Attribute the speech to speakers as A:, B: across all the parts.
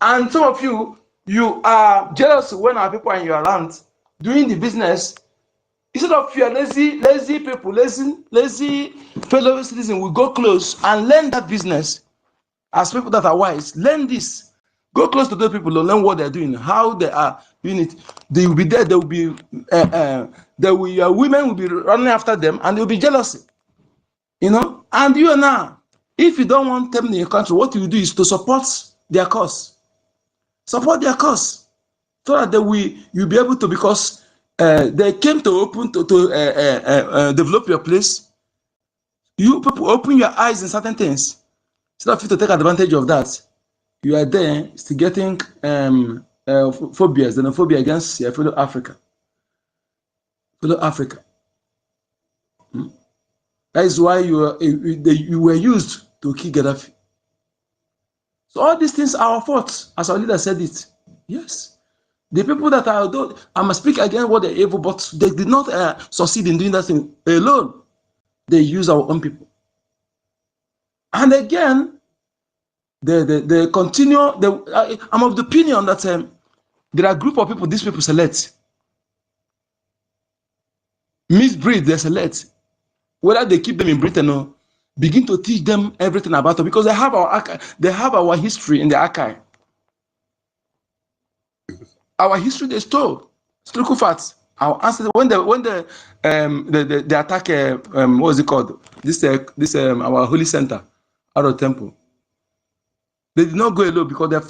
A: And some of you, you are jealous when our people are in your land doing the business. Instead of your lazy people, lazy fellow citizens will go close and learn that business. As people that are wise, learn this. Go close to those people and learn what they're doing, how they are doing it. They will be there. They will be. Your women will be running after them, and they will be jealous. You know. And you now, if you don't want them in your country, what you do is to support their cause. Support their cause, so that you'll be able to, because they came to open to develop your place. You people open your eyes in certain things. Instead of you to take advantage of that, you are there still getting phobias, xenophobia against your fellow Africa. That is why you were used to kill Gaddafi. So all these things are our fault, as our leader said it. Yes. The people that are, I must speak again what they're able, but they did not succeed in doing that thing alone. They use our own people. And again, they continue. I'm of the opinion that there are a group of people, these people select. Misbreed, they select. Whether they keep them in Britain or begin to teach them everything about it, because they have our history in the archive. Our history they stole. Historical facts. Our ancestors, when the attack, what was it called? This our holy center, out of temple. They did not go alone because they've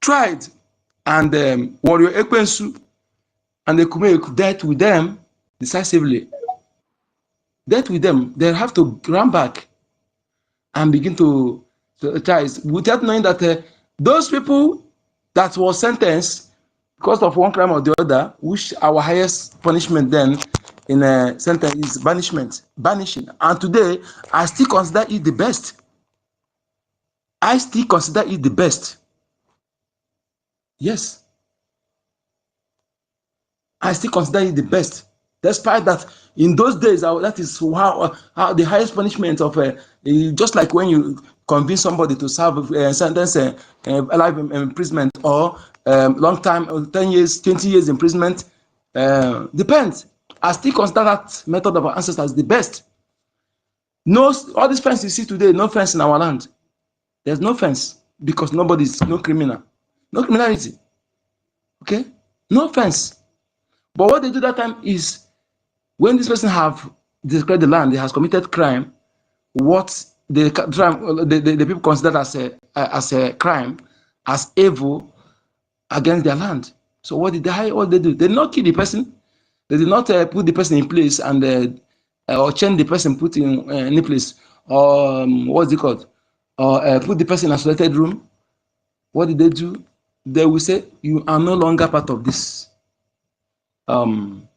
A: tried, and Warrior Ekwensu and the Kume dealt with them decisively. Dealt with them. They have to run back and begin to try, without knowing that those people that were sentenced because of one crime or the other, which our highest punishment then in a sentence is banishing. And today, I still consider it the best. I still consider it the best. Yes. I still consider it the best. Despite that, in those days, that is how the highest punishment of, just like when you convince somebody to serve sentence life imprisonment or long time, 10 years, 20 years imprisonment, depends. I still consider that method of our ancestors the best. No, all these fence you see today, no fence in our land. There's no fence because no criminal, no criminality. Okay, no fence. But what they do that time is, when this person have described the land, he has committed crime. What the people consider as a crime, as evil against their land. So what did they do? They did not kill the person. They did not put the person in place and or change the person put in any place, or what's it called, or put the person in a isolated room. What did they do? They will say, you are no longer part of this clan.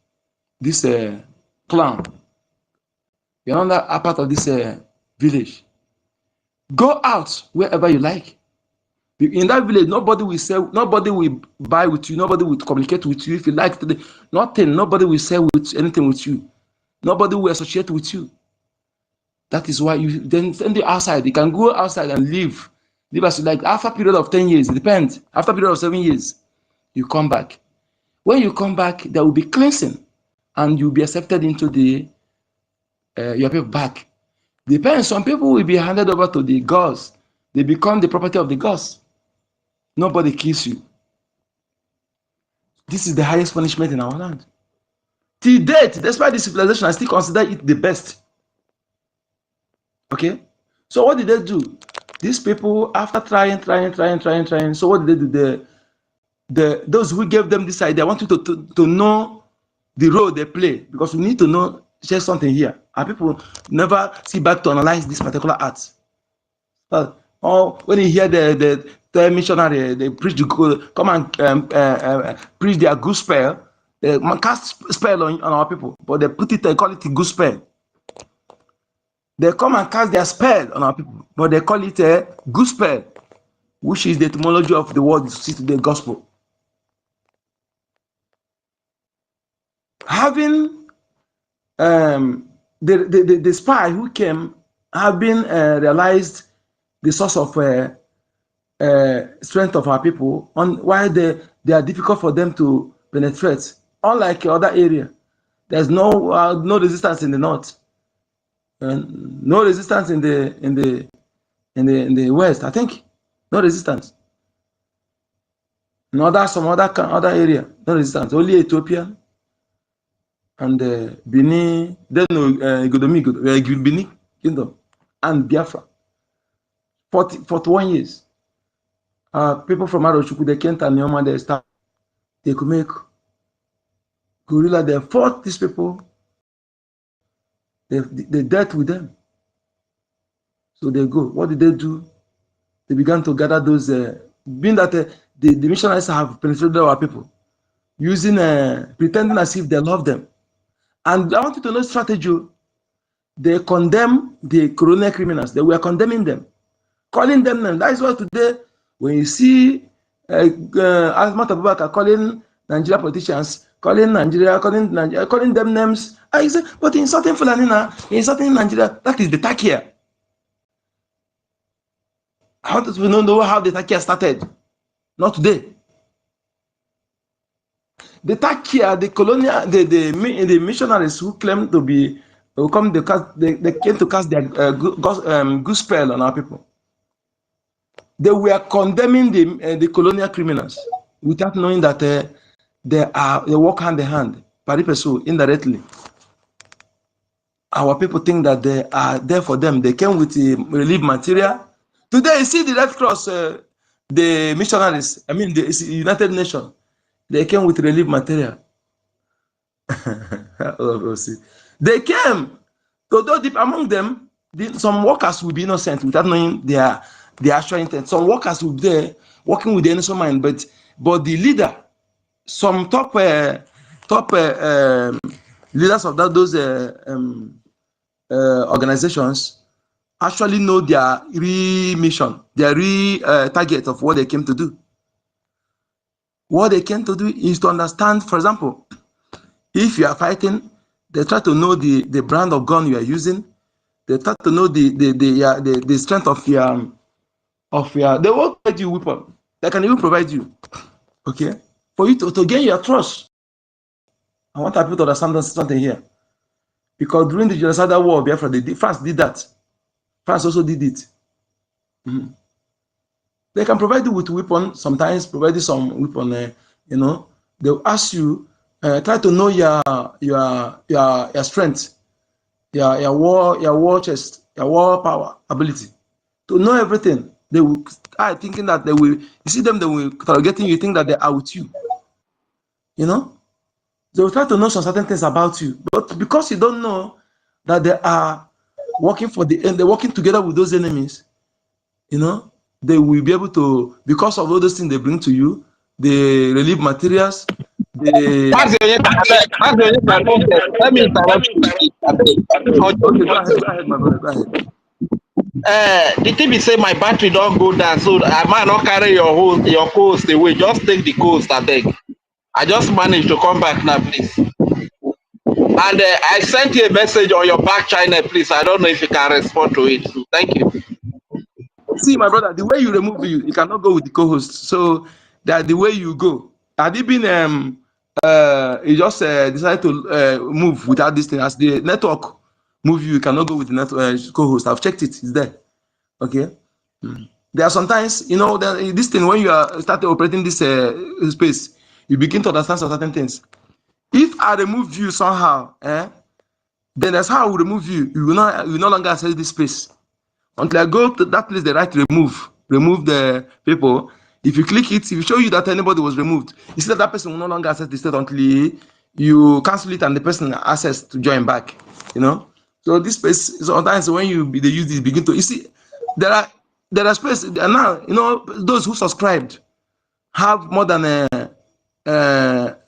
A: You're not a part of this village. Go out wherever you like. In that village, nobody will sell, nobody will buy with you, nobody will communicate with you. If you like today, nothing, nobody will sell anything with you. Nobody will associate with you. That is why you then send you outside. You can go outside and live as you like. After a period of 10 years, it depends. After a period of 7 years, you come back. When you come back, there will be cleansing, and you'll be accepted into your people back. Depends. Some people will be handed over to the gods. They become the property of the gods. Nobody kills you. This is the highest punishment in our land. Till date, despite the civilization, I still consider it the best. Okay? So what did they do? These people, after trying. So what did they do? Those who gave them this idea, I want you to know the role they play, because we need to share something here. And people never see back to analyze this particular art. Or when you hear the missionary, they preach the good, come and preach their good spell, they cast spell on our people, but they call it a good spell. They come and cast their spell on our people, but they call it a good spell, which is the etymology of the word you see today, gospel. Having the spy who came, having realized the source of strength of our people, on why they are difficult for them to penetrate. Unlike other area, there's no resistance in the north, and no resistance in the west. I think no resistance. In some other area, no resistance. Only Ethiopia and Benin, then Benin Kingdom and Biafra. 41 years. People from Arochukwu, they came to Nioma, they could make guerrilla. They fought these people. They dealt with them. So they go. What did they do? They began to gather those, being that the missionaries have penetrated our people, using, pretending as if they love them. And I want you to know strategy. They condemn the colonial criminals. They were condemning them, calling them names. That is why today, when you see Asmat Abubakar calling Nigeria politicians, calling them names, I say, but in certain Fulani, in certain Nigeria, that is the Takia. How does we know how the Takia started? Not today. The Takia, the colonial, the missionaries who claim to be, they came to cast their good spell on our people. They were condemning the colonial criminals without knowing that they work hand in hand, pari passu, indirectly. Our people think that they are there for them. They came with relief material. Today, you see the Red Cross, the missionaries, I mean the United Nations, they came with relief material. They came. Although among them, some workers will be innocent without knowing their actual intent. Some workers will be there working with the innocent mind, but the leader, some top leaders of those organizations actually know their real mission, their real target of what they came to do. What they came to do is to understand, for example, if you are fighting, they try to know the brand of gun you are using. They try to know the strength of your they will provide you weapon. They can even provide you, okay, for you to gain your trust. I want people to understand something here, because during the genocidal war of Biafra, France did that. France also did it. They can provide you with weapon. Sometimes provide you some weapon. They'll ask you, try to know your strength, your war chest, your war power ability, to know everything. They will start thinking that they will. You see them, they will targeting you. Think that they are with you. They will try to know some certain things about you, but because you don't know that they are working for the end, they're working together with those enemies. They will be able to, because of all those things they bring to you, the relief materials. Let me interrupt you. Okay, go ahead, my brother. Go ahead.
B: The thing is, say my battery don't go down, so I might not carry your coast away. Just take the coast, I beg. I just managed to come back now, please. And I sent you a message on your back channel, please. I don't know if you can respond to it. Thank you.
A: See, my brother, the way you remove you cannot go with the co-host. So that the way you go. Had it been you just decided to move without this thing, as the network move you cannot go with the network co-host. I've checked it, it's there. Okay. There are sometimes, this thing, when you are started operating this space, you begin to understand some certain things. If I remove you somehow, then that's how I will remove you. You will no longer access this space. Until I go to that place, they write remove the people. If you click it, if you show you that anybody was removed, you see that person will no longer access the state until you cancel it and the person has access to join back. So this space, sometimes when they use this, begin to, you see, there are space, and now, those who subscribed have more than have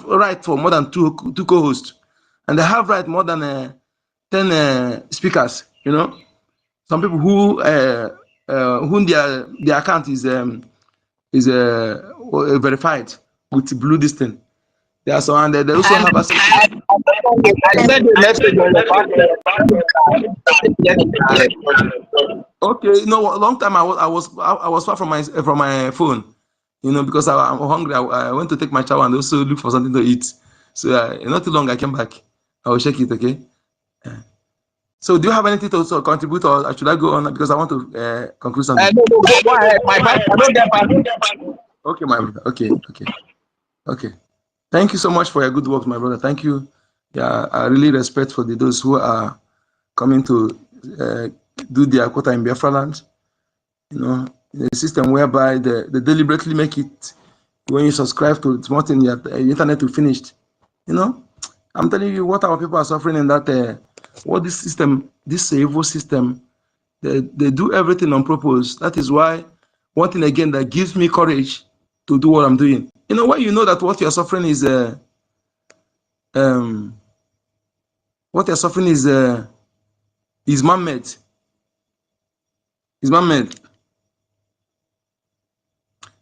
A: right for more than two co-hosts, and they have right more than 10 speakers. Some people who their account is verified with blue distinct. They are so, and they also have a.
B: I sent a message on the back.
A: Okay, you know, a long time I was far from my phone, you know, because I'm hungry. I went to take my shower and also look for something to eat. So not too long I came back. I will check it. Okay. So do you have anything to contribute, or should I go on because I want to conclude something?
B: No, no, go ahead. My bad. I don't get back.
A: Okay, my brother. Okay, okay, okay. Thank you so much for your good work, my brother. Thank you. Yeah, I really respect for those who are coming to do their quota in Biafra land. You know, in a system whereby they deliberately make it when you subscribe to something, your internet will finished. You know, I'm telling you what our people are suffering in that. What this system, this evil system, they do everything on purpose. That is why one thing again that gives me courage to do what I'm doing. You know, when you know that what you're suffering is um, what you're suffering is man-made. Is man-made.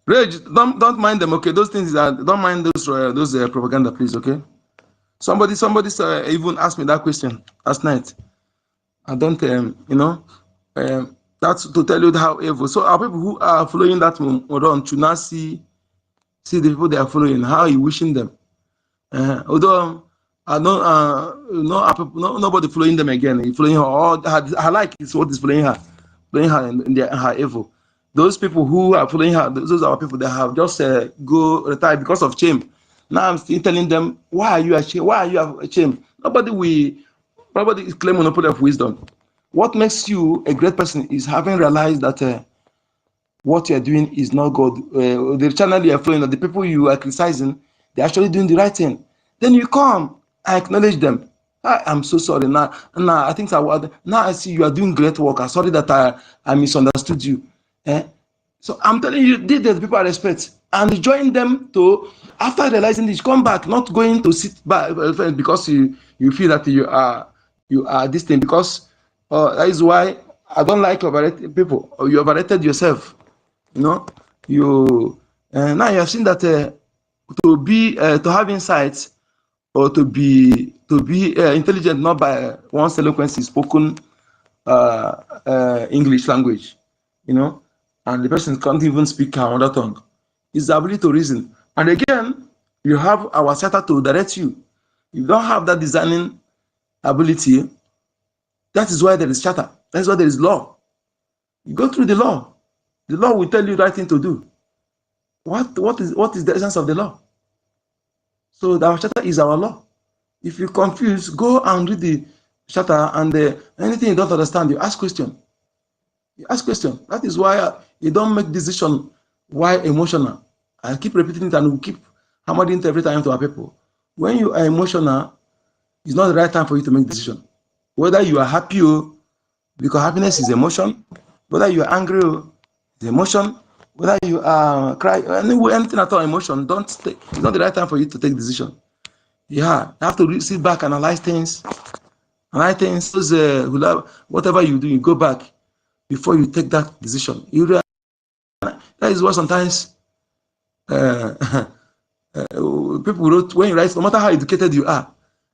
A: Rage, don't mind them, okay? Those things that don't mind those propaganda, please, okay? Somebody even asked me that question last night. I don't, you know, that's to tell you how evil. So our people who are following that Moron should now see the people they are following. How are you wishing them? Although I don't, nobody following them again. He following her. All her like is what is following her in her evil. Those people who are following her, those are people that have just go retire because of shame. Now I'm still telling them, why are you ashamed? Why are you ashamed? Nobody is claiming monopoly of wisdom. What makes you a great person is having realized that what you're doing is not good. The channel you are following, the people you are criticizing, they're actually doing the right thing. Then you come, I acknowledge them. I'm so sorry. Now I think now I see you are doing great work. I'm sorry that I misunderstood you. So I'm telling you, these are the people I respect. And join them to, after realizing this, come back, not going to sit back because you feel that you are this thing. Because that is why I don't like overrated people. Or you overrated yourself. You know, you now you have seen that to have insights or to be intelligent not by one's eloquence is spoken English language, you know, and the person can't even speak another tongue. It's the ability to reason. And again, you have our setter to direct you. If you don't have that designing ability, that is why there is charter. That's why there is law. You go through the law. The law will tell you the right thing to do. What is the essence of the law? So our charter is our law. If you're confused, go and read the charter, and anything you don't understand, you ask question. You ask question. That is why you don't make decision while emotional. I keep repeating it, and we keep hammering it every time to our people. When you are emotional, it's not the right time for you to make decision. Whether you are happy or because happiness is emotion, whether you are angry or it's emotion, whether you are crying, anything at all emotion, it's not the right time for you to take decision. Yeah, you have to sit back, analyze things. Those, whatever you do, you go back before you take that decision. That is what sometimes people wrote, when you write, no matter how educated you are,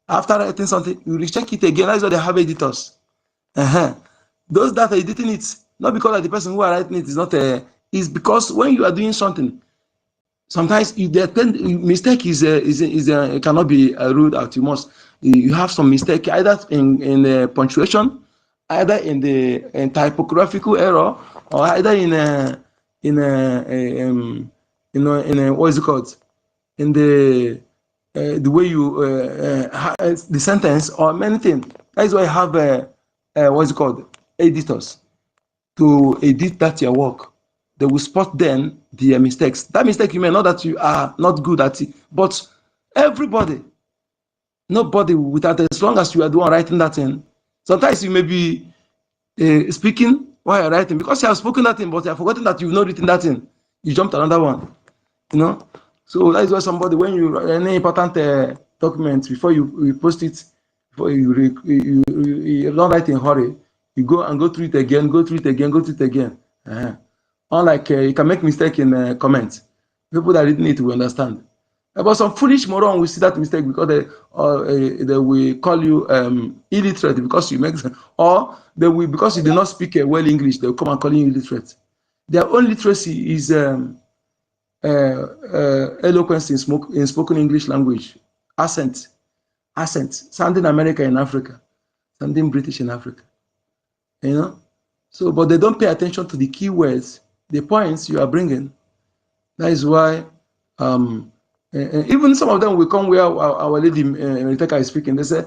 A: after writing something, you recheck it again. That's why they have editors. Those that are editing it, not because of the person who are writing it is not is because when you are doing something, sometimes mistake cannot be ruled out. You have some mistake either in punctuation, either in the typographical error, or either what is it called, in the way you the sentence or many things. That is why I have what is it called, editors to edit that your work. They will spot then the mistakes. That mistake you may know that you are not good at it, but nobody without, as long as you are the one writing that thing. Sometimes you may be speaking while you're writing because you have spoken that thing, but you have forgotten that you've not written that thing. You jumped another one, you know. So that is why somebody, when you write any important document, before you post it, before you don't write in a hurry, you go through it again, go through it again. Unlike you can make mistake in comments. People that are reading it will understand. But some foolish moron will see that mistake because they will call you illiterate because you make, or they will, because you do not speak well English, they will come and call you illiterate. Their own literacy is eloquence in spoken English language, accent, sounding American in Africa, sounding British in Africa. You know, so but they don't pay attention to the key words, the points you are bringing. That is why. Even some of them will come where our lady Rebecca is speaking. They say,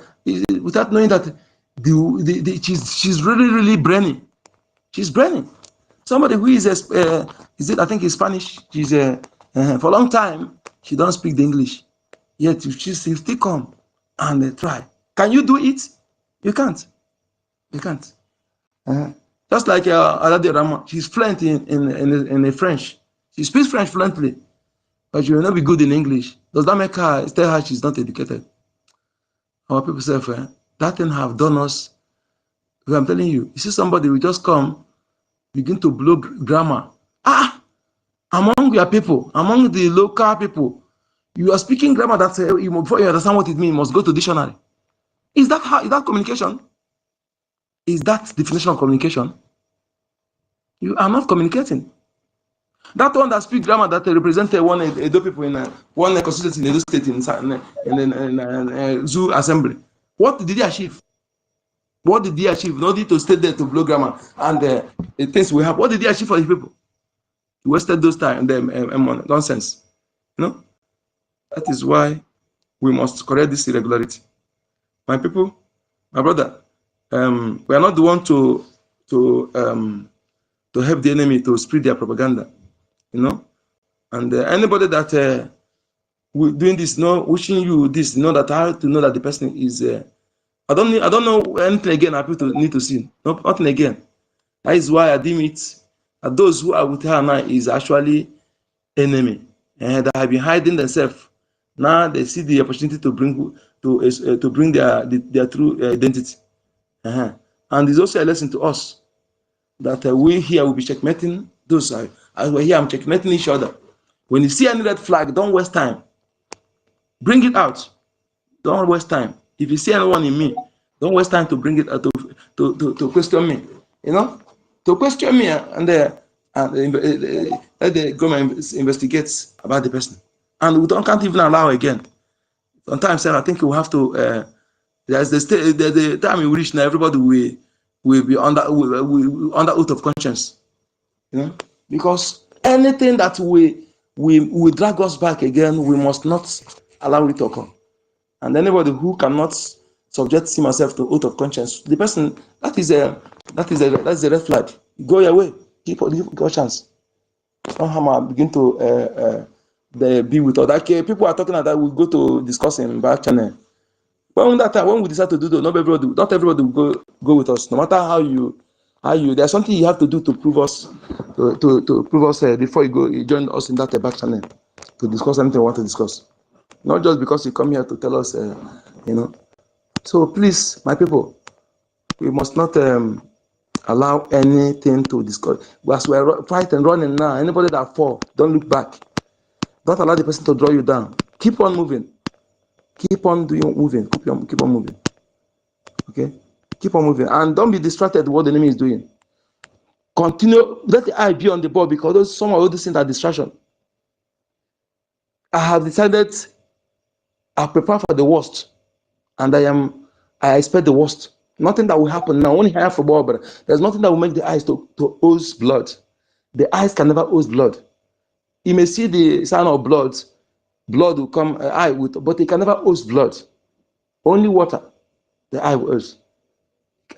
A: without knowing that she's really brainy. She's brainy. Somebody who is I think is Spanish. She's for a long time she don't speak the English. Yet she still come and try. Can you do it? You can't. You can't. Just like Alade Rama, she's fluent in French. She speaks French fluently. But she will not be good in English. Does that make her tell her she's not educated? Our people say, that thing have done us. I'm telling you, you see somebody will just come, begin to blow grammar. Among your people, among the local people, you are speaking grammar that before you understand what it means, you must go to dictionary. Is that communication? Is that definition of communication? You are not communicating. That one that speaks grammar that represented one Edo people in one constituency in Edo State in Zoo Assembly. What did he achieve? What did he achieve? Not to stay there to blow grammar and the things we have. What did he achieve for the people? He wasted those time and nonsense. You know? That is why we must correct this irregularity. My people, my brother, we are not the one to help the enemy to spread their propaganda. You know, and anybody that doing this, wishing you this, that I have to know that the person is. I don't know anything again. I people need to see. No, nothing again. That is why I deem it that those who are with her now is actually enemy, and that have been hiding themselves. Now they see the opportunity to bring their true identity, and it's also a lesson to us that we here will be checkmating those. As we're here, I'm checkmating each other. When you see any red flag, don't waste time. Bring it out. Don't waste time. If you see anyone in me, don't waste time to bring it out to question me. You know, to question me and let the government investigates about the person. And we can't even allow again. Sometimes I think we have to. There's the time we reach now. Everybody will be under oath of conscience. You know, because anything that will drag us back again, we must not allow it to occur. And anybody who cannot subject himself to oath of conscience, the person that's a red flag. Go your way. Give your chance. Somehow begin to be with other people are talking about that. We go to discuss in back channel. When we decide to do that, not everybody will go with us. No matter how you there's something you have to do to prove us to prove us before you join us in that back channel to discuss anything you want to discuss. Not just because you come here to tell us, you know. So please, my people, we must not allow anything to discuss. As we're fighting, running now, anybody that fall, don't look back. Don't allow the person to draw you down. Keep on moving. Keep on moving. Keep on moving. Okay? Keep on moving. And don't be distracted with what the enemy is doing. Continue. Let the eye be on the ball because some of those things are distraction. I have decided I prepare for the worst. And I expect the worst. Nothing that will happen now. Only higher football, but there's nothing that will make the eyes to ooze blood. The eyes can never ooze blood. You may see the sign of blood. Blood will come, but it can never ooze blood. Only water, the eye will ooze.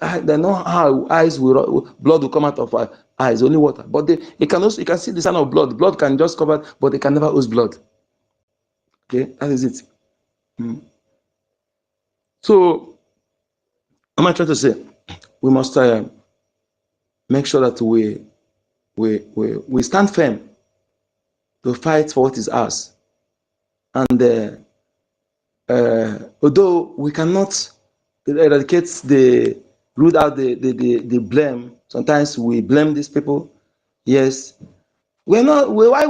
A: They know how blood will come out of eyes. Only water, but you can see the sign of blood. Blood can just cover, but it can never ooze blood. Okay, that is it. So, what am I trying to say? We must make sure that we stand firm to fight for what is ours. And although we cannot eradicate root out the blame, sometimes we blame these people. Yes, We're not. Why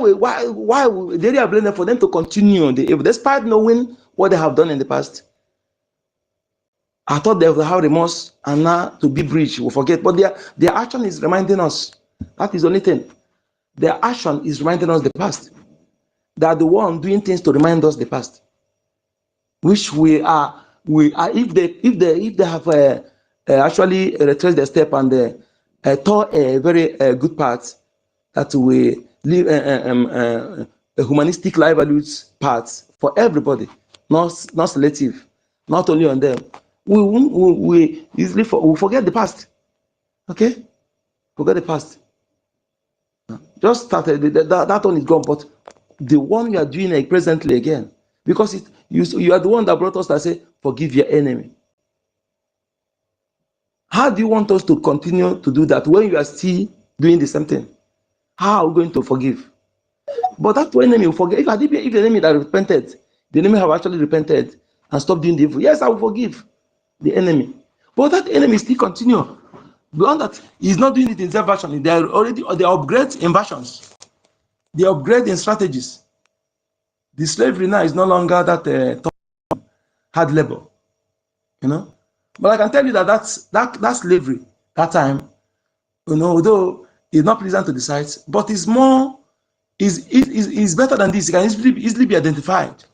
A: they are blaming them for them to continue the evil, despite knowing what they have done in the past. I thought they would have remorse and now to be breached, we forget. But their action is reminding us. That is the only thing. Their action is reminding us the past. They are the one doing things to remind us the past, which we are. If they have actually retraced their step and tore a very good path, that we live a humanistic life values path for everybody, not selective, not only on them. We easily we forget the past. Okay, forget the past. Just started that one is gone, but the one you are doing presently again, because you are the one that brought us that say forgive your enemy. How do you want us to continue to do that when you are still doing the same thing? How are we going to forgive? But that enemy will forgive. If the enemy that repented, the enemy have actually repented and stopped doing the evil, yes, I will forgive the enemy. But that enemy still continue. Beyond that, he's not doing it in their version. They are already they upgrade in versions. They upgrade in strategies. The slavery now is no longer that hard labor, you know. But I can tell you that that slavery that time, you know, although it's not pleasant to the sight, but it's more is better than this. It can easily be identified.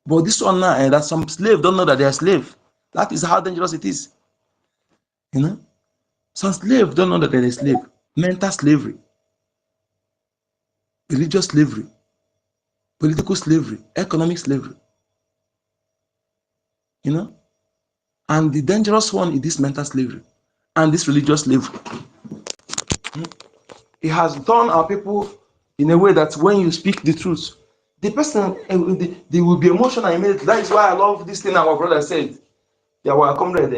A: But this one now, that some slave don't know that they are slave. That is how dangerous it is. You know, some slave don't know that they're a slave. Mental slavery, religious slavery, political slavery, economic slavery. You know, and the dangerous one is this mental slavery and this religious slavery. It has done our people in a way that when you speak the truth, the person they will be emotional immediately. That is why I love this thing our brother said. Yeah, our comrade,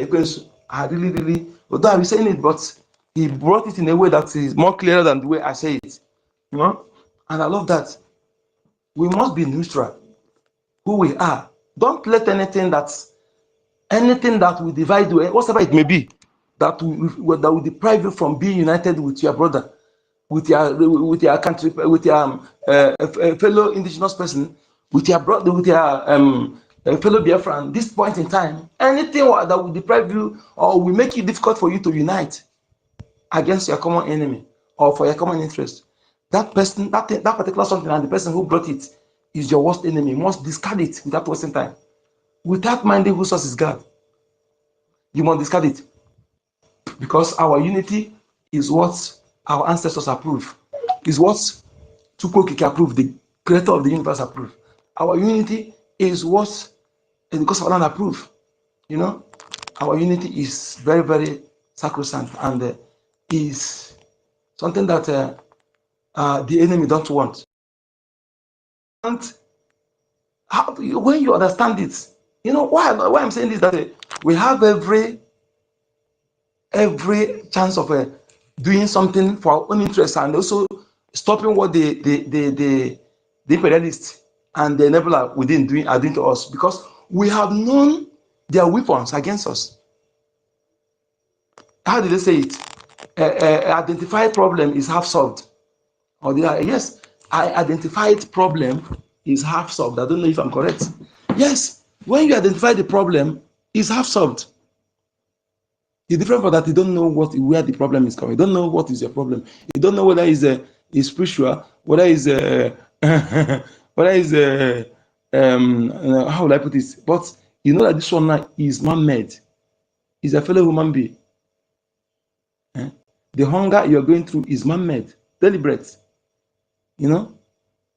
A: I really, although I was saying it, but he brought it in a way that is more clear than the way I say it. You know, and I love that. We must be neutral, who we are. Don't let anything that will divide you, whatever it may be, that will deprive you from being united with your brother, with your country, with your fellow indigenous person, with your brother, with your fellow Biafran. This point in time, anything that will deprive you or will make it difficult for you to unite against your common enemy or for your common interest, that person, that particular something, and the person who brought it is your worst enemy. You must discard it without wasting time, without minding whose source is God. You must discard it, because our unity is what our ancestors approve, is what Chukwokike approved, the creator of the universe approved. Our unity is what the gods of land approve. You know, our unity is very, very sacrosanct and is something that the enemy don't want. And when you understand it, you know why I'm saying this, that we have every chance of doing something for our own interest and also stopping what the imperialists and the enabler within are doing to us, because we have known their weapons against us. How did they say it? Identified problem is half solved. Or yes, identified problem is half solved. I don't know if I'm correct. Yes, when you identify the problem, it's half solved. The difference for that, you don't know where the problem is coming. You don't know what is your problem. You don't know whether it's spiritual, whether it's how will I put this? But you know that this one now is man-made. Is a fellow human being. The hunger you're going through is man-made, deliberate. You know,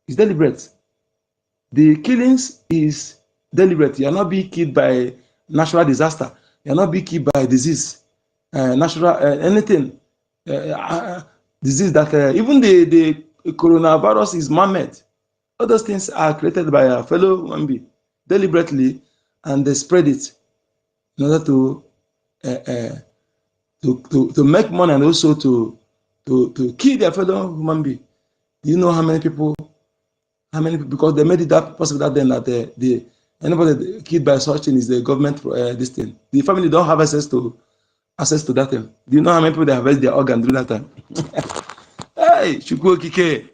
A: it's deliberate. The killings is deliberate. You're not being killed by natural disaster. You're not being killed by disease, natural anything, disease that even the coronavirus is man-made. All those things are created by a fellow human being deliberately, and they spread it in order to make money and also to kill their fellow human being. Do you know how many people? Because they made it that possible that then that anybody killed by such thing is the government this thing. The family don't have access to that thing. Do you know how many people they harvest their organ during that time? Hey, Chukwu Okike,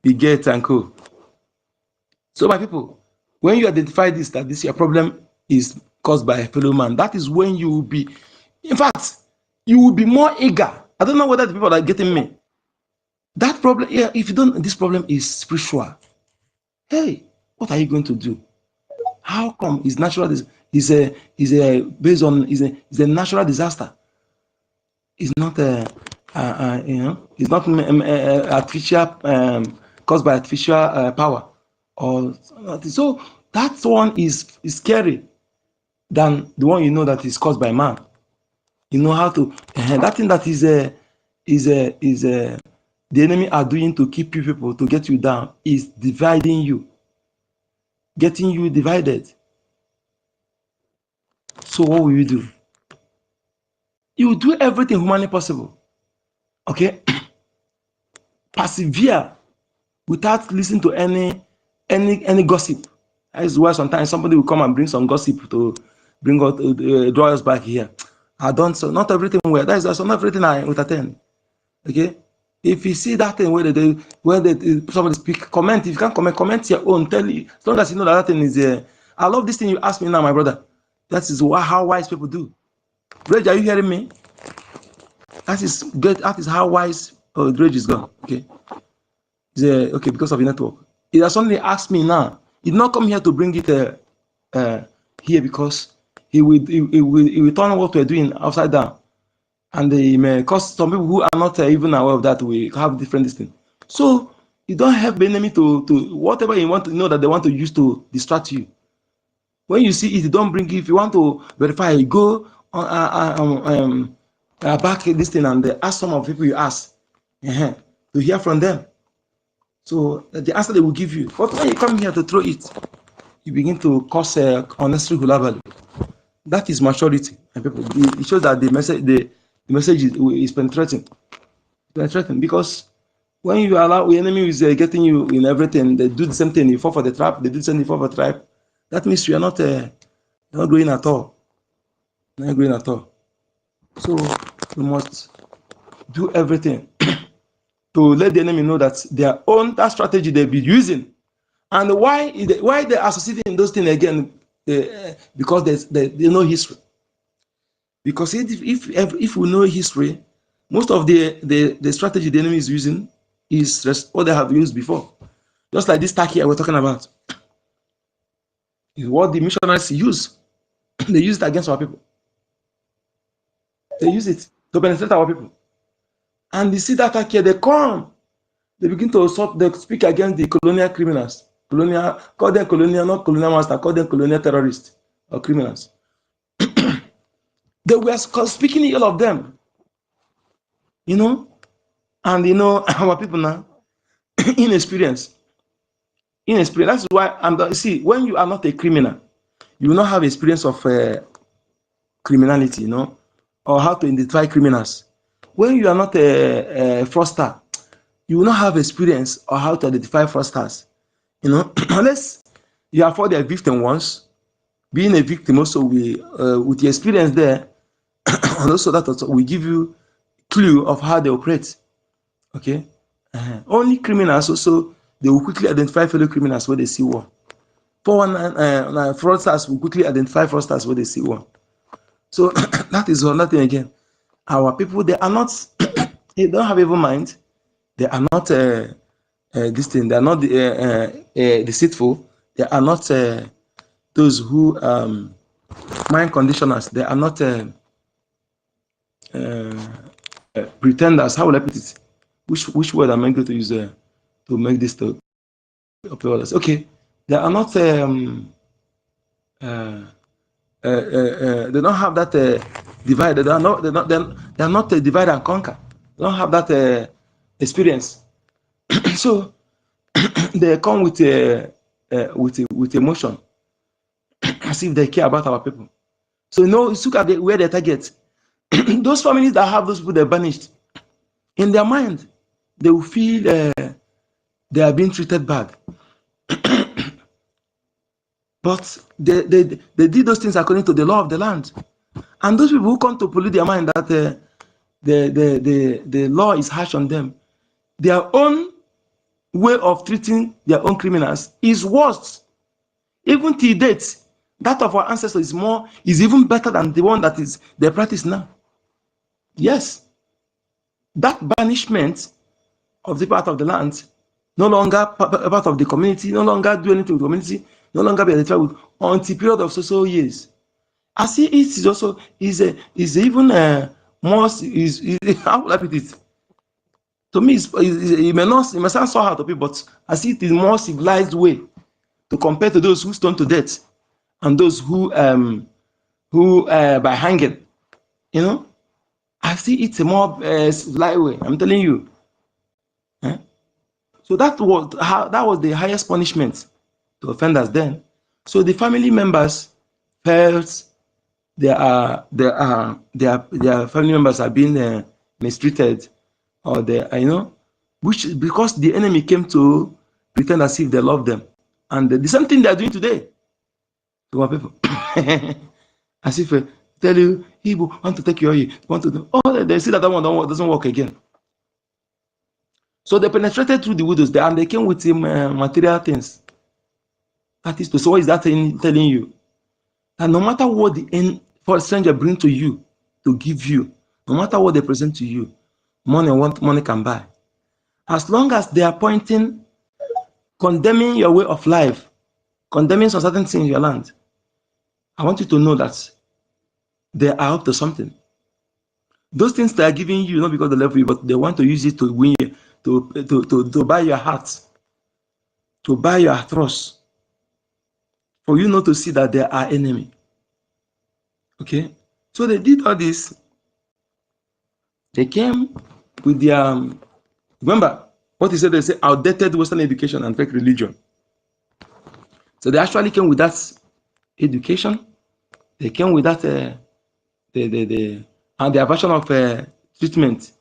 A: Biget and Co. So my people, when you identify this, that this your problem is caused by a fellow man, that is when you will be, in fact, you will be more eager. I don't know whether the people are getting me. That problem, yeah, if you don't, this problem is spiritual. Hey, what are you going to do? How come it's natural? Is a based on is a natural disaster. It's not it's not artificial caused by artificial power or so. That one is scary than the one you know that is caused by man. You know how to that thing that is the enemy are doing to keep you people to get you down is dividing you, getting you divided. So what will you do? You will do everything humanly possible. Okay, persevere without listening to any gossip. That is why sometimes somebody will come and bring some gossip to bring out draw us back here. I don't, so not everything where that is also not everything I entertain. Okay, if you see that thing where somebody speak, comment. If you can't comment your own. Tell you as long as you know that thing is there. I love this thing you asked me now, my brother. That is how wise people do. Reg, are you hearing me? That is good. That is how wise Reg is gone. Okay. Okay, because of the network. It has only asked me now. He did not come here to bring it here because he will turn what we're doing upside down. And they may cause some people who are not even aware of that we have different things. So you don't have the enemy to whatever you want to know that they want to use to distract you. When you see it, you don't bring it. If you want to verify, you go on back this thing and ask some of the people you ask to hear from them. So the answer they will give you. But when you come here to throw it, you begin to cause unnecessary hulabaloo. That is maturity, and people. It shows that the message is penetrating. Because when you allow the enemy is getting you in everything, they do the same thing. You fall for the trap. They do the same thing for the trap. That means you are not growing at all. Not growing at all. So you must do everything to let the enemy know that their own that strategy they be using, and why they are succeeding in those things again, because they know history. Because if we know history, most of the strategy the enemy is using is what they have used before. Just like this Turkey we're talking about, is what the missionaries use. They use it against our people. They use it to penetrate our people. And you see that Turkey, they come, they begin to they speak against the colonial criminals. Call them colonial, not colonial master, call them colonial terrorists or criminals. They were speaking ill of them, and our people now, inexperienced. That's why see, when you are not a criminal, you will not have experience of criminality, or how to identify criminals. When you are not a fraudster, you will not have experience or how to identify fraudsters. Unless you have fought a victim once, being a victim also with the experience there, and also that also will give you clue of how they operate. Okay, only criminals also they will quickly identify fellow criminals when they see one. Fraudsters will quickly identify fraudsters when they see one. So that is another thing again. Our people, they are not, they don't have evil mind. They are not this thing. They are not deceitful. They are not those who mind conditioners. They are not pretenders. How will I put it? Which word am I going to use to make this to appear others? Okay, they are not. They don't have that divide. They are not divide and conquer. They don't have that experience. So they come with emotion, as if they care about our people. So look at where they target. Those families that have those people they banished, in their mind, they will feel they are being treated bad. But they did those things according to the law of the land. And those people who come to pollute their mind that the law is harsh on them, their own way of treating their own criminals is worse. Even till date, that of our ancestors is even better than the one that is they practice now. Yes, that banishment of the part of the land, no longer part of the community, no longer do anything with the community, no longer be identified with until period of so years. I see it is also is even more is how would I put it? To me, it may sound so hard to people, but I see it is more civilized way to compare to those who stoned to death and those who by hanging. You know, I see it's a more civilized way. I'm telling you. So that was the highest punishment to offenders then. So the family members felt their family members are being mistreated, or which because the enemy came to pretend as if they love them, and the same thing they are doing today to our people. As if tell you, he want to take your want to do, they see that one doesn't work again. So they penetrated through the widows there, and they came with material things. That is to say, what is that telling you? That no matter what the stranger bring to you to give you, no matter what they present to you, money can buy. As long as they are pointing, condemning your way of life, condemning some certain things in your land, I want you to know that they are up to something. Those things they are giving you, not because they love you, but they want to use it to win you, to buy your heart, to buy your trust, for you not to see that they are enemy. Okay, so they did all this. They came with their remember what he said. They say outdated Western education and fake religion. So they actually came with that education. They came with that and their version of treatment,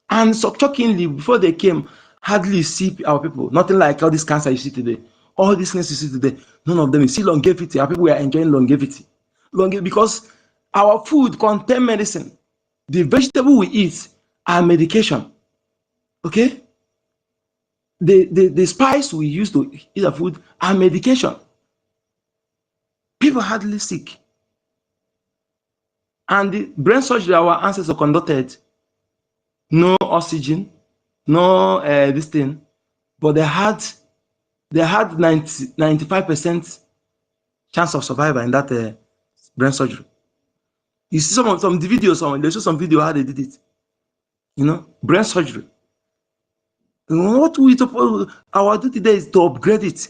A: And so shockingly, before they came, hardly see our people. Nothing like all this cancer you see today. All these things you see today, none of them. You see longevity. Our people were enjoying longevity. Because our food contains medicine. The vegetable we eat are medication. Okay? The spice we use to eat our food are medication. People hardly sick. And the brain surgery our ancestors conducted, no oxygen, no this thing, but they had 95% chance of survival in that brain surgery. You see some of the videos, they show some video how they did it. Brain surgery. What our duty today is to upgrade it.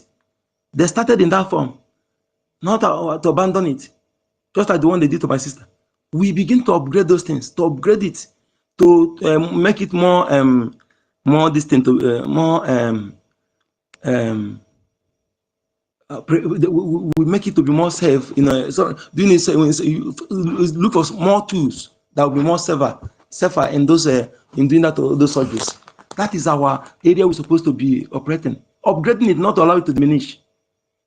A: They started in that form, not to abandon it, just like the one they did to my sister. We begin to upgrade those things, to upgrade it, to make it more distant, we make it to be more safe. So doing this, look for more tools that will be more safer in those in doing that those surgeries. That is our area we're supposed to be operating. Upgrading it, not to allow it to diminish,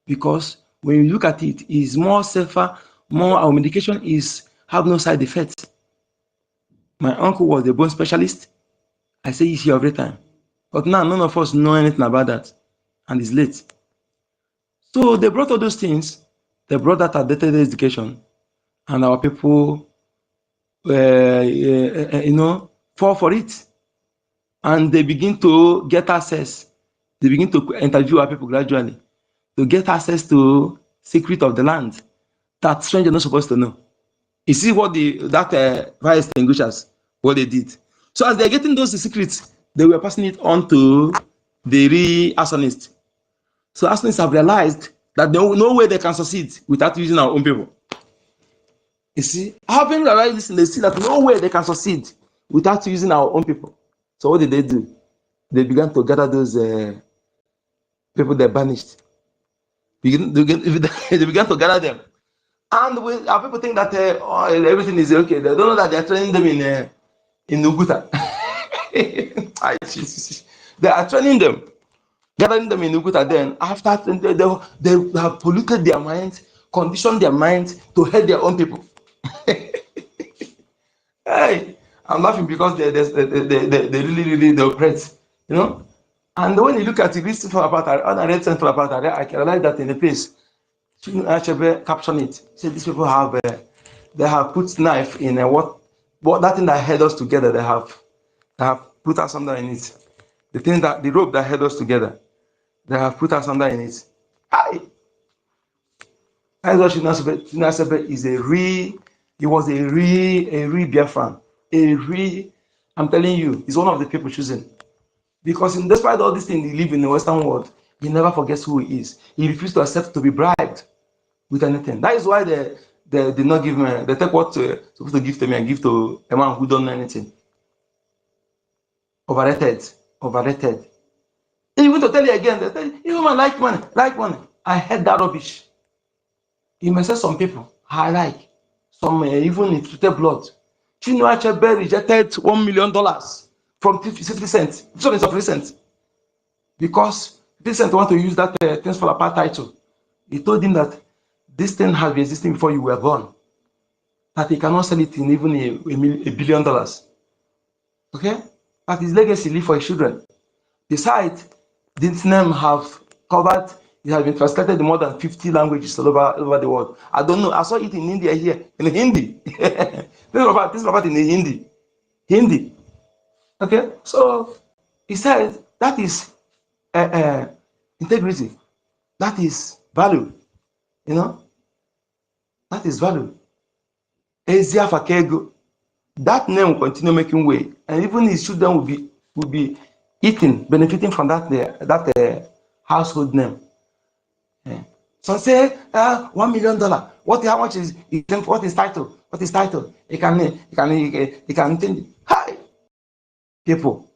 A: because when you look at it, it's more safer. More our medication have no side effects. My uncle was a bone specialist. I say he's here every time, but now none of us know anything about that, and it's late. So they brought all those things. They brought that outdated education, and our people, fall for it, and they begin to get access. They begin to interview our people gradually to get access to secret of the land that strangers are not supposed to know. You see what that fire extinguishers, what they did. So as they're getting those secrets, they were passing it on to the re-arsonists. So arsonists have realized that no way they can succeed without using our own people. You see, having realized this, they see that no way they can succeed without using our own people. So what did they do? They began to gather those people they banished. They began to gather them. And our people think that everything is okay. They don't know that they are training them in Uguta. They are training them, gathering them in Uguta. Then after they have polluted their minds, conditioned their minds to hate their own people. Hey, I'm laughing because they really they operate, you know. And when you look at the list for about on a red center about I can realize that in the place, actually caption it. Say these people have they have put knife in what that thing that held us together. They have put us under in it. The thing that the rope that held us together, they have put us under in it. Shinasebe is a real, he was a real Biafran. I'm telling you, he's one of the people chosen. Because despite all these things, he lives in the Western world, he never forgets who he is. He refused to accept to be bribed with anything. That is why they did not give me, they take what supposed to give to me and give to a man who don't know anything. Overrated. Even to tell you again, they tell you, you man like money. I hate that rubbish. You may say some people, I like. Some even in treated blood. Chinua Achebe rejected $1 million from 50 cents. This one is of recent. Because 50 Cent want to use that Things Fall Apart title. He told him that this thing has been existing before you were born. That he cannot sell it in even $1 billion. Okay? That his legacy live for his children. Besides, this name have covered, it has been translated in more than 50 languages all over the world. I don't know. I saw it in India here, in Hindi. This about in Hindi. Okay? So, he said that is integrity. That is value. You know? That is value. Ezia Fakego. That name will continue making way. And even his children will be eating, benefiting from that household name. Yeah. So say $1 million. How much is what is title? What is title? He can think. Hi, people.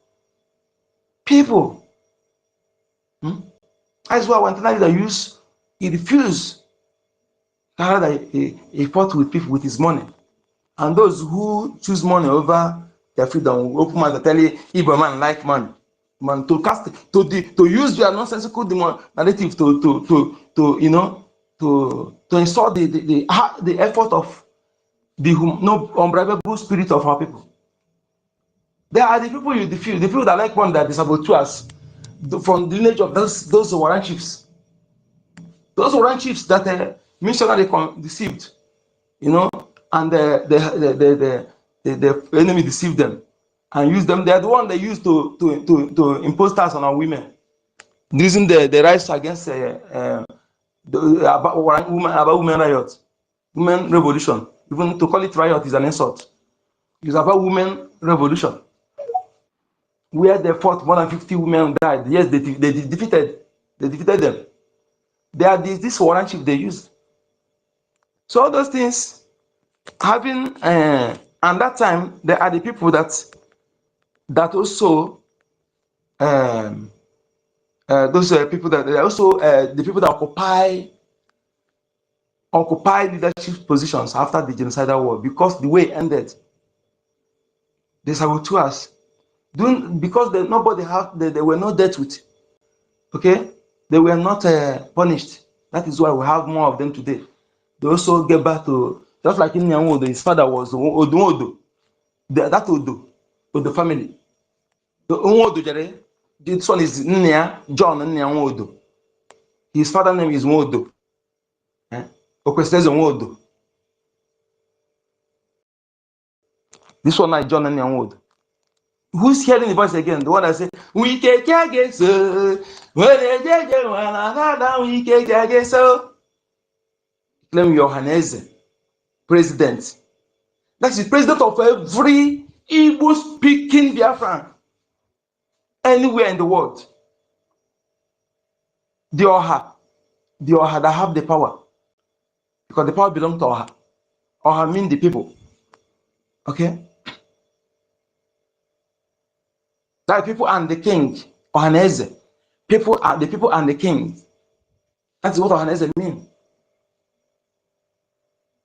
A: That's why when Tanari use, he refused. He fought with people with his money. And those who choose money over their freedom will open mouth and tell you, Igbo man like money. Man, to use their nonsensical narrative to install the effort of the unbribable spirit of our people. They are the people you defeat, the people that like money that saboteurs from the lineage of those warrant chiefs. Those warrant chiefs that missionary deceived, you know, and the enemy deceived them and used them. They are the one they used to impose tax on our women. The reason the rise against about women riot, women revolution, even to call it riot is an insult. It's about women revolution, where they fought, more than 50 women died. Yes, they defeated them. They are this warrant chief they use. So all those things having and that time there are the people that also those people that they are also the people that occupy leadership positions after the genocidal war, because the way it ended, they saboteurs because they were not dealt with. Okay, they were not punished. That is why we have more of them today. They also get back to, just like in Nyanwodo, his father was Odo. That Odo family. The Odo Jare, this one is John Nyanwodo. His father name is Wodo. Okweseze Wodo. This one is John Nyanwodo. Who's hearing the voice again? The one that says, we can get so. We can get so. Claim Yohanese, president. That's the president of every Igbo-speaking Biafran anywhere in the world. The Oha that have the power, because the power belongs to Oha. Oha means the people. Okay? That people and the king, Ohanese. People are the people and the king. That's what Ohanese means.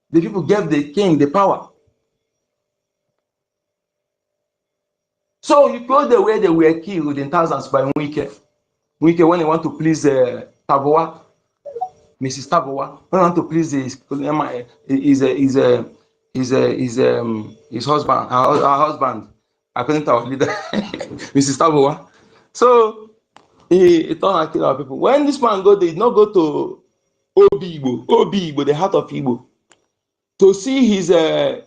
A: The people gave the king the power. So you go the way they were killed in thousands by Wike. Wike, when they want to please Taboa, Mrs. Taboa, when they want to please his husband, our husband, according to our leader, Mrs. Tabowa. So he turned and killed our people. When this man go, they did not go to Obi Igbo, the heart of Igbo, to see his that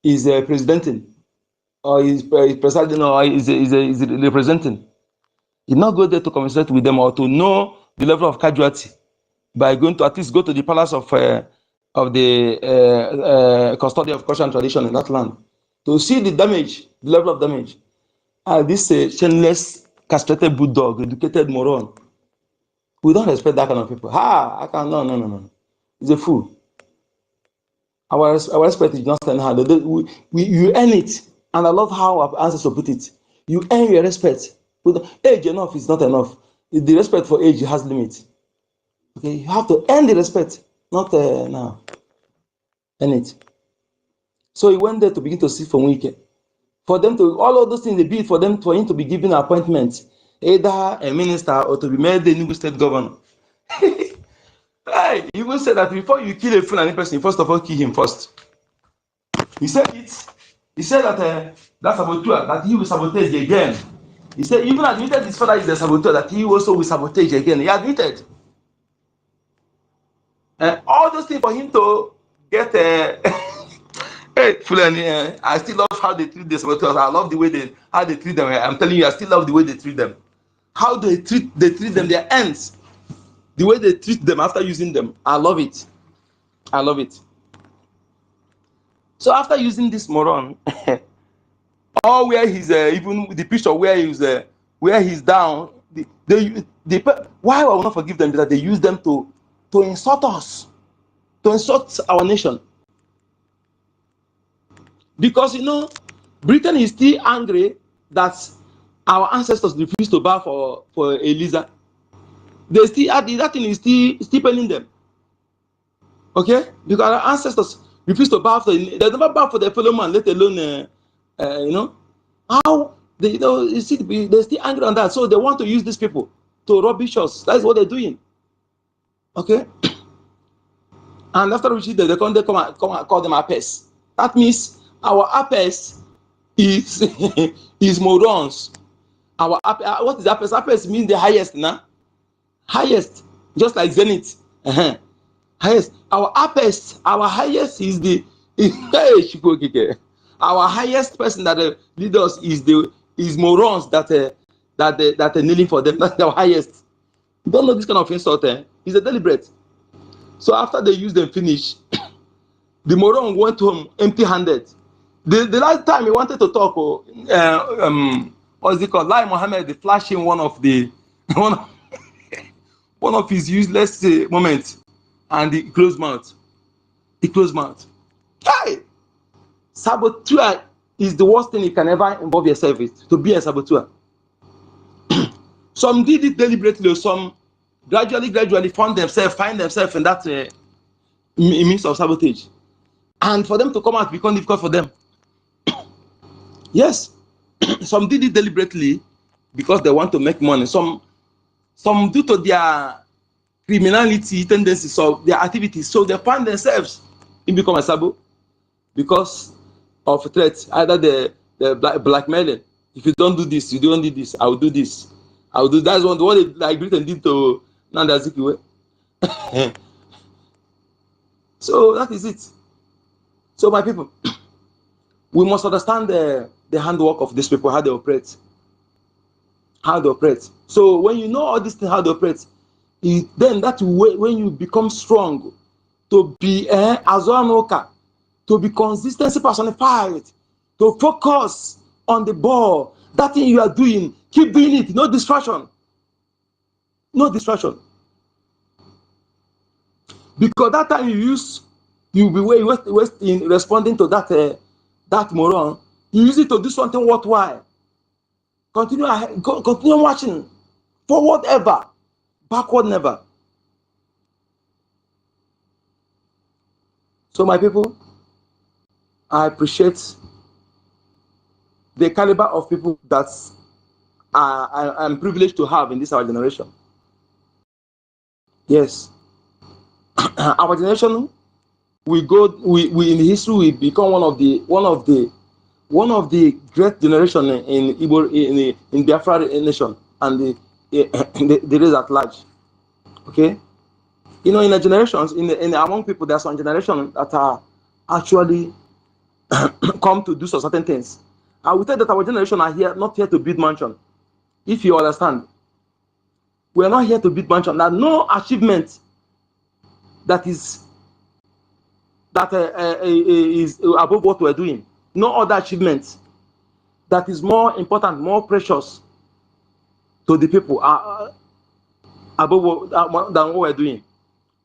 A: is presidenting or is presiding or is representing. He did not go there to commiserate with them or to know the level of casualty by going to at least go to the palace of the custody of culture and tradition in that land to see the damage, the level of damage. This shameless, castrated bulldog, educated moron. We don't respect that kind of people. No. He's a fool. Our respect is not stand hard. You earn it, and I love how our ancestors put it. You earn your respect. With age enough is not enough. The respect for age has limits. Okay, you have to earn the respect, not now. Earn it. So he went there to begin to see from Wike. For them to, all of those things they bid for him to be given appointments, either a minister or to be made the new state governor. He even said that before you kill a Fulani person, first of all kill him first. He said it. He said that that saboteur, that he will sabotage again. He said even admitted his father is the saboteur, that he also will sabotage again. He admitted. All those things for him to get hey, Fulani, I still love how they treat the saboteurs. I love the way how they treat them. I'm telling you, I still love the way they treat them. How they treat them, their ends. The way they treat them after using them. I love it. I love it. So after using this moron, or where he's even the picture where he's down, why I will not forgive them is that they use them to insult us, to insult our nation. Because Britain is still angry that our ancestors refused to bow for Eliza. They still that thing is still paining them. Okay? Because our ancestors refused to bow for they never bow for their fellow man, let alone how they you see they're still angry on that. So they want to use these people to rubbish us. That's what they're doing. Okay? And after which they come and call them apes. That means our apes is morons. Our what is apes? Apes means the highest, highest, just like zenith. Highest. Our apes, our highest is our highest person that lead us is morons that are kneeling for them. That's our highest. You don't know this kind of insult. It's a deliberate. So after they use them finish, the moron went home empty-handed. The last time he wanted to talk, what's it called? Lai Mohammed flashing one of his useless moments, and he closed mouth. He closed mouth. Hey! Saboteur is the worst thing you can ever involve yourself with, to be a saboteur. Some did it deliberately, some gradually find themselves in that means of sabotage. And for them to come out become difficult for them. Yes. Some did it deliberately because they want to make money. Some due to their criminality tendencies of their activities. So they find themselves in become a sabo because of threats, either the blackmailing. If you don't do this, you don't do this, I will do this. I will do that's what like Britain did to Nanda Azikiwe. So that is it. So my people, we must understand the handwork of these people, how they operate. How they operate. So when you know all these things, how they operate, then that way when you become strong to be Azanoka, to be consistency personified, to focus on the ball, that thing you are doing, keep doing it, no distraction. No distraction. Because that time you'll be wasting responding to that moron. You use it to do something worthwhile. Continue watching. Forward ever, backward never. So my people, I appreciate the caliber of people that I'm privileged to have in this our generation. Yes. Our generation we in history we become one of the great generation in Igbo in Biafra nation and the race at large. Okay, you know, in the generations in among people, there are some generations that are actually come to do some certain things. I will tell that our generation are here not here to build mansion. If you understand, we are not here to build mansion. There are no achievement that is above what we are doing. No other achievement that is more important, more precious to the people above than what we are doing.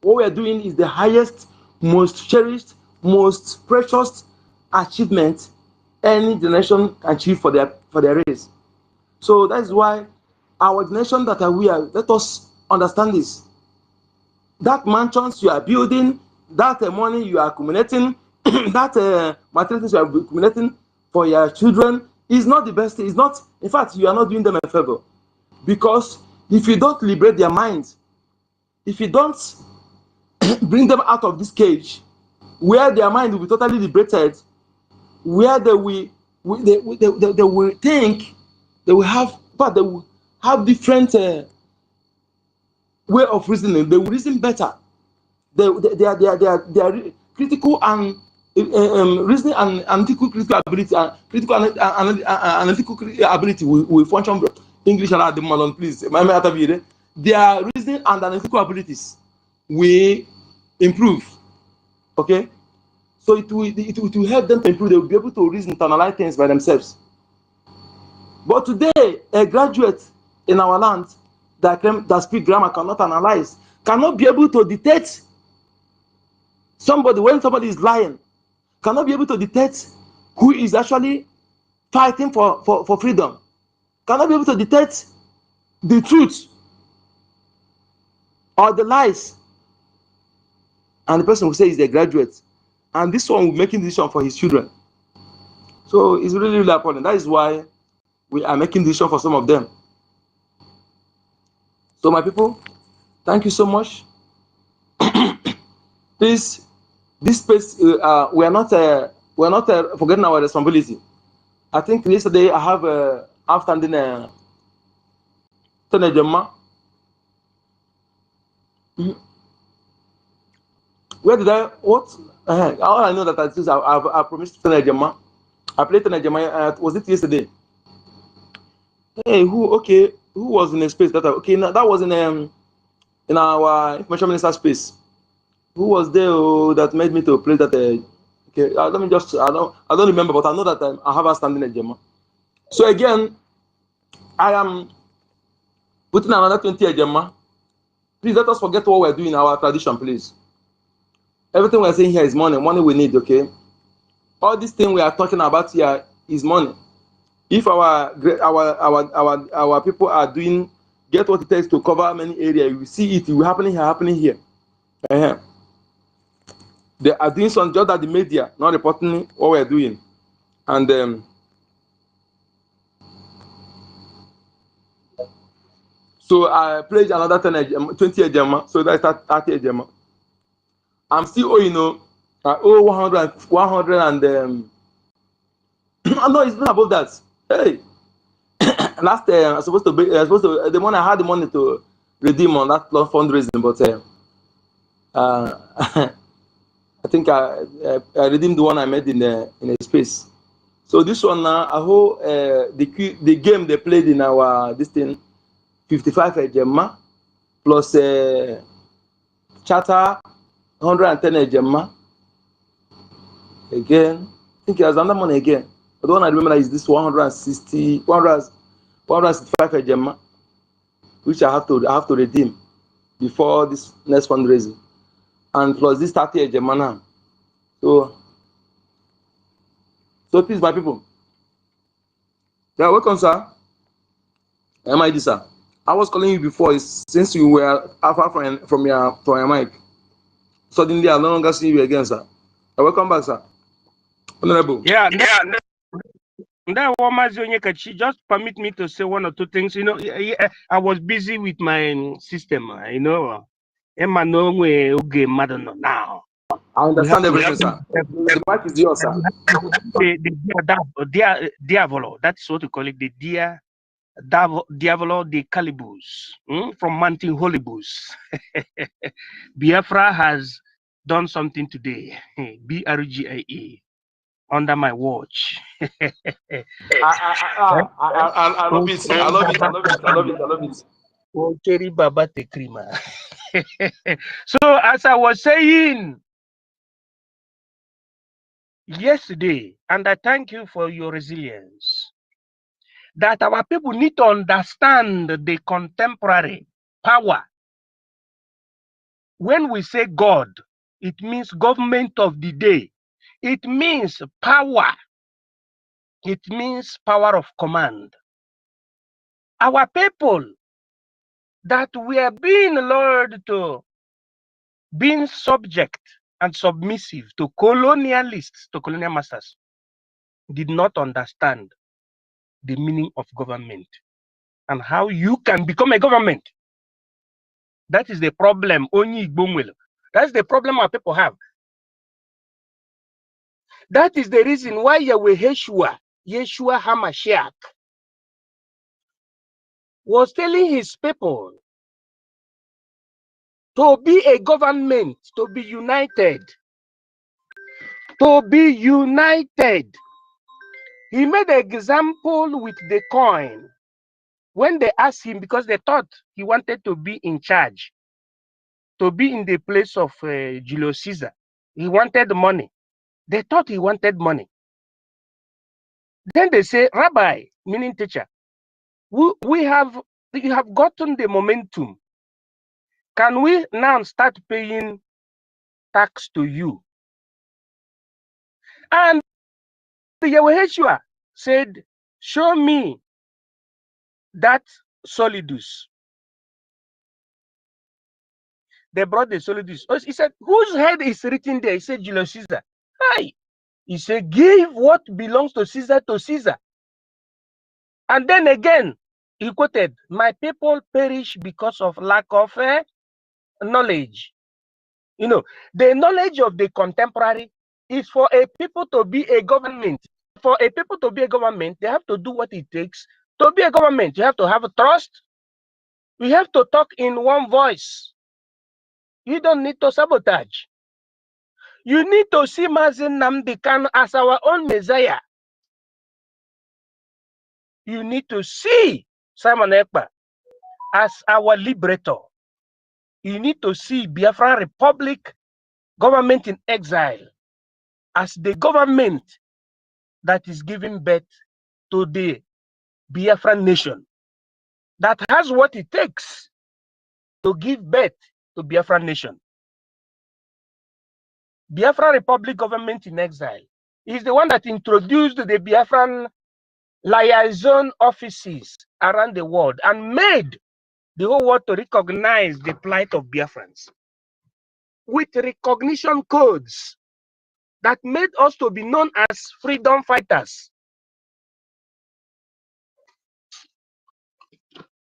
A: What we are doing is the highest, most cherished, most precious achievement any generation can achieve for their race. So that is why our generation that we are, let us understand this. That mansions you are building, that money you are accumulating, that material things you are accumulating for your children is not the best. It's not, in fact, you are not doing them a favor. Because if you don't liberate their minds, if you don't bring them out of this cage, where their mind will be totally liberated, where they will think, they will have different way of reasoning. They will reason better. They are critical and reasoning and analytical critical ability and critical analytical ability will function. English and the Malon, please. Their reasoning and analytical abilities will improve. Okay, so it will help them to improve. They will be able to reason, to analyze things by themselves. But today, a graduate in our land that speak grammar cannot analyze, cannot be able to detect somebody when somebody is lying, cannot be able to detect who is actually fighting for freedom, cannot be able to detect the truth or the lies. And the person will say he's a graduate, and this one will be making decision for his children. So it's really, really important. That is why we are making decision for some of them. So my people, thank you so much. Please, this space, we are not forgetting our responsibility. I think yesterday I have outstanding Tenejema. Where did I what? All I know that I promised Tenejema. I played Tenejema. Was it yesterday? Hey, who was in a space that that was in our information minister space. Who was there that made me to play that? Okay, let me just I don't remember, but I know that I have a standing Ejema. So again, I am putting another 20 Ejema. Please let us forget what we're doing in our tradition, please. Everything we're saying here is money. Money we need, okay? All this thing we are talking about here is money. If our people are doing, get what it takes to cover many areas, you see it will happening here. They are doing some just that the media not reporting what we're doing, and so I pledge another 20 Ejema, so that's 30 Ejema. I'm still owing, I owe 100 and no, it's not about that. Hey, last I supposed to the money I had the money to redeem on that fundraising, but I think I redeemed the one I made in a space. So this one now, I hope the game they played in our this thing, 55 Ejema plus charter 110 Ejema. Again, I think there's another money again. But the one I remember is this 165 Ejema, which I have to redeem before this next fundraising, and plus this 30 Ejema now. So please, my people. Yeah, welcome, sir. MID, sir. I was calling you before, since you were far from your mic. Suddenly, I no longer see you again, sir. Welcome back, sir. Honorable.
C: Yeah. Just permit me to say one or two things. You know, I was busy with my system. You know, now.
A: I understand everything, sir. The mic is yours, sir.
C: The Diavolo, that's what we call it, the Diavolo de Calibus, from Mountain Holibus. Biafra has done something today, BRGIE, under my watch.
A: I love it. I love it. I love it. I love it. I love it.
C: So, as I was saying yesterday, and I thank you for your resilience, that our people need to understand the contemporary power. When we say God, it means government of the day. It means power. It means power of command. Our people that we are being lured to being subject and submissive to colonialists, to colonial masters, did not understand the meaning of government and how you can become a government. That is the problem. That's the problem our people have. That is the reason why Yeshua HaMashiach was telling his people to be a government, to be united. To be united. He made an example with the coin. When they asked him, because they thought he wanted to be in charge, to be in the place of Julius Caesar. He wanted money. They thought he wanted money. Then they say, Rabbi, meaning teacher, you have gotten the momentum. Can we now start paying tax to you? And Yeshua said, show me that solidus. They brought the solidus. He said, whose head is written there? He said, Julius Caesar. Hi. He said, give what belongs to Caesar to Caesar. And then again, he quoted, my people perish because of lack of knowledge. You know, the knowledge of the contemporary is for a people to be a government. For a people to be a government, they have to do what it takes to be a government. You have to have a trust. We have to talk in one voice. You don't need to sabotage. You need to see Mazi Nnamdi Kanu as our own Messiah. You need to see Simon Ekpa as our liberator. You need to see Biafran Republic government in exile as the government that is giving birth to the Biafran nation, that has what it takes to give birth to Biafran nation. Biafran Republic government in exile is the one that introduced the Biafran liaison offices around the world and made the whole world to recognize the plight of Biafrans with recognition codes that made us to be known as freedom fighters.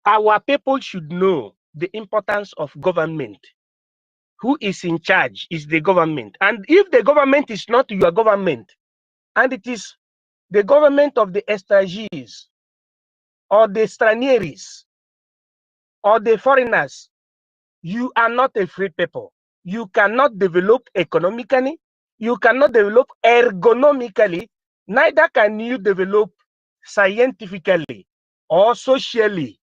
C: Our people should know the importance of government. Who is in charge is the government. And if the government is not your government, and it is the government of the estrangers, or the stranieris, or the foreigners, you are not a free people. You cannot develop economically, you cannot develop ergonomically, neither can you develop scientifically or socially,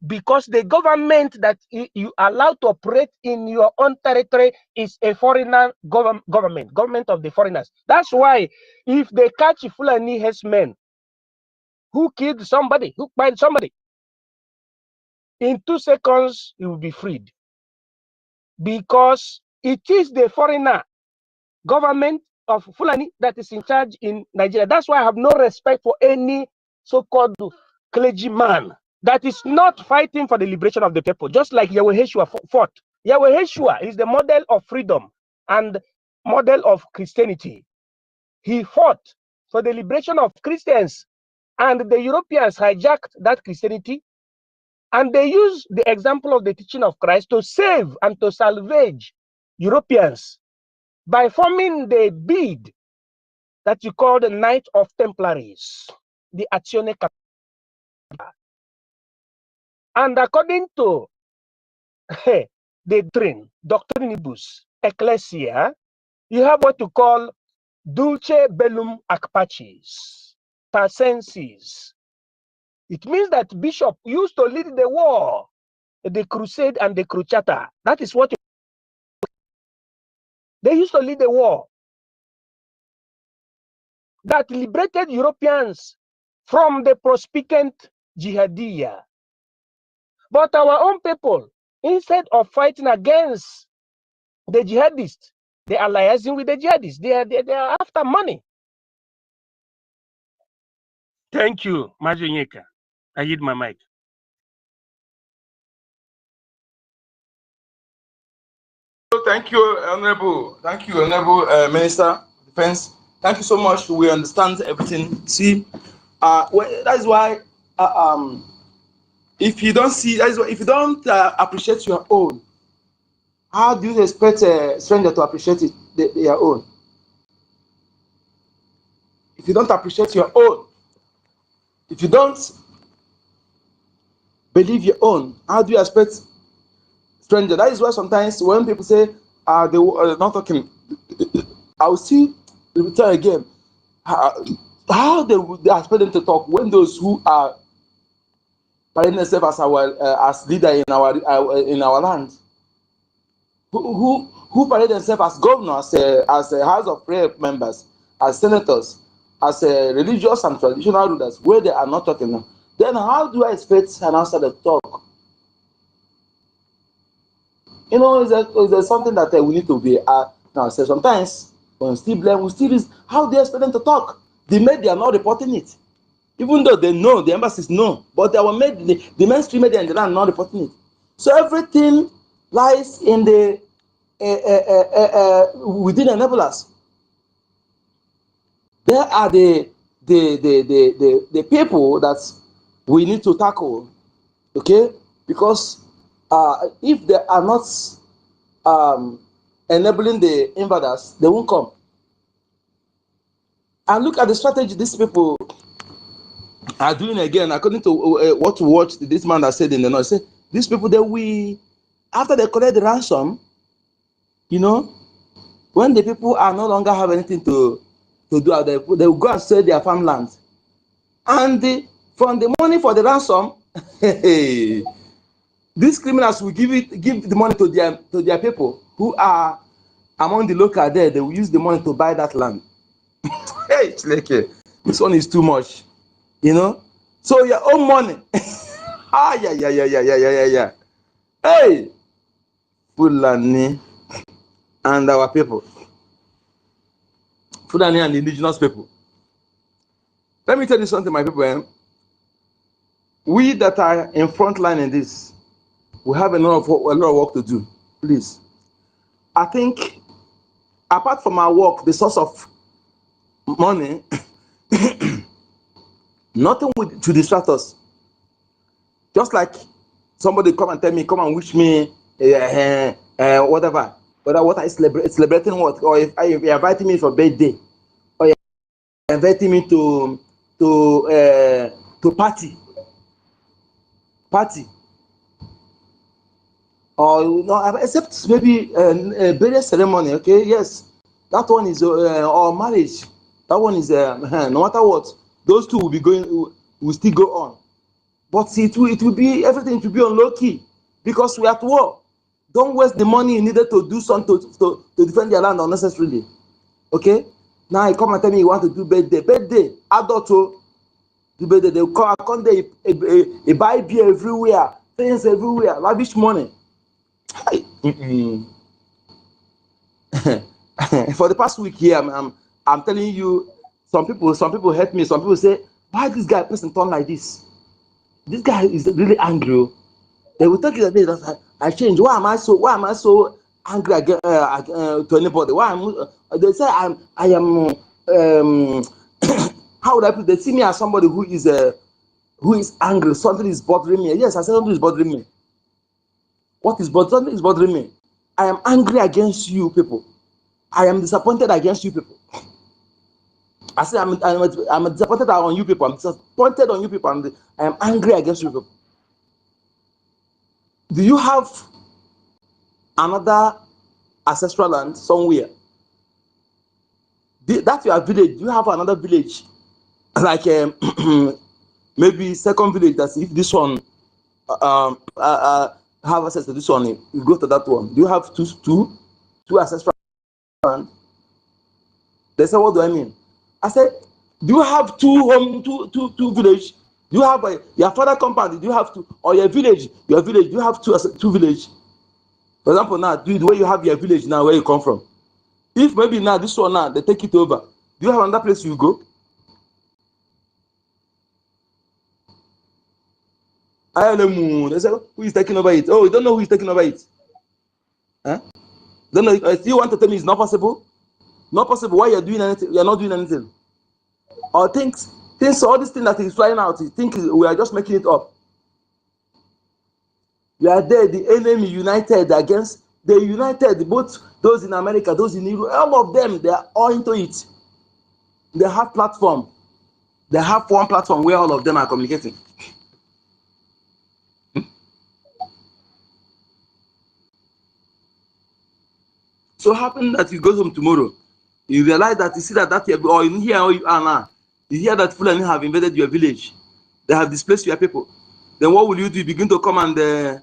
C: because the government that you allow to operate in your own territory is a foreigner government of the foreigners. That's why if they catch Fulani herdsmen who killed somebody, who killed somebody, in 2 seconds he will be freed, because it is the foreigner government of Fulani that is in charge in Nigeria. That's why I have no respect for any so-called clergyman that is not fighting for the liberation of the people, just like Yeshua fought. Yeshua is the model of freedom and model of Christianity. He fought for the liberation of Christians, and the Europeans hijacked that Christianity, and they used the example of the teaching of Christ to save and to salvage Europeans. by forming the bid that you call the Knight of Templaries, the Azione Cattolica. And according to the Doctrinibus Ecclesia, you have what you call Dulce Bellum ac Pacis, Pacensis. It means that bishop used to lead the war, the crusade and the cruciata. That is what they used to lead the war that liberated Europeans from the prospicent Jihadiyya. But our own people, instead of fighting against the jihadists, they are liaising with the jihadists. They are after money. Thank you, Majunyeka. I yield my mic.
A: Thank you, Honorable. Thank you, Honorable Minister of Defense. Thank you so much. We understand everything. See, that's why if you don't see, that's why if you don't appreciate your own, how do you expect a stranger to appreciate it, their own? If you don't appreciate your own, if you don't believe your own, how do you expect stranger? That is why sometimes when people say they are not talking, I will see return again. How they expect them to talk when those who are parading themselves as our as leader in our land, who parade themselves as governors, as House of Rep members, as senators, as religious and traditional rulers, where they are not talking now, then how do I expect an outsider to talk? You know, is there something that we need to be now? So sometimes when we still blame, we still how do you expect them to talk? The media are not reporting it, even though they know, the embassies know, but the mainstream media in the land are not reporting it. So everything lies in the within enablers. There are the people that we need to tackle, okay? Because if they are not enabling the invaders, they won't come. And look at the strategy these people are doing again, according to what we watched. This man that said in the noise, say these people that after they collect the ransom, you know, when the people are no longer have anything to do, they will go and sell their farmland, and from the money for the ransom, these criminals will give the money to their people who are among the local there. They will use the money to buy that land. Hey, this one is too much, you know. So your own money. Yeah. Hey, Fulani and our people, Fulani and the indigenous people. Let me tell you something, my people. We that are in front line in this, we have a lot of work to do. Please, I think apart from our work, the source of money, nothing to distract us. Just like somebody come and tell me, come and wish me whatever. Whether what I celebrating what, or if you're inviting me for birthday, or you're inviting me to party, or no, except maybe a burial ceremony. Okay, yes, that one is or marriage. That one is no matter what, those two will be going, will still go on. But it will be everything to be on low key because we are at war. Don't waste the money needed to do something to defend your land unnecessarily. Okay? Now you come and tell me you want to do birthday, adult do birthday. They come there, they buy beer everywhere, things everywhere, lavish money. For the past week here, I'm telling you, some people hate me. Some people say, why this guy person turn like this? This guy is really angry. They will tell you that I change. Why am I so angry again, to anybody? Why they say I am how would I put it? They see me as somebody who is angry. Something is bothering me. Yes, I said something is bothering me. Something is bothering me. I am angry against you people. I am disappointed against you people. I say I'm disappointed on you people. I'm disappointed on you people. I am angry against you people. Do you have another ancestral land somewhere? That's your village. Do you have another village? Like maybe second village, that's if this one have access to this one, you go to that one. Do you have two ancestral land? They say, what do I mean? I said, do you have two village? Do you have your father compound? Do you have two, or your village? Do you have two village? For example, now, the way you have your village now, where you come from. If maybe now this one now they take it over, do you have another place you go? They say, who is taking over it? Oh, you don't know who is taking over it? Huh? Don't know. If you want to tell me it's not possible? Not possible. Why you're doing anything? You're not doing anything. Or things, all this thing that is flying out, you think we are just making it up. You are there, the enemy united against, they united, both those in America, those in Europe, all of them, they are all into it. They have platform. They have one platform where all of them are communicating. So happen that you go home tomorrow, you realize that you see that year, or in here where you are now, you hear that Fulani have invaded your village. They have displaced your people. Then what will you do? You begin to come and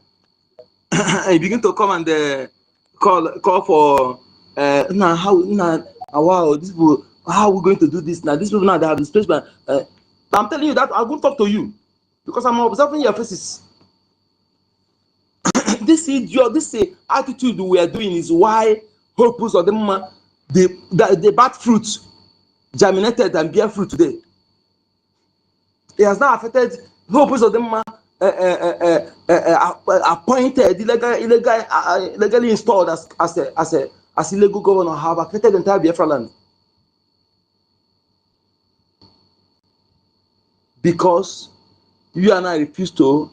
A: you begin to come and call for wow, these people, how are we going to do this now? These people now they have displaced, but I'm telling you that I won't talk to you because I'm observing your faces. This attitude we are doing is why hopes of them the bad fruit germinated and bear fruit today. It has now affected hopes of them appointed illegally installed as illegal governor have affected the entire Biafra land. Because you and I refuse to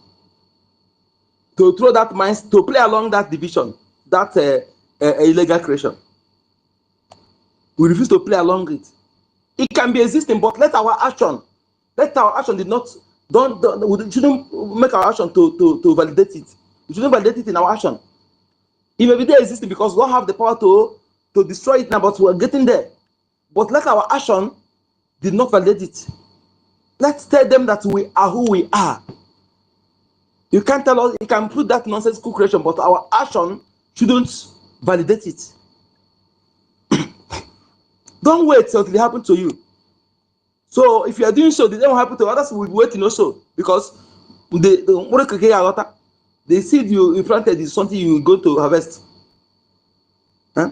A: throw that mind, to play along that division, that illegal creation. We refuse to play along it. It can be existing, but let our action did not, we shouldn't make our action to validate it. We shouldn't validate it in our action. It may be there existing because we don't have the power to destroy it now, but we're getting there. But let our action did not validate it. Let's tell them that we are who we are. You can't tell us, you can put that nonsensical creation, but our action shouldn't validate it. Don't wait till it happens to you. So if you are doing so, it won't happen to others. Will be waiting also, because the seed you planted is something you go to harvest. Huh?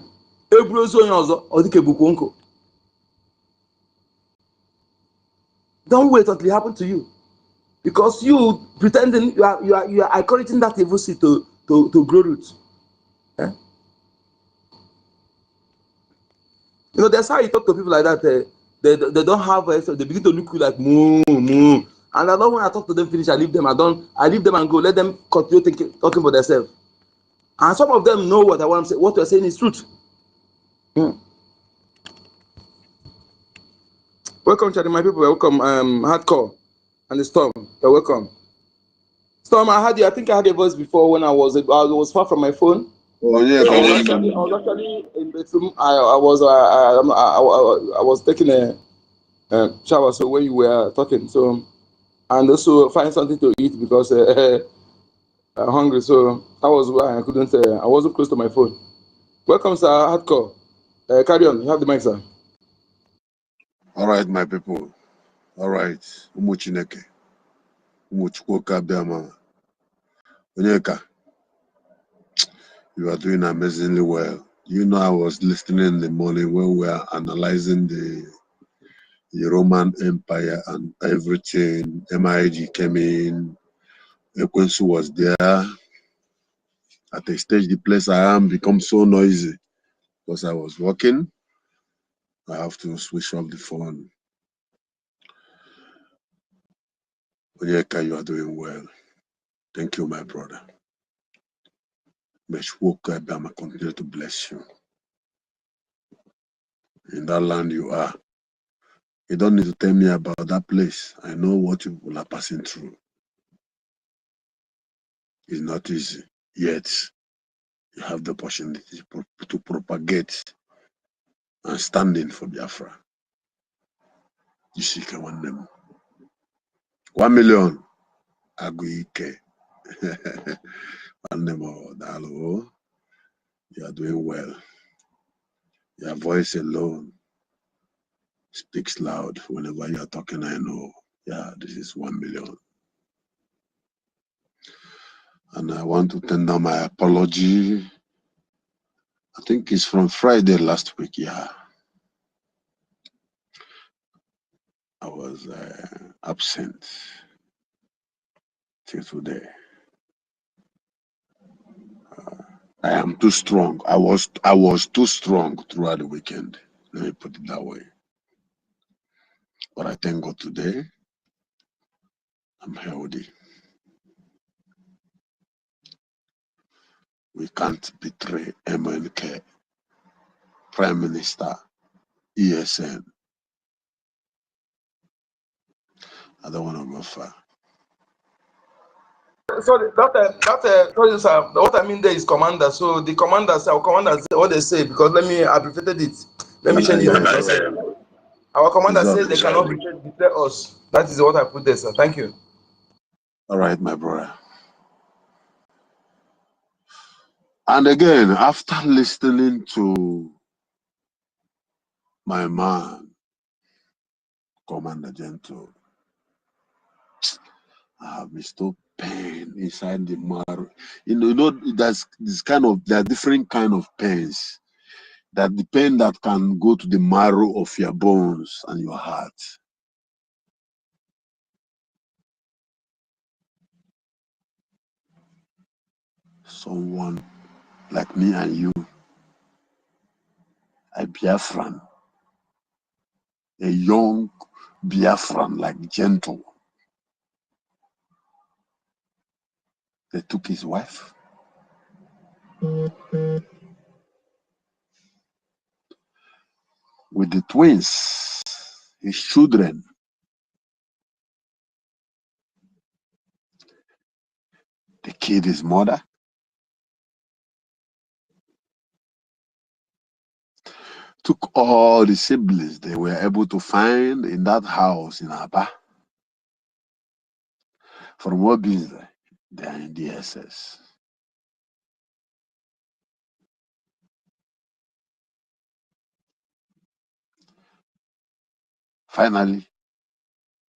A: Don't wait until it happens to you, because you pretending you are encouraging that evil seed to grow roots. Huh? You know, that's how you talk to people like that. They don't have so they begin to look like moo. And I don't, when I talk to them finish, I leave them. I leave them and go. Let them continue talking for themselves. And some of them know what I want to say. What you're saying is truth. Welcome, Charlie, my people. Welcome, Hardcore and the Storm. You're welcome. Storm, I think I had your voice before when I was far from my phone.
D: Oh yeah,
A: I was actually in bedroom. I was taking a shower, so when you were talking, so, and also find something to eat because I'm hungry, so that was why I couldn't. I wasn't close to my phone. Welcome, sir. Hardcore. Carry on. You have the mic, sir.
D: All right, my people. All right. Umuchineke. Umuchukoka Biama. Onyeka. You are doing amazingly well. You know, I was listening in the morning when we were analyzing the Roman Empire and everything. MIG came in. Ekwensu was there. At a stage, the place I am become so noisy because I was working. I have to switch off the phone. Onyeka, you are doing well. Thank you, my brother. May Shwoka Bama continue to bless you. in that land you are. You don't need to tell me about that place. I know what you people are passing through. It's not easy, yet you have the opportunity to propagate and stand in for Biafra. You see, one name. 1 million. Aguike. One name. Dalo. You are doing well. Your voice alone speaks loud. Whenever you are talking, I know. Yeah, this is 1 million. And I want to tender my apology. I think it's from Friday last week. Yeah. I was absent till today. I am too strong. I was too strong throughout the weekend. Let me put it that way. But I thank God today, I'm healthy. We can't betray MNK, Prime Minister, ESN. I don't want to go far.
A: So what I mean there is commander. So the commanders, our commanders, what they say, because let me abbreviated it. Let me change it. Our commander says they cannot betray us. That is what I put there, sir. Thank you.
D: All right, my brother. And again, after listening to my man, Commander Gentle, I have mistook pain inside the marrow. You know, there's this kind of, there are different kind of pains. That the pain that can go to the marrow of your bones and your heart. Someone like me and you, a Biafran, a young Biafran like Gentle, they took his wife. With the twins, his children. They killed his mother. Took all the siblings they were able to find in that house in Aba. From what business? They are in the SS. Finally,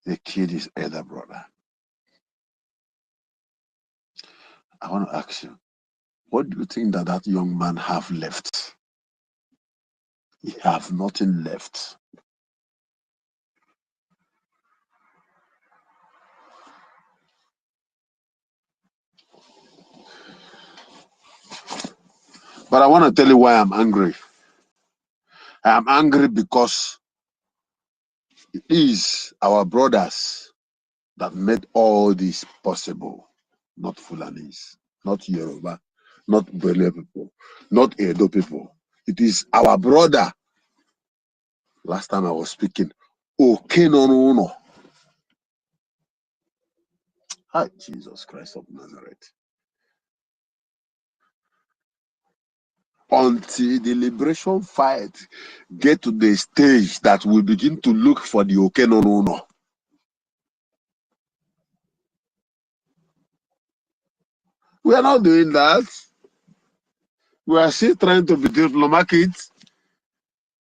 D: they killed his elder brother. I want to ask you, what do you think that that young man have left? He have nothing left. But I want to tell you why I'm angry. I am angry because it is our brothers that made all this possible, not Fulanis, not Yoruba, not Bele people, not Edo people. It is our brother. Last time I was speaking, Okenono. Hi, Jesus Christ of Nazareth. Until the liberation fight get to the stage that we begin to look for the Okenono. We are not doing that. We are still trying to be diplomatic.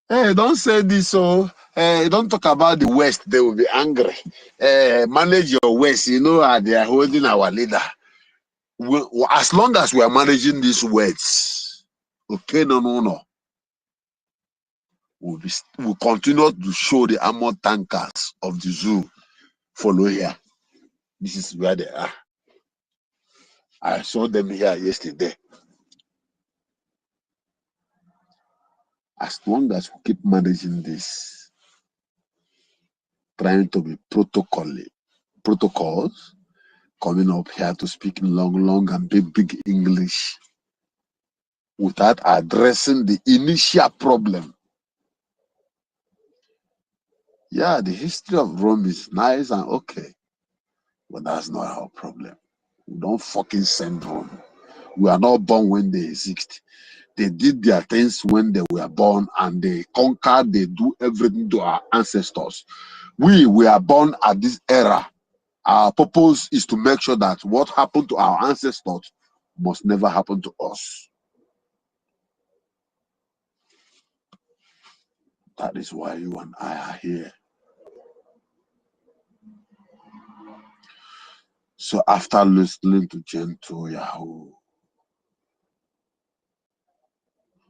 D: Hey, don't say this, so don't talk about the West. They will be angry. Manage your West. You know, they are holding our leader. As long as we are managing these words, okay, no. We'll continue to show the armored tankers of the zoo. Follow here. This is where they are. I saw them here yesterday. As long as we keep managing this, trying to be protocols, coming up here to speak in long and big English without addressing the initial problem. Yeah, the history of Rome is nice and okay, but that's not our problem. We don't fucking send Rome. We are not born when they exist. They did their things when they were born, and they conquered, they do everything to our ancestors. We are born at this era. Our purpose is to make sure that what happened to our ancestors must never happen to us. That is why you and I are here. So after listening to Gentle Yahoo,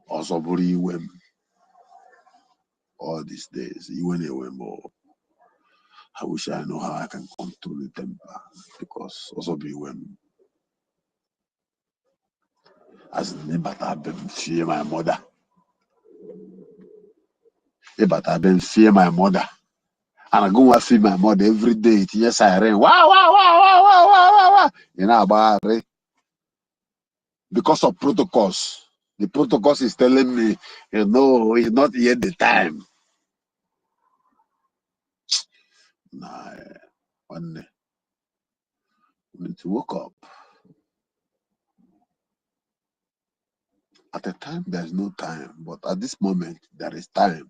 D: also Iwem, all these days, I wish I know how I can control the temper, because also be when as never I've been fear my mother. But I've been fear my mother. And I go and feed my mother every day. Yes, I ran. Wow, wow, wow, wow, wow, wow, wow, wow. You know about it? Because of protocols. The protocols is telling me, you know, it's not yet the time. Nah, one day, we need to wake up. At a time, there's no time. But at this moment, there is time.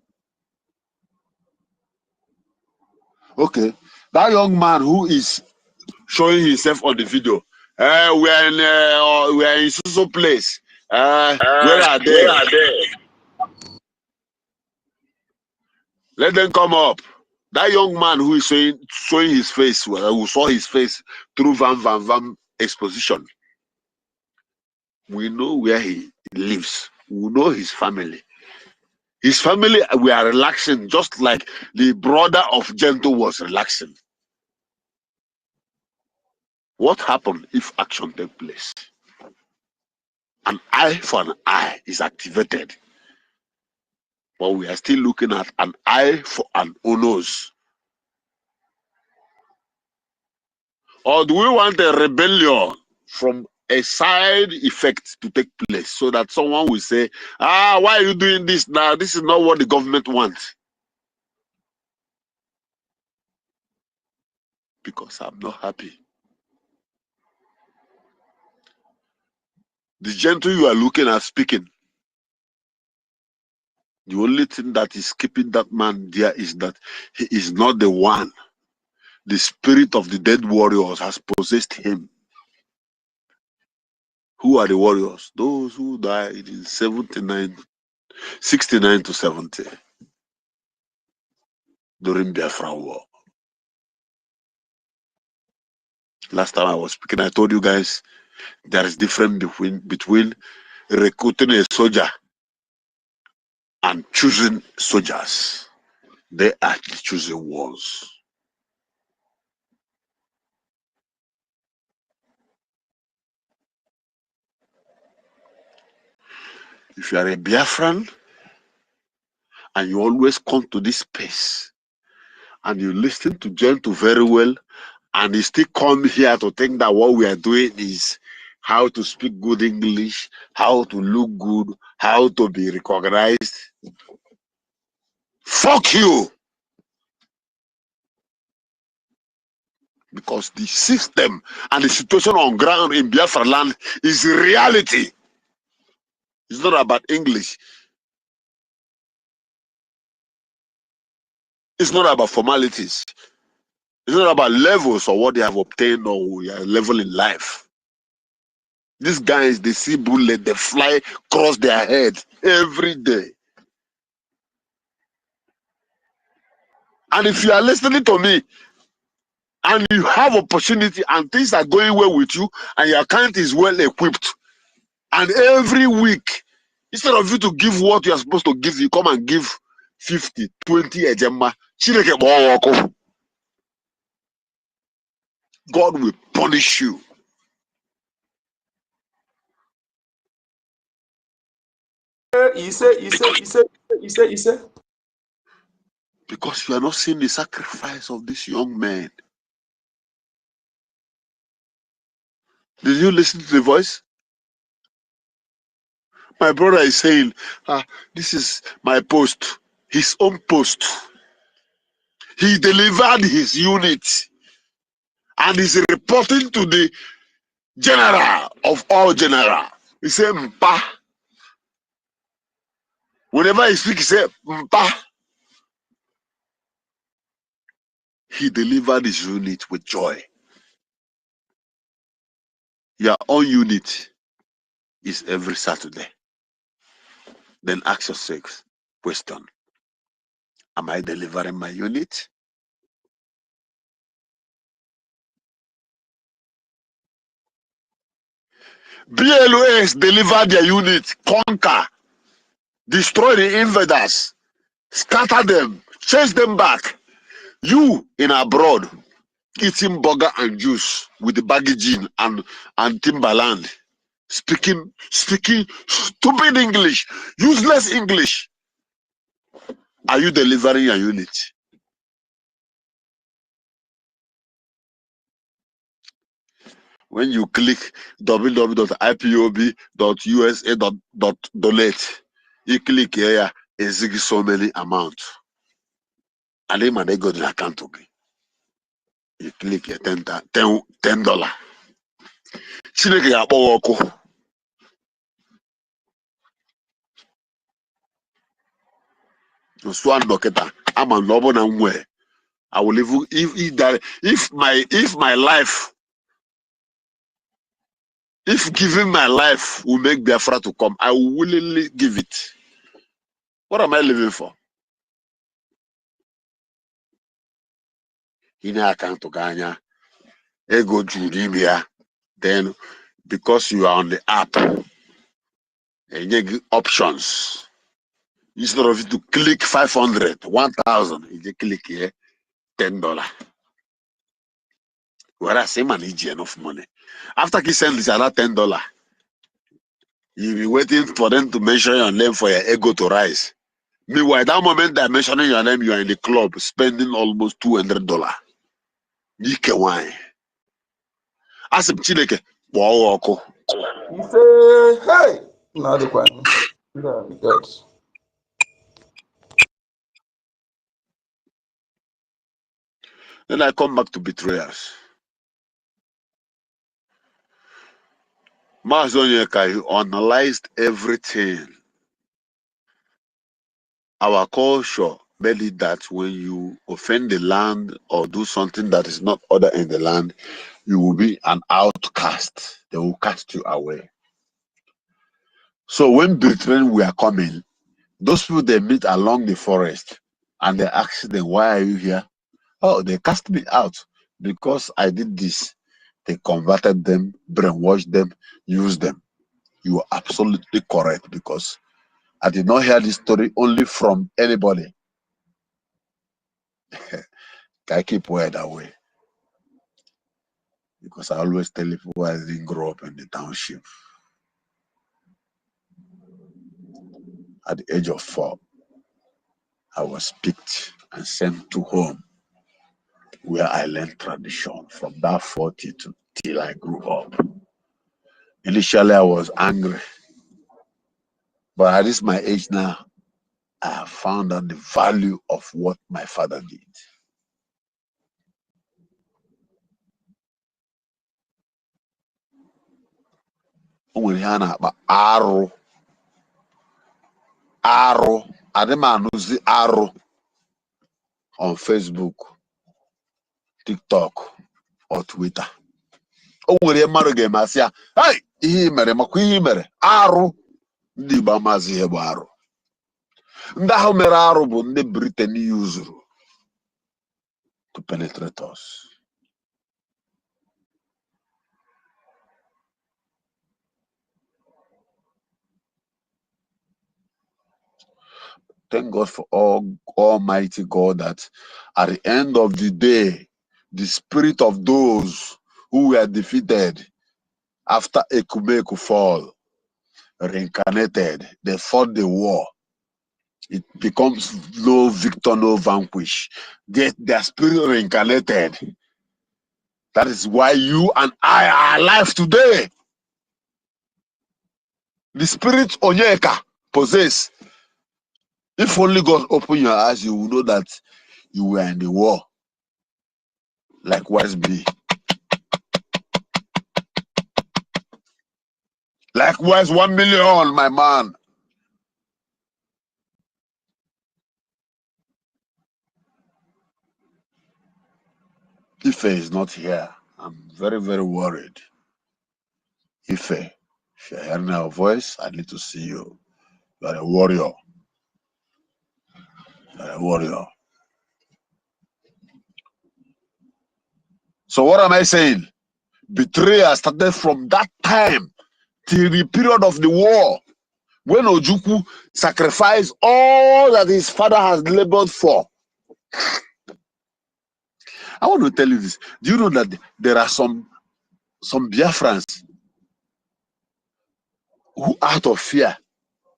D: Okay. That young man who is showing himself on the video, we are in so place. Where are they?
E: Where are they?
D: Let them come up. That young man who is showing his face, who saw his face through Van exposition. We know where he lives. We know his family. His family, we are relaxing, just like the brother of Gentle was relaxing. What happened if action takes place? An eye for an eye is activated. But we are still looking at an eye for an nose. Or do we want a rebellion from a side effect to take place, so that someone will say, why are you doing this now? This is not what the government wants. Because I'm not happy. The Gentle you are looking at speaking, the only thing that is keeping that man there is that he is not the one. The spirit of the dead warriors has possessed him. Who are the warriors? Those who died in 69 to 70 during Biafra war. Last time I was speaking, I told you guys there is difference between recruiting a soldier and choosing soldiers. They are the choosing ones. If you are a Biafran and you always come to this space and you listen to Gentle very well, and you still come here to think that what we are doing is how to speak good English, how to look good, how to be recognized, fuck you. Because the system and the situation on ground in Biafra land is reality. It's not about English. It's not about formalities. It's not about levels or what they have obtained or level in life. These guys, they see bullet, they fly across their head every day. And if you are listening to me and you have opportunity and things are going well with you and your account is well equipped, and every week, instead of you to give what you are supposed to give, you come and give 50, 20 ejema. God will punish you.
A: He said.
D: Because you are not seeing the sacrifice of this young man. Did you listen to the voice? My brother is saying, this is my post, his own post. He delivered his unit and is reporting to the general of all general. He said, Mpa. Whenever he speaks, he said, Mpa. He delivered his unit with joy. Your own unit is every Saturday. Then ask yourself, question, am I delivering my unit? BLOS delivered their unit, conquer, destroy the invaders, scatter them, chase them back. You in abroad, eating burger and juice with the BRGIE and Timberland, speaking stupid English, useless English. Are you delivering your unit? When you click www.ipob.usa.donate, you click here, it's so many amounts. And then they go to the account to me. You click here, $10. Chineke ga-akpọ ọkụ. Swan Doketa, I'm a noble and where I will live if my life, if giving my life will make Biafra to come, I will willingly give it. What am I living for? In account to Ghana, ego Judimia. Then because you are on the app, and you get options. Instead of you to click 500, 1,000, you just click here $10. Whereas same man need enough money. After he send this another $10, you'll be waiting for them to mention your name for your ego to rise. Meanwhile, that moment they're mentioning your name, you are in the club spending almost $200. You can why? Ask him Chineke, wow,
A: He say, hey, not the one. No, good.
D: Then I come back to betrayers. Mazonyeka, he analyzed everything. Our culture made it that when you offend the land or do something that is not ordered in the land, you will be an outcast. They will cast you away. So when brethren were coming, those people they meet along the forest and they ask them, why are you here? Oh, they cast me out because I did this. They converted them, brainwashed them, used them. You are absolutely correct because I did not hear this story only from anybody. I keep word away because I always tell people I didn't grow up in the township. At the age of 4, I was picked and sent to home where I learned tradition from that 40 till I grew up. Initially, I was angry, but at this my age now, I have found out the value of what my father did. Arụ, adịmanụzi arụ on Facebook, TikTok, or Twitter. O nwere mmadụ ga-eme asị ya, hey, ihe mere makwa ihe mere arụ. Ndị Igbo amazi ihe bụ arụ. Ndị ahụ mere arụ bụ ndị Britain yuzuru to penetrate us. Thank God for Almighty God that at the end of the day, the spirit of those who were defeated after Ekumeku fall reincarnated. They fought the war. It becomes no victor, no vanquish. Their spirit reincarnated. That is why you and I are alive today. The spirit Onyeka possess. If only God open your eyes, you will know that you were in the war. Likewise be. Likewise 1 million, my man. Ife is not here. I'm very, very worried. Ife, if you're hearing our voice, I need to see you. You are a warrior. You are a warrior. So what am I saying? Betrayal started from that time till the period of the war, when Ojukwu sacrificed all that his father has labored for. I want to tell you this. Do you know that there are some Biafrans who, out of fear,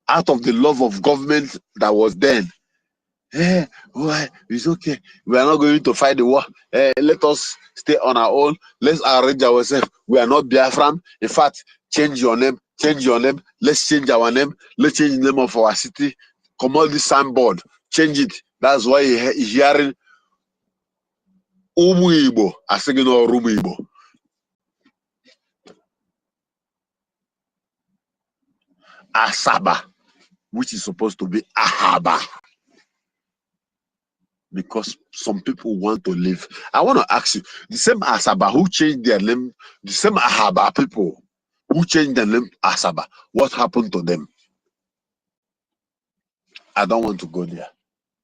D: out of the love of government that was then, it's okay. We are not going to fight the war. Let us stay on our own. Let's arrange ourselves. We are not Biafran. In fact, change your name. Change your name. Let's change our name. Let's change the name of our city. Come on, this signboard. Change it. That's why you're hearing Umu Igbo. I say, Umu Igbo. Asaba, which is supposed to be Ahaba. Because some people want to live. I want to ask you, the same Asaba who changed their name, the same Ahaba people who changed their name Asaba, what happened to them? I don't want to go there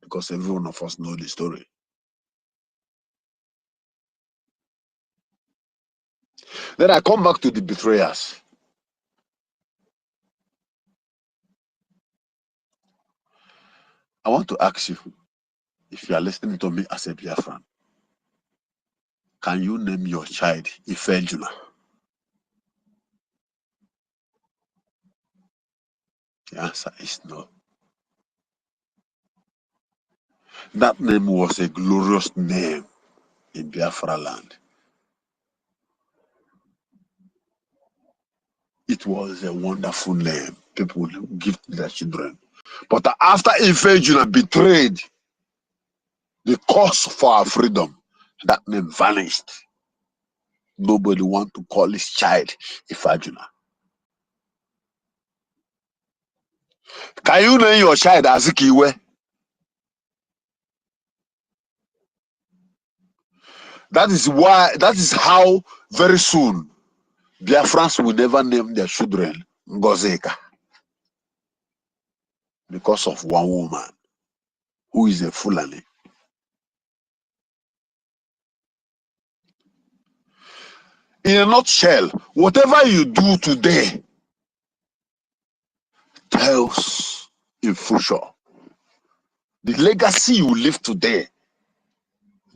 D: because every one of us know the story. Then I come back to the betrayers. I want to ask you, if you are listening to me as a Biafran, can you name your child Ifejuna? The answer is no. That name was a glorious name in Biafra land. It was a wonderful name people would give to their children. But after Ifejuna betrayed the cause for our freedom, that name vanished. Nobody wants to call his child Ifejuna. Can you name your child Azikiwe? That is how very soon Biafrans will never name their children NGOZI because of one woman who is a Fulani. In a nutshell, whatever you do today tells in future. The legacy you leave today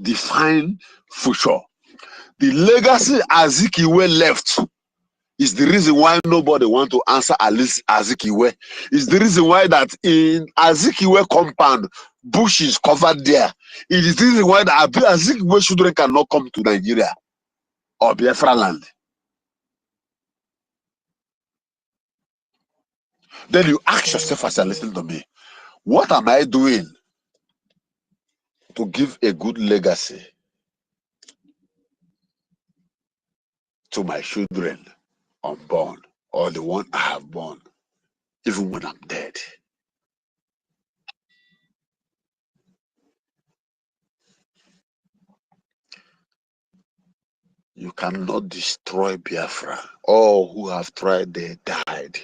D: define future. The legacy Azikiwe left is the reason why nobody want to answer Azikiwe. It's the reason why that in Azikiwe compound, bush is covered there. It is the reason why that Azikiwe children cannot come to Nigeria or Biafra land. Then you ask yourself as you listen to me, what am I doing to give a good legacy to my children unborn or the one I have born, even when I'm dead? You cannot destroy Biafra. All who have tried, they died.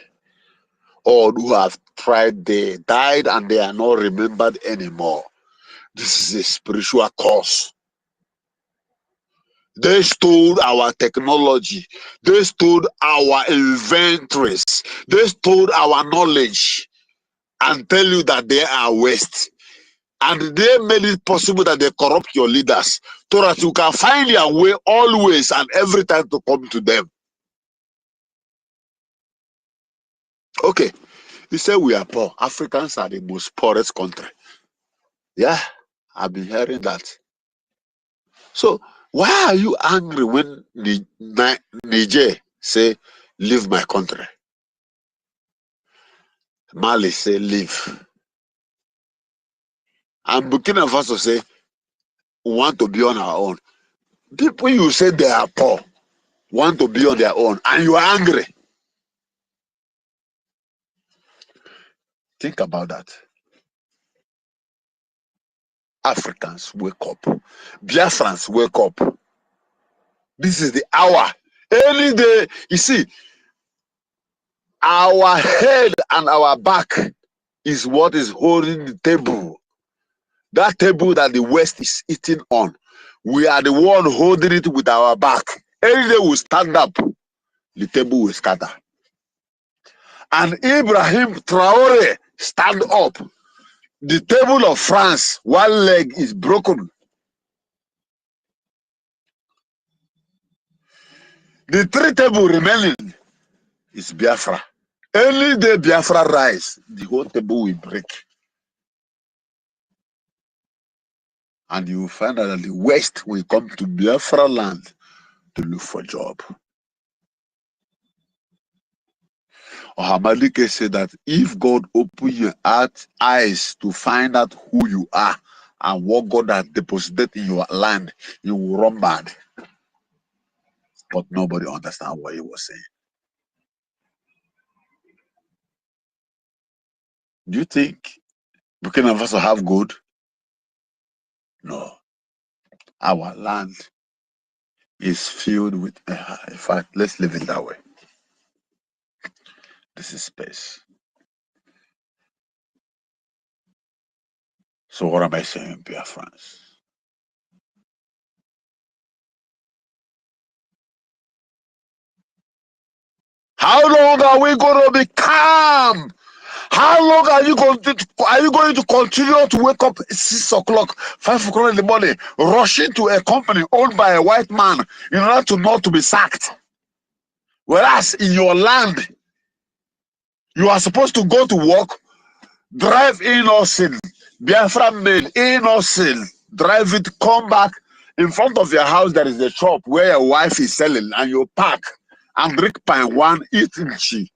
D: All who have tried, they died and they are not remembered anymore. This is a spiritual curse. They stole our technology. They stole our inventories. They stole our knowledge and tell you that they are waste. And they made it possible that they corrupt your leaders so that you can find your way always and every time to come to them. Okay, you say we are poor. Africans are the most poorest country. Yeah, I've been hearing that. So why are you angry when Niger say, leave my country? Mali say, leave. And Burkina Faso say, want to be on our own. People you say they are poor want to be on their own, and you are angry. Think about that. Africans, wake up. Biafrans, wake up. This is the hour. Any day, you see, our head and our back is what is holding the table. That table that the West is eating on, we are the one holding it with our back. Any day we stand up, the table will scatter. And Ibrahim Traore stand up. The table of France, one leg is broken. The three table remaining is Biafra. Any day Biafra rise, the whole table will break. And you will find out that the West will come to Biafra land to look for a job. Ohamadike said that if God open your eyes to find out who you are and what God has deposited in your land, you will run mad. But nobody understands what he was saying. Do you think Burkina Faso have gold? No. Our land is filled with, in fact, let's leave it that way. This is space. So what am I saying, BIAFRANS? How long are we going to be calm? How long are you going to continue to wake up 6 o'clock, 5 o'clock in the morning, rushing to a company owned by a white man in order to not to be sacked? Whereas in your land, you are supposed to go to work, drive in or sin, Biafra mail in or sin, drive it, come back. In front of your house, there is a shop where your wife is selling, and you park and drink pine one, eat chi,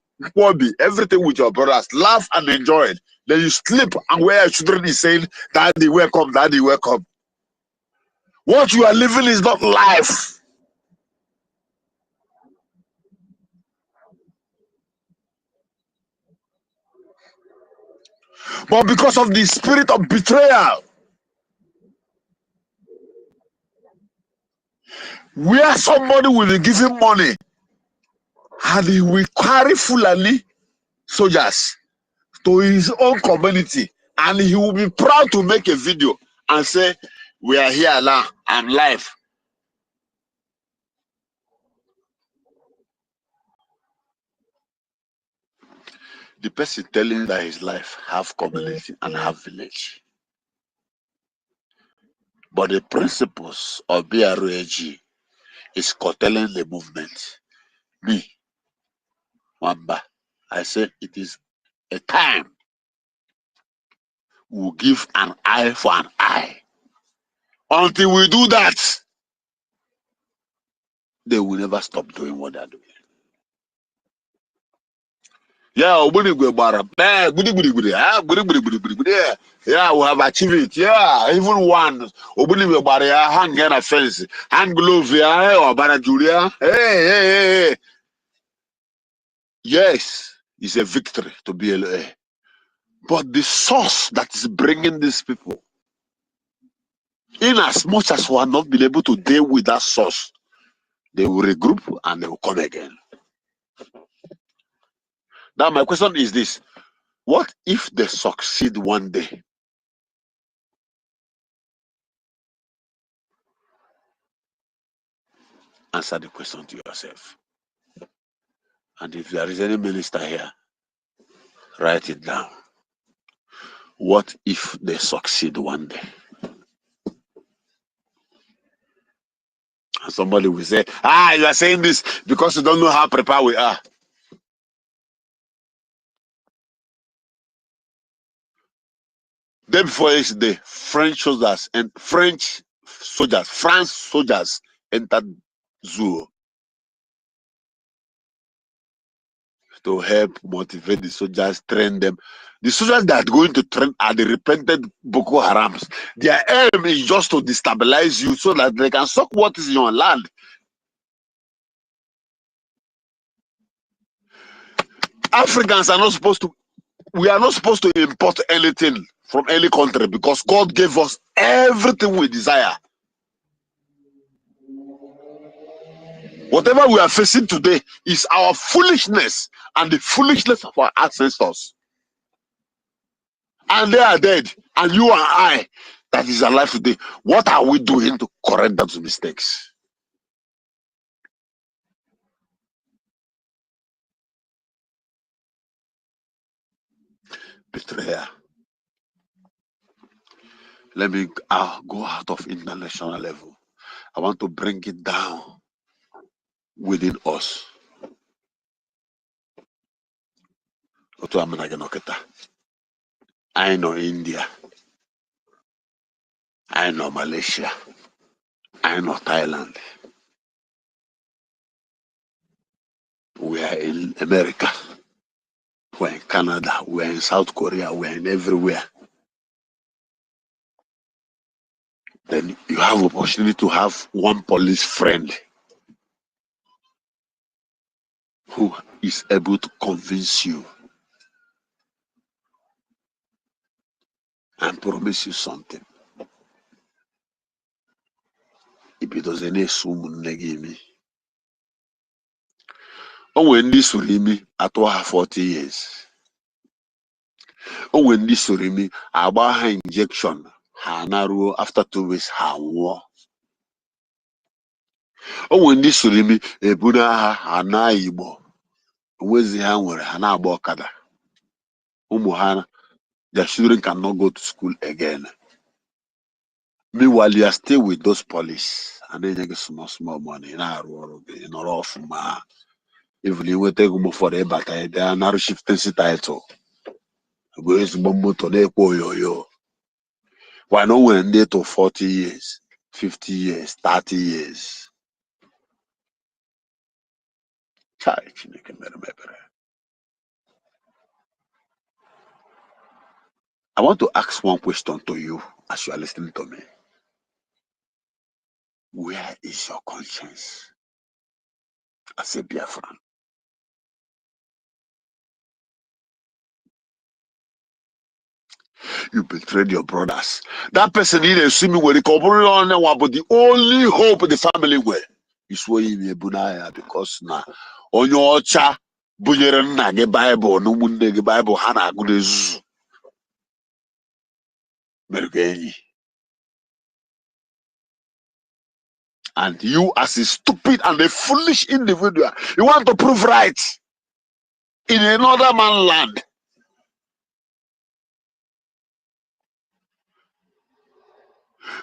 D: everything with your brothers, laugh and enjoy it. Then you sleep, and where your children is saying, "Daddy, wake up, Daddy, wake up." What you are living is not life. But because of the spirit of betrayal, where somebody will be giving money and he will carry Fulani soldiers to his own community, and he will be proud to make a video and say, "We are here now, I'm live." The person telling that his life have community and have village. But the principles of BRGIE is curtailing the movement. Me, Wamba, I say it is a time we'll give an eye for an eye. Until we do that, they will never stop doing what they're doing. Yeah, yeah, we have achieved it. Yeah, even one hang on a fence, hand glove, yeah, or barajulia. Hey. Yes, it's a victory to BLA. But the source that is bringing these people, in as much as we have not been able to deal with that source, they will regroup and they will come again. Now, my question is this: what if they succeed one day? Answer the question to yourself. And if there is any minister here, write it down. What if they succeed one day? And somebody will say, you are saying this because you don't know how prepared we are. Day before yesterday, France soldiers entered zoo. to help motivate the soldiers, train them. The soldiers that are going to train are the repentant Boko Harams. Their aim is just to destabilize you so that they can suck what is in your land. Africans are not supposed to, we are not supposed to import anything from any country because God gave us everything we desire. Whatever we are facing today is our foolishness and the foolishness of our ancestors. And they are dead, and you and I that is alive today. What are we doing to correct those mistakes? Betrayal. Let me go out of international level. I want to bring it down within us. I know India. I know Malaysia. I know Thailand. We are in America. We're in Canada. We're in South Korea. We're in everywhere. Then you have opportunity to have one police friend who is able to convince you and promise you something. If it doesn't assume me. Oh, when this me at 40 years. Oh, when this me about her injection, her narrow after 2 weeks, her war. Oh, when this me a Buddha her naibo. Where's the hand where Hana Bokada? Umuhana, their children cannot go to school again. Meanwhile, you are still with those police and then you get small money in our world, in our off ma. If you take them for the battle, they are now shifting title. Where's Bombo to the yo? Why no when they to 40 years, 50 years, 30 years? I want to ask one question to you as you are listening to me. Where is your conscience as a Biafran? You betrayed your brothers. That person in a swimming where the corporal on but the only hope the family were is where you bunaya because now on your cha bunyere the Bible no munde the Bible hana gunezu. BRGIE. And you as a stupid and a foolish individual, you want to prove right in another man's land.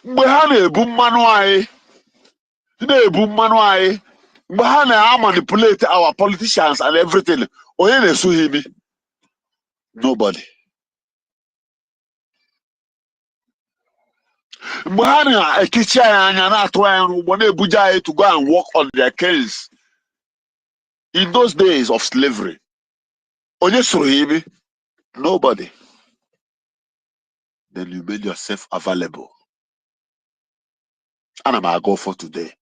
D: Mgbe ha na-ebu mmanụ anyị, na-ebu mmanụ anyị, mgbe ha na-manipulate our politicians and everything, onye na-esu ha imi? Nobody. Mgbe ha na-ekechi anyị anya na-atụ anyị n'ụgbọ na-ebuja anyị to go and work on their case. In those days of slavery, onye suru ha imi? Nobody. Then you made yourself available. And I'm go for today.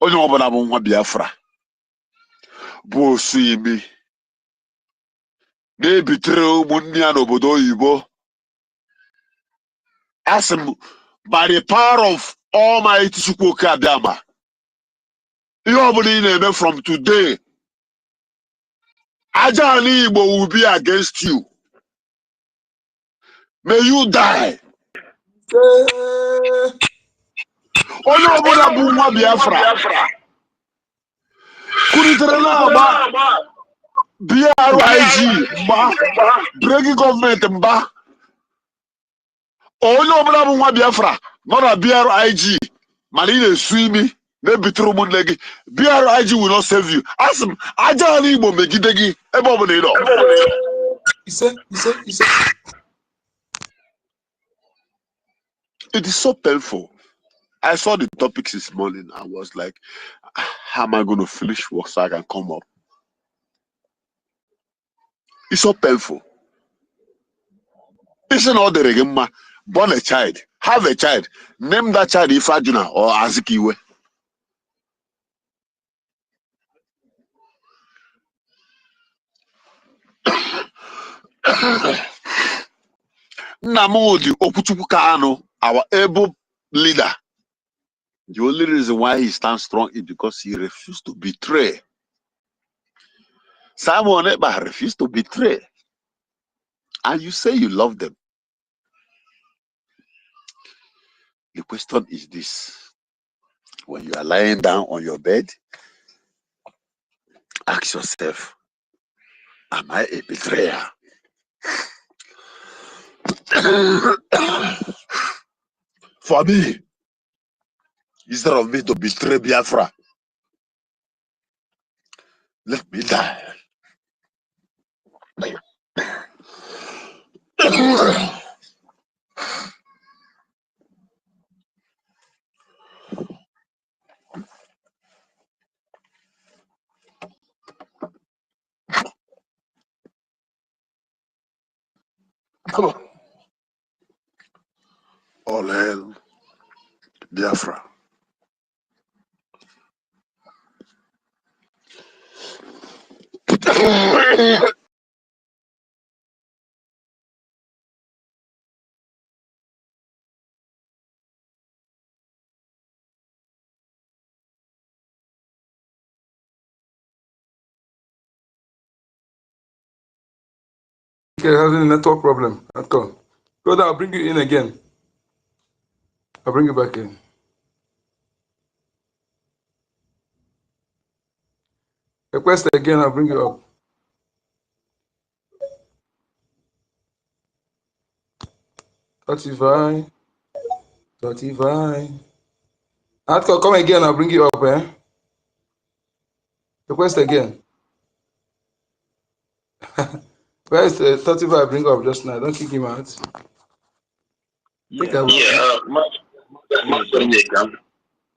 D: Onye ọbụla bụ nwa Biafra bụ osu imi na-ebitere ụmụnne ya n'obodo oyibo. As by the power of Almighty Chukwuka Abịama, ihe ọbụla ị na-eme from today, aja ala Igbo will be against you. May you die. Onye ọbụla bụ nwa Biafra kwulitere na-agba BRGIE mba, BRGIE gọọmenti mba. Onye ọbụla bụ nwa Biafra nọ na BRGIE mana ị na-esu imi na-ebitere ụmụnne gị, BRGIE will not save you. Asị m aja ala Igbo megide gị ebe ọbụla ị nọ. It is so painful. I saw the topics this morning. I was like, how am I going to finish work so I can come up? It's so painful. It's not the regime. Born a child, have a child, name that child Ifajuna or Azikiwe. Namodi Okuchukano, our able leader. The only reason why he stands strong is because he refused to betray. Simon Ekpa refused to betray. And you say you love them. The question is this. When you are lying down on your bed, ask yourself, am I a betrayer? For me, instead of me to betray Biafra, let me die. Come on. All hail Biafra.
A: Okay, having a network problem. Brother, I'll bring you in again. I'll bring you back in. Request again, I'll bring you up. Spotify. Hardcore, come again, I'll bring you up, eh? Request again. Where's the 35 I bring up just now? Don't kick him out.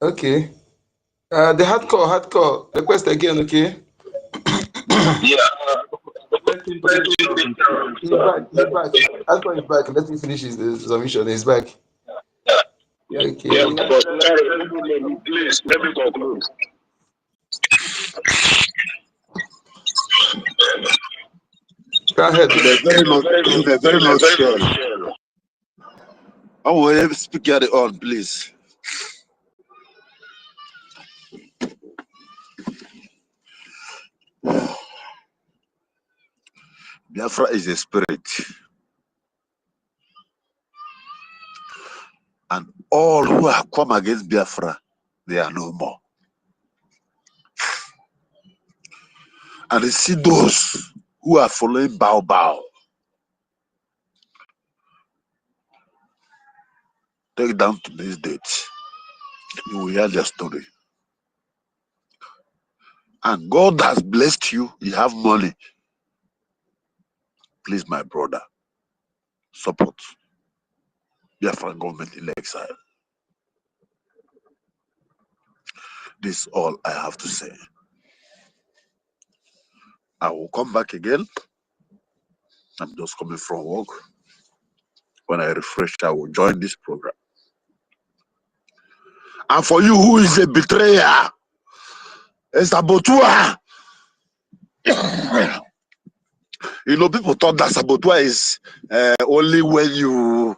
A: Okay. The hardcore. Request again, okay?
B: Yeah.
A: He's back. Hardcore is back. Let me finish his submission. He's back. Okay.
B: Yeah, but please, let me conclude.
A: Go ahead.
D: Very not sure. I will speak at it on, please. Biafra is a spirit. And all who have come against Biafra, they are no more. And you see those who are following Bao. Take down to this date. You will hear their story. And God has blessed you. You have money. Please, my brother, support Biafran government in exile. This is all I have to say. I will come back again. I'm just coming from work. When I refresh, I will join this program. And for you who is a betrayer, a saboteur, you know, people thought that saboteur is only when you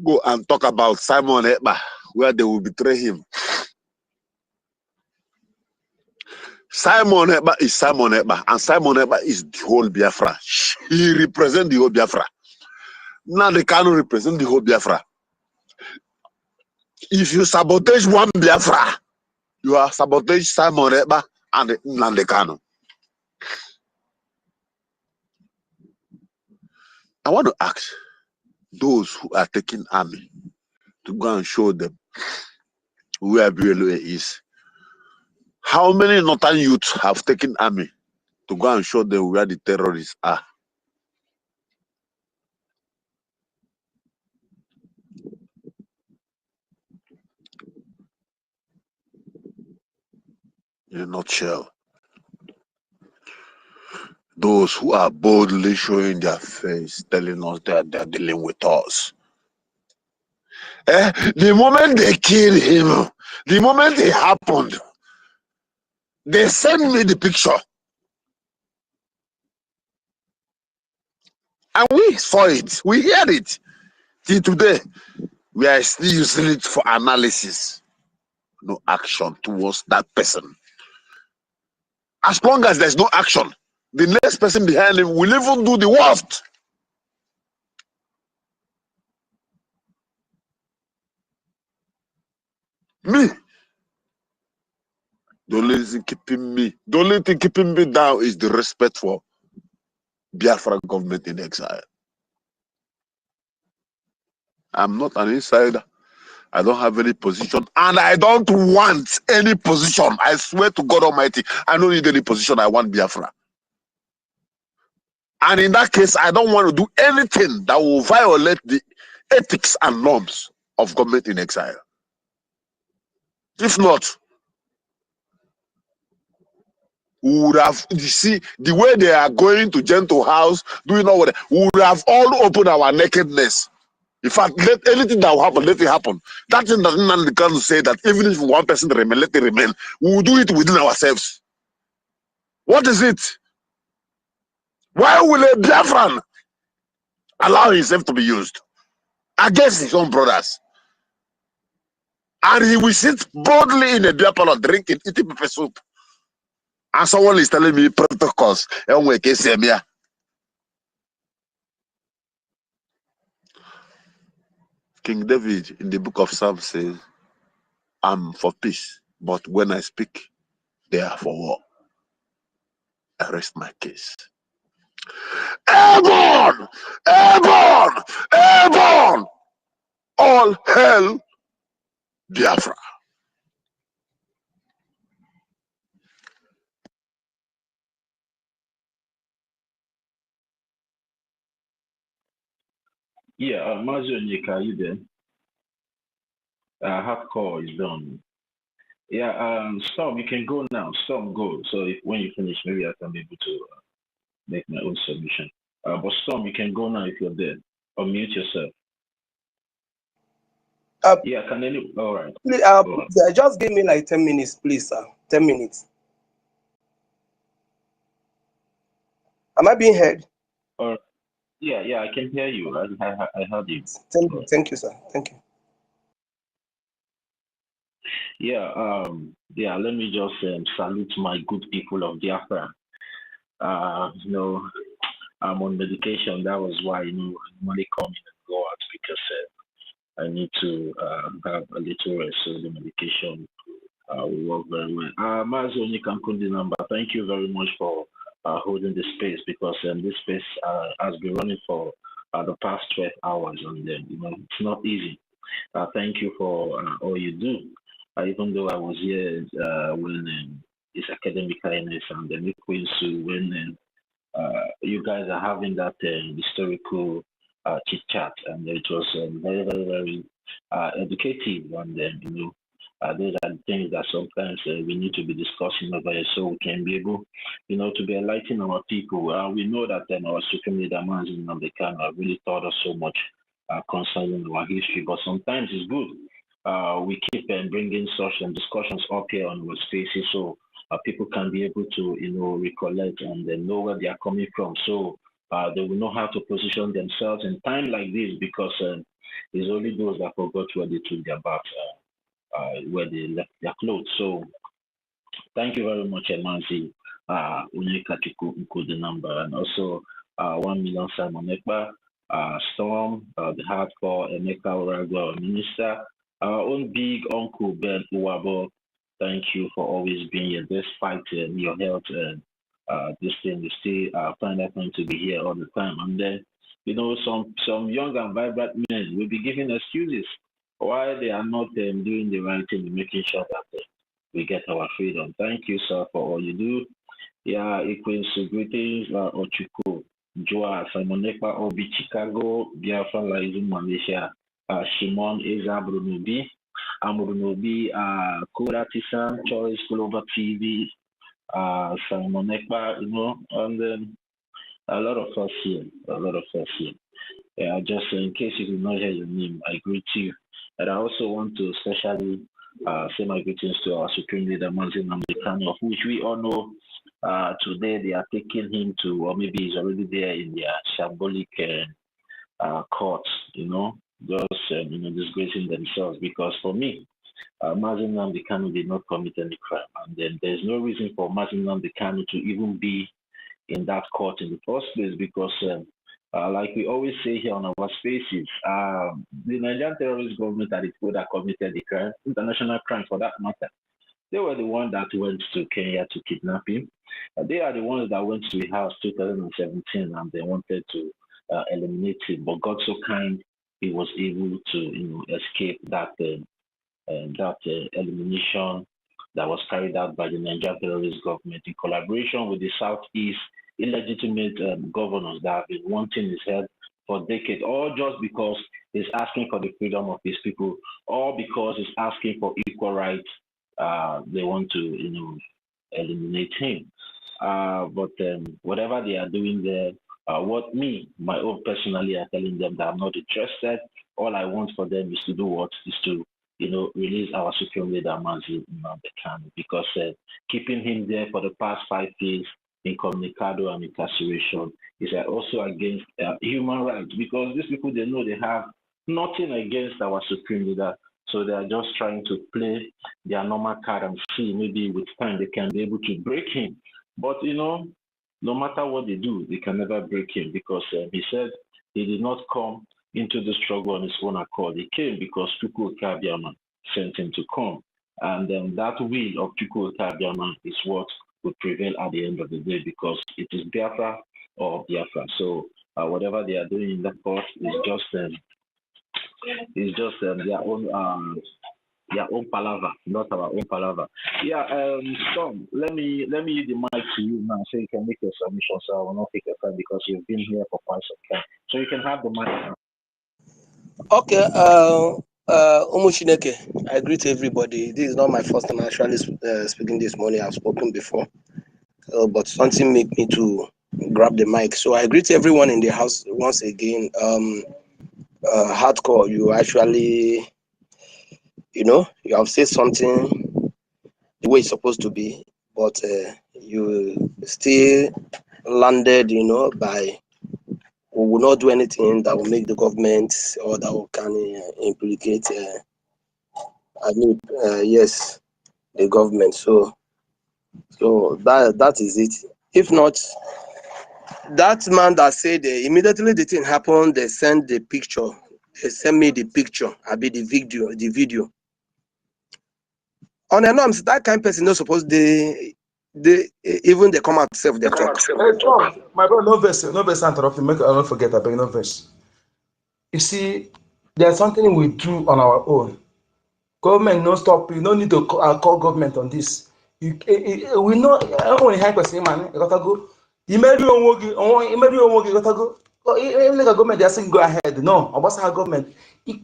D: go and talk about Simon Ekpa, where they will betray him. Simon Ekpa is Simon Ekpa, and Simon Ekpa is the whole Biafra. He represents the whole Biafra. Now they cannot represent the whole Biafra. If you sabotage one Biafra, you are sabotage Simon Ekpa and Nnamdi. I want to ask those who are taking army to go and show them where BLA is. How many northern youths have taken army to go and show them where the terrorists are? In a nutshell, Those who are boldly showing their face, telling us that they're dealing with us. The moment they killed him, the moment it happened, they sent me the picture. And we saw it, we heard it. Till today, we are still using it for analysis. No action towards that person. As long as there's no action, the next person behind him will even do the worst. Me. The only thing keeping me down is the respect for Biafra government in exile. I'm not an insider. I don't have any position, and I don't want any position. I swear to God Almighty, I don't need any position. I want Biafra. And in that case, I don't want to do anything that will violate the ethics and norms of government in exile. If not, we would have, you see, the way they are going to Gentle House, doing all that, we would have all opened our nakedness. In fact, let anything that will happen, let it happen. That thing doesn't mean the council say that even if one person remain, let it remain. We will do it within ourselves. What is it? Why will a Biafran allow himself to be used against his own brothers? And he will sit boldly in a beer parlor drinking, eating pepper soup. And someone is telling me protocols. King David in the book of Psalms says, I'm for peace, but when I speak, they are for war. I rest my case. Airborne! Airborne! Airborne! All hell Biafra.
E: Yeah, Mazo Nika, are you there? Hardcore is done. Yeah, Storm, you can go now. Storm, go. So when you finish, maybe I can be able to make my own submission. But Storm, you can go now if you're there. Or mute yourself. Yeah, can any? All right.
C: Please, just give me like 10 minutes, please, sir. 10 minutes. Am I being heard?
E: Yeah, I can hear you. I heard you.
C: Thank you, sir. Thank you.
E: Yeah, let me just salute my good people of Biafra. You know, I'm on medication. That was why, you know, I normally come in and go out because I need to have a little rest, so the medication will work very well. Mazo Nikankundi number, thank you very much for holding the space, because this space has been running for the past 12 hours, and you know, it's not easy. Thank you for all you do. Even though I was here when it's academic kindness and the when you guys are having that historical chit chat, and it was very, very, very educative. And you know, those are the things that sometimes we need to be discussing over here, so we can be able, you know, to be enlightening our people. We know that our supreme leader, Manzi Nnamdi, really taught us so much concerning our history, but sometimes it's good. We keep bringing such discussions up here on our spaces, so people can be able to, you know, recollect and know where they are coming from. So they will know how to position themselves in time like this, because it's only those that forgot where they took their bath, where they left their clothes. So thank you very much, Emanzi Unyekatiku the number, and also 1 million Simon Ekba, Storm, the hardcore Emeka Oragwa minister, our own big uncle Ben Uwabo. Thank you for always being here despite your health and this thing. You still find that time to be here all the time. And then, you know, some young and vibrant men will be giving excuses why they are not doing the right thing, making sure that we get our freedom. Thank you, sir, for all you do. Yeah, equals greetings, Ochiko, Joa, Simonekpa, Obi, Chicago, Biafra, in Malaysia, Shimon, Eza, Brunubi, Amurunobi, Kura Tisan, Choice, Global TV, Simonekpa, you know, and then A lot of us here. Yeah, just in case you did not hear your name, I greet you. And I also want to especially say my greetings to our Supreme Leader, Mazin Namdekano, of which we all know today they are taking him to, or maybe he's already there in their shambolic court, just disgracing themselves. Because for me, Mazin Namdekano did not commit any crime, and then there's no reason for Mazin Namdekano to even be in that court in the first place, because like we always say here on our spaces, the Nigerian terrorist government are the people that committed the crime, international crime for that matter. They were the ones that went to Kenya to kidnap him. They are the ones that went to his house 2017 and they wanted to eliminate him. But God so kind, he was able to escape that elimination that was carried out by the Nigerian terrorist government in collaboration with the Southeast illegitimate governors that have been wanting his head for decades, all just because he's asking for the freedom of his people, or because he's asking for equal rights. They want to, eliminate him. But whatever they are doing there, my own personally, are telling them that I'm not interested. All I want for them is to do what is to, release our Supreme Leader, Mazin Namdekano, because keeping him there for the past 5 days, incommunicado and incarceration is also against human rights, because these people, they know they have nothing against our Supreme Leader, so they are just trying to play their normal card and see maybe with time they can be able to break him. But no matter what they do, they can never break him, because he said he did not come into the struggle on his own accord. He came because Chukwuka sent him to come, and that will of Chukwuka is what would prevail at the end of the day, because it is Biafra or Biafra. So whatever they are doing in that court is just their own palaver, not our own palaver. Yeah, Tom, let me use the mic to you now so you can make your submission. So I will not take your time because you've been here for quite some time. So you can have the mic now.
C: Okay, Chineke, I greet everybody. This is not my first time actually speaking this morning. I've spoken before, but something made me to grab the mic. So I greet everyone in the house once again. Hardcore, you actually, you have said something the way it's supposed to be, but you still landed, by we will not do anything that will make the government or that can implicate, yes, the government. So that is it. If not, that man that said immediately the thing happened, they sent the picture. They sent me the picture. The video. On a norms, that kind of person not supposed even they come out self they talk.
A: Hey, Tom, my brother, no verse interrupting. I don't forget. I beg no verse. You see, there's something we do on our own. Government no stop. You don't need to call government on this. We know. I don't want to hype person, man. You gotta go. You may be on work. You gotta go. Like a government, they are saying go ahead. No, what's our government? Get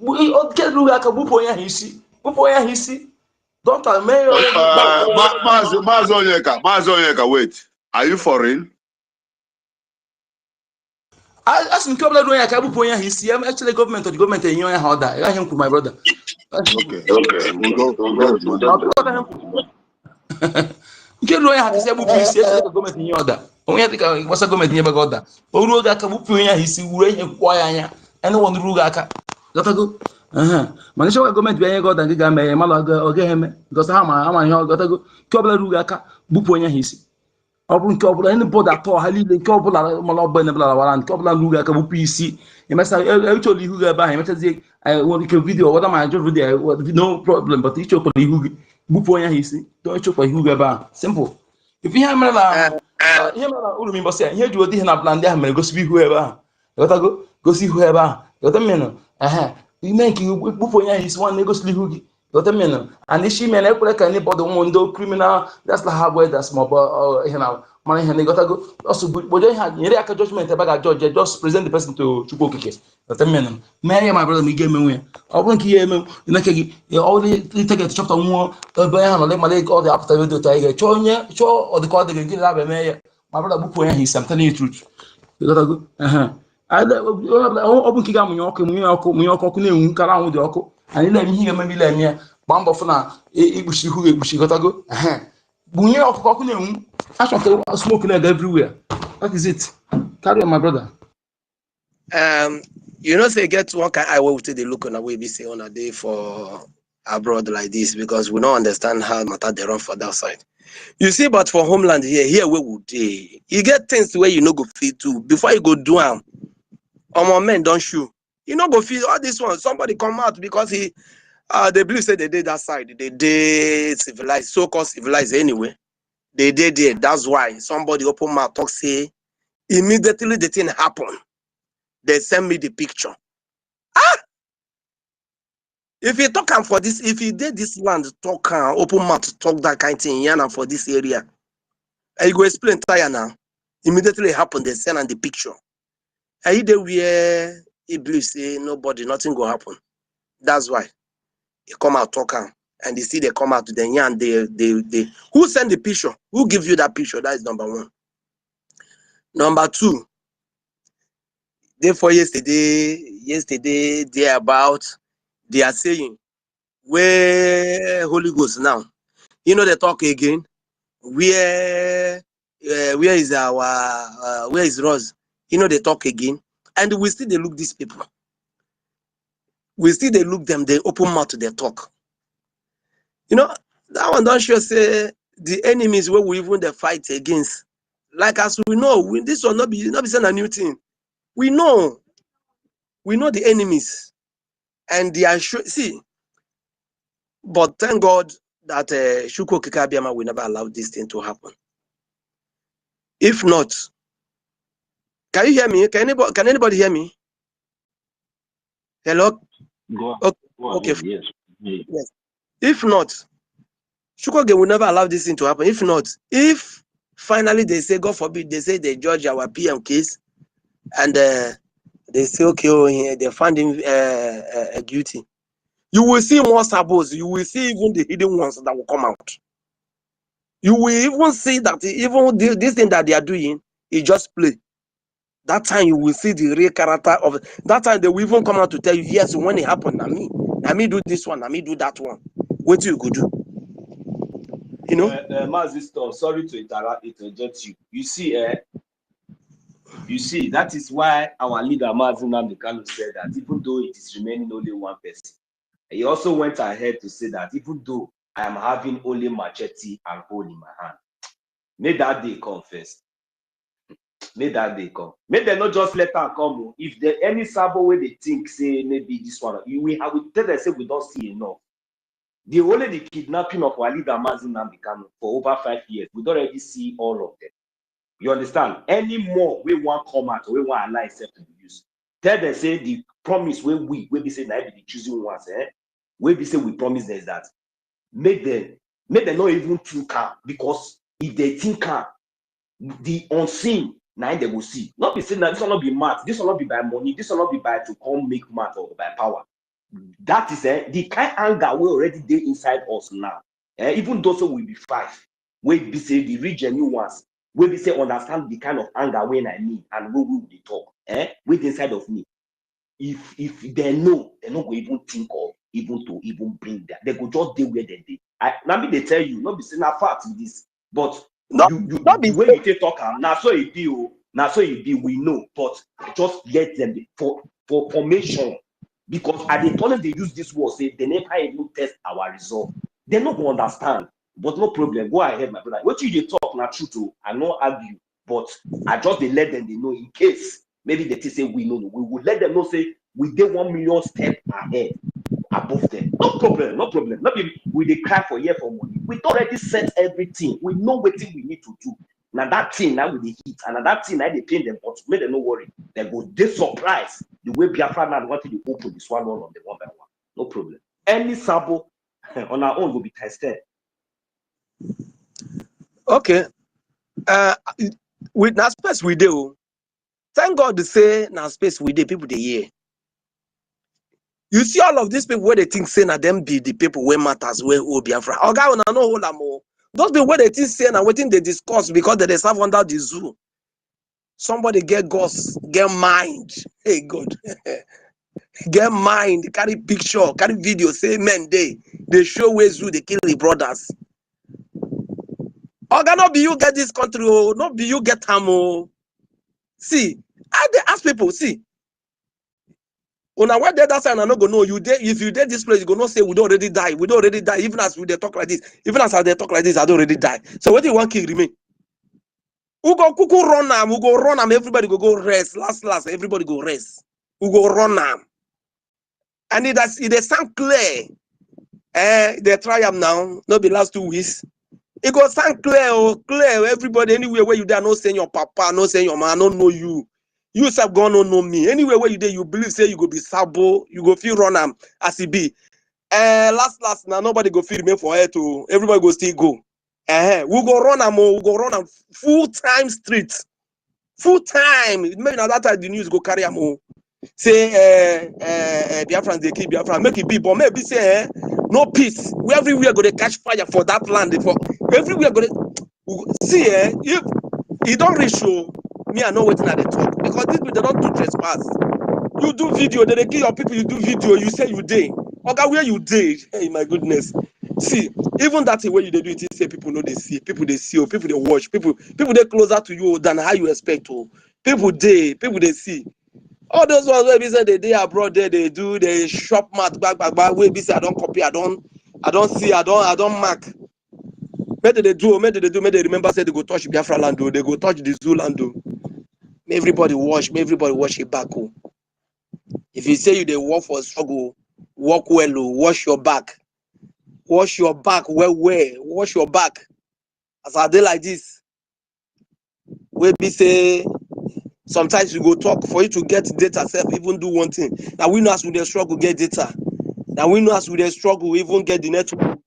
A: look like a bupoya hisi. Don't tell me.
D: Mazonyeka, wait. Are you foreign?
A: I ask him to doing a kabu point. He's actually government or the government in your how that. I him to my brother.
D: Okay. We'll go.
A: Get lawyer has said the government in your order. Only I think what's a government never got that. Oruga kabu point. He's wearing a choir and one rugaka. Gotta go. Manisha government being got and get me malaga or get him because I'm gotta go. Kobla rugaka buponya hisi. Ọbụrụ nke ọbụla anybody atọ ha niile nke ọbụla mana ọbụla nebala wara nke ọbụla ruga ka bụpụ isi emesa echọrọ ihu gị ebe ahụ emechazie nwere ike vidio wada ma ajọ vidio no problem but ịchọkwa ihu gị bụpụ onye ahụ isi ịchọkwa ihu gị ebe ahụ simple if ihe mere na uru m mbọsị ihe ji odi ihe na bla ndị ahụ mere gosi ihu ebe ahụ ịghọtago gosi ihu ebe ahụ ịghọta mmenụ ime nke bụpụ onye ahụ isi nwanne gosili ihu gị ịghọta mmenụ and ishi ime na ekwere ka anybody ụmụ ndị criminal that's like how well that's more ihe na mana ihe na ịghọtago also bojo ihe nyere aka judgment ebe ga judge just present the person to Chukwu Okike ịghọta mmenụ mee ya my brother ma ị ga-emenwe ya ọ bụrụ nke ihe eme n'aka gị ọ take chọpụta nwụọ ebe ha nọ male ọ dị apụta video ta ị ga-chọọ onye chọọ ọdịka ọ dị gị gị na-abịa mee ya my brother bụpụ onye ahụ isi I'm telling you the truth You gotta go. Open kiga munyoko na-enwu kara anwụ dị ọkụ anyị na-eme ihe ememe ile eme ya gbaa mbọ fụ na igbuchi hụ egbuchi gotago bunye ọkụ na-enwu achọka smoke na-aga everywhere. That is it. Carry on, my brother.
F: You know, say get one kind I will take the look on a way be say on a day for abroad like this because we don't understand how matter they run for that side. You see, but for homeland here we would day. You get things where you know go feel too before you go do them. My men don't shoot. You know go feel all this one. Somebody come out because he they believe say they did that side. They did civilized, so-called civilized anyway. They did there. That's why somebody open mouth talk say immediately the thing happen. They send me the picture. If you talk for this, if you did this land talk open mouth talk that kind of thing, yana for this area, I go explain tire now. Immediately happen, they send on the picture. I there where he believes say nobody, nothing go happen. That's why he come out talk and they see they come out to the yan. They who send the picture? Who give you that picture? That is number one. Number two. Therefore, yesterday they about they are saying where Holy Ghost now. You know they talk again. Where is our where is Rose? You know they talk again, and we still they look these people. We still they look them. They open mouth to their talk. You know that one don't sure say the enemies where we even the fight against. Like as we know, this will not be saying a new thing. We know the enemies, and they are sure. See, but thank God that Shuko Kikabiama will never allow this thing to happen. If not, can you hear me? Can anybody hear me? Hello.
E: Go
F: Okay.
E: Yes.
F: Yes. If not, Shuko will never allow this thing to happen. If not, if finally they say, God forbid, they say they judge our PM case. And they say, okay, they find him guilty. You will see more sabos. You will see even the hidden ones that will come out. You will even see that even this thing that they are doing is just play. That time you will see the real character of it. That time they will even come out to tell you, yes, when it happened, na me do this one, na me do that one. What you could do? You know?
A: Mazistor, sorry to interject you. You see, that is why our leader Mazin Namdekanu said that even though it is remaining only one person, he also went ahead to say that even though I am having only machete and hole in my hand, may that day come first. May that day come. May they not just let her come. If there any sabo way they think say maybe this one, we tell them say we don't see enough. The kidnapping of our leader Mazin Namdekanu for over 5 years, we don't already see all of them. You understand? Any more we want come out, we want allow itself to be used. Tell them say the promise we be say now be the choosing ones, we be say we promise them that make them not even think because if they think the unseen now they will see. Not be saying that this will not be math, this will not be by money, this will not be by to come make math or by power. That is the kind of anger we already did inside us now. Even those will be 5. We be say the region ones. We be say understand the kind of anger when I need and we will be talk. With inside of me. If they know, they not go even think of even to even bring that. They go just deal where they did. Now they tell you, not be saying a fact in this, but the way you take talk now so it be we know, but just let them for formation. Because at the time they use this word, say they never even test our result. They not go understand. But no problem. Go ahead, my brother. What you talk not true to, I not argue, but I just they let them they know in case maybe they say we know. We will let them know say we did 1 million steps ahead above them. No problem, no problem. Not be we they cry for year for money. We already set everything. We know what thing we need to do. Now that thing now with the heat and that thing now they pain them, but make them no worry. They go they surprise the way Biafra now wanted to open this one on the one by one. No problem. Any sample on our own will be tested.
F: Okay. With that space we do. Thank God to say now space we do people they hear. You see all of these people where they think say na them be the people where matters where Biafra. Oga una no hold am o. Those people where they think say na waiting they discuss because they serve under the zoo. Somebody get guts, get mind. Hey, God. Get mind, carry picture, carry video, say men they show ways you they kill the brothers. Oga, not be you get this country, oh, not be you get them, oh. See, I they ask people, see, when I went there that time, I not go know you there. If you did this place, you go not say we don't already die. We don't already die. Even as we they talk like this, even as they talk like this, I don't already die. So what do you want kill remain? Who go kuku run am? Who go run am? Everybody go rest. Last, everybody go rest. Who go run am? And it sound clear. They try am now. Not the last 2 weeks. It go sound clear, oh, clear. Everybody, anywhere where you there, no saying your papa, no saying your man, I don't know you. You have gone no know me. Anywhere where you there, you believe say you go be sabo, you go feel run am as it be. Last now nobody go feel remain for her to. Everybody go still go. We go run am, we go run am full time street, full time. Maybe now that time the news go carry am. Say Biafrans they keep Biafra, make it be, but maybe say no peace. We everywhere go to catch fire for that land. For everywhere go to see if you don't reach show me, I know waiting at the talk because these people they don't do trespass. You do video, they kill your people. You do video, you say you day. Okay, where you day? Hey, my goodness. See, even that way you do it, say people know they see, people they see, or people they watch, people they closer to you than how you expect. Oh, people they see. All those ones where we say they abroad there, they do they shop mat back. Where we say I don't copy, I don't see, I don't mark. Maybe they do, maybe they remember say they go touch Biafra land, they go touch the zoo land. May everybody watch it back. Oh. If you say you they work for struggle, work well, wash your back. Wash your back well, wash your back. As I do like this, where we say sometimes you go talk for you to get data self, even do one thing. Now we know as we dey struggle get data. Now we know as we dey struggle even get the network.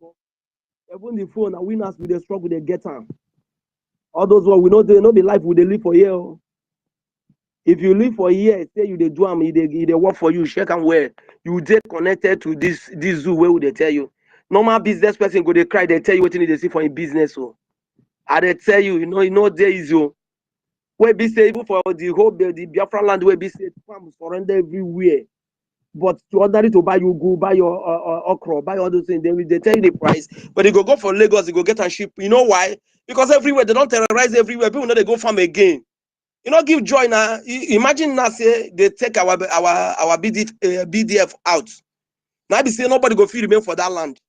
F: Even the phone, now we know as we dey struggle they get them. All those ones we know they know the life we dey live for here. If you live for here, say you dey do them, they work for you, check and where you dey connected to this zoo where would they tell you. Normal business person go they cry, they tell you what you need to see for in business. So I they tell you, you know there is you. Where be say even for the whole the Biafra land where be say farms surrender everywhere. But to order it to buy you go buy your okra, buy all those things, then they tell you the price. But you go for Lagos, you go get a ship. You know why? Because everywhere they don't terrorize everywhere. People know they go farm again. You know, give joy now. Imagine now say they take our BDF out. Now be say nobody go feel remain for that land.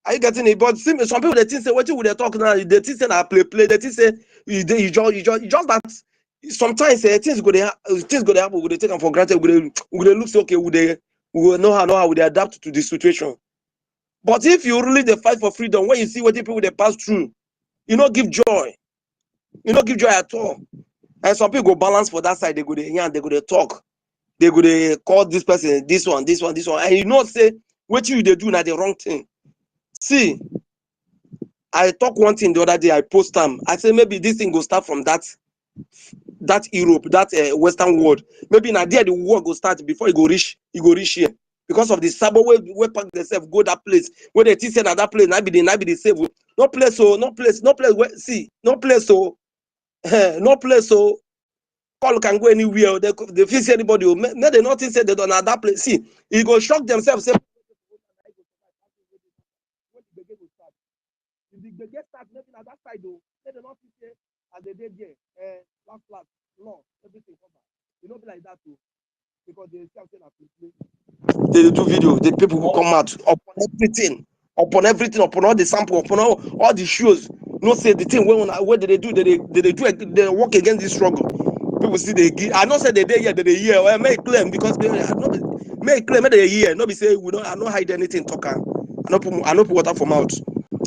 F: Are you getting it? But some people they think say what you would they talk now, they think say na play, they think say you just that sometimes things go there happen, we take them for granted, we look okay, we will know how we adapt to the situation. But if you really they fight for freedom, when you see what people they pass through, you not give joy. You not give joy at all. And some people go balance for that side, they go there, they go there talk, they go there call this person, this one, and you know say what you they do now the wrong thing. See, I talk one thing the other day, I post them. I say maybe this thing go start from that Europe, that Western world. Maybe now there the war go start before it go reach here. Because of the sabo where pack themselves go that place where they think say that place now be the save. No place so no place where see no place so no place so call can go anywhere. They feel say anybody may they not think say they don't have that place. See, it go shock themselves. Say, if they get start maybe at that side though, they don't say as they did there, last, law, everything cover. You know be like that too. Because they they do video, the people will come out upon everything, upon all the sample, upon all the shows. No say the thing where they do, they work against this struggle. People see they give. I not say they here, they hear. Well, make claim because make claim they hear. No be say we don't. I not hide anything. Talker. I not put water from out.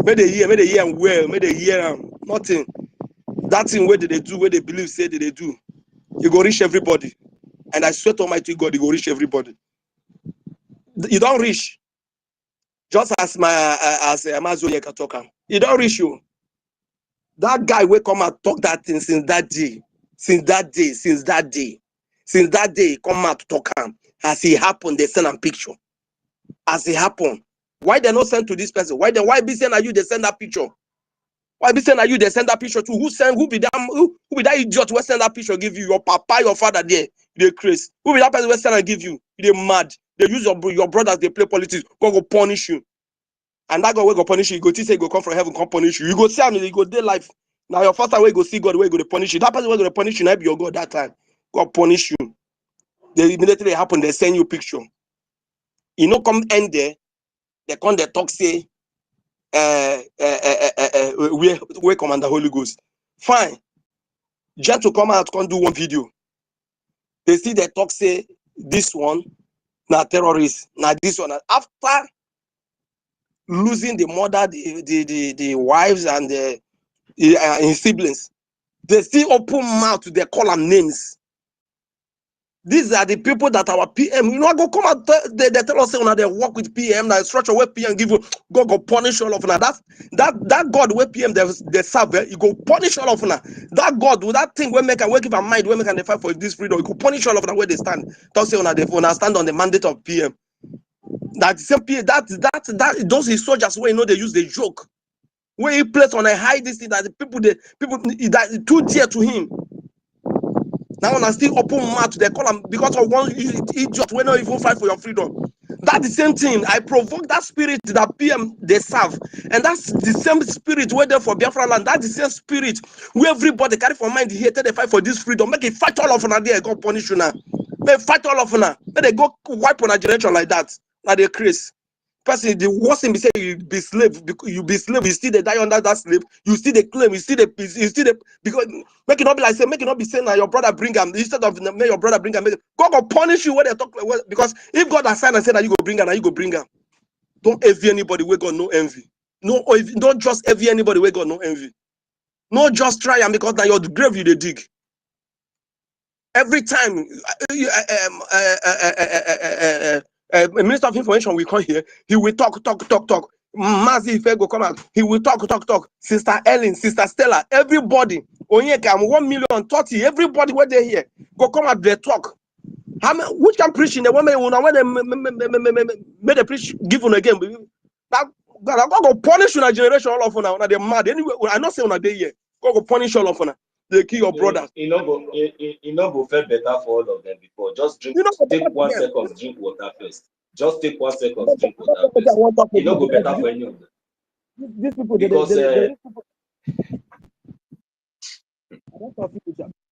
F: May they hear and well. May they hear nothing. That thing where they do, where they believe say they do, you go reach everybody. And I swear to Almighty God, you go reach everybody. You don't reach. Just as Amazo Yeka talker. You don't reach you. That guy will come and talk that thing since that day, come out to talk him. As it happened, they send a picture. As it happened. Why they not send to this person? Why be send you they send that picture? Why be saying that you they send that picture to who be that idiot who send that picture give you your papa, your father there, they crazy. Who be that person who send and give you? They mad. They use your brothers, they play politics, God go punish you. And that God will go punish you. You go to say go come from heaven, come punish you. You go see him, you go day life. Now your first time way go see God, where go to punish you. That person will go to punish you, not be your God that time. God punish you. They immediately happen, they send you picture. You know, come end there, they come they talk say we command the Holy Ghost. Fine. Just to come out, come do one video. They see the talk say this one, now terrorist, now this one. After losing the mother, the wives and his siblings, they still open mouth to their call them names. These are the people that our PM, you know, go come out, they tell us, say, they work with PM, that structure where PM give you, God go punish all of them. That God where PM they serve, you go punish all of them. That God, with that thing, where make and give a mind, where make and they fight for this freedom, you go punish all of them where they stand. Don't say, they stand on the mandate of PM. That same PM, that those his soldiers where you know they use the joke. Where he plays on a high distance that the people that too dear to him. Now when I still open mouth, they call them because of one idiot when not even fight for your freedom. That's the same thing. I provoke that spirit that PM they serve, and that's the same spirit where they for Biafra land. That's the same spirit where everybody carry for mind here they fight for this freedom. Make it fight all of them there, go punish you now. They fight all of them. Make they go wipe on a generation like that. Like they crazy. Person, the worst thing be say you be slave, you be slave, you still they die under that slave, you still they claim, you still they because make it not be like say, make it not be saying that your brother bring him instead of make your brother bring him. God will punish you when they talk because if God has signed and said that you go bring him, and you go bring him. Don't envy anybody where God no envy. No, don't just envy anybody where God no envy. No, just try and because now your grave you they dig. Every time Minister of Information will come here, he will talk. Mazi Ife go come out, he will talk. Sister Ellen, Sister Stella, everybody, Onyeka, 1,030,000, everybody where they here, go come out, they talk. How many, which can preach in the woman when they made a preach given again? That God go punish your generation all of now. They're mad. Anyway, I not say on a day here. God go punish all of now. They kill your brothers.
G: You know, go feel better for all of them before. Just drink.
F: You know,
G: take 1 second, drink water first. Just take 1 second, drink water first. You know, go better for any of them.
F: These people,
G: because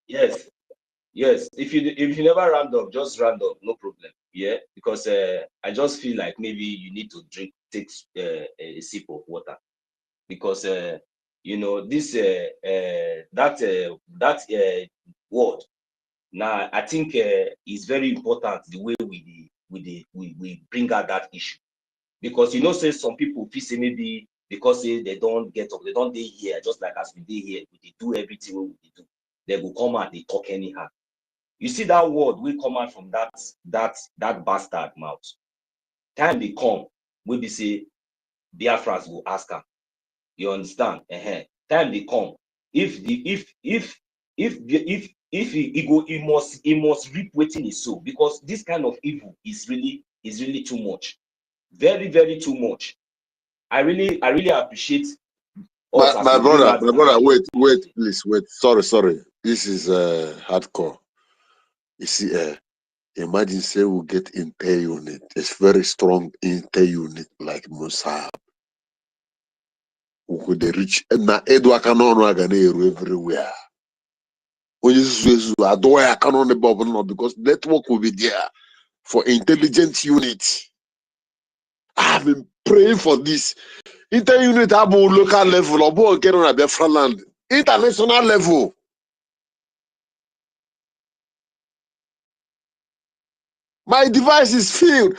G: yes. If you never round up, just round up, no problem. Yeah, because I just feel like maybe you need to take a sip of water, because you know this that word. Now I think is very important the way we bring out that issue, because you know say some people feel say maybe because they don't get up, they don't dey here just like as we dey here, we do everything we do, they will come out, they talk anyhow. You see that word will come out from that bastard mouth. Time they come, we be say Biafrans will ask her. You understand? Time they come. If he must reap waiting his soul, because this kind of evil is really too much, very, very too much. I really appreciate.
D: My brother, wait, please, wait. Sorry. This is hardcore. You see, imagine say we get inter-unit. It's very strong inter-unit like Mossab. We could reach na Edwa Canon everywhere. Because network will be there for intelligent unit. I have been praying for this. Inter-unit about local level, or get on a Biafra land. International level. My device is filled.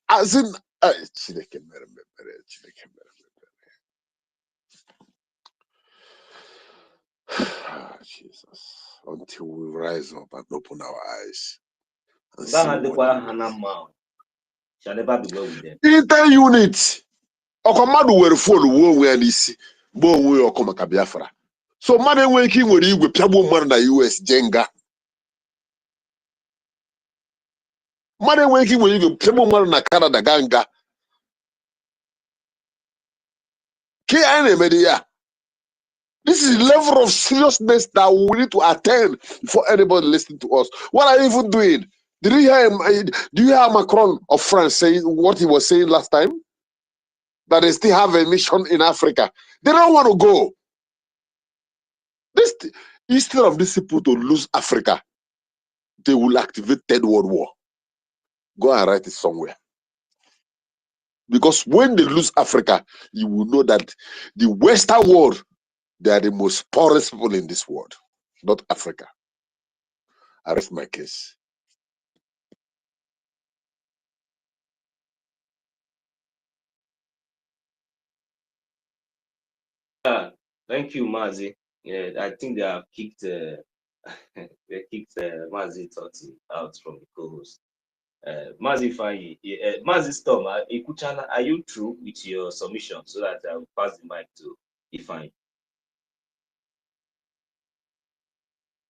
D: As in, Jesus. Until we rise up and open our eyes. Inter-unit. Okomadu were full where this bo we okomaka Biafra. So man working with you with Piabo man na US Jenga. Man working with you Piabo man na Canada Ganga. Ki ane media. This is the level of seriousness that we need to attain before anybody listening to us. What are you even doing? Did you hear him? Do you hear Macron of France saying what he was saying last time? That they still have a mission in Africa. They don't want to go. Instead of these people to lose Africa, they will activate Third World War. Go and write it somewhere. Because when they lose Africa, you will know that the Western world, they are the most poorest people in this world, not Africa. I rest my case.
G: Thank you, Mazi. Yeah, I think they have kicked they kicked Mazi Totti out from the co-host. Mazi Fayi, Mazi Storm, Ikuchana, are you through with your submission so that I will pass the mic to Ifeanyi?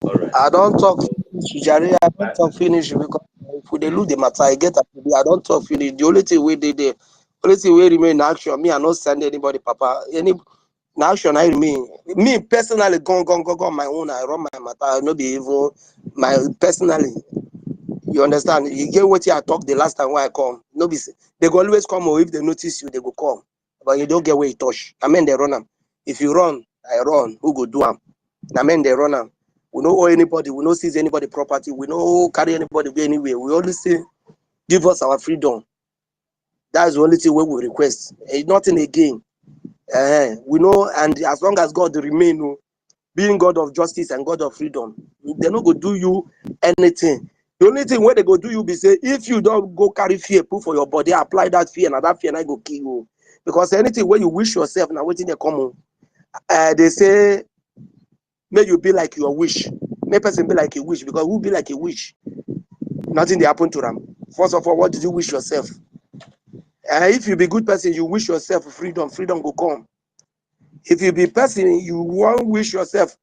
G: All right.
F: I don't talk finish, Jerry. I don't talk finish because if they look the matter, I get up. I don't talk finish. The only thing we did there, only thing we remain in action. Me, I not send anybody, Papa. Any in action, I remain. Me personally, go on my own. I run my matter. I not be even my personally. You understand? You get what I talk the last time when I come. No be they go always come, or if they notice you, they go come. But you don't get where you touch. I mean they run them. If you run, I run. Who go do them? I mean they run them. We don't owe anybody. We don't seize anybody property. We don't carry anybody anywhere. We only say, give us our freedom. That's the only thing we request. It's nothing again. We know, and as long as God remain, being God of justice and God of freedom, they're not going to do you anything. The only thing where they go do you be say, if you don't go carry fear, put for your body, apply that fear, and that fear I go kill you. Because anything where you wish yourself, now waiting they come on. They say, may you be like your wish. May person be like a wish, because who be like a wish? Nothing they happen to them. First of all, what did you wish yourself? If you be good person, you wish yourself freedom, freedom will come. If you be person, you won't wish yourself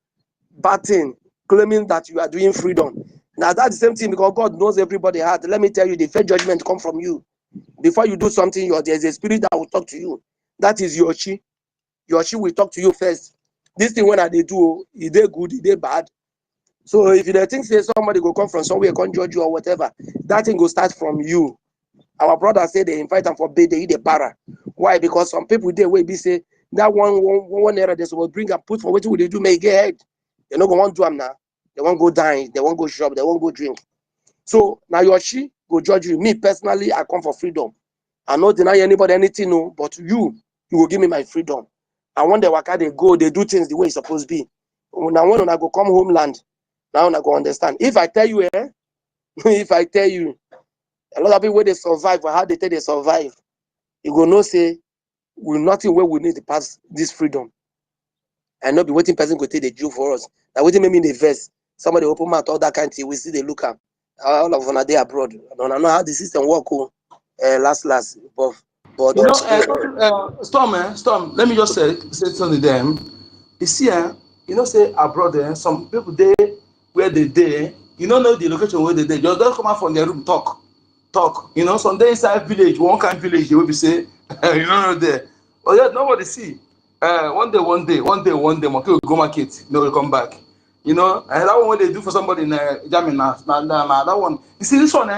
F: bad thing, claiming that you are doing freedom. Now that's the same thing, because God knows everybody heart. Let me tell you, the fair judgment come from you. Before you do something, there's a spirit that will talk to you. That is Yoshi. Yoshi will talk to you first. This thing when they do, is they good, is they bad? So if you think say somebody go come from somewhere, can't judge you or whatever, that thing will start from you. Our brother said they invite them for bed, they eat a para. Why? Because some people they will be say that one error they will bring and put for what will they do, may get head. They're not going to do them now. They won't go dine, they won't go shop, they won't go drink. So now Yoshi go judge you. Me personally, I come for freedom. I not deny anybody anything, no, but you will give me my freedom. And when they work out, they go, they do things the way it's supposed to be. Now when I go come homeland, now I go understand. If I tell you, if I tell you, a lot of people where they survive or how they tell they survive, you go no say, we nothing where we need to pass this freedom. And not be waiting person go take the Jew for us. Now waiting maybe in the verse, somebody open mouth, all that kind of thing, we see they look up. All of them are there abroad. I don't know how the system work. Last, but
A: you know, Storm. Let me just say something to them. You see, you know, say abroad, some people there where they, you don't know the location where they. You don't come out from their room, talk. You know, some day inside village, one kind of village, they will be say, you know, there. But yet nobody see. One day, monkey will go market, they will come back. You know, and that one what they do for somebody in Germany now, that one. You see this one,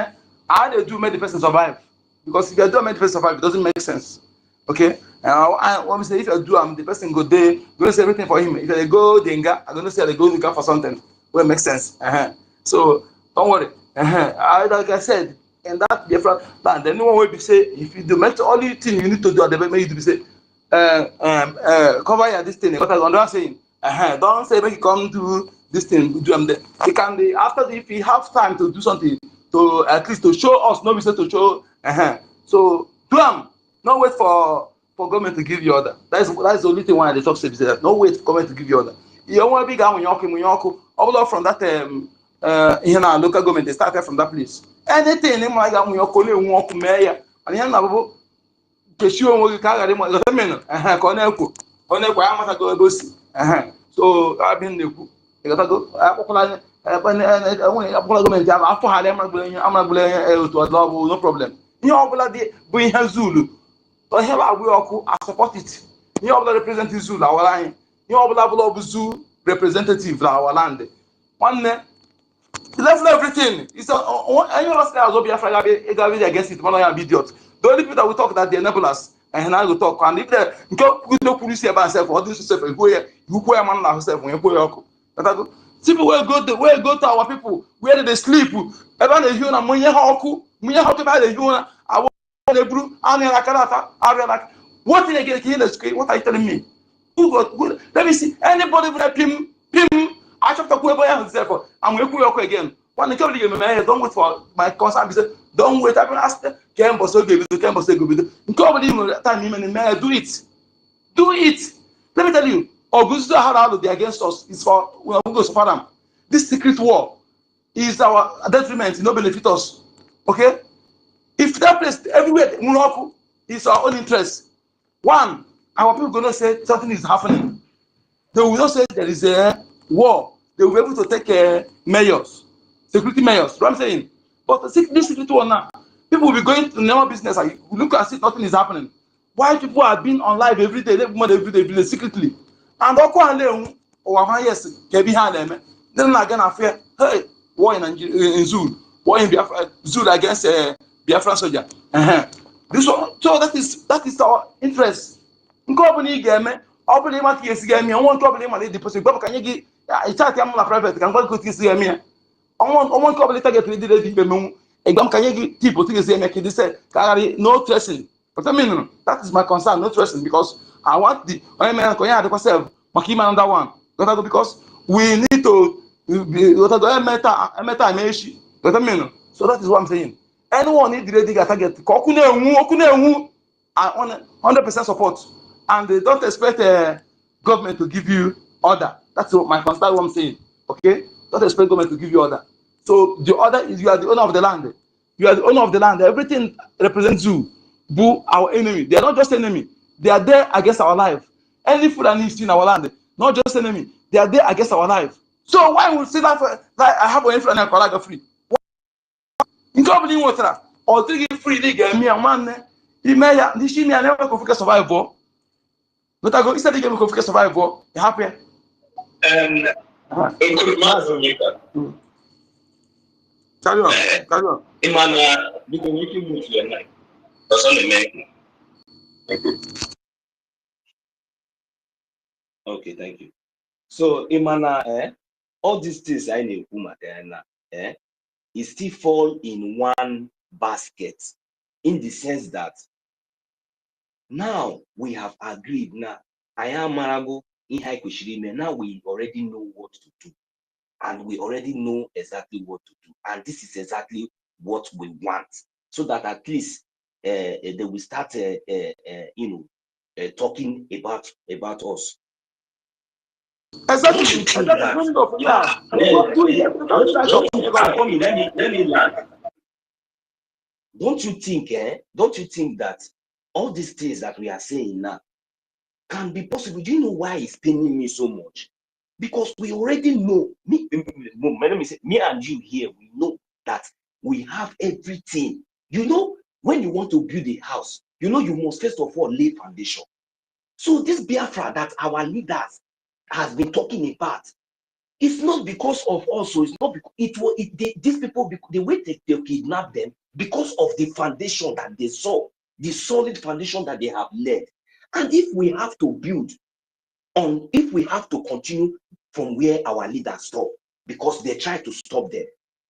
A: how they do make the person survive. Because if you don't make the person survive, it doesn't make sense. Okay? And when we say if you do the person go there, go say everything for him. If they go Denga, I'm gonna say they go Denga for something. Well, it makes sense. So don't worry. Like I said, in that different land, the one will be say if you do make the only thing you need to do at the make you do be say cover your this thing. What I'm saying. Don't say make you come do this thing, do them there. It can be after if you have time to do something to at least to show us, no reason to show. So do them. Not wait for government to give you order. That's the only thing why they talk service. No wait for government to give you order. You want to be going all from that local government. They started from that place. Anything they might get when you call it walk mayor and you know keshiwo nwoke ka agara ịma ịghọta mmenu ka ọ na-ekwo ya mata go si so abịa na-ekwu ịghọtago akpụkwala gọọmenti ahụ afọ ha amaragbula ihe otu ọdụ ọ bụ no problem ihe ọbụla dị bụ ihe zulu ihe bụ agbụ ọkụ asọpọt it ihe ọbụla represent zulu awara anyị ihe ọbụla bụla ọbụzu representative na our land. Nwanne, left everything. It's any of us guys will be against it. One of idiot. The only people that we talk that they enable us, and I will talk. And if they don't police about self or this self, go here, you go a man yourself when you go. People will go to our people where they sleep. Everyone is here. Munye hoku by the Yuna. I want the blue. What in again? What are you telling me? Let me see anybody with pim. I talk to whoever himself and we work again. When the company don't wait for my concern. Don't wait. I ask them. Campus give it. Campus give it. Company time man do it. Do it. Let me tell you. Augusto how they against us is for we go so far. This secret war is our detriment. It no benefit us. Okay. If that place everywhere Morocco is our own interest. One, our people gonna say something is happening. They will not say there is a war. They will be able to take mayors, security mayors. What I'm saying, but this security war now, people will be going to normal business and you look and see nothing is happening. Why people are being on live every day, secretly, and yes, can be handled. Then again, I fear, hey, war in Zul, war in Biafra, Zul against Biafran soldier. This one, so that is our interest. Company game, open him at yes game. I want to open him at the deposit. But can you get a chat? I'm on private. Can go to see me. I want to target the exam. Can you get people to see me? They said, no tracing. But I mean, that is my concern. No tracing because I want the man can have myself. Makima on that one. Because we need to meta issue. But I mean, so that is what I'm saying. Anyone need the target. 100% support, and they don't expect government to give you order. That's my concern. What I'm saying. Okay, don't expect government to give you order. So the order is you are the owner of the land. You are the owner of the land. Everything represents you. Boo, our enemy. They are not just enemy. They are there against our life. Any food that needs in our land, not just enemy. They are there against our life. So why would say that I have an influence and I free? In company water or taking free they get me a man. Imeya, this year I never go survival. But I go instead of go survival. You happy? Carry on.
G: Imana, you can make you move your night. That's only making. Okay, thank you. So Imana, all these things I know, it still fall in one basket, in the sense that now we have agreed. Now I am Marago in Haikushirime. Now we already know what to do, and we already know exactly what to do, and this is exactly what we want, so that at least they will start, talking about us.
A: Exactly.
G: Don't you think that all these things that we are saying now can be possible? Do you know why it's paining me so much? Because we already know, me and you here, we know that we have everything. You know, when you want to build a house, you know, you must first of all lay foundation. So this Biafra that our leaders has been talking about, it's not because of us. So it's not because these people, the way they kidnap them, because of the foundation that they saw, the solid foundation that they have laid. And if we have to build on, if we have to continue from where our leaders stop, because they try to stop them,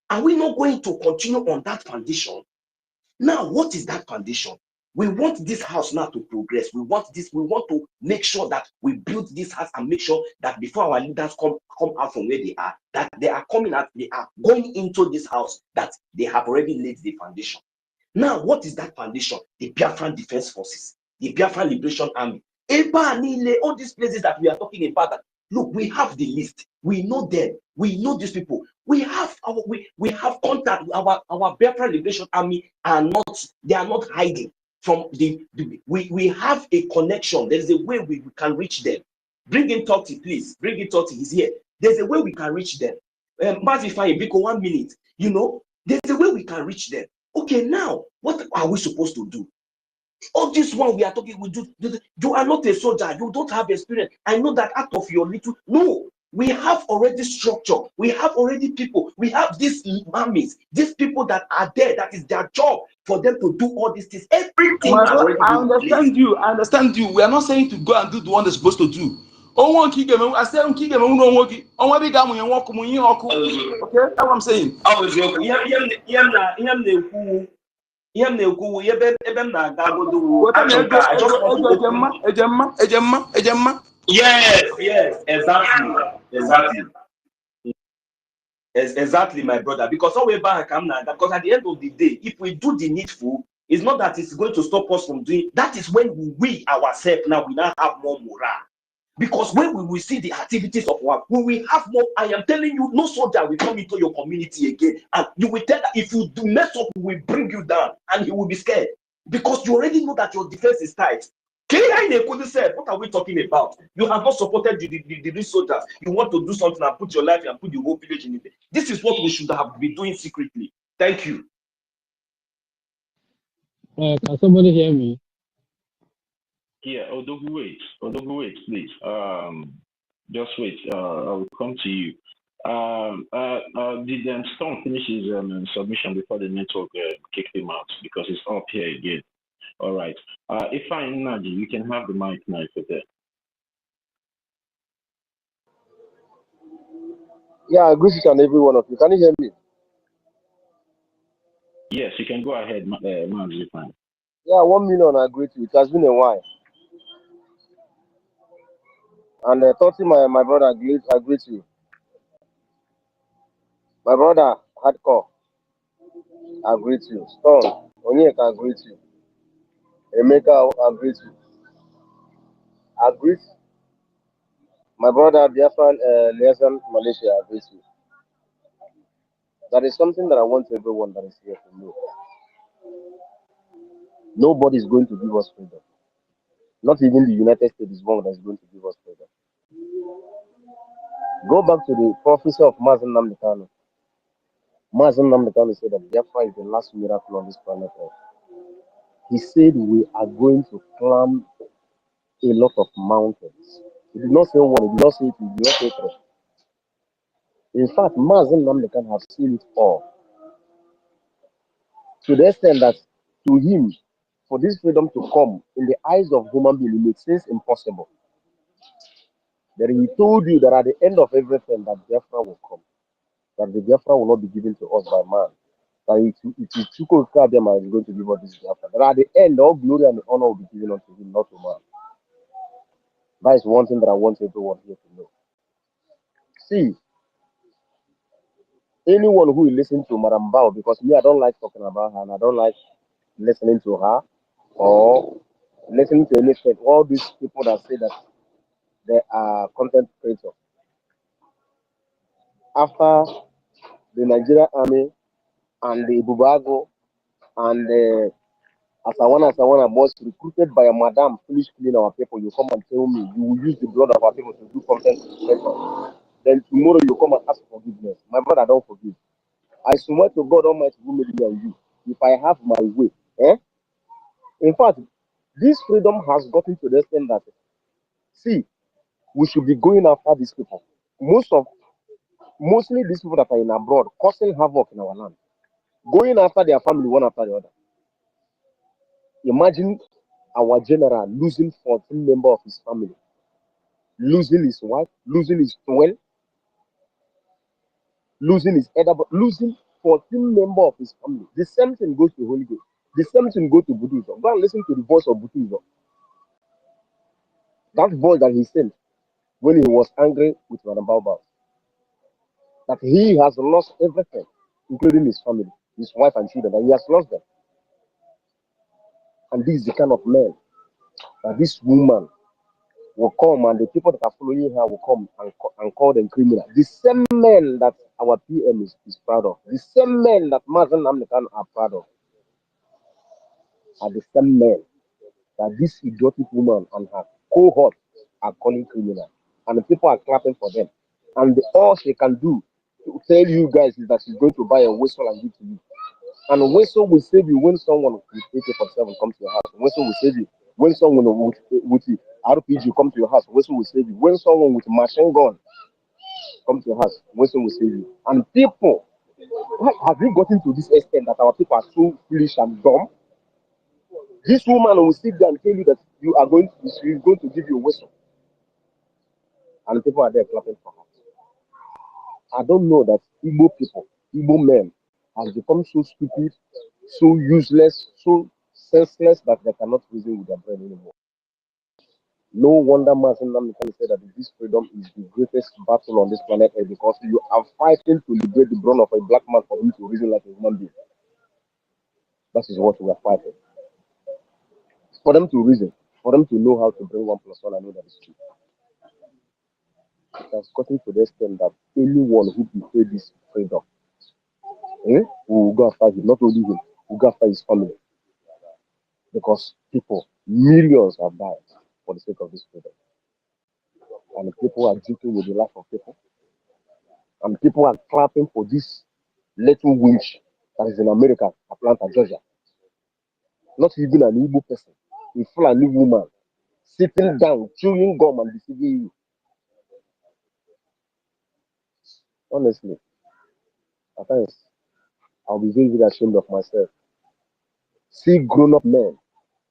G: are we not going to continue on that foundation? Now, what is that foundation? We want this house now to progress. We want to make sure that we build this house and make sure that before our leaders come out from where they are, that they are coming out, they are going into this house that they have already laid the foundation. Now, what is that foundation? The Biafran Defense Forces, the Biafran Liberation Army, all these places that we are talking about. That, look, we have the list. We know them. We know these people. We have contact. Our Biafran Liberation Army they are not hiding from we have a connection. There is a way we can reach them. Bring in Totti, please. Bring in Totti. He's here. There's a way we can reach them. Mazify Biko, 1 minute. You know, there's a way we can reach them. Okay, now what are we supposed to do? All this one we are talking, you are not a soldier, you don't have experience. I know that out of your little, no, we have already structure, we have already people, we have these armies, these people that are there, that is their job for them to do all these things. Everything has already been
A: I understand you. I understand you. We are not saying to go and do the one they're supposed to do. Okay, that's what I'm saying.
G: Yes, exactly, my brother. Because all way back, because at the end of the day, if we do the needful, it's not that it's going to stop us from doing. That is when we ourselves now we now have more morale. Because when we will see the activities of work, we will have more. I am telling you, no soldier will come into your community again, and you will tell that if you do mess up, we will bring you down, and he will be scared because you already know that your defense is tight. Said, what are we talking about? You have not supported the soldiers. You want to do something and put your life and put the whole village in it. This is what we should have been doing secretly. Thank you.
H: Can somebody hear me?
E: Yeah, Odogu, wait, please. Just wait. I will come to you. Did Stone finish his submission before the network kicked him out because it's up here again? All right. If I nudge you can have the mic now for that.
I: Yeah, I greet each and every one of you. Can you hear me?
E: Yes, you can go ahead, Mazi.
I: Yeah, 1 million, I greet you. It has been a while. And 30, my brother, I greet you. My brother, Hardcore, I greet you. Stone, Onyeka, I greet you. Emeka, I greet you. I greet my brother, Biafran, Liaison, Malaysia, I greet you. That is something that I want everyone that is here to know. Nobody is going to give us freedom. Not even the United States is one that is going to give us freedom. Go back to the prophecy of Mazen Namdekano. Mazen Namdekano said that Biafra is the last miracle on this planet Earth. He said we are going to climb a lot of mountains. He did not say one, he did not say two, he did not say three. In fact, Mazen Namdekano has seen it all. To the extent that to him, for this freedom to come in the eyes of human beings, it makes sense impossible. That he told you that at the end of everything that Biafra will come, that the Biafra will not be given to us by man. That it is Chukwuka is going to give us this Biafra. That at the end, all glory and honor will be given unto him, not to man. That is one thing that I want everyone here to know. See, anyone who will listen to Madam Bao, because me, I don't like talking about her, and I don't like listening to her or listening to anything. All these people that say that they are content creators. After the Nigerian army and the Bubago and the Asawana was recruited by a madam, finish killing our people, you come and tell me you will use the blood of our people to do content creation. Then tomorrow you come and ask for forgiveness. My brother, I don't forgive. I swear to God Almighty who made me and you, if I have my way. In fact, this freedom has gotten to the extent that, see, we should be going after these people. Mostly these people that are in abroad, causing havoc in our land. Going after their family one after the other. Imagine our general losing 14 members of his family, losing his wife, losing his 12, losing his elder, losing 14 members of his family. The same thing goes to Holy Ghost. The same thing goes to Buddhism. Go and listen to the voice of Buddhism. That voice that he sent when he was angry with Madam Baobab. That he has lost everything, including his family, his wife and children, and he has lost them. And this is the kind of man that this woman will come, and the people that are following her will come and call them criminal. The same men that our PM is proud of, the same men that Mazen Namdekan are proud of, are the same men that this idiotic woman and her cohort are calling criminal. And the people are clapping for them. And all she can do to tell you guys is that she's going to buy a whistle and give to you. And Whistle will save you when someone with AK-47 comes to your house. Whistle will save you when someone with the RPG comes to your house. Whistle will save you when someone with machine gun comes to your house. Whistle will save you. And people, have you gotten to this extent that our people are so foolish and dumb? This woman will sit there and tell you that she's going to give you a whistle. And people are there clapping for her. I don't know that Igbo people, Igbo men, have become so stupid, so useless, so senseless that they cannot reason with their brain anymore. No wonder Martin Luther King said that this freedom is the greatest battle on this planet Earth, because you are fighting to liberate the brain of a black man for him to reason like a human being. That is what we are fighting. For them to reason, for them to know how to bring 1 + 1 and know that it's true. It has gotten to the extent that anyone who betrays this freedom will go after him, not only him, will go after his family. Because people, millions have died for the sake of this freedom. And people are joking with the life of people. And people are clapping for this little winch that is in America, Atlanta, Georgia. Not even an Igbo person, a Fulani woman, sitting down, chewing gum and deceiving you. Honestly, at times, I'll be very, very ashamed of myself. See grown-up men,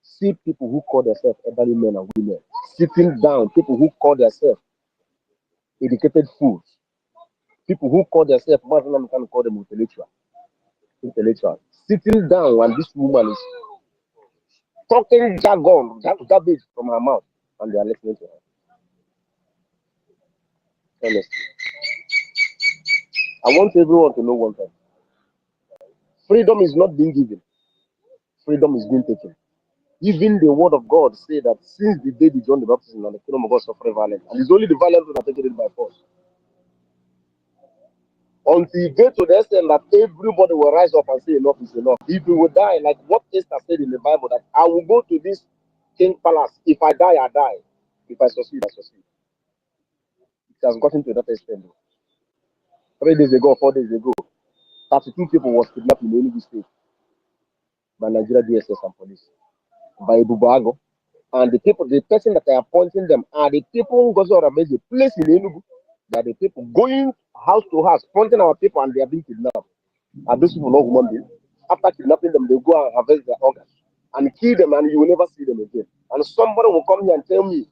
I: see people who call themselves elderly men and women, sitting down, people who call themselves educated fools, people who call themselves, I'm can call them intellectual, sitting down, and this woman is talking jargon, garbage from her mouth, and they are listening to her. Honestly, I want everyone to know one thing. Freedom is not being given. Freedom is being taken. Even the word of God say that since the day John the Baptist and the kingdom of God suffered violence, and it's only the violent that are taken it by force. Until you get to the extent that everybody will rise up and say enough is enough. If we will die, like what Esther said in the Bible, that I will go to this king palace. If I die, I die. If I succeed, I succeed. It has gotten to that extent. 3 days ago, 4 days ago, 32 people was kidnapped in Enugu State by Nigeria DSS and police, by Bubago. And the person that are appointing them are the people who got a place in Enugu. They are the people going house to house, pointing our people, and they are being kidnapped. And those people know human beings. After kidnapping them, they go and harvest their organs and kill them, and you will never see them again. And somebody will come here and tell me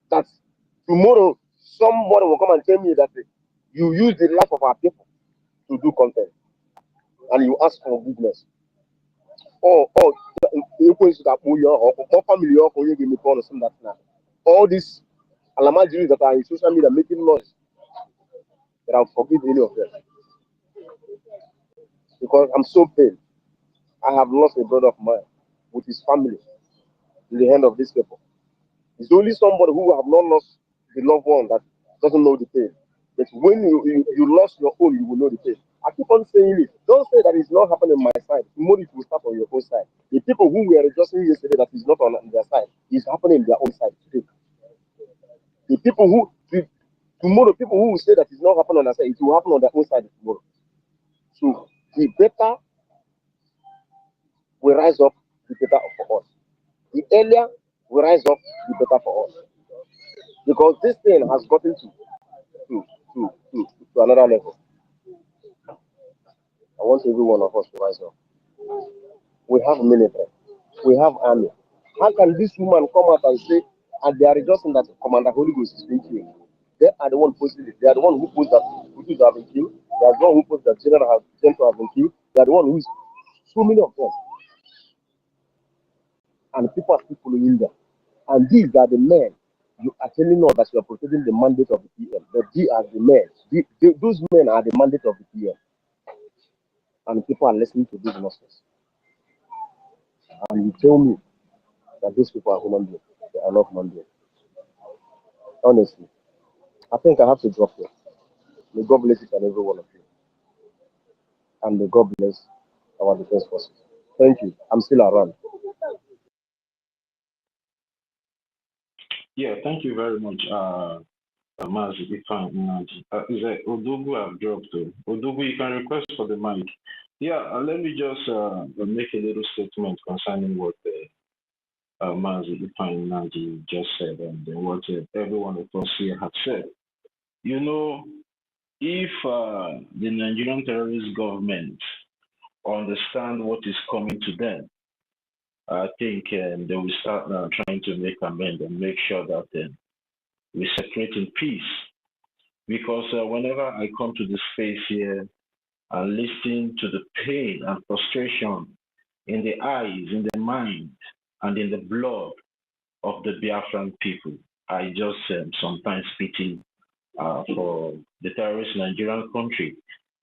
I: that tomorrow, somebody will come and tell me that you use the life of our people to do content, and you ask for goodness. All these Alamajiris that are in social media making noise, that I'll forgive any of them. Because I'm so pained. I have lost a brother of mine with his family in the hand of these people. It's only somebody who have not lost the loved one that doesn't know the pain. But when you lost your own, you will know the pain. I keep on saying it. Don't say that it's not happening on my side. Tomorrow it will start on your own side. The people who were rejoicing yesterday that is not on their side is happening on their own side today. The people who tomorrow, people who will say that it's not happening on their side, it will happen on their own side tomorrow. So the better we rise up, the better for us. The earlier we rise up, the better for us. Because this thing has gotten to another level. I want every one of us to rise up. We have military, we have army. How can this woman come out and say, and they are rejoicing that Commander Holy Ghost is being killed? They are the one posting it. They are the one who post that Hutus have been killed. They are the one who post that General have been killed. They are the one who is so many of them. And people are still following them. And these are the men you are telling us that you are protecting the mandate of the PM. But these are the men. Those men are the mandate of the PM. And people are listening to these nonsense. And you tell me that these people are human beings. They are not human beings. Honestly, I think I have to drop here. May God bless each and every one of you. And may God bless our defense forces. Thank you. I'm still around.
E: Yeah, thank you very much, Mazi Ifan. Is that Odogu have dropped? Odogu, you can request for the mic. Yeah, let me just make a little statement concerning what Mazi Ifeanyi just said and what every one of us here have said. You know, if the Nigerian terrorist government understand what is coming to them, I think they will start now trying to make amends and make sure that we separate in peace. Because whenever I come to this space here and listen to the pain and frustration in the eyes, in the mind, and in the blood of the Biafran people, I just sometimes pity for the terrorist Nigerian country.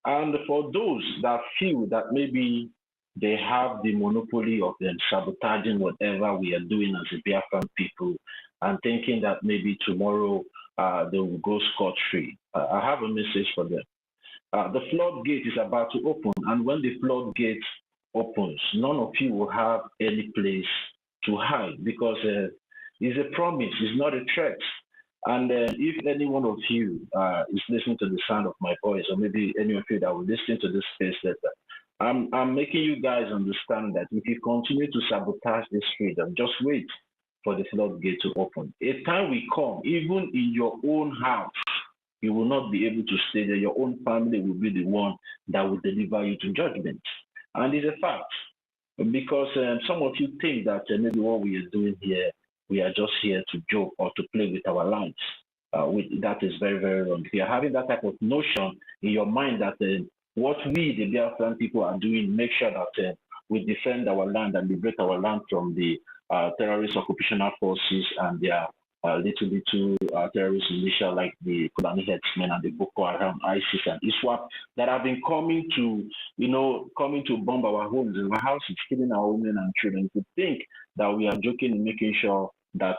E: And for those that feel that maybe they have the monopoly of them sabotaging whatever we are doing as a Biafran people and thinking that maybe tomorrow they will go scot-free. I have a message for them. The floodgate is about to open, and when the floodgate opens, none of you will have any place to hide because it's a promise, it's not a threat. And if any one of you is listening to the sound of my voice, or maybe any of you that will listen to this space later, I'm making you guys understand that if you continue to sabotage this freedom, just wait for the floodgate to open. A time will come, even in your own house, you will not be able to stay there. Your own family will be the one that will deliver you to judgment. And it's a fact. Because some of you think that maybe what we are doing here, we are just here to joke or to play with our lives. That is very, very wrong. If you are having that type of notion in your mind that what we, the Biafran people, are doing, make sure that we defend our land and liberate our land from the terrorist occupational forces and their little terrorist militia like the Fulani headsmen and the Boko Haram, ISIS, and ISWAP that have been coming to bomb our homes and our houses, killing our women and children. To think that we are joking and making sure that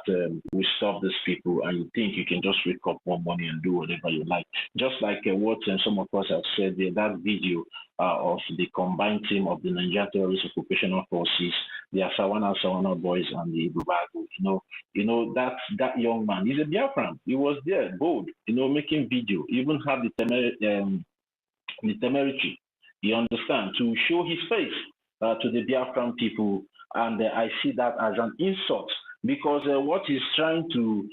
E: we stop these people, and you think you can just wake up one morning and do whatever you like. Just like what some of us have said there, that video of the combined team of the Nigerian terrorist occupational forces, the Sawana boys and the Ibubago, you know that young man, he's a Biafran. He was there, bold, making video, even have the temerity, you understand, to show his face to the Biafran people, and I see that as an insult. Because what he's trying to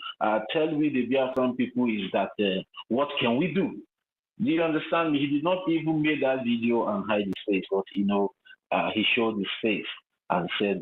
E: tell we, the Biafran people, is that what can we do? Do you understand me? He did not even make that video and hide his face, but he showed his face and said,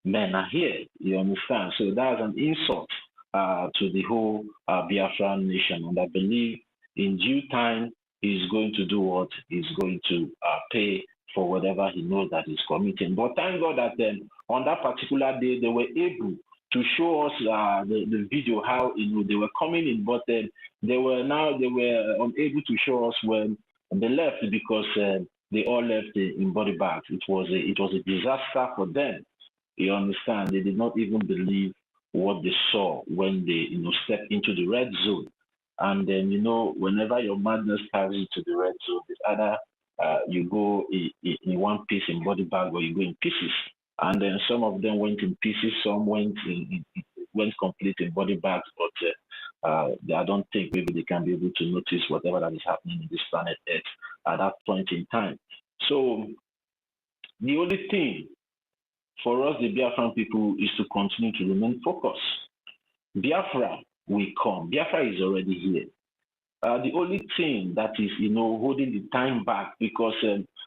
E: men are here. You understand? So that's an insult to the whole Biafran nation. And I believe in due time, he's going to do what? He's going to pay for whatever he knows that he's committing. But thank God that on that particular day, they were able to show us the video, how they were coming in, but they were unable to show us when they left because they all left in body bags. It was a disaster for them. You understand? They did not even believe what they saw when they stepped into the red zone. And then whenever your madness carries you to the red zone, it's either you go in one piece in body bag or you go in pieces. And then some of them went in pieces, some went complete in body bags, but I don't think maybe they can be able to notice whatever that is happening in this planet Earth at that point in time. So the only thing for us, the Biafran people, is to continue to remain focused. Biafra will come. Biafra is already here. The only thing that is, holding the time back, because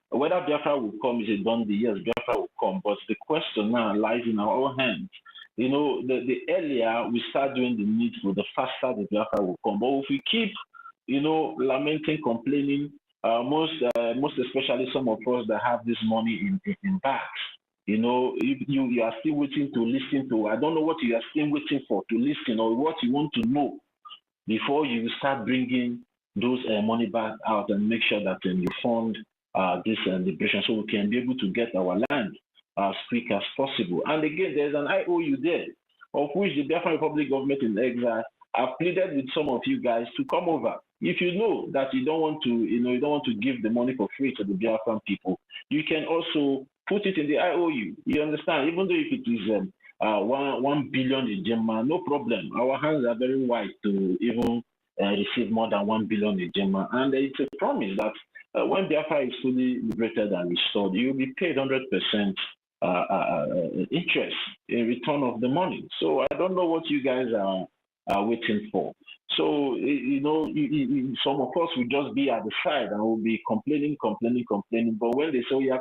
E: whether Biafra will come is a done deal. Yes, Biafra will come, but the question now lies in our own hands. The earlier we start doing the needful, the faster the Biafra will come. But if we keep, lamenting, complaining, most especially some of us that have this money in bags, if you are still waiting to listen to, I don't know what you are still waiting for to listen or what you want to know before you start bringing those money back out and make sure that you fund this liberation so we can be able to get our land as quick as possible. And again, there's an IOU there, of which the Biafran Republic government in exile have pleaded with some of you guys to come over. If you know that you don't want to, you don't want to give the money for free to the Biafran people, you can also put it in the IOU. You understand? Even though if it is 1 billion in Gemma, no problem. Our hands are very wide to even receive more than 1 billion in Gemma. And it's a promise that when Biafra is fully liberated and restored, you'll be paid 100% interest in return of the money. So I don't know what you guys are waiting for. So, you know, some of us will just be at the side and will be complaining. But when they say, oh, yeah,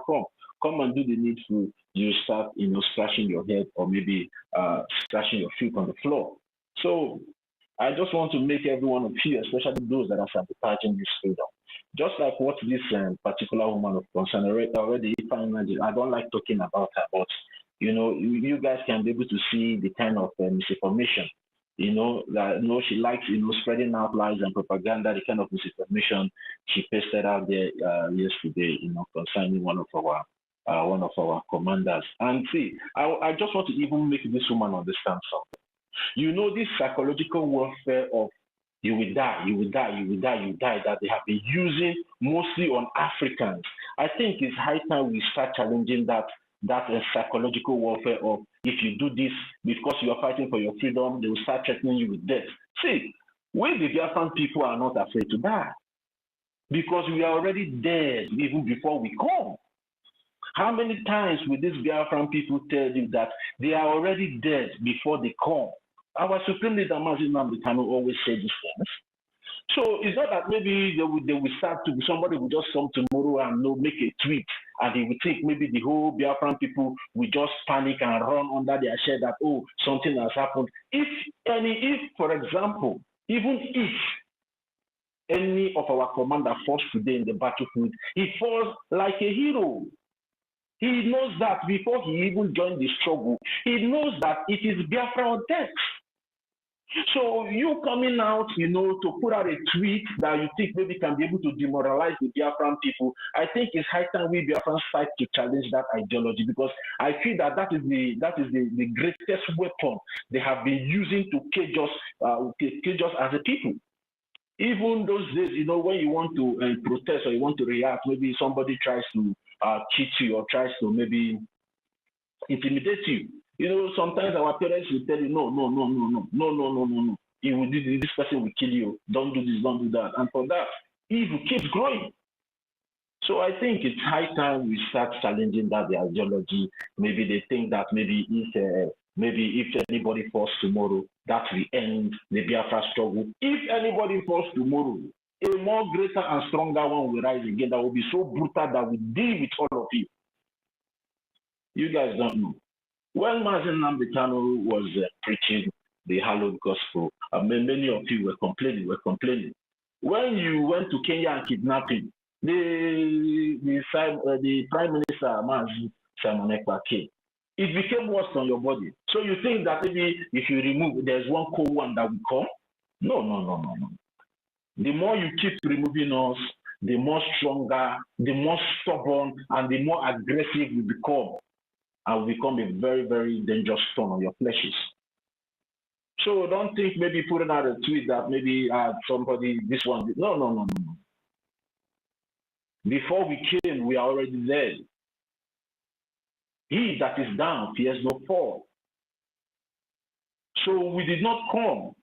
E: come and do the needful, you start, you know, scratching your head or maybe scratching your feet on the floor. So I just want to make every one of you, especially those that are sabotaging this freedom, just like what this particular woman of concern already, if I imagine, I don't like talking about her, but, you know, you guys can be able to see the kind of misinformation, you know, that, you know, she likes, you know, spreading out lies and propaganda, the kind of misinformation she pasted out there yesterday, you know, concerning one of our commanders. And see, I just want to even make this woman understand something. You know, this psychological warfare of you will die, you will die, you will die, you die, that they have been using mostly on Africans. I think it's high time we start challenging that psychological warfare of if you do this because you are fighting for your freedom, they will start threatening you with death. See, we the Biafran people are not afraid to die because we are already dead even before we come. How many times will these Biafran people tell you that they are already dead before they come? Our Supreme Leader, Nnamdi Kanu, always say these things. So it's not that maybe they will start to, somebody will just come tomorrow and make a tweet and they will think maybe the whole Biafran people will just panic and run under their shed that, oh, something has happened. If, for example, even if any of our commander falls today in the battlefield, he falls like a hero. He knows that before he even joined the struggle, he knows that it is Biafra or death. So you coming out, you know, to put out a tweet that you think maybe can be able to demoralize the Biafran people, I think it's high time we Biafrans fight to challenge that ideology, because I feel that that is the greatest weapon they have been using to cage us as a people. Even those days, you know, when you want to protest or you want to react, maybe somebody tries to cheat you or tries to maybe intimidate you. You know, sometimes our parents will tell you, no. He will do this, person will kill you. Don't do this, don't do that. And for that, evil keeps growing. So I think it's high time we start challenging that the ideology. Maybe they think that maybe if anybody falls tomorrow, that will end the Biafra struggle. If anybody falls tomorrow, a more greater and stronger one will rise again that will be so brutal that will deal with all of you. You guys don't know. When Nnamdi Kanu was preaching the hallowed gospel, many of you were complaining. When you went to Kenya and kidnapping, the Prime Minister, Simon Ekpa, came. It became worse on your body. So you think that maybe if you remove, there's one cold one that will come? No. The more you keep removing us, the more stronger, the more stubborn, and the more aggressive we become. And we become a very, very dangerous stone on your fleshes. So don't think maybe putting out a tweet that maybe somebody, this one, no. Before we came, we are already dead. He that is down fears no fall. So we did not come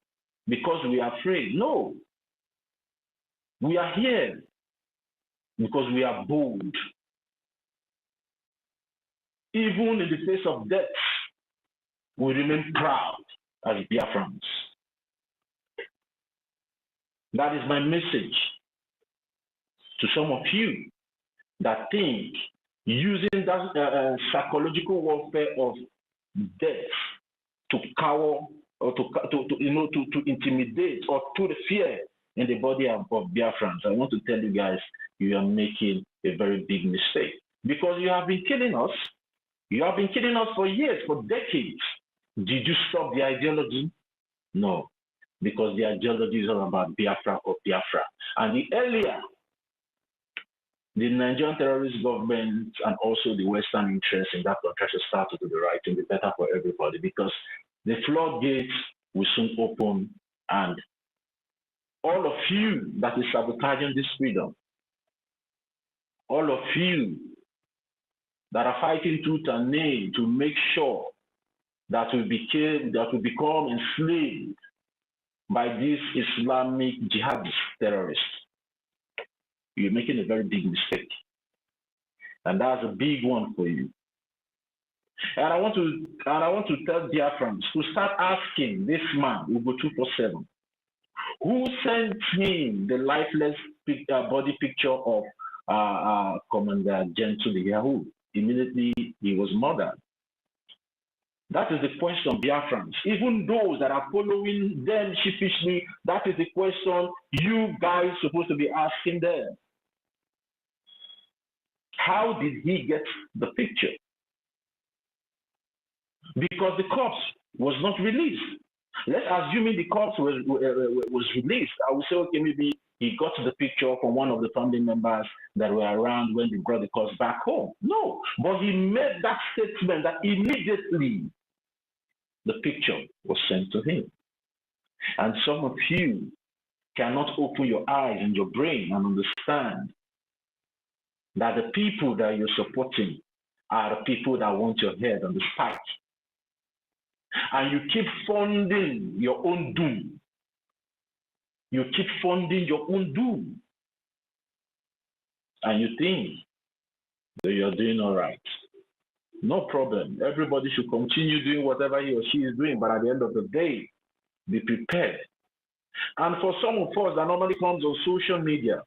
E: because we are afraid. No. We are here because we are bold. Even in the face of death, we remain proud as Biafrans. That is my message to some of you that think using that psychological warfare of death to cower or to intimidate or to the fear in the body of Biafrans. I want to tell you guys, you are making a very big mistake, because you have been killing us. You have been killing us for years, for decades. Did you stop the ideology? No, because the ideology is all about Biafra or Biafra. And the earlier the Nigerian terrorist government and also the Western interests in that country should start to do the right thing, be better for everybody, because the floodgates will soon open, and all of you that is sabotaging this freedom, all of you that are fighting tooth and nail to make sure that we become enslaved by these Islamic jihadist terrorists, you're making a very big mistake. And that's a big one for you. And I want to tell Biafrans to start asking this man, Ugo 247, who sent him the lifeless body picture of Commander Gentle Yahoo immediately he was murdered. That is the question, Biafrans. Even those that are following them sheepishly, that is the question you guys supposed to be asking them. How did he get the picture? Because the corpse was not released. Let's assume the corpse was released. I would say, okay, maybe he got the picture from one of the family members that were around when they brought the corpse back home. No, but he made that statement that immediately the picture was sent to him. And some of you cannot open your eyes and your brain and understand that the people that you're supporting are the people that want your head on the spike. And you keep funding your own doom. You keep funding your own doom. And you think that you're doing all right. No problem. Everybody should continue doing whatever he or she is doing, but at the end of the day, be prepared. And for some of us that normally comes on social media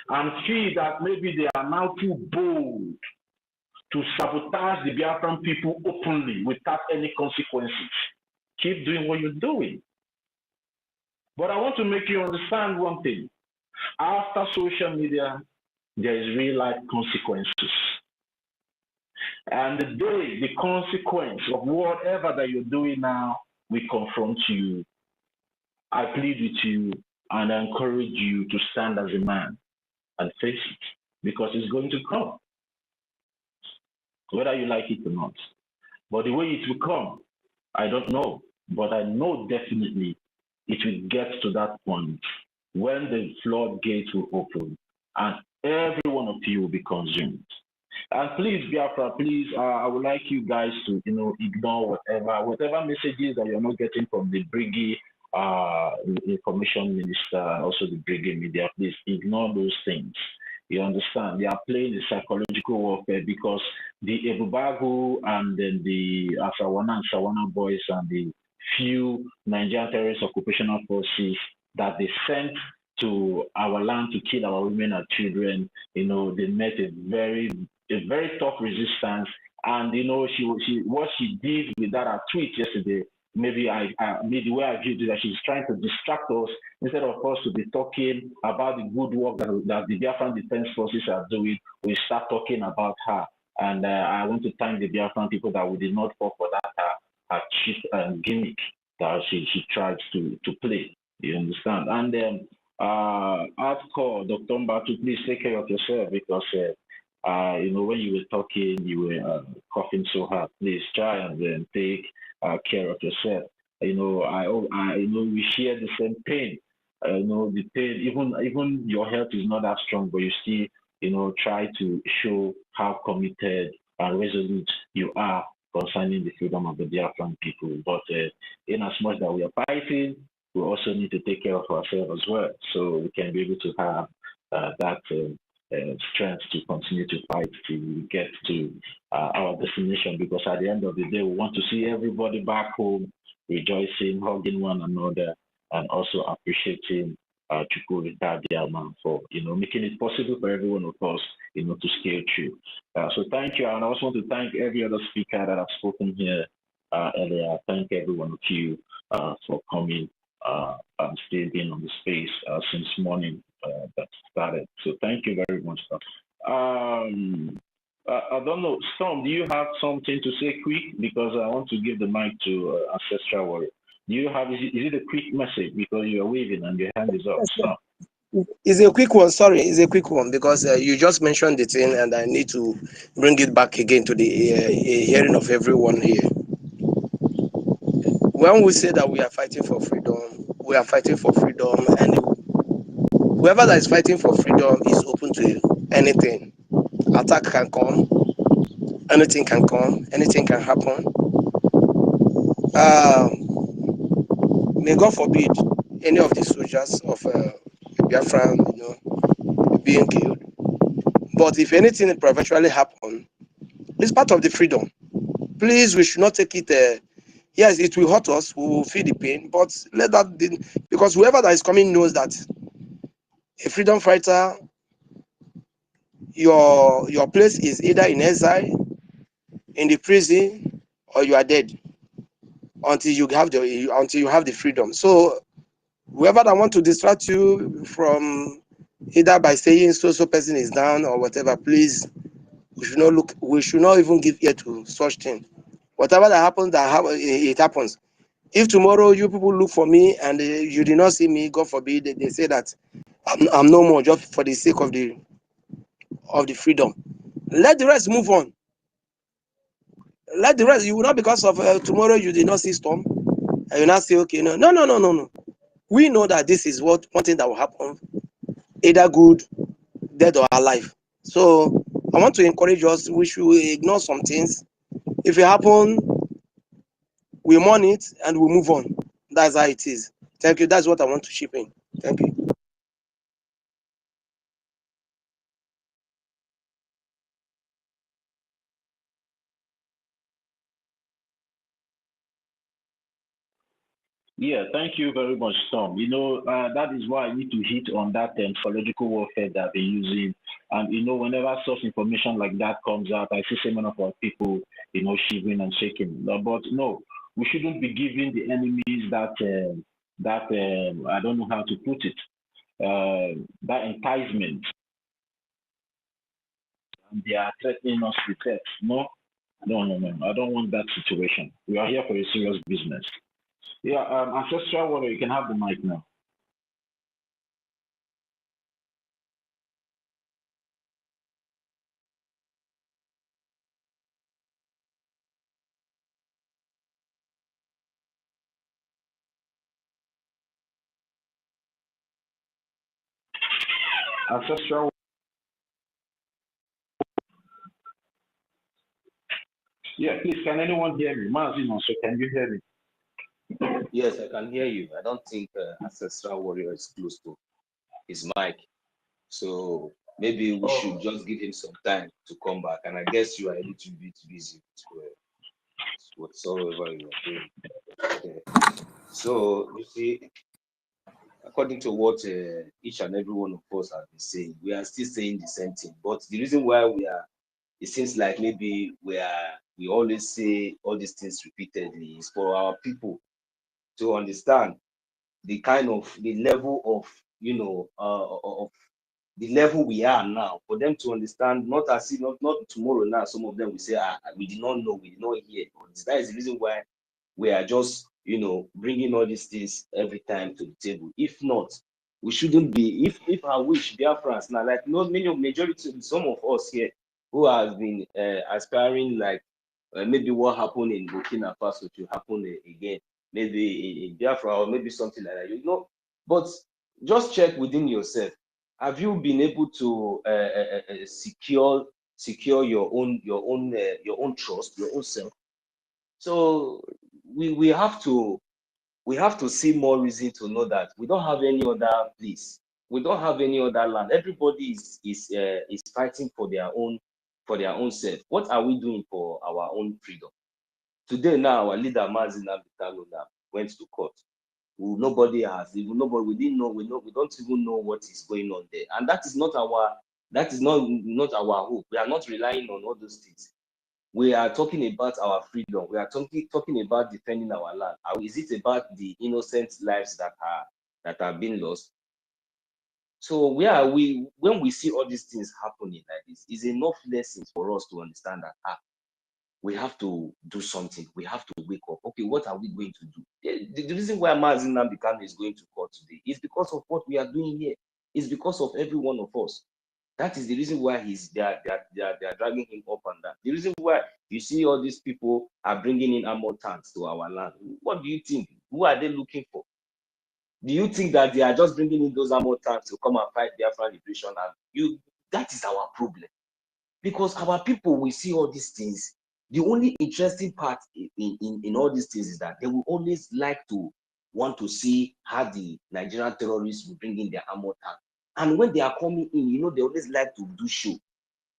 E: and feel that maybe they are now too bold to sabotage the Biafran people openly without any consequences, keep doing what you're doing. But I want to make you understand one thing. After social media, there is real life consequences. And the day the consequence of whatever that you're doing now will confront you, I plead with you and I encourage you to stand as a man and face it, because it's going to come, whether you like it or not. But the way it will come, I don't know, but I know definitely it will get to that point when the floodgates will open and every one of you will be consumed. And please, Biafra, please, I would like you guys to, ignore whatever messages that you're not getting from the BRGIE information minister, also the BRGIE media. Please ignore those things. You understand? They are playing the psychological warfare because the Ebubagu and then the Asawana and Sawana boys and the few Nigerian terrorist occupational forces that they sent to our land to kill our women and children, they met a very tough resistance. And what she did with that tweet yesterday, maybe the way I viewed it, that she's trying to distract us instead of us to be talking about the good work that the Biafran Defense Forces are doing. We start talking about her. And I want to thank the Biafran people that we did not fall for that cheap gimmick that she tried to play. You understand? And then hardcore, Dr. Mbatu, please take care of yourself, because when you were talking, you were coughing so hard. Please try and then take care of yourself. I we share the same pain. The pain. Even your health is not that strong, but you still, try to show how committed and resolute you are concerning the freedom of the Biafran people. But in as much that we are fighting, we also need to take care of ourselves as well, so we can be able to have that strength to continue to fight till we get to our destination. Because at the end of the day, we want to see everybody back home rejoicing, hugging one another, and also appreciating Chukwu Diaman for making it possible for every one of us to scale through. So thank you, and I also want to thank every other speaker that have spoken here earlier. Thank every one of you for coming and still being on the space since morning that started. So thank you very much. I don't know, Storm, do you have something to say quick? Because I want to give the mic to Ancestral Warrior. Do you have, is it a quick message? Because you are waving and your hand is up. Storm.
F: It's a quick one, sorry, it's a quick one, because you just mentioned the thing and I need to bring it back again to the hearing of everyone here. When we say that we are fighting for freedom, we are fighting for freedom, and whoever that is fighting for freedom is open to anything. Attack can come, anything can come, anything can happen. May God forbid any of the soldiers of Biafra, being killed. But if anything eventually happen, it's part of the freedom. Please, we should not take it. Yes, it will hurt us. We will feel the pain, but let that be, because whoever that is coming knows that a freedom fighter, your place is either in exile, in the prison, or you are dead until you have the freedom. So whoever that want to distract you from either by saying so person is down or whatever, please, we should not even give ear to such thing. Whatever that happens, it happens. If tomorrow you people look for me and you did not see me, God forbid, they say that I'm no more, just for the sake of the freedom. Let the rest move on. Let the rest. You will not, because of tomorrow you did not see storm, and you not say, okay, no. We know that this is one thing that will happen, either good, dead, or alive. So I want to encourage us. We should ignore some things. If it happen, we mourn it and we move on. That's how it is. Thank you. That's what I want to chip in. Thank you.
E: Yeah, thank you very much, Tom. You know, that is why I need to hit on that psychological warfare that they're using. And, you know, whenever such information like that comes out, I see so many of our people, you know, shivering and shaking. But no, we shouldn't be giving the enemies that, I don't know how to put it, that enticement. And they are threatening us with death. No, no. I don't want that situation. We are here for a serious business. Yeah, Ancestral Warrior, you can have the mic now. Ancestral. Yeah, please, can anyone hear me? Mazino, so can you hear me?
G: Yes, I can hear you. I don't think Ancestral Warrior is close to his mic. So maybe we should just give him some time to come back. And I guess you are a little bit busy with whatsoever you are doing. Okay. So you see, according to what each and every one of us have been saying, we are still saying the same thing. But the reason why it seems like maybe we always say all these things repeatedly is for our people to understand the level of, you know, of the level we are now, for them to understand, not as if not tomorrow now, some of them will say, we did not know, we did not hear. That is the reason why we are just, you know, bringing all these things every time to the table. If not, we shouldn't be, if I wish Biafrans now, like majority, some of us here who have been aspiring, like maybe what happened in Burkina Faso to happen again, maybe in Biafra, or maybe something like that, you know. But just check within yourself. Have you been able to secure your own trust, your own self? So we have to see more reason to know that we don't have any other place. We don't have any other land. Everybody is fighting for their own self. What are we doing for our own freedom? Today now, our leader Mazina Bitalo went to court. We didn't know, we don't even know what is going on there. And that is not our hope. We are not relying on all those things. We are talking about our freedom. We are talking about defending our land. Is it about the innocent lives that are being lost? So where are we when we see all these things happening like this? Is enough lessons for us to understand that we have to do something. We have to wake up. Okay, what are we going to do? The reason why Mazin Nambikano is going to court today is because of what we are doing here. It's because of every one of us. That is the reason why they are dragging him up and down. The reason why you see all these people are bringing in armor tanks to our land. What do you think? Who are they looking for? Do you think that they are just bringing in those armor tanks to come and fight Biafran liberation? And that is our problem. Because our people will see all these things. The only interesting part in all these things is that they will always want to see how the Nigerian terrorists will bring in their armor tank. And when they are coming in, you know, they always like to do show.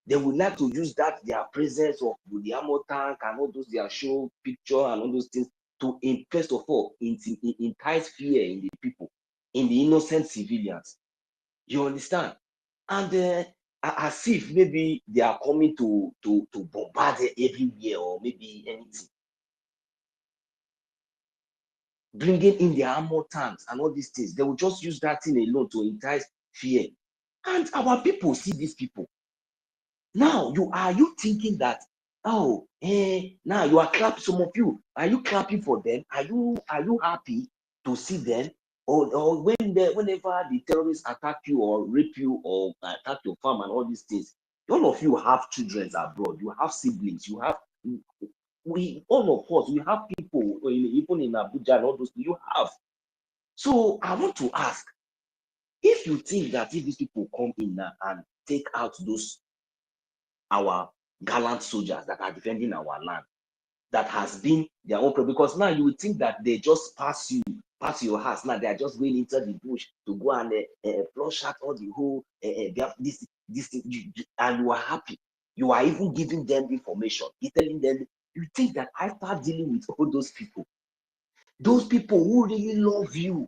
G: They would like to use that their presence of the armor tank and all those their show picture and all those things to, first of all, entice fear in the people, in the innocent civilians. You understand? And as if maybe they are coming to bombard everywhere or maybe anything. Bringing in their armor tanks and all these things, they will just use that thing alone to entice fear. And our people see these people. Now, are you thinking that, oh, now you are clapping, some of you, are you clapping for them? Are you happy to see them? Or whenever the terrorists attack you or rape you or attack your farm and all these things, all of you have children abroad, you have siblings, you have, all of us, we have people, even in Abuja and all those, you have. So I want to ask, if you think that if these people come in now and take out those our gallant soldiers that are defending our land, that has been their own problem, because now you would think that they just pass your house. Now they are just going into the bush to go and flush out all the whole this thing, and you are happy. You are even giving them information. You're telling them. You think that after dealing with all those people who really love you,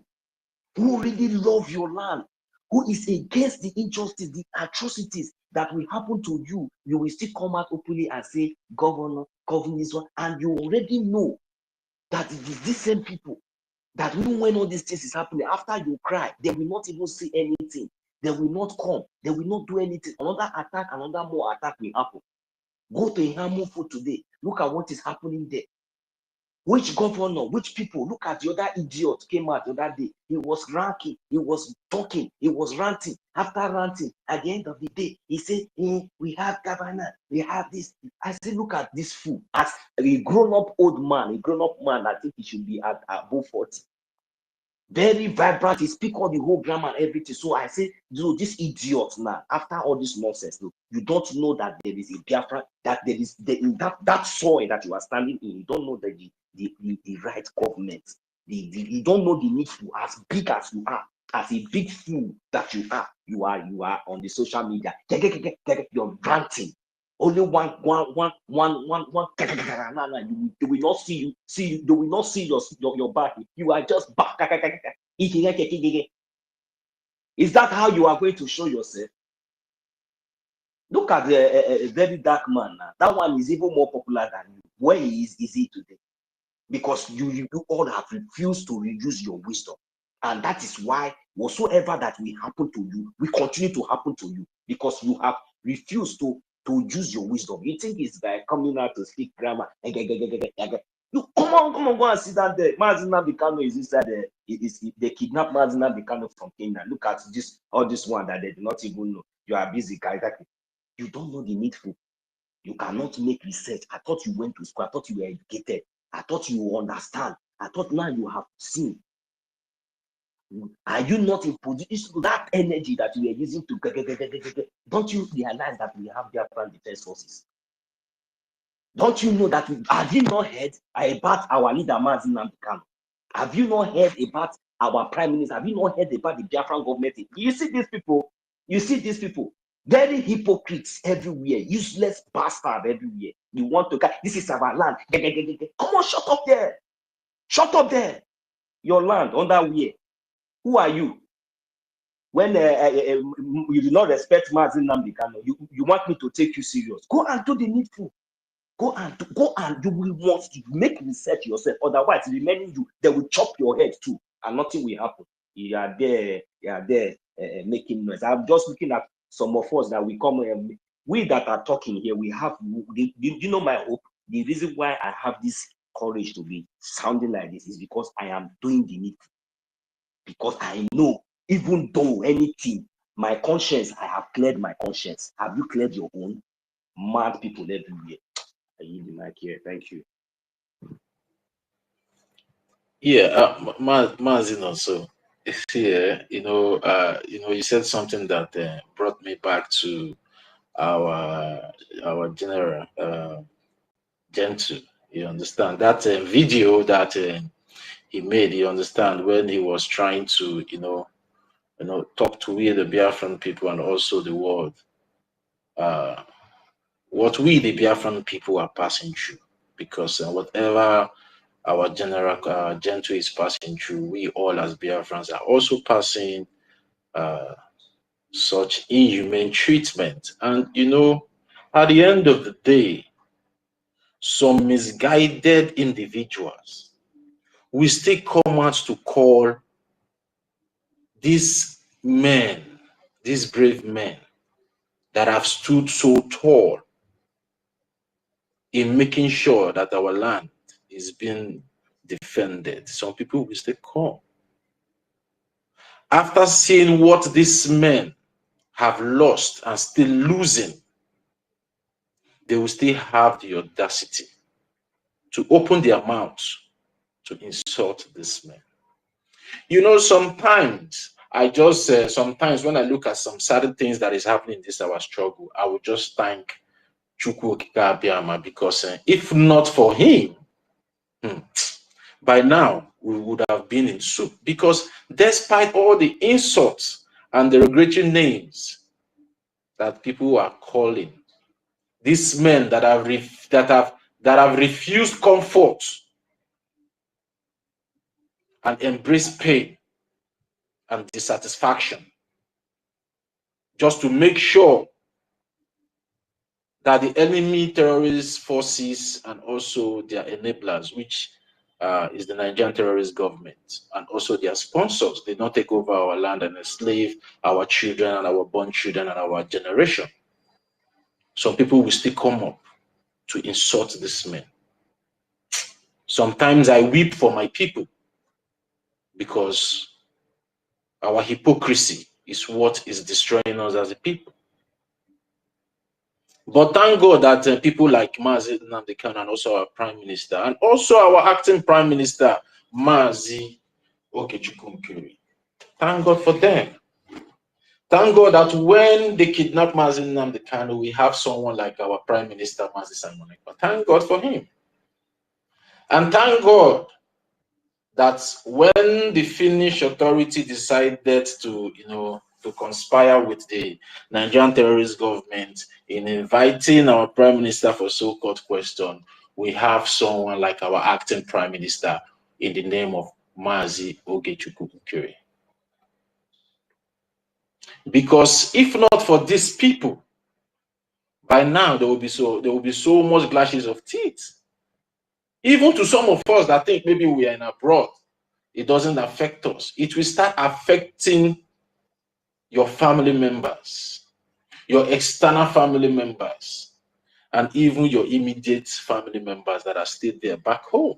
G: who really love your land, who is against the injustice, the atrocities that will happen to you, you will still come out openly and say, govern this one, and you already know that it is these same people that even when all these things is happening, after you cry, they will not even say anything. They will not come. They will not do anything. Another attack, another more attack will happen. Go to Ihamufu today. Look at what is happening there. Which governor, which people? Look at the other idiot came out the other day. He was ranking, he was talking, he was ranting. After ranting, at the end of the day, he said, we have governor, we have this. I said, look at this fool. As a grown-up old man, I think he should be at above 40. Very vibrant, he speak all the whole grammar and everything. So I say, this idiot now, after all this nonsense, you don't know that there is a Biafra, that there is in that soil that you are standing in. You don't know that the right government. You don't know the need to, as big as you are, as a big fool that you are on the social media. You're ranting. Only one. They will not see you. They will not see your back. You are just back. Is that how you are going to show yourself? Look at the very dark man now. That one is even more popular than you. Where is he today? Because you all have refused to reduce your wisdom. And that is why whatsoever that will happen to you, will continue to happen to you. Because you have refused to use your wisdom. You think it's by coming out to speak grammar. You come on, go and sit down there. Mazi Nnamdi Kanu is inside there. They kidnapped Mazi Nnamdi Kanu from Kenya. Look at all this one that they do not even know. You are busy, guys. You don't know the needful. You cannot make research. I thought you went to school. I thought you were educated. I thought you understand. I thought now you have seen. Are you not in position? That energy that you are using to don't you realize that we have Biafran defense forces? Don't you know that have you not heard about our leader Mazi Nnamdi Kanu? Have you not heard about our prime minister? Have you not heard about the Biafran government? You see these people. Very hypocrites everywhere, useless bastard everywhere. You want to this is our land. Come on, shut up there. Shut up there. Your land under where? Who are you? When you do not respect Mazi Nnamdi Kanu, you want me to take you serious? Go and do the needful. Go and you will want to make research yourself. Otherwise, remaining you, they will chop your head too, and nothing will happen. You are there making noise. I'm just looking at some of us that we come, we that are talking here, we have, you know, my hope. The reason why I have this courage to be sounding like this is because I am doing the needful. Because I know, even though anything, my conscience, I have cleared my conscience. Have you cleared your own? Mad people everywhere. I yield the mic here. Thank you.
J: Yeah, Mazin also. Yeah, you said something that brought me back to our general Gentle. You understand that video that he made. You understand when he was trying to talk to we the Biafran people and also the world what we the Biafran people are passing through, because whatever our general gentle is passing through, we all as Biafrans are also passing such inhumane treatment. And at the end of the day, some misguided individuals will still come out to call these men, these brave men that have stood so tall in making sure that our land is being defended. Some people will still come. After seeing what these men have lost and still losing, they will still have the audacity to open their mouths to insult this man. Sometimes I just sometimes when I look at some certain things that is happening in this our struggle, I would just thank Chukwu EKID, because if not for him, by now we would have been in soup. Because despite all the insults and the regretting names that people are calling these men that have refused comfort and embraced pain and dissatisfaction, just to make sure that the enemy terrorist forces and also their enablers, which is the Nigerian terrorist government, and also their sponsors, did not take over our land and enslave our children and our born children and our generation. Some people will still come up to insult this man. Sometimes I weep for my people, because our hypocrisy is what is destroying us as a people. But thank God that people like Mazi Nnamdi Kanu and also our Prime Minister and also our acting Prime Minister, Mazi Okechukwu, thank God for them. Thank God that when they kidnap Mazi Nnamdi Kanu, we have someone like our Prime Minister, Mazi Simon Ekpa. Thank God for him. And thank God that when the Finnish authority decided to, to conspire with the Nigerian terrorist government in inviting our Prime Minister for so-called question, we have someone like our acting Prime Minister in the name of Mazi Okechukwu. Because if not for these people, by now there will be so much clashes of teeth. Even to some of us that think maybe we are in abroad, it doesn't affect us. It will start affecting your family members, your external family members, and even your immediate family members that are still there back home.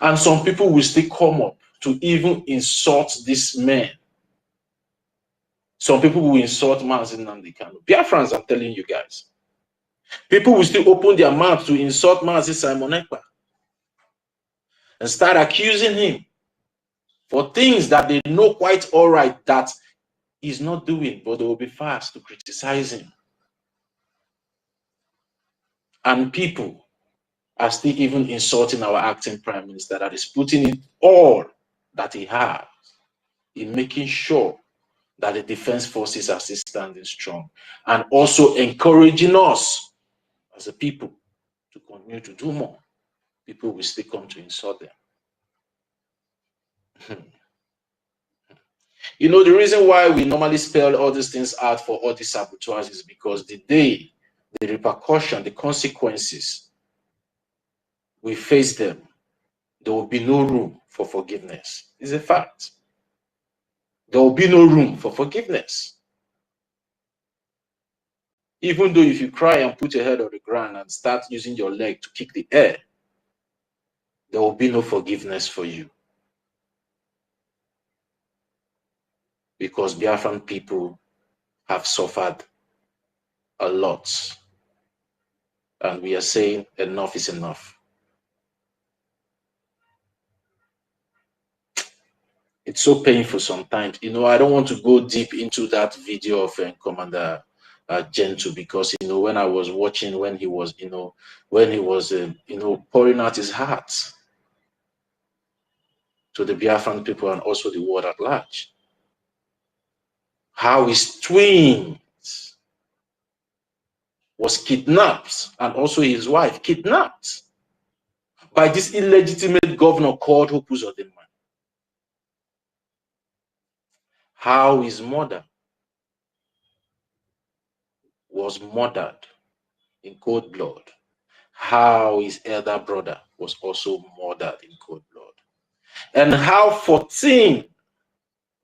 J: And some people will still come up to even insult this man. Some people will insult Mazi Nnamdi Kanu. Biafrans, I'm telling you guys. People will still open their mouths to insult Mazi Simon Ekpa and start accusing him for things that they know quite all right that he's not doing, but they will be fast to criticize him. And people are still even insulting our acting Prime Minister that is putting in all that he has in making sure that the defense forces are still standing strong, and also encouraging us as a people to continue to do more. People will still come to insult them. The reason why we normally spell all these things out for all these saboteurs is because the day, the repercussion, the consequences, we face them, there will be no room for forgiveness. It's a fact. There will be no room for forgiveness. Even though if you cry and put your head on the ground and start using your leg to kick the air, there will be no forgiveness for you. Because Biafran people have suffered a lot. And we are saying enough is enough. It's so painful sometimes. I don't want to go deep into that video of Commander Gentle, because when I was watching, when he was pouring out his heart, to the Biafran people and also the world at large. How his twins was kidnapped and also his wife kidnapped by this illegitimate governor called Hopus Odinma. How his mother was murdered in cold blood. How his elder brother was also murdered in cold blood. And how 14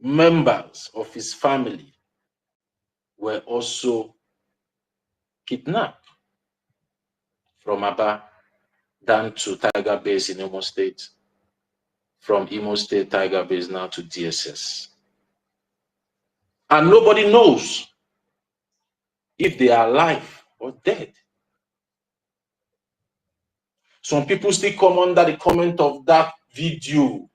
J: members of his family were also kidnapped from Aba down to Tiger Base in Imo State, from Imo State Tiger Base now to DSS. And nobody knows if they are alive or dead. Some people still come under the comment of that video.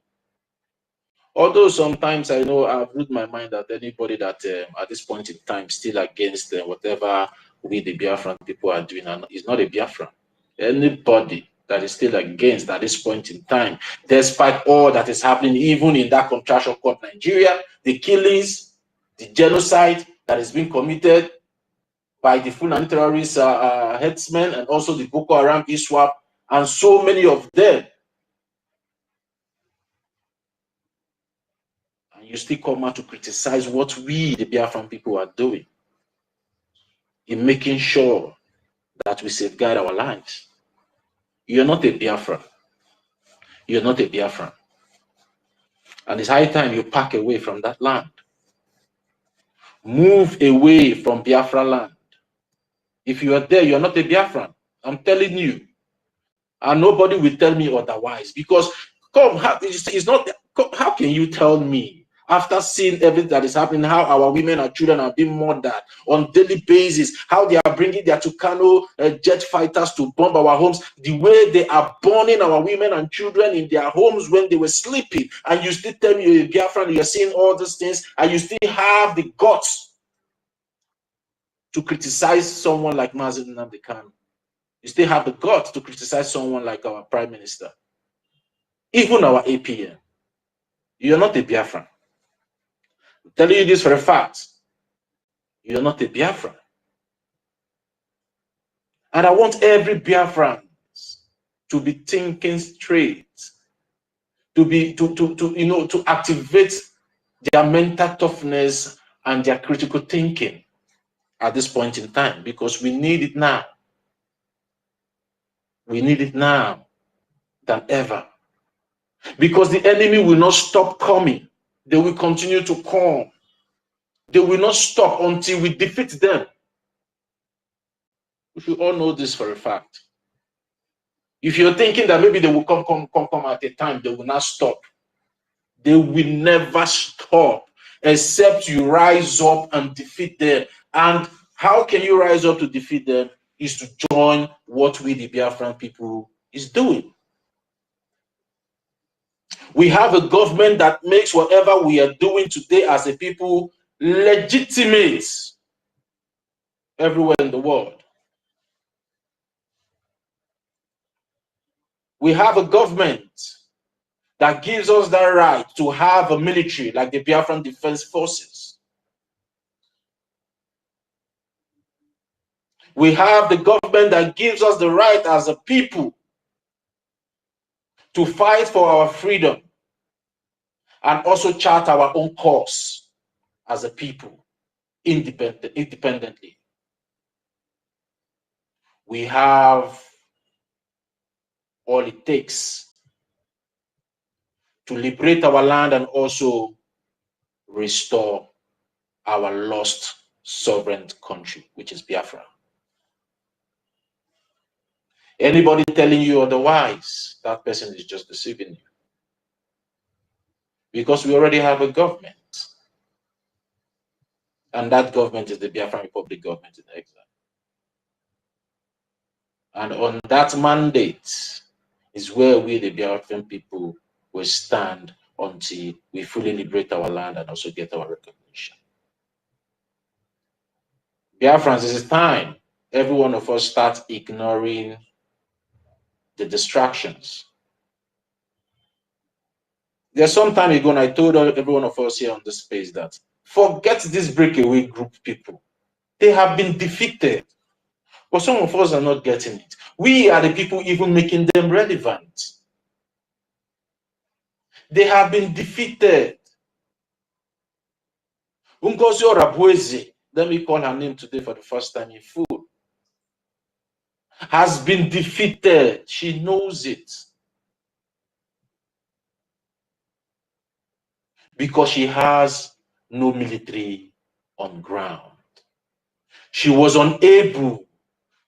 J: Although sometimes I know I've ruled my mind that anybody that at this point in time still against whatever we the Biafran people are doing is not a Biafran. Anybody that is still against at this point in time, despite all that is happening, even in that contraction called Nigeria, the killings, the genocide that is being committed by the Fulani terrorist headsmen and also the Boko Haram ISWAP and so many of them. And you still come out to criticize what we, the Biafran people, are doing in making sure that we safeguard our lives. You're not a Biafran. You're not a Biafran. And it's high time you pack away from that land. Move away from Biafra land. If you are there, you're not a Biafran. I'm telling you. And nobody will tell me otherwise. Because, it's not, how can you tell me, after seeing everything that is happening, how our women and children are being murdered on daily basis, how they are bringing their Tucano jet fighters to bomb our homes, the way they are burning our women and children in their homes when they were sleeping, and you still tell me you're a Biafran, you're seeing all these things, and you still have the guts to criticize someone like Mazi Nnamdi Kanu. You still have the guts to criticize someone like our Prime Minister, even our APM. You're not a Biafran. I'm telling you this for a fact. You're not a Biafran. And I want every Biafran to be thinking straight, to activate their mental toughness and their critical thinking at this point in time, because we need it now. We need it now than ever. Because the enemy will not stop coming. They will continue to come. They will not stop until we defeat them. We should all know this for a fact. If you're thinking that maybe they will come at a time, they will not stop. They will never stop except you rise up and defeat them. And how can you rise up to defeat them? Is to join what we, the Biafran people, is doing. We have a government that makes whatever we are doing today as a people legitimate everywhere in the world. We have a government that gives us the right to have a military like the Biafran Defense Forces. We have the government that gives us the right as a people to fight for our freedom and also chart our own course as a people independently. We have all it takes to liberate our land and also restore our lost sovereign country, which is Biafra. Anybody telling you otherwise, that person is just deceiving you. Because we already have a government. And that government is the Biafran Republic government in exile. And on that mandate is where we, the Biafran people, will stand until we fully liberate our land and also get our recognition. Biafrans, it is time every one of us start ignoring the distractions There's some time ago, and I told every one of us here on the space that forget this breakaway group people. They have been defeated. But some of us are not getting it. We are the people even making them relevant. They have been defeated. NGOZI Orabueze, let me call her name today for the first time in full, has been defeated. She knows it. Because she has no military on ground. She was unable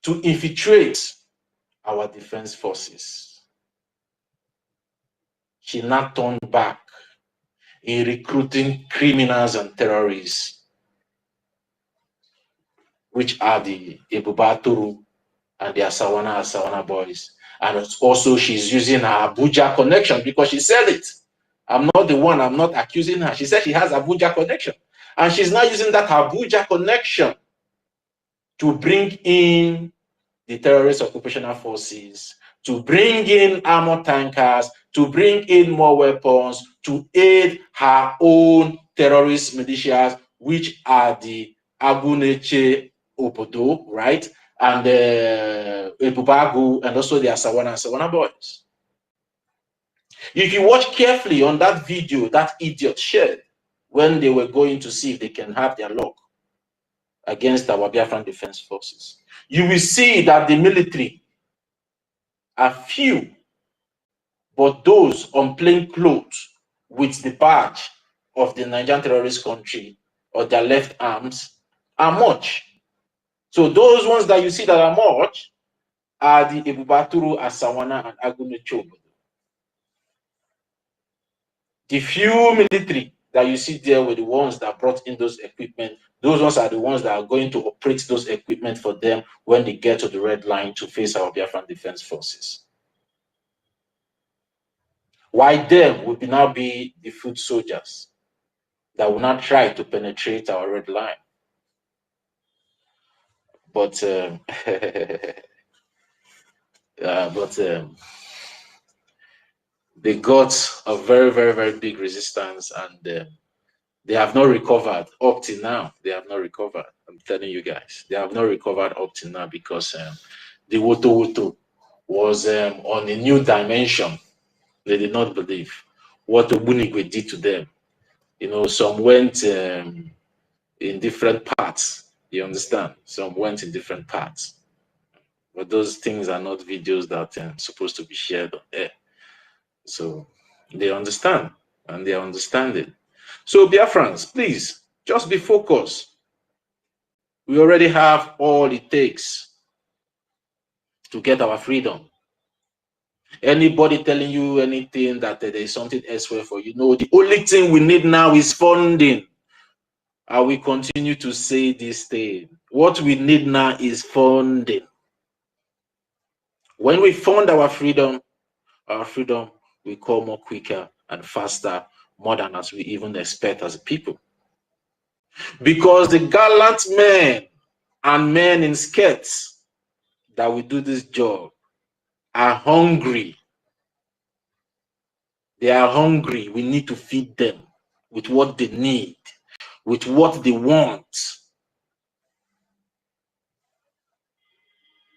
J: to infiltrate our defense forces. She now turned back in recruiting criminals and terrorists, which are the Ebubaturu and the Asawana boys. And also she's using her Abuja connection because she said it. I'm not the one, I'm not accusing her. She said she has Abuja connection. And she's now using that Abuja connection to bring in the terrorist occupational forces, to bring in armor tankers, to bring in more weapons, to aid her own terrorist militias, which are the Aguneche Obodo, right? And the Ebubagu, and also the Asawana boys. If you watch carefully on that video that idiot shared when they were going to see if they can have their luck against our Biafran defense forces, you will see that the military are few, but those on plain clothes with the badge of the Nigerian terrorist country or their left arms are much. So those ones that you see that are much are the Ebubaturu, Asawana, and Agunecho. The few military that you see there were the ones that brought in those equipment. Those ones are the ones that are going to operate those equipment for them when they get to the red line to face our Biafran defense forces. Why them will now be the foot soldiers that will not try to penetrate our red line. But they got a very, very, very big resistance, and they have not recovered up till now. They have not recovered. I'm telling you guys, they have not recovered up till now because the Woto was on a new dimension. They did not believe what Ogbunigwe did to them. You know, some went in different parts. You understand? Some went in different parts. But those things are not videos that are supposed to be shared on air. So they understand, and they are understanding. So Biafrans, please, just be focused. We already have all it takes to get our freedom. Anybody telling you anything that there is something elsewhere for you, no, the only thing we need now is funding. I will continue to say this thing. What we need now is funding. When we fund our freedom will come more quicker and faster, more than as we even expect as a people. Because the gallant men and men in skirts that will do this job are hungry. They are hungry. We need to feed them with what they need, with what they want,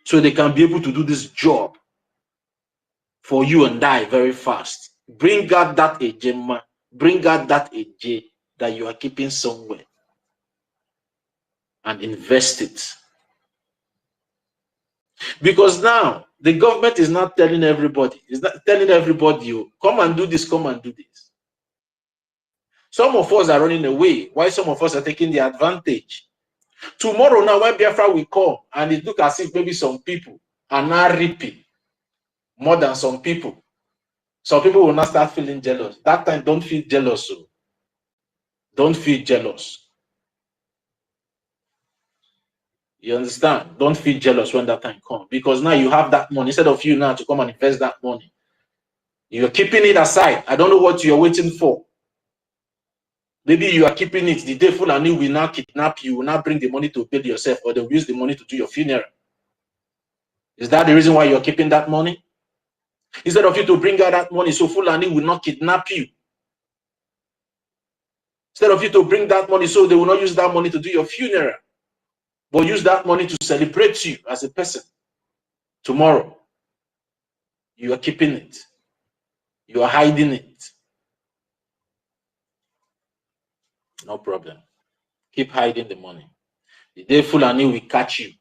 J: so they can be able to do this job for you and I very fast. Bring out that Ejema, bring out that Eje that you are keeping somewhere and invest it. Because now the government is not telling everybody, it's not telling everybody, you come and do this, come and do this. Some of us are running away, while some of us are taking the advantage. Tomorrow now, when Biafra will come, and it look as if maybe some people are now reaping more than some people. Some people will not start feeling jealous. That time, don't feel jealous. So. Don't feel jealous. You understand? Don't feel jealous when that time comes. Because now you have that money. Instead of you now to come and invest that money, you're keeping it aside. I don't know what you're waiting for. Maybe you are keeping it. The day Fulani will now kidnap you, will now bring the money to pay yourself, or they'll use the money to do your funeral. Is that the reason why you're keeping that money? Instead of you to bring out that money, so Fulani will not kidnap you. Instead of you to bring that money, so they will not use that money to do your funeral, but use that money to celebrate you as a person. Tomorrow, you are keeping it. You are hiding it. No problem. Keep hiding the money. The day Fulani will catch you,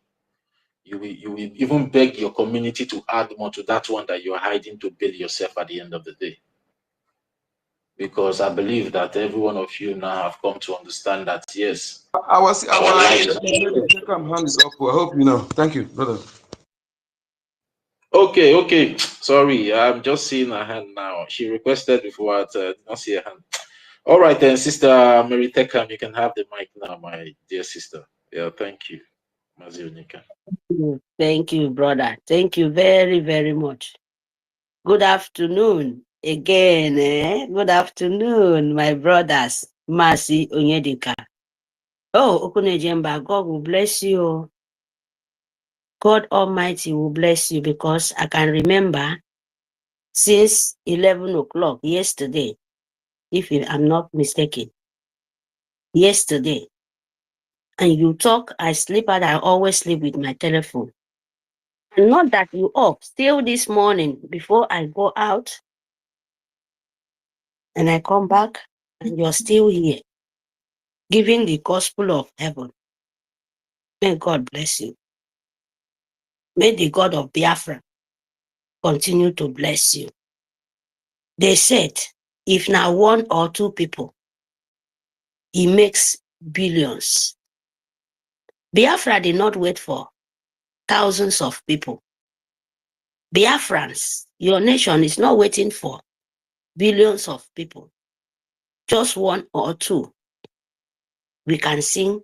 J: you will even beg your community to add more to that one that you are hiding to build yourself at the end of the day. Because I believe that every one of you now have come to understand that, yes.
A: Our second hand is up. I hope you know. Thank you, brother.
J: Okay. Sorry, I'm just seeing her hand now. She requested before, I did not see her hand. All right, then, Sister Mary Tekam, you can have the mic now, my dear sister. Yeah, thank you, Mazionika.
K: Thank you, brother. Thank you very, very much. Good afternoon again. Good afternoon, my brothers. Mercy Onyedika. Oh, Okunejemba, God will bless you. God Almighty will bless you, because I can remember since 11 o'clock yesterday, if I'm not mistaken, yesterday, and you talk, I sleep, and I always sleep with my telephone. And not that you up, still this morning, before I go out, and I come back, and you're still here, giving the gospel of heaven. May God bless you. May the God of Biafra continue to bless you. They said, if now one or two people, he makes billions. Biafra did not wait for thousands of people. Biafrans, your nation is not waiting for billions of people. Just one or two. We can sing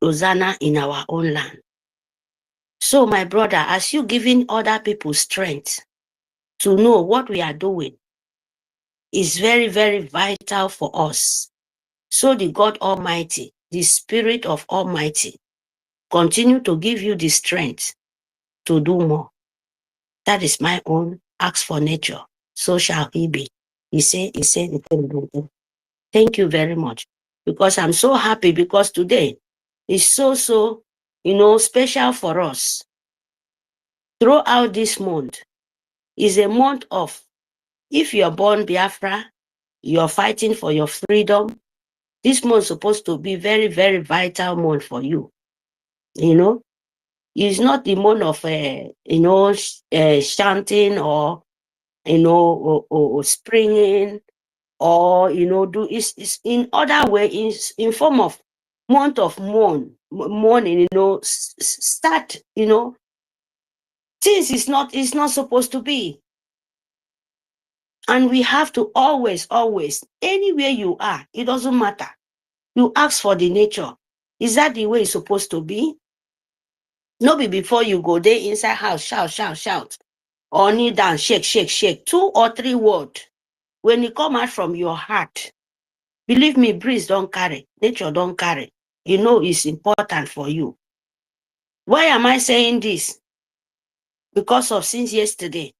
K: Hosanna in our own land. So, my brother, as you giving other people strength to know what we are doing is very, very vital for us. So the God Almighty, the Spirit of Almighty, continue to give you the strength to do more. That is my own ask for nature. So shall he be. He said, thank you very much. Because I'm so happy, because today is so, special for us. Throughout this month is a month of, if you're born Biafra, you're fighting for your freedom. This month is supposed to be very, very vital month for you. It's not the month of, chanting or, or springing or, it's in other way, in form of month of mourning, start, things is not supposed to be. And we have to always, anywhere you are, it doesn't matter. You ask for the nature. Is that the way it's supposed to be? No be before you go there inside house, shout. Or kneel down, shake. 2 or 3 words. When it come out from your heart, believe me, breeze don't carry, nature don't carry. It's important for you. Why am I saying this? Because of since yesterday,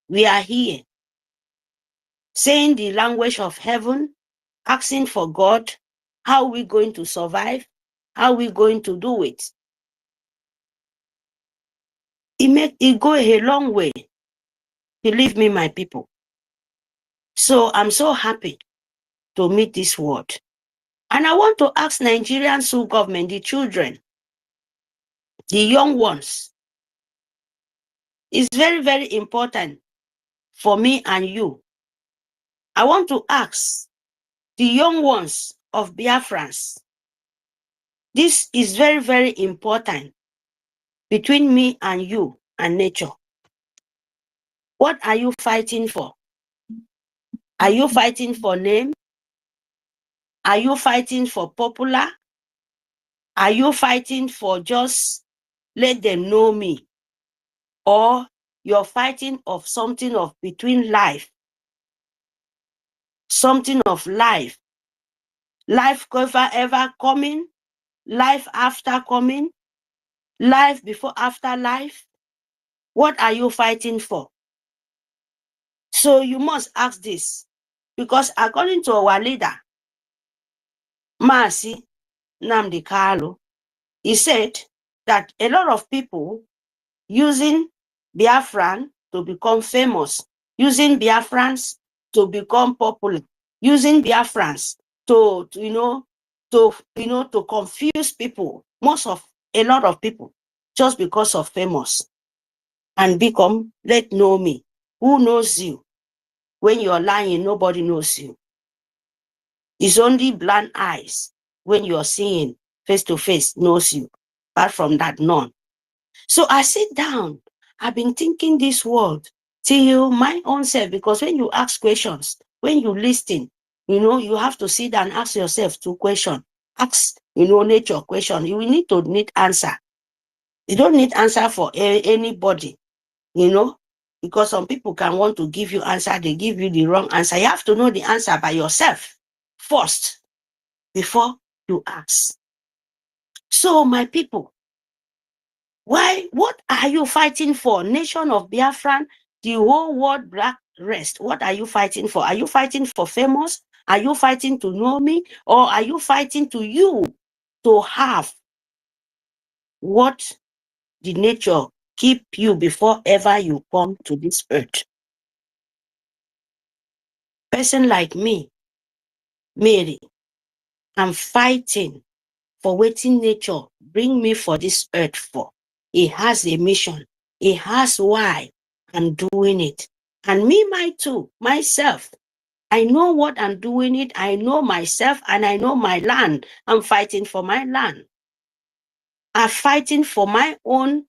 K: we are here saying the language of heaven, asking for God, how are we going to survive? How are we going to do it? It go a long way. Believe me, my people. So I'm so happy to meet this word. And I want to ask Nigerian Sioux government, the children, the young ones. It's very, very important for me and you. I want to ask the young ones of Biafrans. This is very, very important between me and you and nature. What are you fighting for? Are you fighting for name? Are you fighting for popular? Are you fighting for just let them know me? Or you're fighting of something of between life? Something of life. Life ever coming? Life after coming? Life before after life? What are you fighting for? So you must ask this. Because according to our leader, Masi Nnamdi Kanu, he said that a lot of people using Biafran to become famous, using Biafrans to become popular, using Biafrans to confuse people, a lot of people, just because of famous, and become, let know me. Who knows you? When you're lying, nobody knows you. It's only blind eyes when you're seeing face to face knows you. Apart from that, none. So I sit down. I've been thinking this word till my own self, because when you ask questions, when you listen, you have to sit down and ask yourself 2 questions. Ask, nature question. You will need answer. You don't need answer for anybody, because some people can want to give you answer. They give you the wrong answer. You have to know the answer by yourself first before you ask. So my people, what are you fighting for? Nation of Biafran, the whole world black rest. What are you fighting for? Are you fighting for famous? Are you fighting to know me? Or are you fighting to have what the nature keep you before ever you come to this earth? Person like me, Mary, I'm fighting for waiting nature bring me for this earth for. It has a mission. It has why I'm doing it. And me, myself, I know what I'm doing it. I know myself and I know my land. I'm fighting for my land. I'm fighting for my own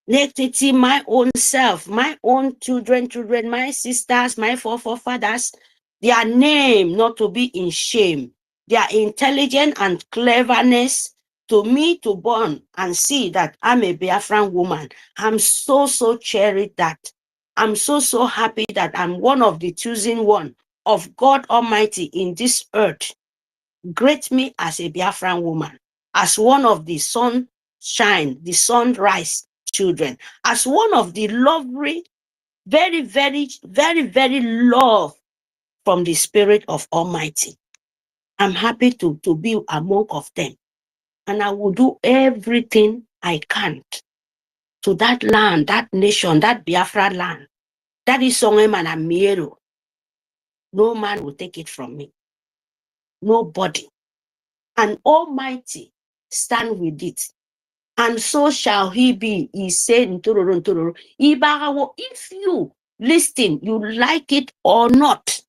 K: dignity, my own self, my own children, my sisters, my forefathers, their name not to be in shame, their intelligence and cleverness, to me to born and see that I'm a Biafran woman. I'm so cherished that. I'm so happy that I'm one of the chosen one of God Almighty in this earth. Great me as a Biafran woman, as one of the sunshine, the sunrise children, as one of the lovely, very, very, very, very love from the Spirit of Almighty. I'm happy to be among of them. And I will do everything I can to that land, that nation, that Biafra land. That is Songeman and Miero. No man will take it from me. Nobody. And Almighty stand with it. And so shall he be. He said, if you listen, you like it or not,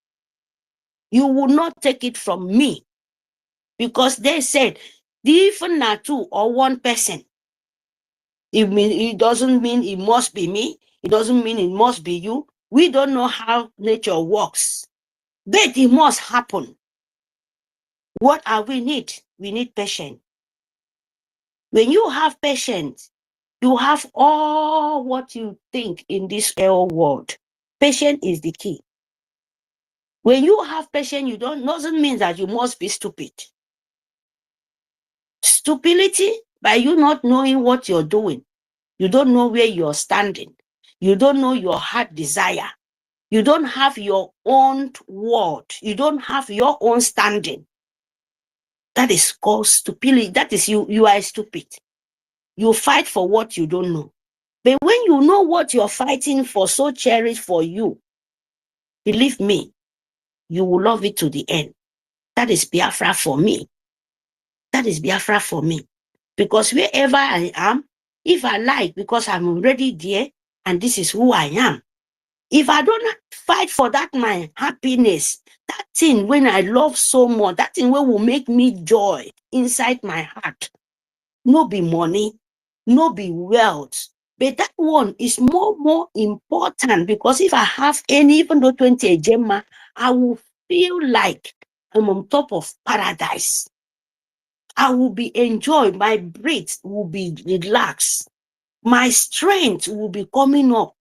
K: you will not take it from me. Because they said, even not 2 or 1 person, it doesn't mean it must be me. It doesn't mean it must be you. We don't know how nature works. But it must happen. What are we need? We need patience. When you have patience, you have all what you think in this world. Patience is the key. When you have patience, doesn't mean that you must be stupid. Stupidity, by you not knowing what you're doing, you don't know where you're standing. You don't know your heart desire. You don't have your own word. You don't have your own standing. That is called stupidity. That is you are stupid. You fight for what you don't know. But when you know what you're fighting for, so cherished for you, believe me, you will love it to the end. That is Biafra for me. That is Biafra for me. Because wherever I am, if I like, because I'm already there, and this is who I am. If I don't fight for that, my happiness, that thing when I love so much, that thing will make me joy inside my heart. No be money, no be wealth. But that one is more important, because if I have any, even though 20 Gemma, I will feel like I'm on top of paradise. I will be enjoyed. My breath will be relaxed. My strength will be coming up.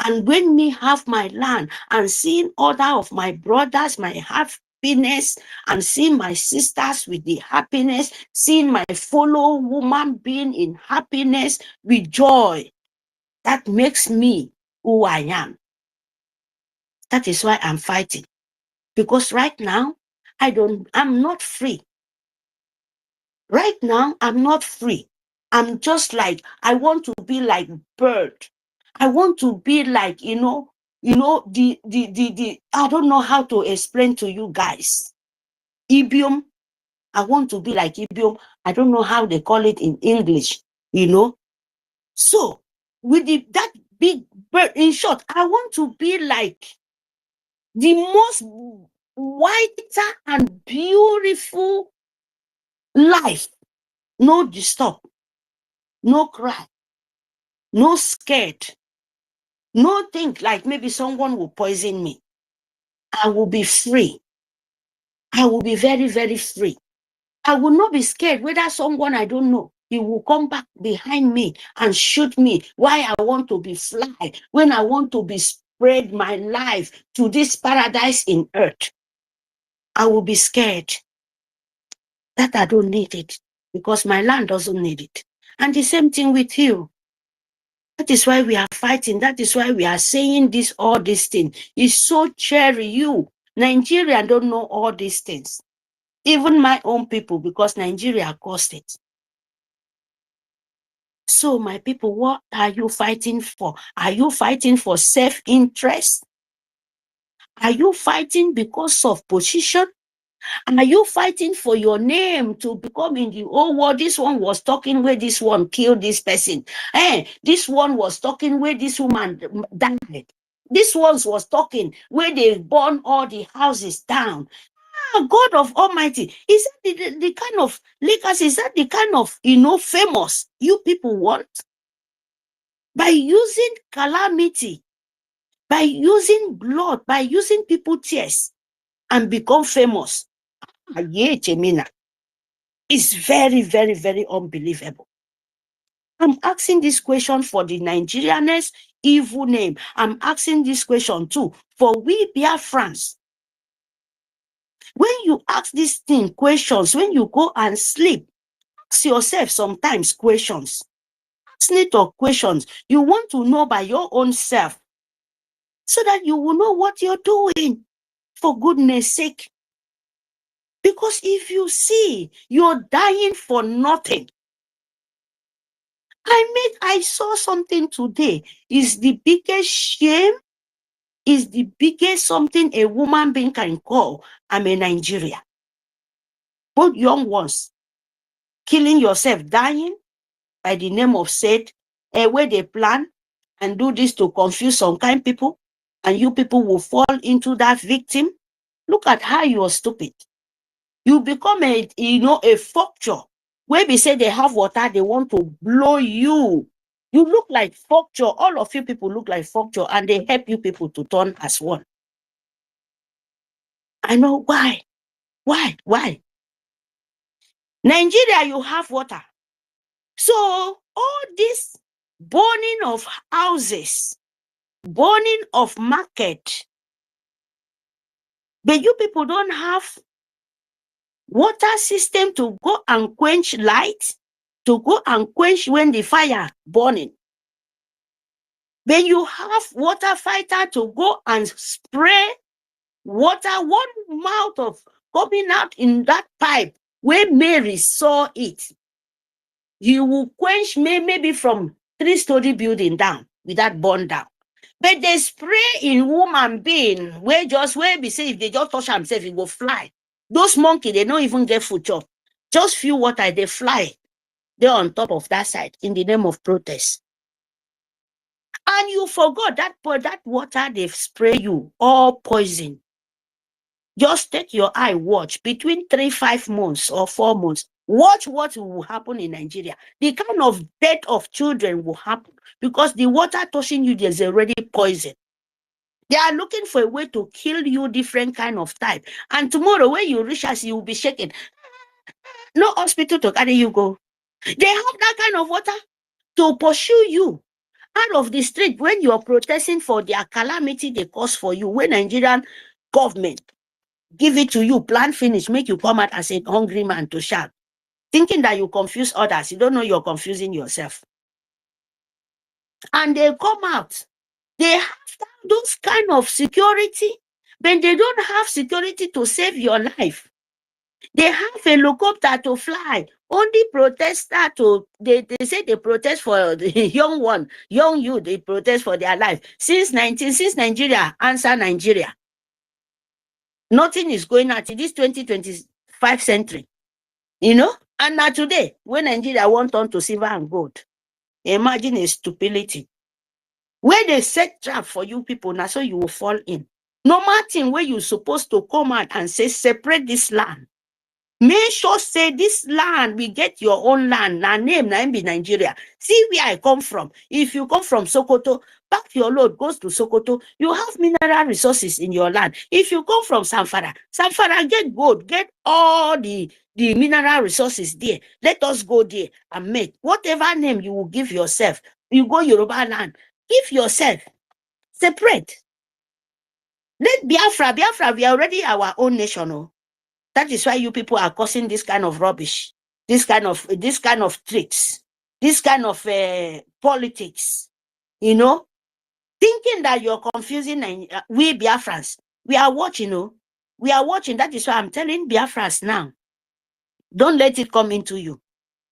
K: And when me have my land and seeing other of my brothers, my happiness, and seeing my sisters with the happiness, seeing my fellow woman being in happiness with joy, that makes me who I am. That is why I'm fighting. Because right now, I'm not free. Right now, I'm not free. I'm just like, I want to be like bird. I want to be like, I don't know how to explain to you guys. Idiom. I want to be like idiom. I don't know how they call it in English, So, with that big bird, in short, I want to be like the most whiter and beautiful life. No disturb, no cry, no scared, no think like maybe someone will poison me. I will be free. I will be very, very free. I will not be scared whether someone I don't know, he will come back behind me and shoot me. Why I want to be fly, when I want to be spread my life to this paradise in earth. I will be scared. That I don't need it because my land doesn't need it. And the same thing with you. That is why we are fighting. That is why we are saying this, all these things. It's so cherry you. Nigeria don't know all these things. Even my own people, because Nigeria caused it. So my people, what are you fighting for? Are you fighting for self-interest? Are you fighting because of position? Are you fighting for your name to become in the whole world? This one was talking where this one killed this person. This one was talking where this woman died. This one was talking where they burn all the houses down. God of Almighty, is that the kind of legacy, is that the kind of, famous you people want? By using calamity, by using blood, by using people's tears, and become famous. It's very, very, very unbelievable. I'm asking this question for the Nigerian's evil name. I'm asking this question too for we Biafrans. When you ask these questions, when you go and sleep, ask yourself sometimes questions. Ask little questions you want to know by your own self, so that you will know what you're doing, for goodness sake. Because if you see you're dying for nothing, I saw something today. Is the biggest shame, is the biggest something a woman being can call. I'm in Nigeria. Both young ones killing yourself, dying by the name of said, where they plan and do this to confuse some kind of people, and you people will fall into that victim. Look at how you are stupid. You become a future. Where we say they have water, they want to blow you. You look like future. All of you people look like future, and they help you people to turn as one. I know why. Why? Nigeria, you have water. So all this burning of houses, burning of market, but you people don't have water system to go and quench light, to go and quench when the fire burning. Then you have water fighter to go and spray water, one mouth of coming out in that pipe where Mary saw it. You will quench maybe from 3-story building down without burn down. But they spray in woman being where we say if they just touch themselves, it will fly. Those monkeys, they don't even get food chop. Just few water, they fly. They're on top of that side in the name of protest. And you forgot that water they spray you, all poison. Just take your eye, watch between 3-5 months or 4 months. Watch what will happen in Nigeria. The kind of death of children will happen because the water touching you, there's already poison. They are looking for a way to kill you, different kind of type. And tomorrow when you reach us, you will be shaking. No hospital to carry you go. They have that kind of water to pursue you out of the street when you are protesting for their calamity they cause for you. When Nigerian government give it to you, plan finish, make you come out as a hungry man to shout, thinking that you confuse others. You don't know you're confusing yourself. And they come out. They have those kind of security but they don't have security to save your life. They have a helicopter to fly. Only protester to, they say they protest for the young youth, they protest for their life. Since Nigeria, answer Nigeria. Nothing is going on in this 2025 century. You know? And now today, when Nigeria wants on to silver and gold, imagine a stupidity. Where they set trap for you people, now so you will fall in. No matter where you're supposed to come out and say, separate this land. Make sure say this land, we get your own land. Now name be Nigeria. See where I come from. If you come from Sokoto, back your load goes to Sokoto. You have mineral resources in your land. If you come from Samfara get gold, get all the mineral resources there. Let us go there and make whatever name you will give yourself. You go Yoruba land, give yourself separate. Let Biafra, we are already our own nation. Oh. That is why you people are causing this kind of rubbish, this kind of tricks, this kind of politics, you know, thinking that you're confusing. We Biafrans, we are watching, you know, we are watching. That is why I'm telling Biafrans now, don't let it come into you,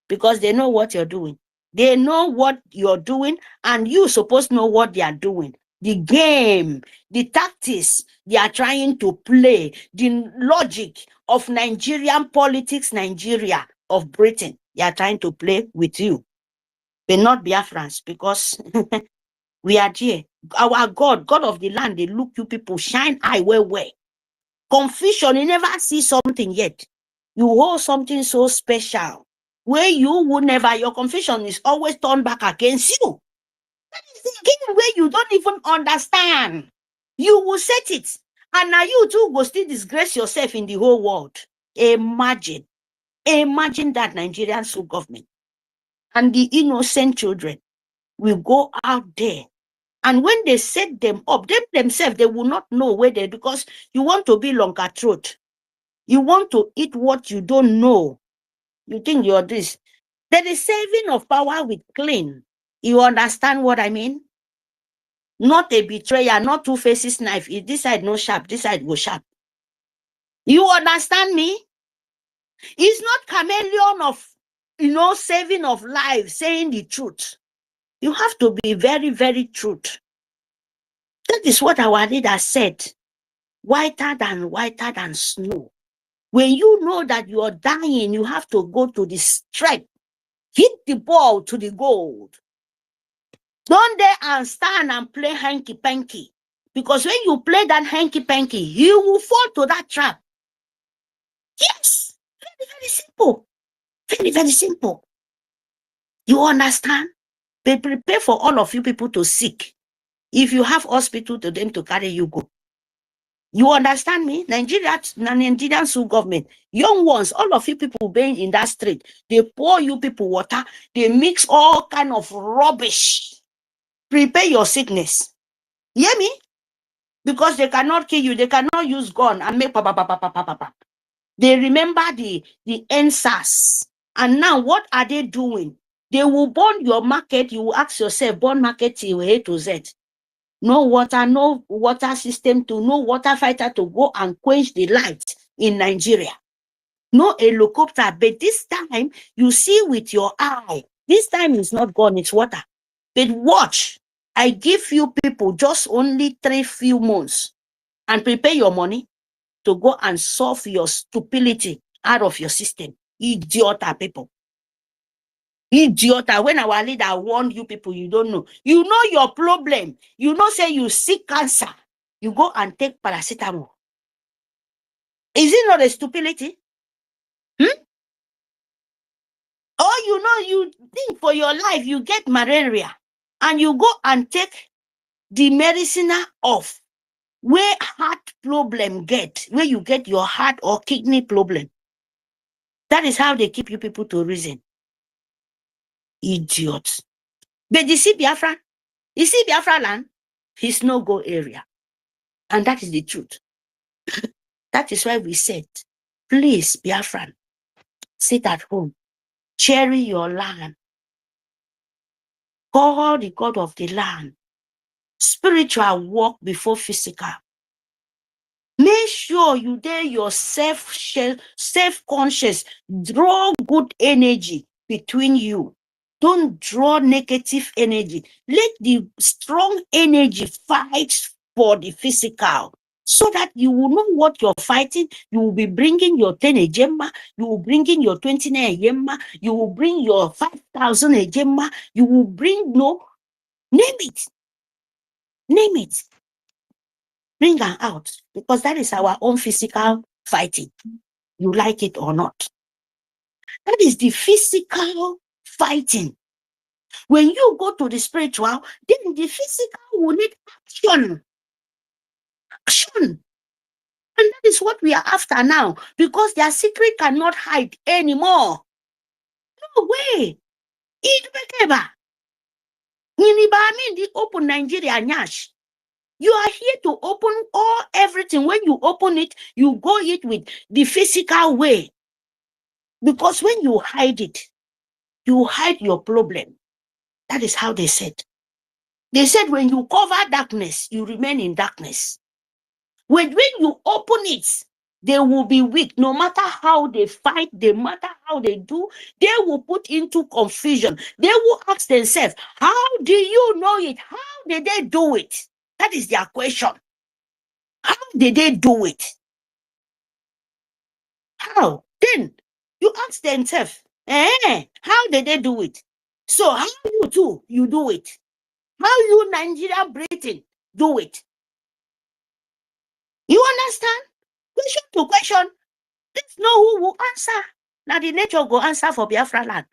K: because they know what you're doing. They know what you're doing, and you're supposed to know what they are doing. The game, the tactics they are trying to play, the logic of Nigerian politics, Nigeria, of Britain, they are trying to play with you. But not Biafrans, because we are here. Our God of the land, they look you people, shine eye where. Confusion, you never see something yet. You hold something so special, where you would never, your confusion is always turned back against you. Thinking where you don't even understand, you will set it, and now you too will still disgrace yourself in the whole world. Imagine that Nigerian sub government and the innocent children will go out there, and when they set them up, themselves, they will not know where they, because you want to be longer throat, you want to eat what you don't know, you think you're this. There is saving of power with clean. You understand what I mean? Not a betrayer, not two faces knife. If this side no sharp, this side go sharp. You understand me? It's not chameleon of, you know, saving of life, saying the truth. You have to be very, very truth. That is what our leader said. Whiter than snow. When you know that you are dying, you have to go to the strike. Hit the ball to the goal. Don't dare and stand and play hanky-panky. Because when you play that hanky-panky, you will fall to that trap. Yes. Very, very simple. Very, very simple. You understand? They prepare for all of you people to sick. If you have hospital to them to carry you go. You understand me? Nigerian sub government, young ones, all of you people being in that street, they pour you people water, they mix all kind of rubbish. Prepare your sickness. You hear me? Because they cannot kill you, they cannot use gun and make pa. They remember the NSAS. And now what are they doing? They will burn your market. You will ask yourself, burn market till A to Z. No water system, to no water fighter to go and quench the light in Nigeria. No helicopter, but this time you see with your eye. This time is not gone, it's water. But watch, I give you people just only 3 few months and prepare your money to go and solve your stupidity out of your system. Idiot people. Idiot. When our leader warned you people, you don't know. You know your problem. You know, say you sick cancer. You go and take paracetamol. Is it not a stupidity? Or you know, you think for your life, you get malaria and you go and take the medicine of where heart problem where you get your heart or kidney problem. That is how they keep you people to reason. Idiots. But you see Biafra? You see Biafra land? His no-go area. And that is the truth. That is why we said, please, Biafran, sit at home. Cherish your land. Call the God of the land. Spiritual work before physical. Make sure you there your self-conscious. Draw good energy between you. Don't draw negative energy. Let the strong energy fight for the physical, so that you will know what you're fighting. You will be bringing your 10 ejema, you will bring in your 29 ejema, you will bring your 5,000 ejema, you will bring name it. Name it. Bring her out, because that is our own physical fighting. You like it or not. That is the physical fighting. When you go to the spiritual, then the physical will need action. Action. And that is what we are after now, because their secret cannot hide anymore. No way. The open Nigeria Nyash. You are here to open everything. When you open it, you go it with the physical way. Because when you hide it, you hide your problem. That is how they said. They said when you cover darkness, you remain in darkness. When you open it, they will be weak. No matter how they fight, no matter how they do, they will put into confusion. They will ask themselves, how do you know it? How did they do it? That is their question. How did they do it? How? Then you ask themselves, how did they do it? So how you do? You do it. How you Nigeria Britain do it? You understand? Question to question. There's no who will answer. Now the nature go answer for Biafra land.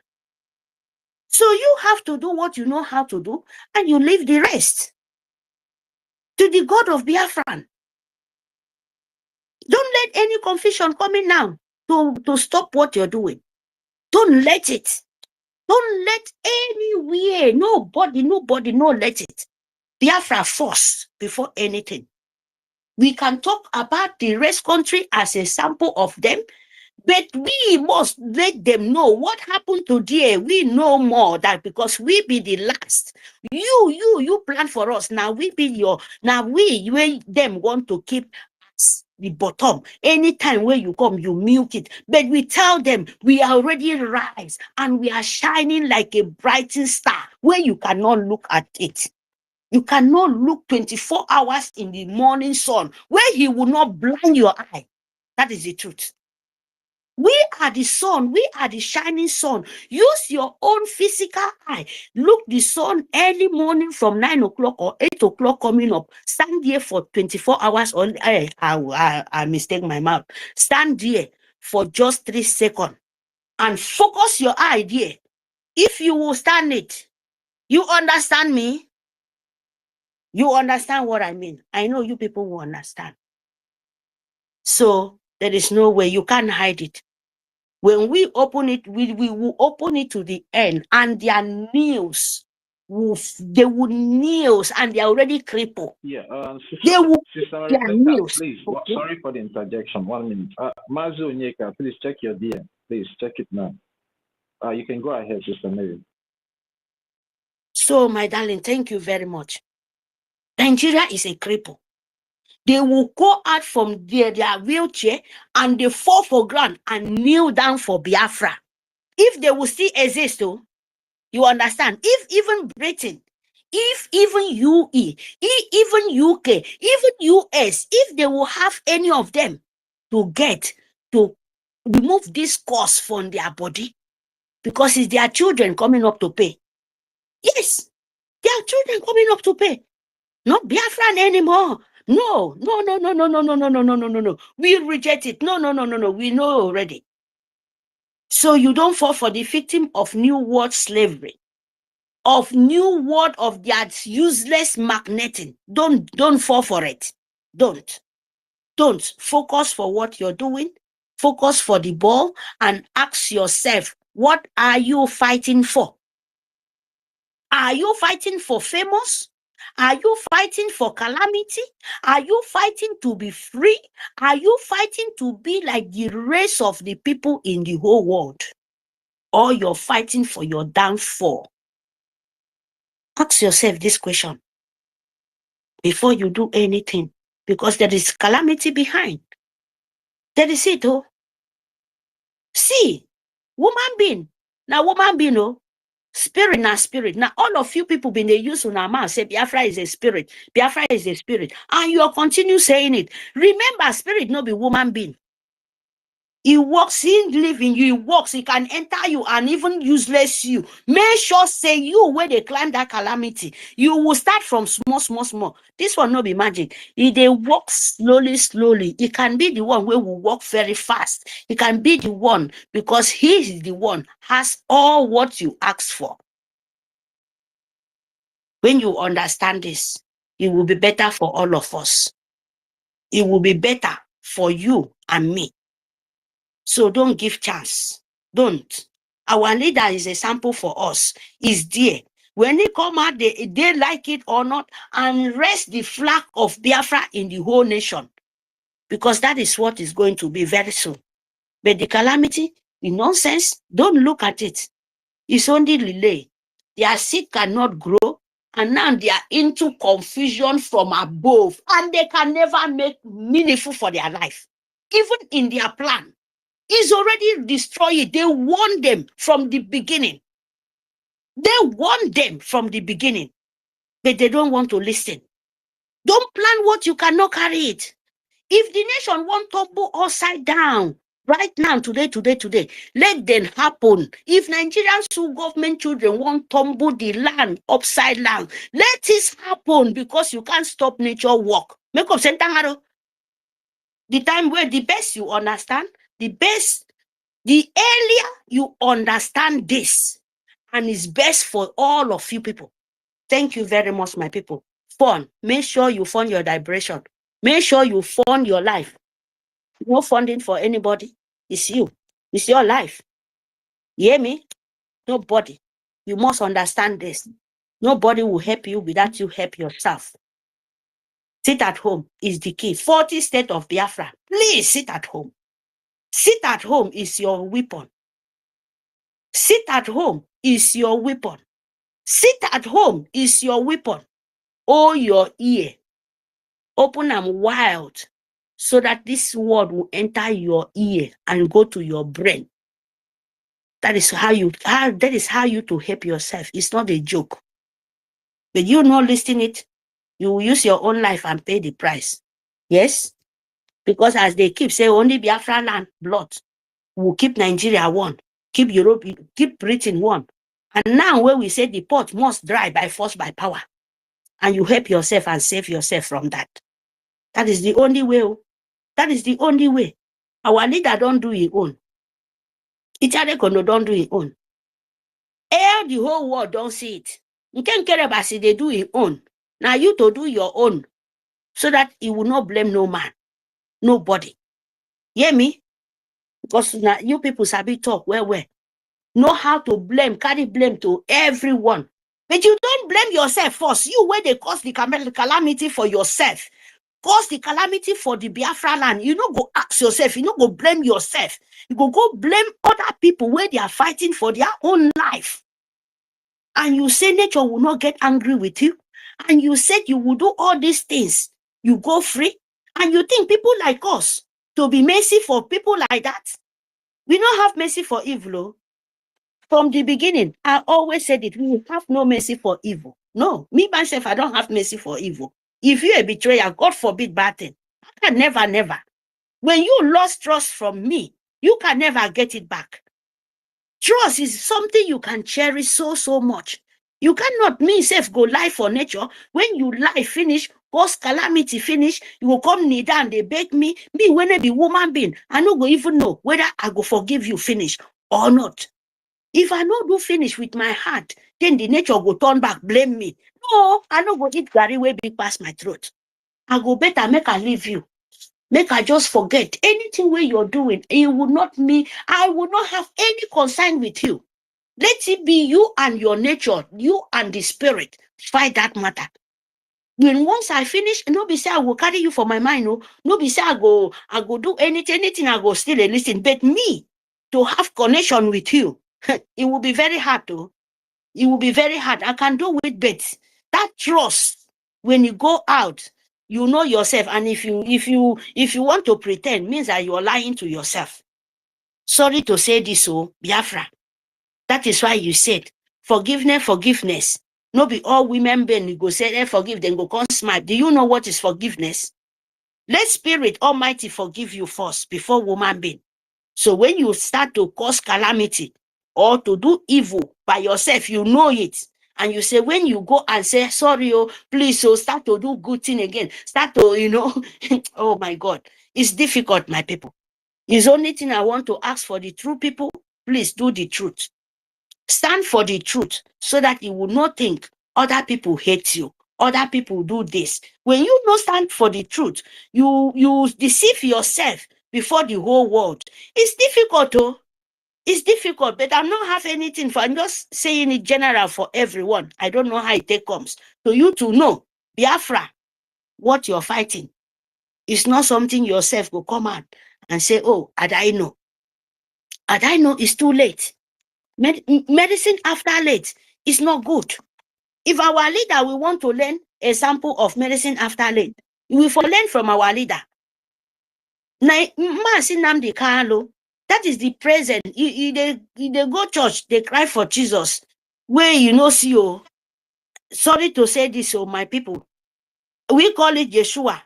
K: So you have to do what you know how to do, and you leave the rest to the God of Biafran. Don't let any confusion come in now to stop what you're doing. Don't let it. Don't let anywhere, nobody, no let it. Biafra first before anything. We can talk about the rest country as a sample of them, but we must let them know what happened to there. We know more that because we be the last. You plan for us. Now we be them want to keep us the bottom. Anytime when you come, you milk it. But we tell them we are already rise and we are shining like a brightened star where you cannot look at it. You cannot look 24 hours in the morning sun where he will not blind your eye. That is the truth. We are the sun. We are the shining sun. Use your own physical eye. Look the sun early morning from 9 o'clock or 8 o'clock coming up. Stand there for 24 hours. I mistake my mouth. Stand there for just 3 seconds and focus your eye there. If you will stand it, you understand me? You understand what I mean? I know you people will understand. So there is no way you can't hide it. When we open it, we will open it to the end, and their nails they will nails, and they're already crippled.
E: Yeah,
K: They will
E: Sister
K: their
E: Rebecca,
K: nails.
E: please.
K: Okay.
E: Sorry for the interjection. 1 minute. Mazu Onyeka, please check your DM. Please check it now. You can go ahead, Sister Mary.
K: So, my darling, thank you very much. Nigeria is a cripple. They will go out from their wheelchair and they fall for ground and kneel down for Biafra. If they will still exist, though, you understand? If even Britain, if even UE, even UK, even US, if they will have any of them to remove this cost from their body, because it's their children coming up to pay. Yes, their children coming up to pay. Not Biafran anymore. No. We reject it. No. We know already. So you don't fall for the victim of new world slavery, of new world of that useless magneting. Don't fall for it. Don't focus for what you're doing. Focus for the ball and ask yourself, what are you fighting for? Are you fighting for famous? Are you fighting for calamity? Are you fighting to be free? Are you fighting to be like the rest of the people in the whole world? Or you're fighting for your downfall? Ask yourself this question before you do anything. because there is calamity behind. That is it, oh. See, woman being, now woman being, oh, spirit na spirit. Now all of you people been they use on our mouth say Biafra is a spirit. Biafra is a spirit. And you continue saying it. Remember, spirit not be woman being. He walks in, live in you, he walks, he can enter you and even useless you. Make sure say you where they climb that calamity. You will start from small. This will not be magic. If they walk slowly, it can be the one where we walk very fast. It can be the one because he is the one has all what you ask for. When you understand this, it will be better for all of us. It will be better for you and me. So don't give chance. Don't. Our leader is a sample for us. Is there. When they come out, they like it or not, and rest the flag of Biafra in the whole nation. Because that is what is going to be very soon. But the calamity, the nonsense, don't look at it. It's only delay. Their seed cannot grow, and now they are into confusion from above, and they can never make meaningful for their life. Even in their plan. Is already destroyed. They warned them from the beginning. They warned them from the beginning. But they don't want to listen. Don't plan what you cannot carry it. If the nation won't tumble upside down, right now, today, let them happen. If Nigerian government children won't tumble the land upside down, let it happen because you can't stop nature work. Make up sentangaro. The time where the best you understand, the earlier you understand this, and it's best for all of you people. Thank you very much, my people. Fund. Make sure you fund your liberation. Make sure you fund your life. No funding for anybody. It's you. It's your life. You hear me? Nobody. You must understand this. Nobody will help you without you help yourself. Sit at home is the key. 40 state of Biafra. Please sit at home. Sit at home is your weapon. Sit at home is your weapon. Sit at home is your weapon. Oh, your ear. Open them wild so that this word will enter your ear and go to your brain. That is how you to help yourself. It's not a joke. But you not listening it, you will use your own life and pay the price. Yes? Because as they keep saying, only Biafra land blood will keep Nigeria one. Keep Europe, keep Britain one. And now when we say the pot must dry by force, by power, and you help yourself and save yourself from that. That is the only way. That is the only way. Our leader don't do his own. Ichadekono don't do his own. The whole world don't see it. You can't care about it, they do his own. Now you to do your own so that he will not blame no man, nobody. Hear me? Because now you people sabi talk well. Know how to blame, carry blame to everyone. But you don't blame yourself first. You where they cause the calamity for yourself. Cause the calamity for the Biafra land. You don't go ask yourself. You don't go blame yourself. You go blame other people where they are fighting for their own life. And you say nature will not get angry with you. And you said you will do all these things. You go free. And you think people like us to be mercy for people like that? We don't have mercy for evil. From the beginning, I always said it. We will have no mercy for evil. No, me myself, I don't have mercy for evil. If you're a betrayer, God forbid bad thing. I can never. When you lost trust from me, you can never get it back. Trust is something you can cherish so much. You cannot, me self, go lie for nature. When you lie finish, cause calamity finish, you will come kneel down, they beg me when I be woman being, I no go even know whether I go forgive you finish or not. If I no do finish with my heart, then the nature go turn back, blame me. No, I no go eat Gary way big past my throat. I go better make I leave you. Make I just forget anything where you're doing. It will not me. I will not have any concern with you. Let it be you and your nature, you and the spirit. Fight that matter. When once I finish, no be say I will carry you for my mind. No be say I go do anything I go still listen. But me to have connection with you. It will be very hard though. It will be very hard. I can do with bets. That trust, when you go out, you know yourself. And if you want to pretend, means that you are lying to yourself. Sorry to say this, oh, Biafra. That is why you said forgiveness. No be all women ben you go say forgive, then go come smile. Do you know what is forgiveness? Let Spirit Almighty forgive you first before woman being. So when you start to cause calamity or to do evil by yourself, you know it. And you say, when you go and say, sorry, oh, please, oh, start to do good thing again. Start to, oh my God. It's difficult, my people. It's the only thing I want to ask for the true people. Please do the truth. Stand for the truth so that you will not think other people hate you. Other people do this. When you don't stand for the truth, you deceive yourself before the whole world. It's difficult, oh. It's difficult, but I'm not have anything for. I'm just saying it general for everyone. I don't know how it comes. So you to know, Biafra, what you're fighting. It's not something yourself will come out and say, oh, I know. I know it's too late. Medicine after late is not good. If our leader we want to learn a sample of medicine after late, we will learn from our leader. That is the present. They go church, they cry for Jesus. Where see you. Sorry to say this, oh my people. We call it Yeshua.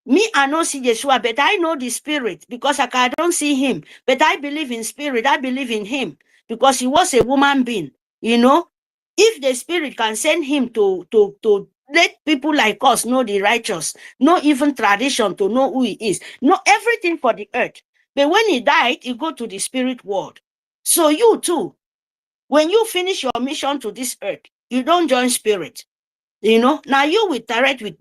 K: Me, I don't see Yeshua, but I know the spirit because I don't see him. But I believe in spirit. I believe in him because he was a woman being. If the spirit can send him to let people like us know the righteous, know even tradition to know who he is, know everything for the earth. But when he died, he go to the spirit world. So you too, when you finish your mission to this earth, you don't join spirit. Now you will direct with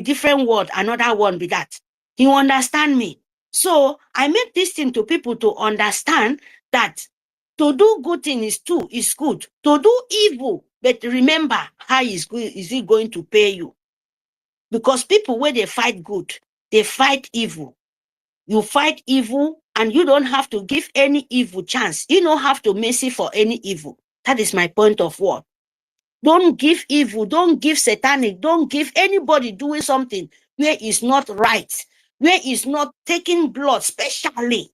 K: different word, another one with that. You understand me? So I make this thing to people to understand that to do good thing is good. To do evil, but remember how is he going to pay you? Because people where they fight good, they fight evil. You fight evil and you don't have to give any evil chance. You don't have to mercy for any evil. That is my point of view. Don't give evil, don't give satanic, don't give anybody doing something where it's not right, where it's not taking blood, especially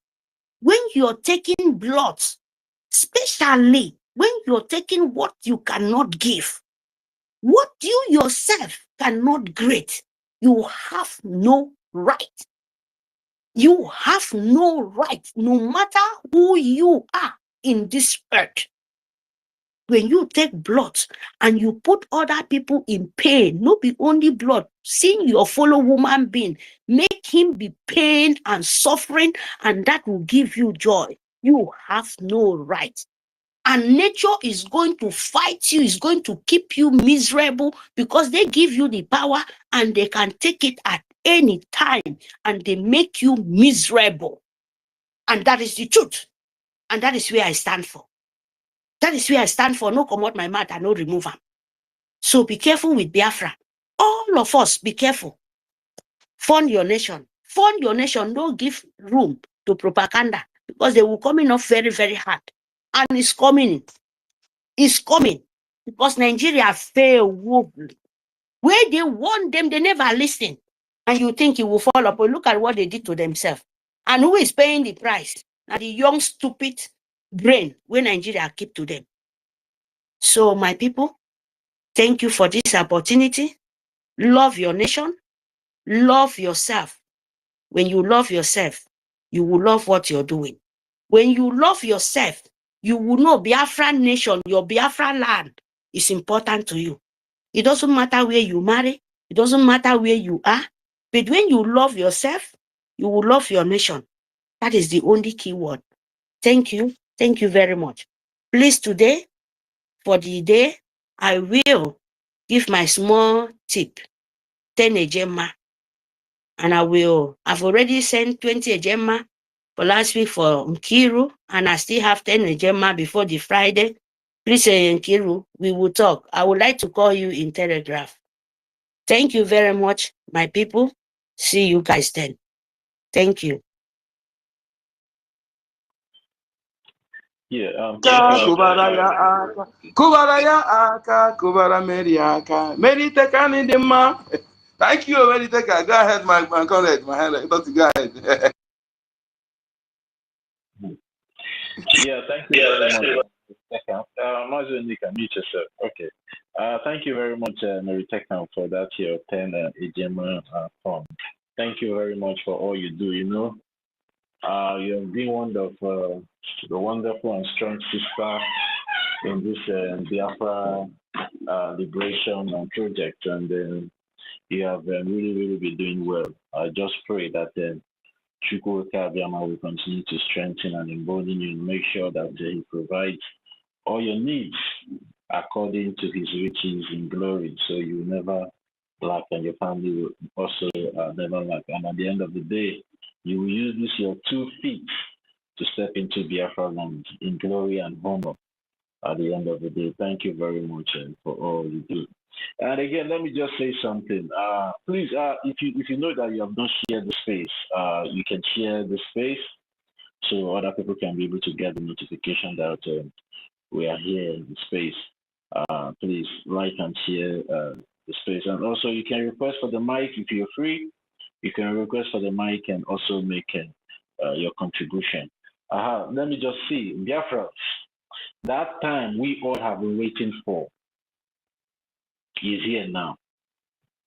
K: when you're taking blood, especially when you're taking what you cannot give, what you yourself cannot grade, you have no right. You have no right, no matter who you are in this earth. When you take blood and you put other people in pain, not be only blood, seeing your fellow woman being, make him be pain and suffering, and that will give you joy. You have no right. And nature is going to fight you, is going to keep you miserable because they give you the power and they can take it at any time and they make you miserable. And that is the truth. And that is where I stand for. That is where I stand for. No come out my mouth and no remove them. So be careful with Biafra. All of us, be careful. Fund your nation. Fund your nation. Don't give room to propaganda because they will come in off very, very hard. And it's coming. It's coming. Because Nigeria failed woefully. Where they want them, they never listen. And you think it will fall up. But look at what they did to themselves. And who is paying the price? Now the young, stupid brain where Nigeria keep to them. So my people, thank you for this opportunity. Love your nation. Love yourself. When you love yourself, you will love what you're doing. When you love yourself, you will know Biafran nation, your Biafra land is important to you. It doesn't matter where you marry. It doesn't matter where you are. But when you love yourself, you will love your nation. That is the only key word. Thank you. Thank you very much. Please today, for the day, I will give my small tip, 10 ejema. And I've already sent 20 ejema for last week for Nkiru, and I still have 10 ejema before the Friday. Please, Nkiru, we will talk. I would like to call you in Telegraph. Thank you very much, my people. See you guys then. Thank you.
E: Yeah,
A: Kubara ya aka, kubara meri aka, meri tekani dema. Thank you, already. Go ahead, my comrade. My hand, go ahead.
E: Yeah, thank you very much. Mazu, can mute yourself. Okay. Thank you very much, Mary Tekan, for that your 10 Ejema fund. Thank you very much for all you do. You know, you have been one of the wonderful and strong sister in this Biafra liberation project, and you have really been doing well. I just pray that Chukwuka Abiyama will continue to strengthen and embolden you and make sure that he provides all your needs according to his riches in glory, so you will never lack and your family will also never lack. And at the end of the day, you will use this your 2 feet to step into Biafra land in glory and honor at the end of the day. Thank you very much for all you do. And again, let me just say something. Please, if you know that you have not shared the space, you can share the space so other people can be able to get the notification that we are here in the space. Please like and share the space. And also, you can request for the mic if you're free. You can request for the mic and also make your contribution. Let me just see. Biafra, that time we all have been waiting for is here now.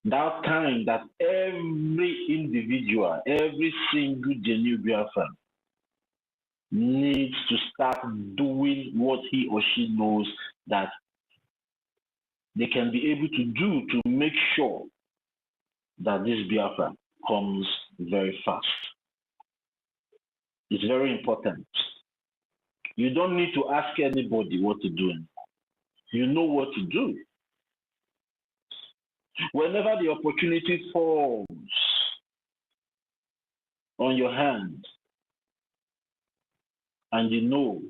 E: That time that every individual, every single genuine Biafran needs to start doing what he or she knows that they can be able to do to make sure that this Biafra comes very fast. It's very important. You don't need to ask anybody what to do. You know what to do. Whenever the opportunity falls on your hand and you know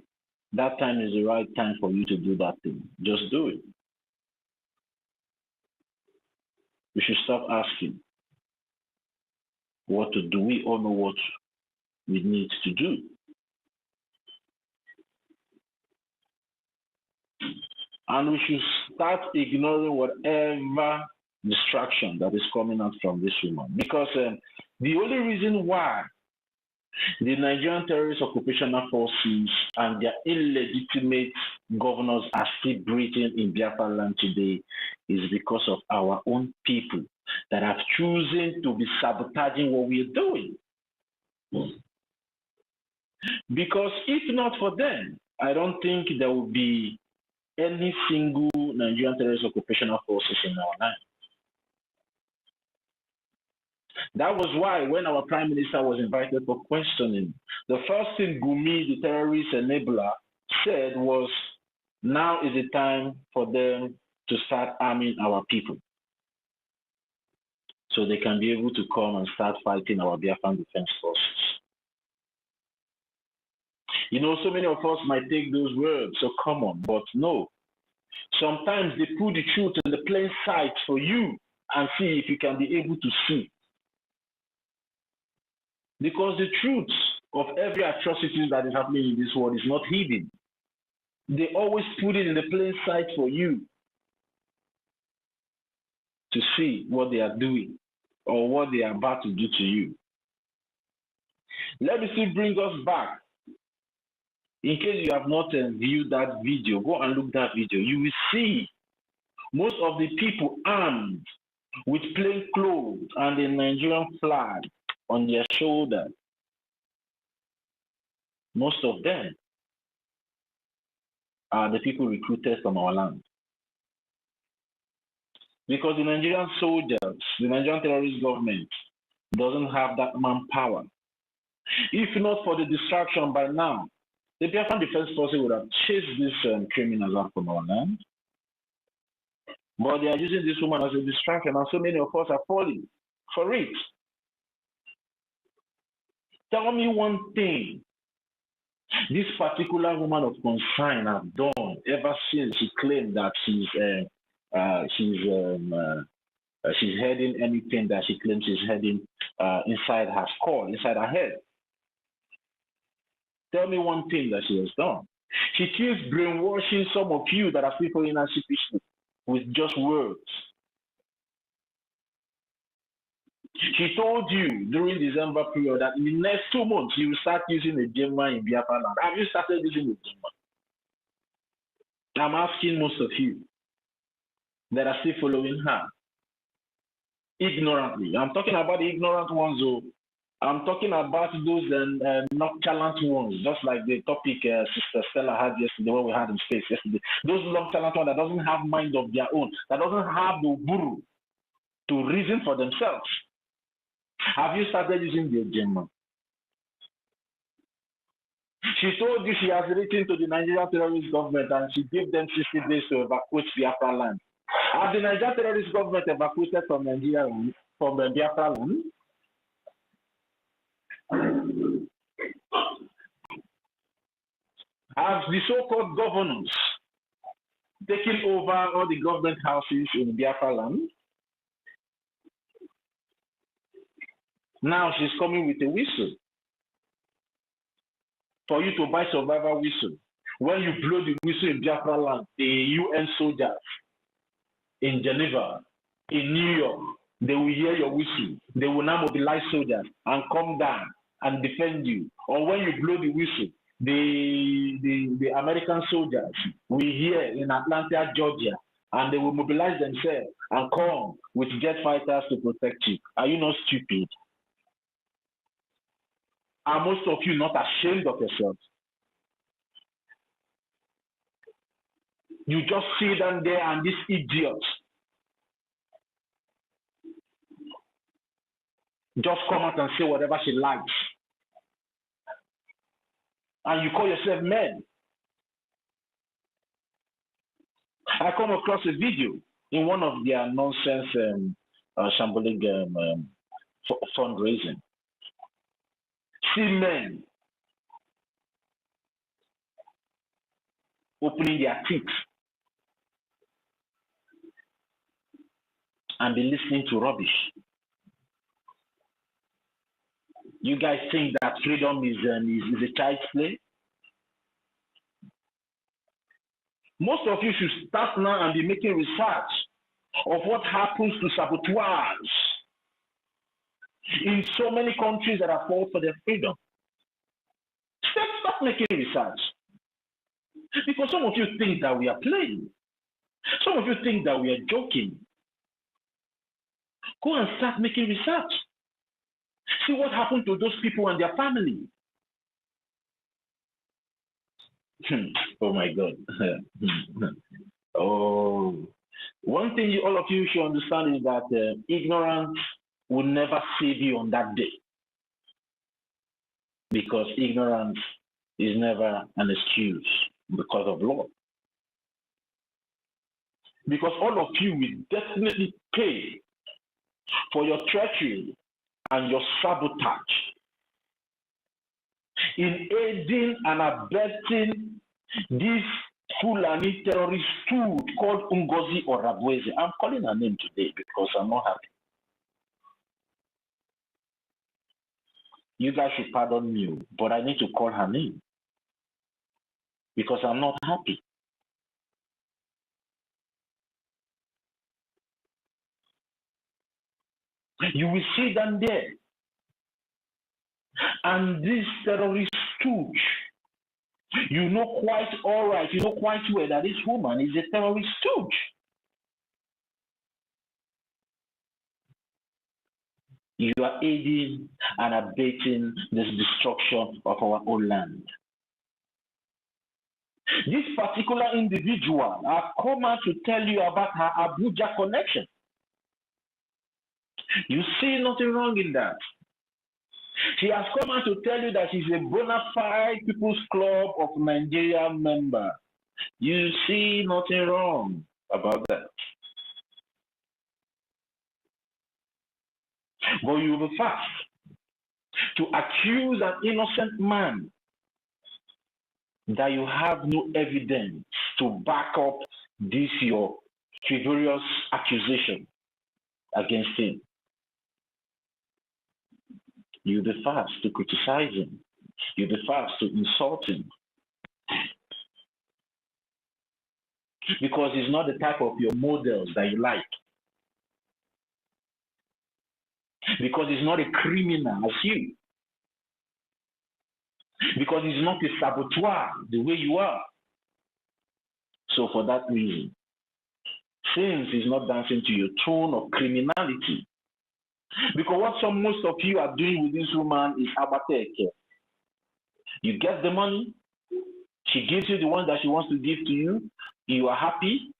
E: that time is the right time for you to do that thing, just do it. We should stop asking what to do. We all know what we need to do. And we should start ignoring whatever distraction that is coming out from this woman. Because the only reason why the Nigerian terrorist occupational forces and their illegitimate governors are still breathing in Biafra land today is because of our own people that have chosen to be sabotaging what we are doing. Because if not for them, I don't think there will be any single Nigerian terrorist occupational forces in our land. That was why when our Prime Minister was invited for questioning, the first thing Gumi, the terrorist enabler, said was, now is the time for them to start arming our people so they can be able to come and start fighting our Biafran defense forces. You know, so many of us might take those words so common, but no. Sometimes they put the truth in the plain sight for you and see if you can be able to see. Because the truth of every atrocity that is happening in this world is not hidden. They always put it in the plain sight for you to see what they are doing or what they are about to do to you. Let me still bring us back. In case you have not viewed that video, go and look that video. You will see most of the people armed with plain clothes and the Nigerian flag on their shoulder. Most of them are the people recruited from our land. Because the Nigerian soldiers, the Nigerian terrorist government doesn't have that manpower. If not for the distraction by now, the Biafran Defense Forces would have chased these criminals out from our land. But they are using this woman as a distraction, and so many of us are falling for it. Tell me one thing this particular woman of concern has done ever since she claimed that she's heading anything that she claims she's heading inside her skull, inside her head. Tell me one thing that she has done. She keeps brainwashing some of you that are still following her sheepishly with just words. She told you during December period that in the next 2 months you will start using a Gemma in Biafra land. Have you started using a Gemma? I'm asking most of you that are still following her ignorantly. I'm talking about the ignorant ones. I'm talking about those nonchalant ones, just like the topic Sister Stella had yesterday, what we had in space yesterday. Those nonchalant ones that doesn't have mind of their own, that doesn't have the guru to reason for themselves. Have you started using the Gemma? She told you she has written to the Nigerian terrorist government and she gave them 60 days to evacuate Biafra land. Have the Nigerian terrorist government evacuated from Nigeria, from the Biafra land? Have the so-called governors taken over all the government houses in Biafra land? Now she's coming with a whistle for you to buy survival whistle. When you blow the whistle in Biafra land, the UN soldiers in Geneva, in New York, they will hear your whistle. They will now mobilize soldiers and come down and defend you. Or when you blow the whistle, the American soldiers will hear in Atlanta, Georgia, and they will mobilize themselves and come with jet fighters to protect you. Are you not stupid? Are most of you not ashamed of yourselves? You just sit down there and these idiots just come out and say whatever she likes. And you call yourself men. I come across a video in one of their nonsense shambolic fundraising. See men opening their teeth and be listening to rubbish. You guys think that freedom is a child's play? Most of you should start now and be making research of what happens to saboteurs in so many countries that have fought for their freedom. Stop making research. Because some of you think that we are playing. Some of you think that we are joking. Go and start making research. See what happened to those people and their family. Oh my God. Oh, one thing all of you should understand is that ignorance will never save you on that day. Because ignorance is never an excuse because of law. Because all of you will definitely pay for your treachery and your sabotage in aiding and abetting this Fulani terrorist stood called NGOZI or Rabweze. I'm calling her name today because I'm not happy. You guys should pardon me, but I need to call her name because I'm not happy. You will see them there. And this terrorist stooge, you know quite all right, you know quite well that this woman is a terrorist stooge. You are aiding and abetting this destruction of our own land. This particular individual has come out to tell you about her Abuja connection. You see nothing wrong in that. She has come out to tell you that she's a bona fide People's Club of Nigeria member. You see nothing wrong about that. But you will be fast to accuse an innocent man that you have no evidence to back up this your frivolous accusation against him. You'll be fast to criticize him. You'll be fast to insult him. Because he's not the type of your models that you like. Because he's not a criminal as you. Because he's not a saboteur the way you are. So for that reason, since he's not dancing to your tone of criminality, because what most of you are doing with this woman is abateke. You get the money, she gives you the one that she wants to give to you, you are happy,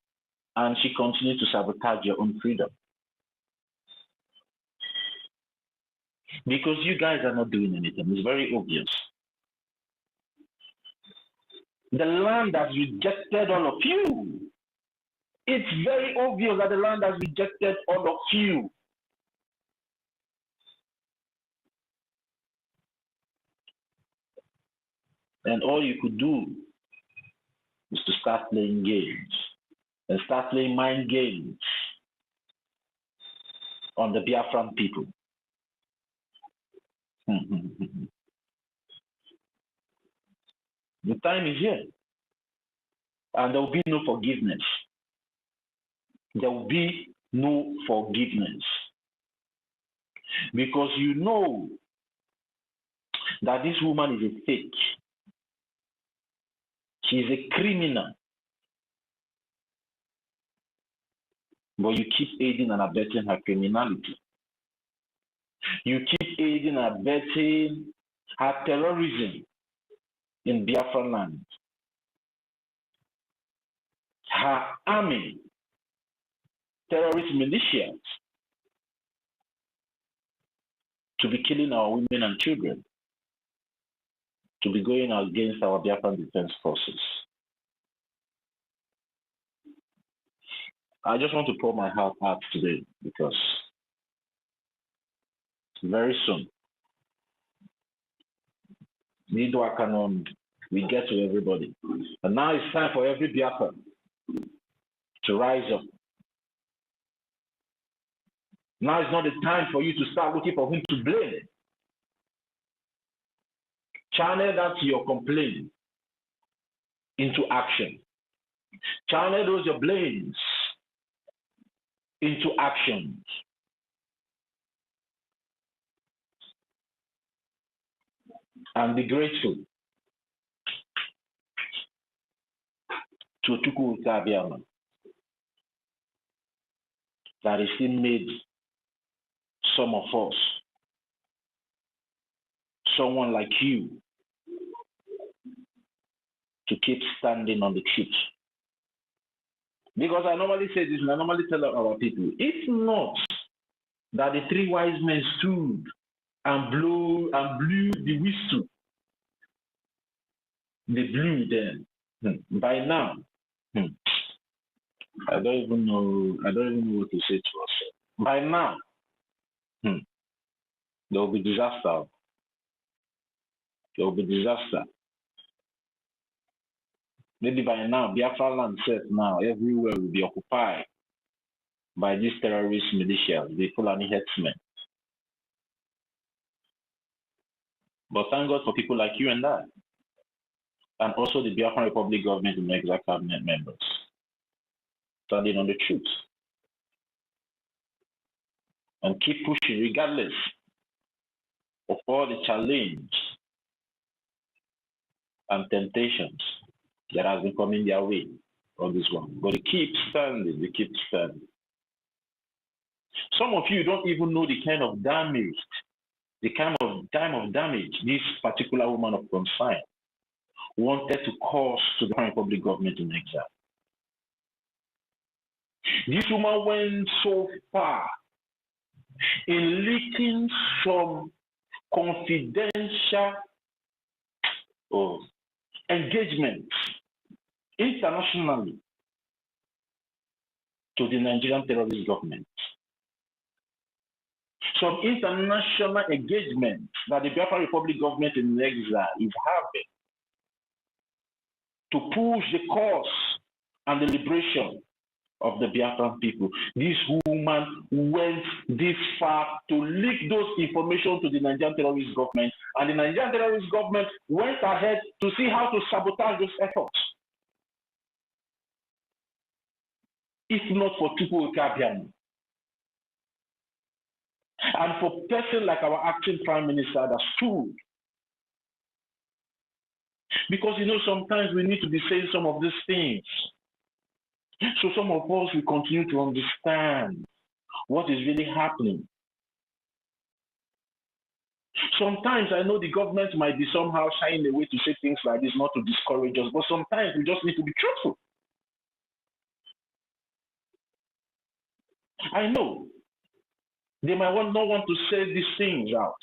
E: and she continues to sabotage your own freedom. Because you guys are not doing anything. It's very obvious. The land has rejected all of you. It's very obvious that the land has rejected all of you. And all you could do is to start playing games and start playing mind games on the Biafran people. The time is here, and there will be no forgiveness. There will be no forgiveness. Because you know that this woman is a fake. She is a criminal. But you keep aiding and abetting her criminality. You keep aiding and abetting her terrorism in Biafra land. Her army, terrorist militias, to be killing our women and children, to be going against our Biafran defense forces. I just want to pour my heart out today because very soon, we get to everybody. And now it's time for every Biafran to rise up. Now is not the time for you to start looking for whom to blame. Channel that your complaint into action. Channel those your blames into actions. And be grateful to Tuku Utabiama that he still made some of us, someone like you, to keep standing on the truth. Because I normally say this, and I normally tell our people, if not that the three wise men stood and blew the whistle, they blew them. By now, I don't even know what to say to us. By now, there will be disaster. There will be disaster. Maybe by now, Biafra land set now, everywhere will be occupied by these terrorist militias, the Fulani headsmen. But thank God for people like you and I, and also the Biafran Republic government and the exec cabinet members, standing on the truth. And keep pushing regardless of all the challenge and temptations that has been coming their way on this one. But they keep standing, they keep standing. Some of you don't even know the kind of damage, the kind of damage this particular woman of concern wanted to cause to the Republic government in exile. This woman went so far in leaking some confidential engagements internationally to the Nigerian terrorist government. Some international engagements that the Biafra Republic government in exile is having to push the cause and the liberation of the Biafran people. This woman went this far to leak those information to the Nigerian terrorist government, and the Nigerian terrorist government went ahead to see how to sabotage those efforts. If not for Tupu Okabiam, And for a person like our acting prime minister that stood, because sometimes we need to be saying some of these things. So some of us will continue to understand what is really happening. Sometimes I know the government might be somehow shying away to say things like this, not to discourage us, but sometimes we just need to be truthful. I know they might not want to say these things out,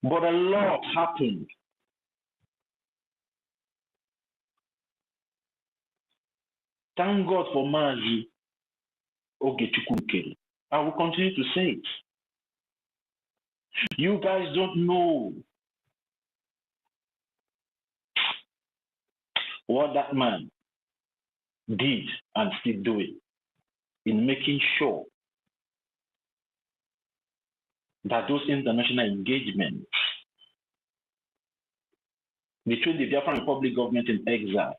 E: but a lot happened. Thank God for Mazi Ogechukwu. I will continue to say it. You guys don't know what that man did and still doing in making sure that those international engagements between the Biafran Republic government in exile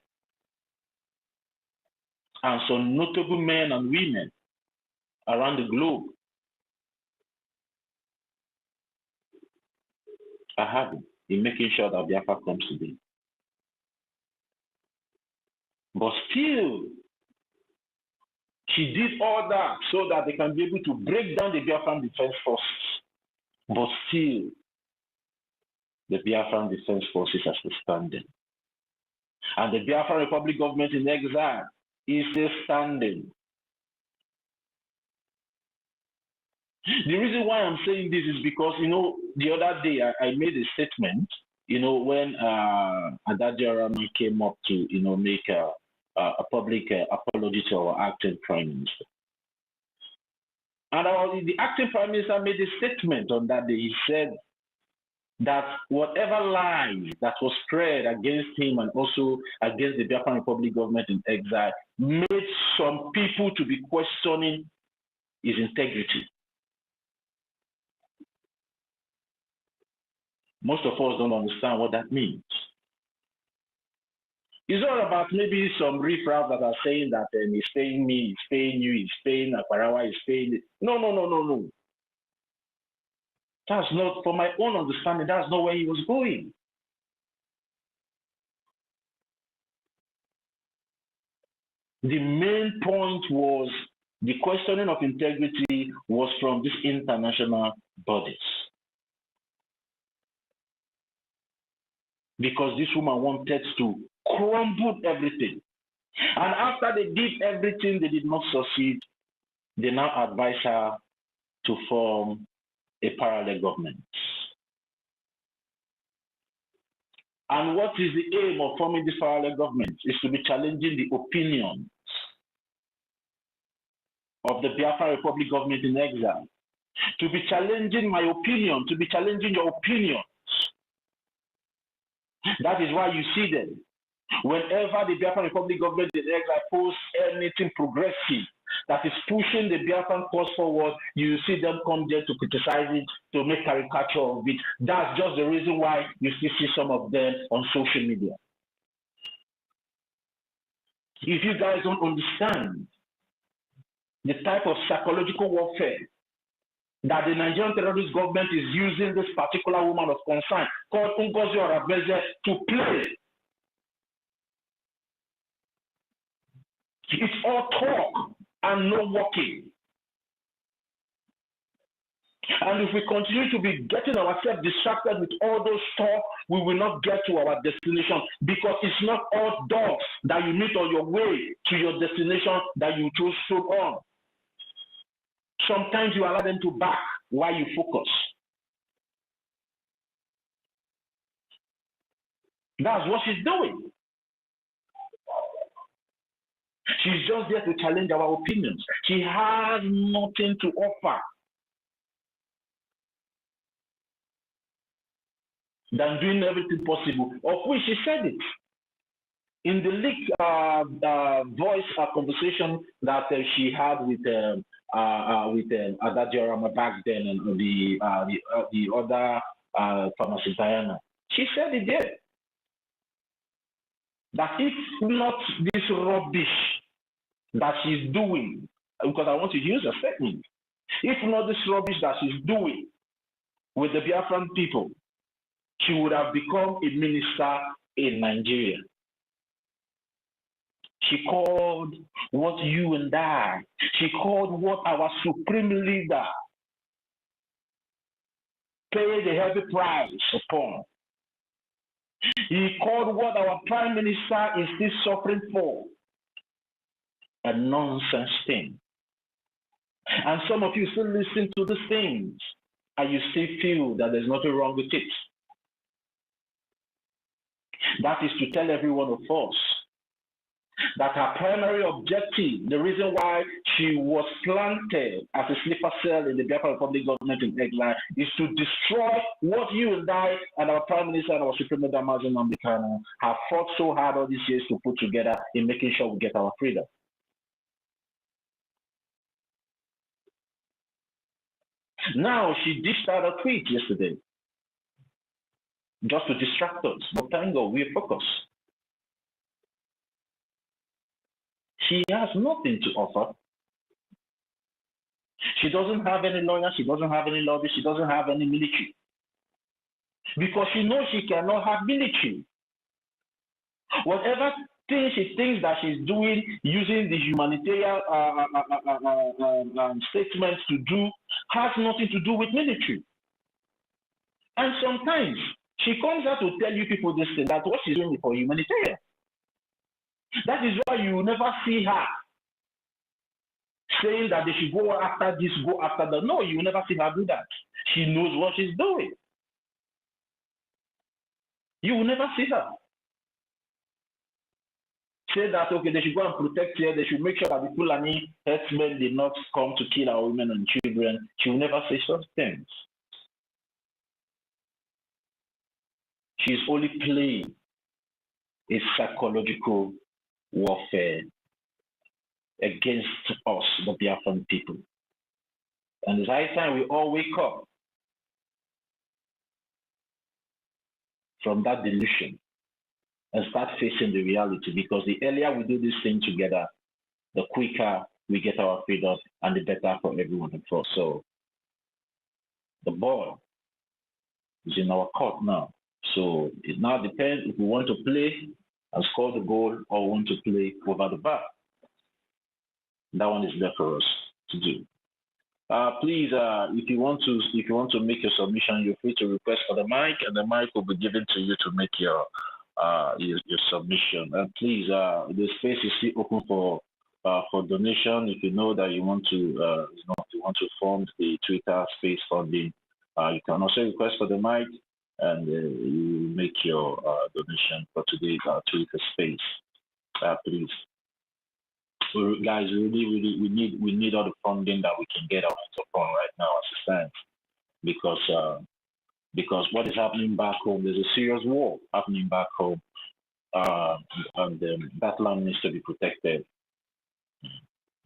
E: and some notable men and women around the globe are having in making sure that Biafra comes to be. But still, she did all that so that they can be able to break down the Biafran Defense Forces. But still, the Biafran Defense Forces are still standing. And the Biafran Republic government in exile is still standing. The reason why I'm saying this is because, the other day I made a statement, when Adadjarama came up to, make a public apology to our acting prime minister. And the acting prime minister made a statement on that day. He said that whatever lies that was spread against him and also against the Biafran Republic government in exile made some people to be questioning his integrity. Most of us don't understand what that means. It's all about maybe some riffraff that are saying that he's paying me, he's paying you, he's paying Akbarawa, he's paying it. No. That's not, for my own understanding, that's not where he was going. The main point was the questioning of integrity was from these international bodies. Because this woman wanted to crumble everything. And after they did everything, they did not succeed. They now advise her to form a parallel government. And what is the aim of forming this parallel government? Is to be challenging the opinions of the Biafra Republic government in exile. To be challenging my opinion, to be challenging your opinion. That is why you see them. Whenever the Biafran Republic government in exile posts anything progressive that is pushing the Biafran cause forward, you see them come there to criticize it, to make caricature of it. That's just the reason why you still see some of them on social media. If you guys don't understand the type of psychological warfare that the Nigerian terrorist government is using this particular woman of concern called NGOZI to play. It's all talk and no working. And if we continue to be getting ourselves distracted with all those talk, we will not get to our destination, because it's not all dogs that you meet on your way to your destination that you choose to on. Sometimes you allow them to back while you focus. That's what she's doing. She's just there to challenge our opinions. She has nothing to offer than doing everything possible, of which she said it. In the leaked voice conversation that she had with Adadjarama back then, and the other pharmacist Diana, she said it there. That if not this rubbish that she's doing because I want to use a statement. If not this rubbish that she's doing with the Biafran people, she would have become a minister in Nigeria. She called what you and I, she called what our supreme leader paid a heavy price upon. He called what our prime minister is still suffering for a nonsense thing. And some of you still listen to these things and you still feel that there's nothing wrong with it. That is to tell every one of us that her primary objective, the reason why she was planted as a sleeper cell in the Biafra Republic government in exile, is to destroy what you and I and our Prime Minister and our Supreme Leader Mazi Nnamdi Kanu have fought so hard all these years to put together in making sure we get our freedom. Now, she dished out a tweet yesterday just to distract us, but thank God we're focused. She has nothing to offer. She doesn't have any lawyer, she doesn't have any lobby, she doesn't have any military. Because she knows she cannot have military. Whatever thing she thinks that she's doing using the humanitarian statements to do has nothing to do with military. And sometimes she comes out to tell you people this thing, that what she's doing is for humanitarian. That is why you will never see her saying that they should go after this, go after that. No, you will never see her do that. She knows what she's doing. You will never see her say that, okay, they should go and protect her, they should make sure that the Fulani herdsmen did not come to kill our women and children. She will never say such things. She's only playing a psychological warfare against us, the Biafran people. And it's high time we all wake up from that delusion and start facing the reality, because the earlier we do this thing together, the quicker we get our freedom and the better for everyone of us. So the ball is in our court now. So it now depends if we want to play and score the goal or want to play over the bar. That one is there for us to do. Please, if you want to make your submission, you're free to request for the mic, and the mic will be given to you to make your submission. And please, the space is still open for donation. If you know that you want to fund the Twitter space funding, you can also request for the mic, and you make your donation for today's Twitter space. Please. Guys, we need all the funding that we can get our hands upon right now as it stands, because what is happening back home, there's a serious war happening back home, and that land needs to be protected.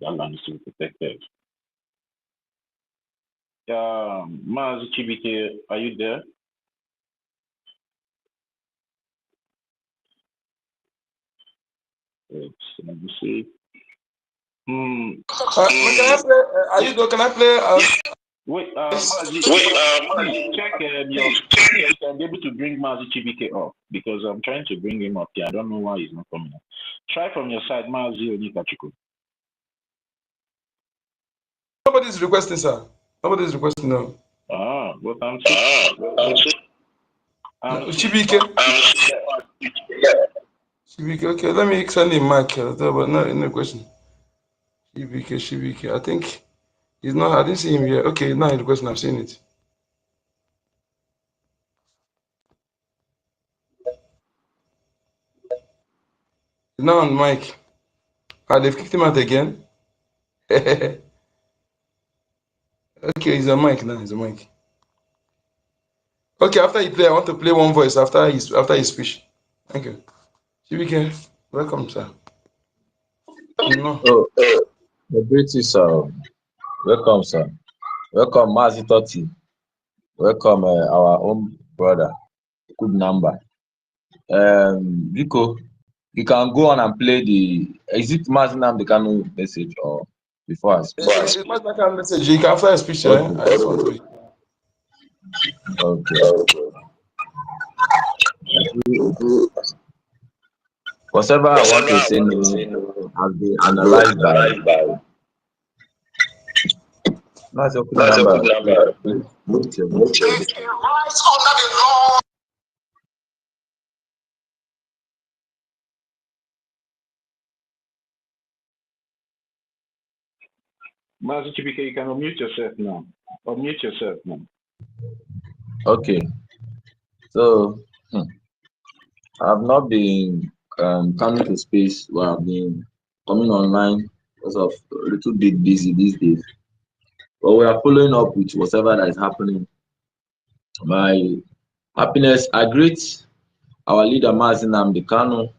E: That land needs to be protected. Mazi Chibike, are you there? Let me see.
A: Can I play? Are you there? Can I play?
E: Wait, Mazi, check you can be able to bring Mazi Chibike up, because I'm trying to bring him up here. I don't know why he's not coming up. Try from your side, Mazi Onikachuku.
A: Nobody's requesting, sir. Nobody's requesting, no.
E: Well, I'm sorry.
A: Chibike. Chibike, okay, let me send him mic, but no question. Chibike, I think he's not, I didn't see him here. Okay, now the question, I've seen it. He's now on mic. They've kicked him out again. Okay, he's on mic now, he's on mic. Okay, after you play, I want to play one voice after his speech. Thank you. Chibike, welcome, sir. No.
L: The British, welcome, sir. Welcome, Mazi Totti. Welcome, our own brother. Good number. Vico, you can go on and play the. Is it Mazi Nnamdi Kanu message or? before I speak.
A: It's much like a message. You can after a speech. I just want to be.
L: Okay. Whatever I want to say now has been analyzed by. That's your number. Mute your voice.
E: Master Chibike, you can unmute yourself now. Unmute yourself now.
L: Okay. So I've not been coming to space where I've been coming online because of a little bit busy these days. But we are following up with whatever that is happening. My happiness, I greet our leader Mazi Nnamdi Kanu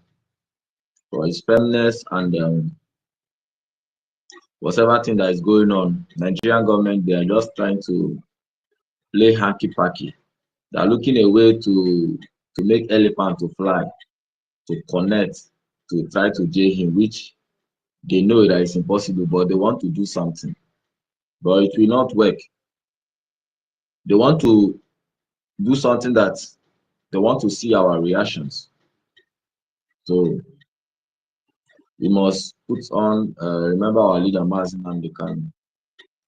L: for his firmness and whatever thing that is going on. Nigerian government, they are just trying to play hanky-panky. They are looking a way to make elephant to fly, to connect, to try to jail him, which they know that it's impossible, but they want to do something. But it will not work. They want to do something that they want to see our reactions. So we must put on, remember our leader Mazi Nnamdi Kanu,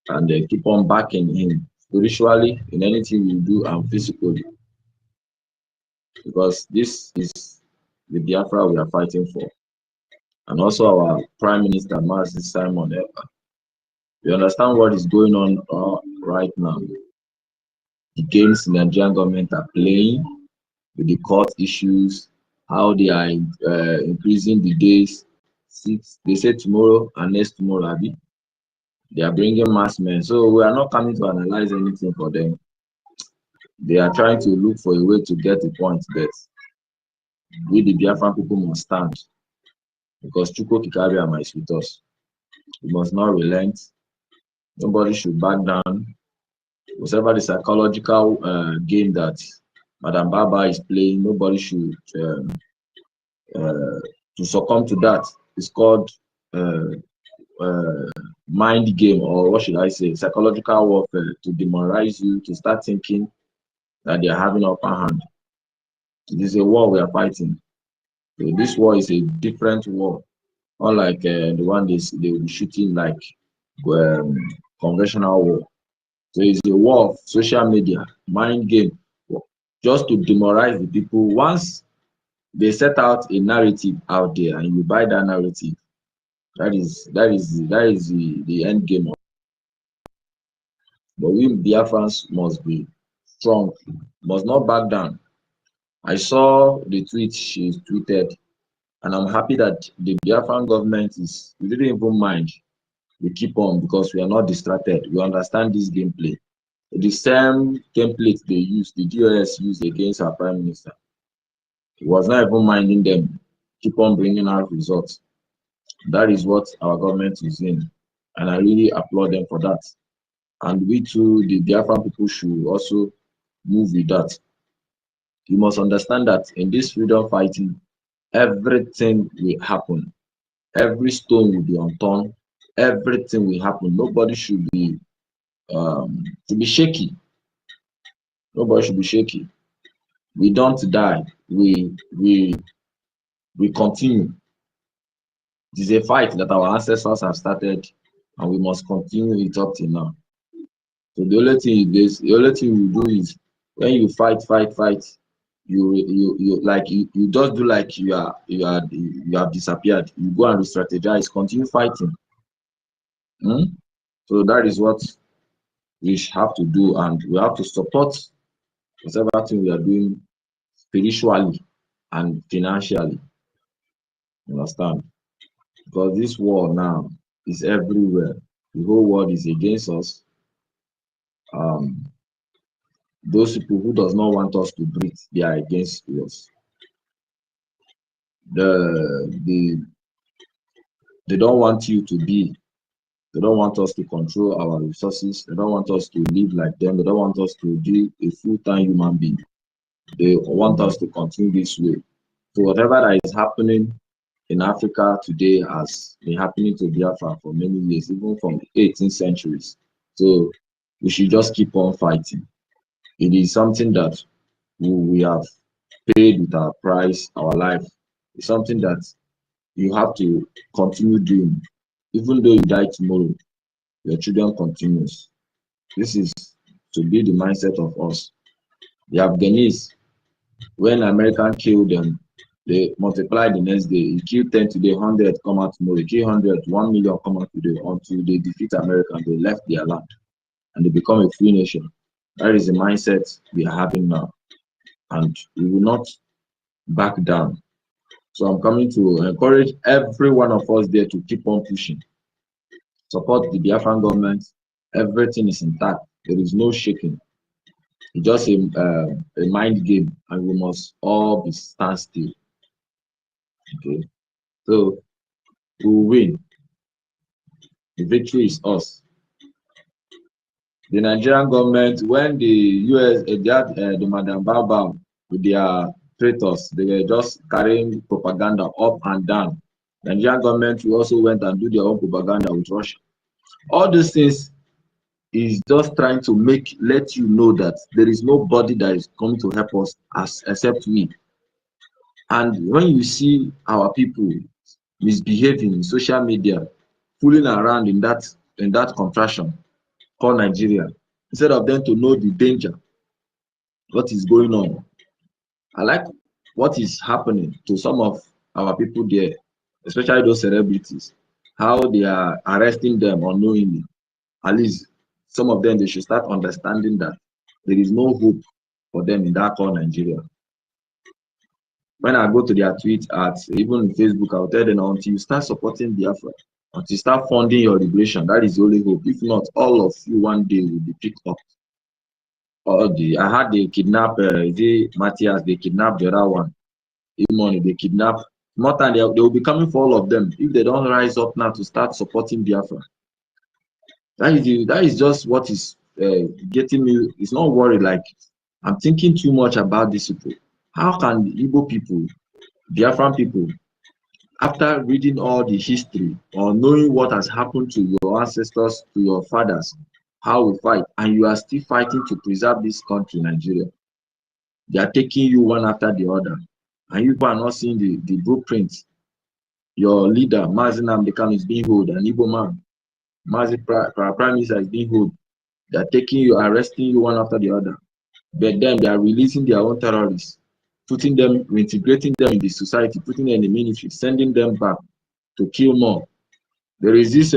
L: and keep on backing him spiritually in anything we do and physically. Because this is the Biafra we are fighting for. And also our Prime Minister, Mazi Simon Ekpa. We understand what is going on right now. The games the Nigerian government are playing with the court issues, how they are increasing the days. They say tomorrow and next tomorrow, they are bringing mass men. So we are not coming to analyze anything for them. They are trying to look for a way to get the point, but we, the Biafran people, must stand because Chukwu Kikabiyama is with us. We must not relent. Nobody should back down. Whatever the psychological game that Madam Baba is playing, nobody should to succumb to that. It's called mind game, or what should I say, psychological warfare, to demoralize you, to start thinking that they are having upper hand. It is a war we are fighting. So this war is a different war, unlike the one they will be shooting like conventional war. So it's a war of social media, mind game, just to demoralize the people. Once they set out a narrative out there and you buy that narrative, that is the end game. But we Biafrans must be strong, must not back down. I saw the tweet she tweeted, and I'm happy that the Biafran government we didn't even mind. We keep on because we are not distracted. We understand this gameplay. The same template they used, the GOS used against our prime minister. He was not even minding them. Keep on bringing out results. That is what our government is in, and I really applaud them for that. And we too, the Biafran people, should also move with that. You must understand that in this freedom fighting, everything will happen. Every stone will be unturned. Everything will happen. Nobody should be shaky. Nobody should be shaky. We don't die. We continue. It is a fight that our ancestors have started, and we must continue it up till now. So the only thing we do is when you fight, you just do like you have disappeared. You go and re-strategize, continue fighting. So that is what we have to do, and we have to support whatever thing we are doing spiritually and financially. You understand? Because this war now is everywhere. The whole world is against us. Those people who does not want us to breathe, they are against us. They don't want you to be. They don't want us to control our resources. They don't want us to live like them. They don't want us to be a full-time human being. They want us to continue this way. So whatever that is happening in Africa today has been happening to Biafra for many years, even from the 18th centuries. So we should just keep on fighting. It is something that we have paid with our price, our life. It's something that you have to continue doing. Even though you die tomorrow, your children continues. This is to be the mindset of us. The Afghanis, when American killed them, they multiplied the next day. You kill 10 today, 100 come out tomorrow. You kill 100, 1 million come out today until they defeat America and they left their land and they become a free nation. That is the mindset we are having now. And we will not back down. So I'm coming to encourage every one of us there to keep on pushing. Support the Biafran government. Everything is intact. There is no shaking. It's just a mind game, and we must all be stand still. Okay, so we will win. The victory is us. The Nigerian government, when the US, the Madam Baba with their traitors, they were just carrying propaganda up and down. The Nigerian government also went and do their own propaganda with Russia. All these things is just trying to let you know that there is nobody that is coming to help us except we. And when you see our people misbehaving in social media, fooling around in that contraption called Nigeria, instead of them to know the danger, what is going on. I like what is happening to some of our people there, especially those celebrities, how they are arresting them unknowingly. At least some of them, they should start understanding that there is no hope for them in that called Nigeria. When I go to their tweet at even in Facebook, I'll tell them until you start supporting Biafra, until you start funding your liberation, that is the only hope. If not, all of you one day will be picked up. I had they kidnap Matthias, they kidnapped the other one. Money, they kidnap. More time they will be coming for all of them if they don't rise up now to start supporting Biafra. That is just what is getting me. It's not worried. Like I'm thinking too much about these people. How can the Igbo people, Biafran people, after reading all the history or knowing what has happened to your ancestors, to your fathers, how we fight, and you are still fighting to preserve this country, Nigeria? They are taking you one after the other, and you are not seeing the blueprint. Your leader, Mazi Nnamdi Kanu, is being held, an Igbo man. Mazi Prime Minister is being held. They are taking you, arresting you one after the other. But then they are releasing their own terrorists, putting them, integrating them in the society, putting them in the military, sending them back to kill more. There is this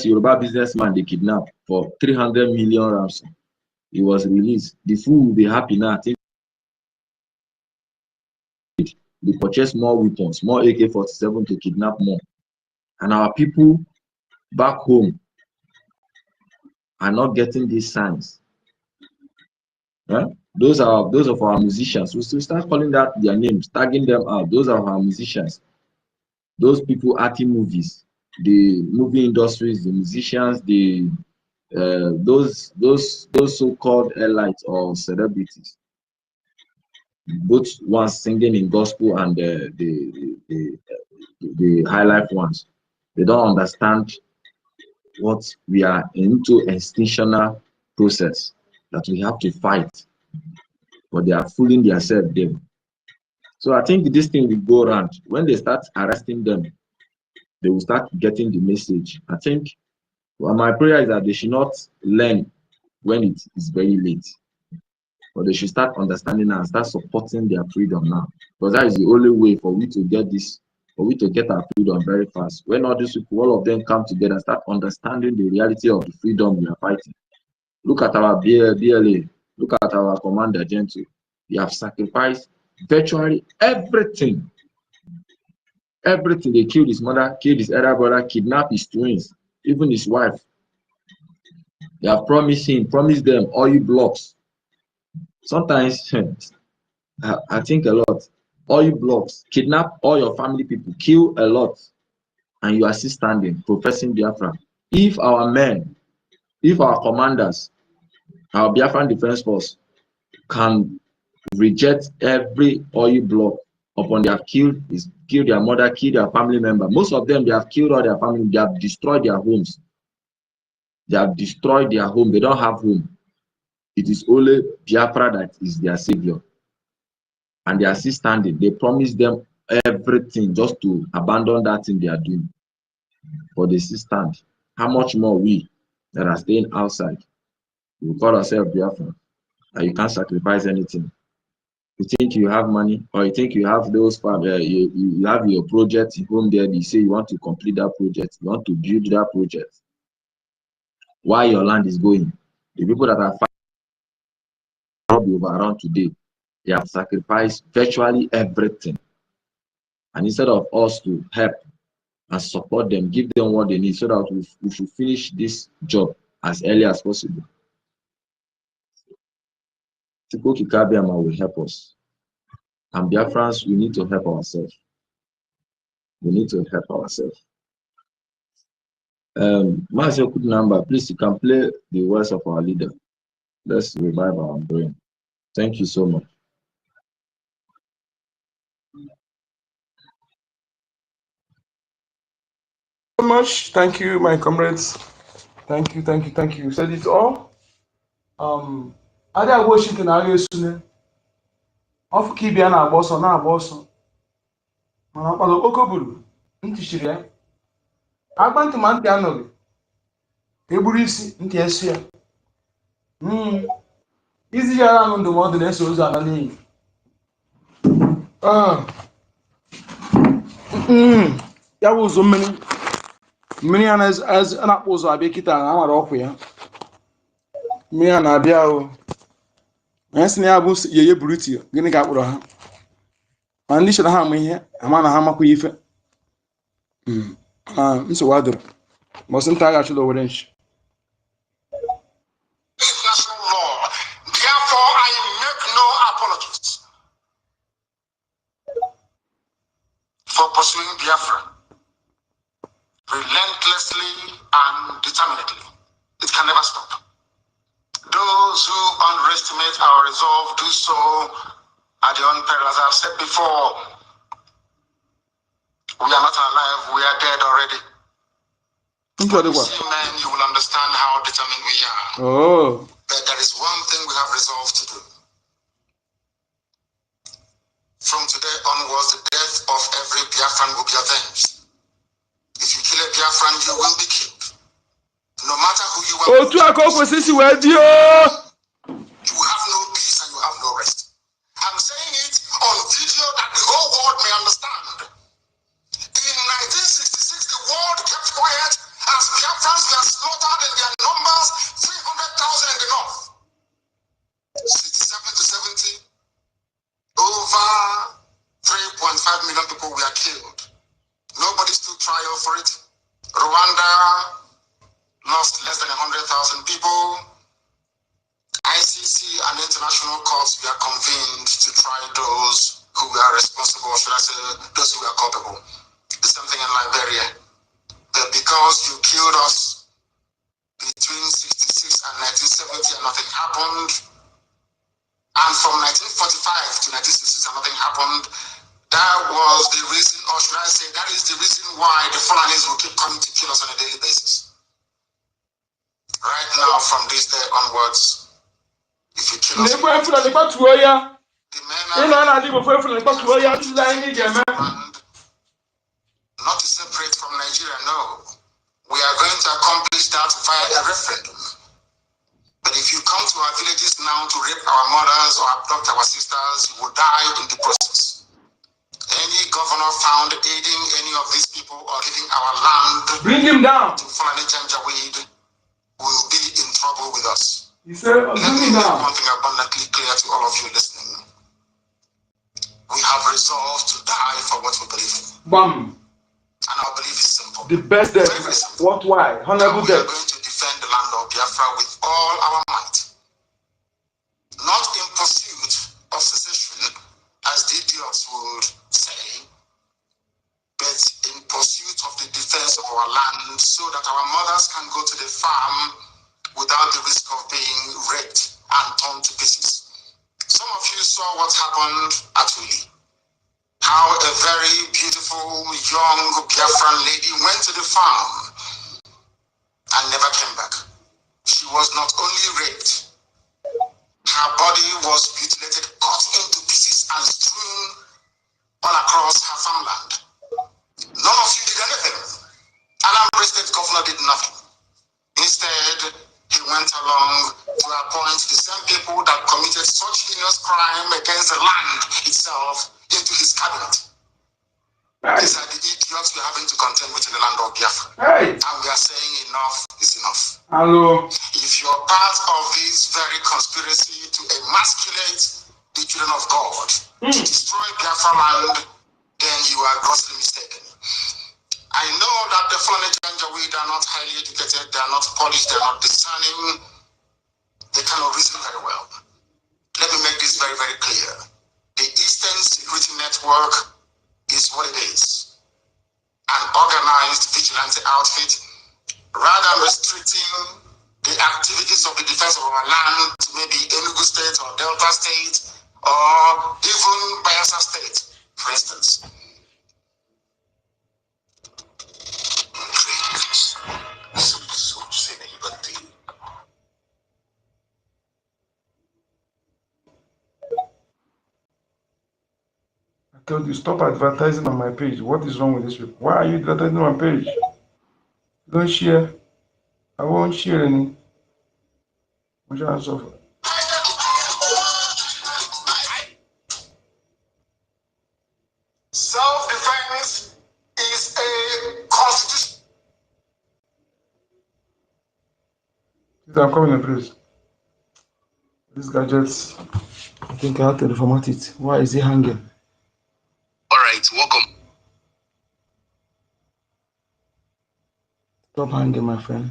L: Yoruba businessman they kidnapped for 300 million ransom. He was released. The fool will be happy now. I think they purchase more weapons, more AK-47 to kidnap more. And our people back home are not getting these signs. Huh? Those of our musicians. We still start calling that their names, tagging them out. Those are our musicians. Those people acting movies, the movie industries, the musicians, those so-called elites or celebrities, both ones singing in gospel and the high life ones. They don't understand what we are into, extinctional process that we have to fight, but they are fooling themselves there. So I think this thing will go around. When they start arresting them, they will start getting the message. I think, well, my prayer is that they should not learn when it is very late, but they should start understanding and start supporting their freedom now, because that is the only way for we to get this, for we to get our freedom very fast. When all these people, all of them come together, start understanding the reality of the freedom we are fighting. Look at our BLA, look at our Commander Gentle. They have sacrificed virtually everything. Everything. They killed his mother, killed his elder brother, kidnapped his twins, even his wife. They have promised them oil blocks. Sometimes I think a lot. Oil blocks, kidnap all your family people, kill a lot, and you are still standing, professing Biafra. If our men, if our commanders, our Biafran Defense Force can reject every oil block upon they have killed their mother, killed their family member. Most of them, they have killed all their family. They have destroyed their homes. They have destroyed their home. They don't have home. It is only Biafra that is their savior. And they are still standing. They promise them everything just to abandon that thing they are doing. But they still stand. How much more we that are staying outside? We call ourselves Biafra. And you can't sacrifice anything. You think you have money, or you think you have those you have your project home there. You say you want to complete that project, you want to build that project. Why your land is going? The people that are fighting be overrun today, they have sacrificed virtually everything. And instead of us to help and support them, give them what they need so that we should finish this job as early as possible. EFIK-IBIBIO will help us. And Biafrans, we need to help ourselves. We need to help ourselves. Master good number, please, you can play the words of our leader. Let's revive our brain. Thank you so much.
A: So much. Thank you, my comrades. Thank you, thank you, thank you. You said it all. Ada Washington agha esune. Ofu ka ibia na-agba ọsọ na-agba ọsọ. Mana ọkpala okoko buru ntị chiri ya. Agba ntị ma ntị anọghị. Egburu isi ntị esi ya. Izi yara ahụ ndụmọdụ na-eso ụzọ ala n'iyi. Ya bụ ụzọ mmiri. Mmiri a na-akpọ ụzọ abịa kịta na amara ọkwụ ya. Mmiri a na-abịa o. Onye sị na ya bụ yeye buriti gịnị ka akpọrọ ha? Ma ndị chere ha ama ihe ama na ha amakwa ife. Nsogbu adịrị. Mbọsị nta agha chụlọ were nchi.
M: International law. Therefore, I make no apologies for pursuing Biafra relentlessly and determinedly. It can never stop. Those who underestimate our resolve do so at their own peril. As I've said before, we are not alive, we are dead already. When you see men, you will understand how determined we are. But there is one thing we have resolved to do. From today onwards, the death of every Biafran will be avenged. If you kill a Biafran, you will be killed. No matter who you are, you have no peace and you have no rest. I'm saying it on video that the whole world may understand. In 1966, the world kept quiet as Biafrans were slaughtered in their numbers, 300,000 in the north. 67 to 70, over 3.5 million people were killed. Nobody stood trial for it. Rwanda lost less than 100,000 people. ICC and international courts were convened to try those who were responsible, should I say, those who were culpable. The same thing in Liberia. But because you killed us between 66 and 1970 and nothing happened, and from 1945 to 1966 and nothing happened, that was the reason, or should I say, that is the reason why the Fulanis will keep coming to kill us on a daily basis. Right now, from this day onwards, if you kill us, the men are not to separate from Nigeria, no. We are going to accomplish that via a referendum. But if you come to our villages now to rape our mothers or abduct our sisters, you will die in the process. Any governor found aiding any of these people or giving our land, bring him down to Fulani Janjaweed, will be in trouble with us. Let me make one thing abundantly clear to all of you listening. We have resolved to die for what we believe in. And our belief is simple. The best death. What? Why? Honorable death. We are going to defend the land of Biafra with all our might. Not in pursuit of secession, as the idiots would say, but in pursuit of the defense of our land so that our mothers can go to the farm without the risk of being raped and torn to pieces. Some of you saw what happened at Uli. how a very beautiful young Biafran lady went to the farm and never came back. She was not only raped, her body was mutilated, cut into pieces and strewn all across her farmland. None of you did anything. Anambra State governor did nothing. Instead, he went along to appoint the same people that committed such heinous crime against the land itself into his cabinet. These are the idiots we're having to contend with in the land of Biafra. And we are saying enough is enough.
A: Hello.
M: If you're part of this very conspiracy to emasculate the children of God, to destroy Biafra land, then you are grossly mistaken. I know that the Fulani Janjaweed are not highly educated, they are not polished, they are not discerning, they cannot reason very well. Let me make this very, very clear. The Eastern Security Network is what it is. An organized vigilante outfit, rather than restricting the activities of the defense of our land to maybe Enugu State or Delta State or even Biafra State, for instance.
A: I told you, stop advertising on my page. What is wrong with this people? Why are you advertising on my page? Don't share. I won't share any.
M: Self-defense is a constitution.
A: I'm coming in, please. These gadgets, I think I have to reformat it. Why is it hanging?
M: All right, welcome.
A: Stop hanging, my friend.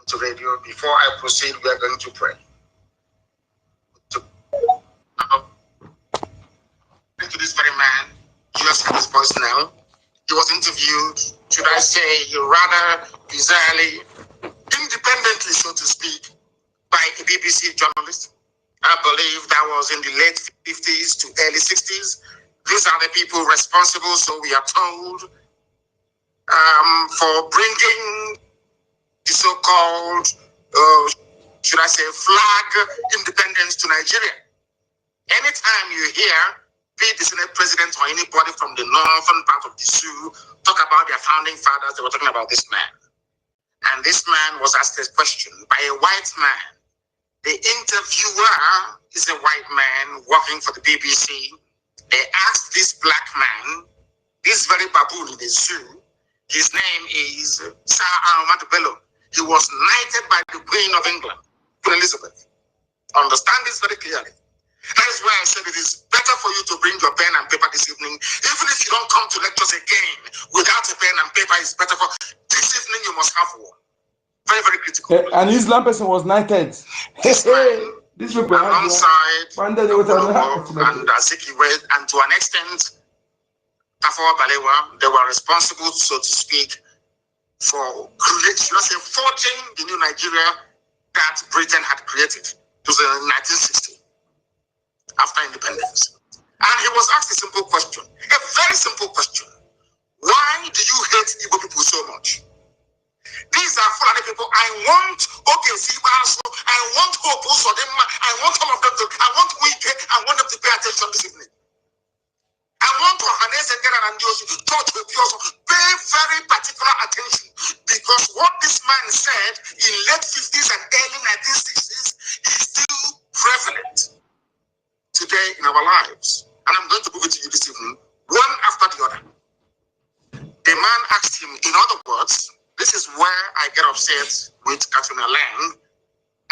M: To radio. Before I proceed, we are going to pray. To this very man, you just heard his voice now. He was interviewed, should I say, rather bizarrely, independently, so to speak, by a BBC journalist. I believe that was in the late 50s to early 60s. These are the people responsible, so we are told, for bringing the so-called, should I say, flag independence to Nigeria. Anytime you hear, be the Senate president or anybody from the northern part of the Sioux talk about their founding fathers, they were talking about this man. And this man was asked a question by a white man. The interviewer is a white man working for the BBC. They asked this black man, this very baboon in the Sioux, his name is Sir Ahmad Bello. He was knighted by the Queen of England, Queen Elizabeth. Understand this very clearly. That is why I said it is better for you to bring your pen and paper this evening. Even if you don't come to lectures again without a pen and paper, it's better for this evening. You must have one. Very, very critical.
A: An Islam person was knighted.
M: This man,
A: this people
M: alongside and Azikiwe, and to an extent, Tafawa Balewa, they were responsible, so to speak, for forging the new Nigeria that Britain had created. It was in 1960. After independence. And he was asked a simple question, a very simple question. Why do you hate Igbo people so much? These are Fulani people. I want Okezibaso, I want Hope Usodema, I want all of them to, I want Wike, I want them to pay attention this evening. I want Ohanes and Gera and Joshi to pay very particular attention, because what this man said in late 50s and early 1960s is still prevalent today in our lives. And I'm going to prove it to you this evening, one after the other. The man asked him, in other words, this is where I get upset with Katrina Lang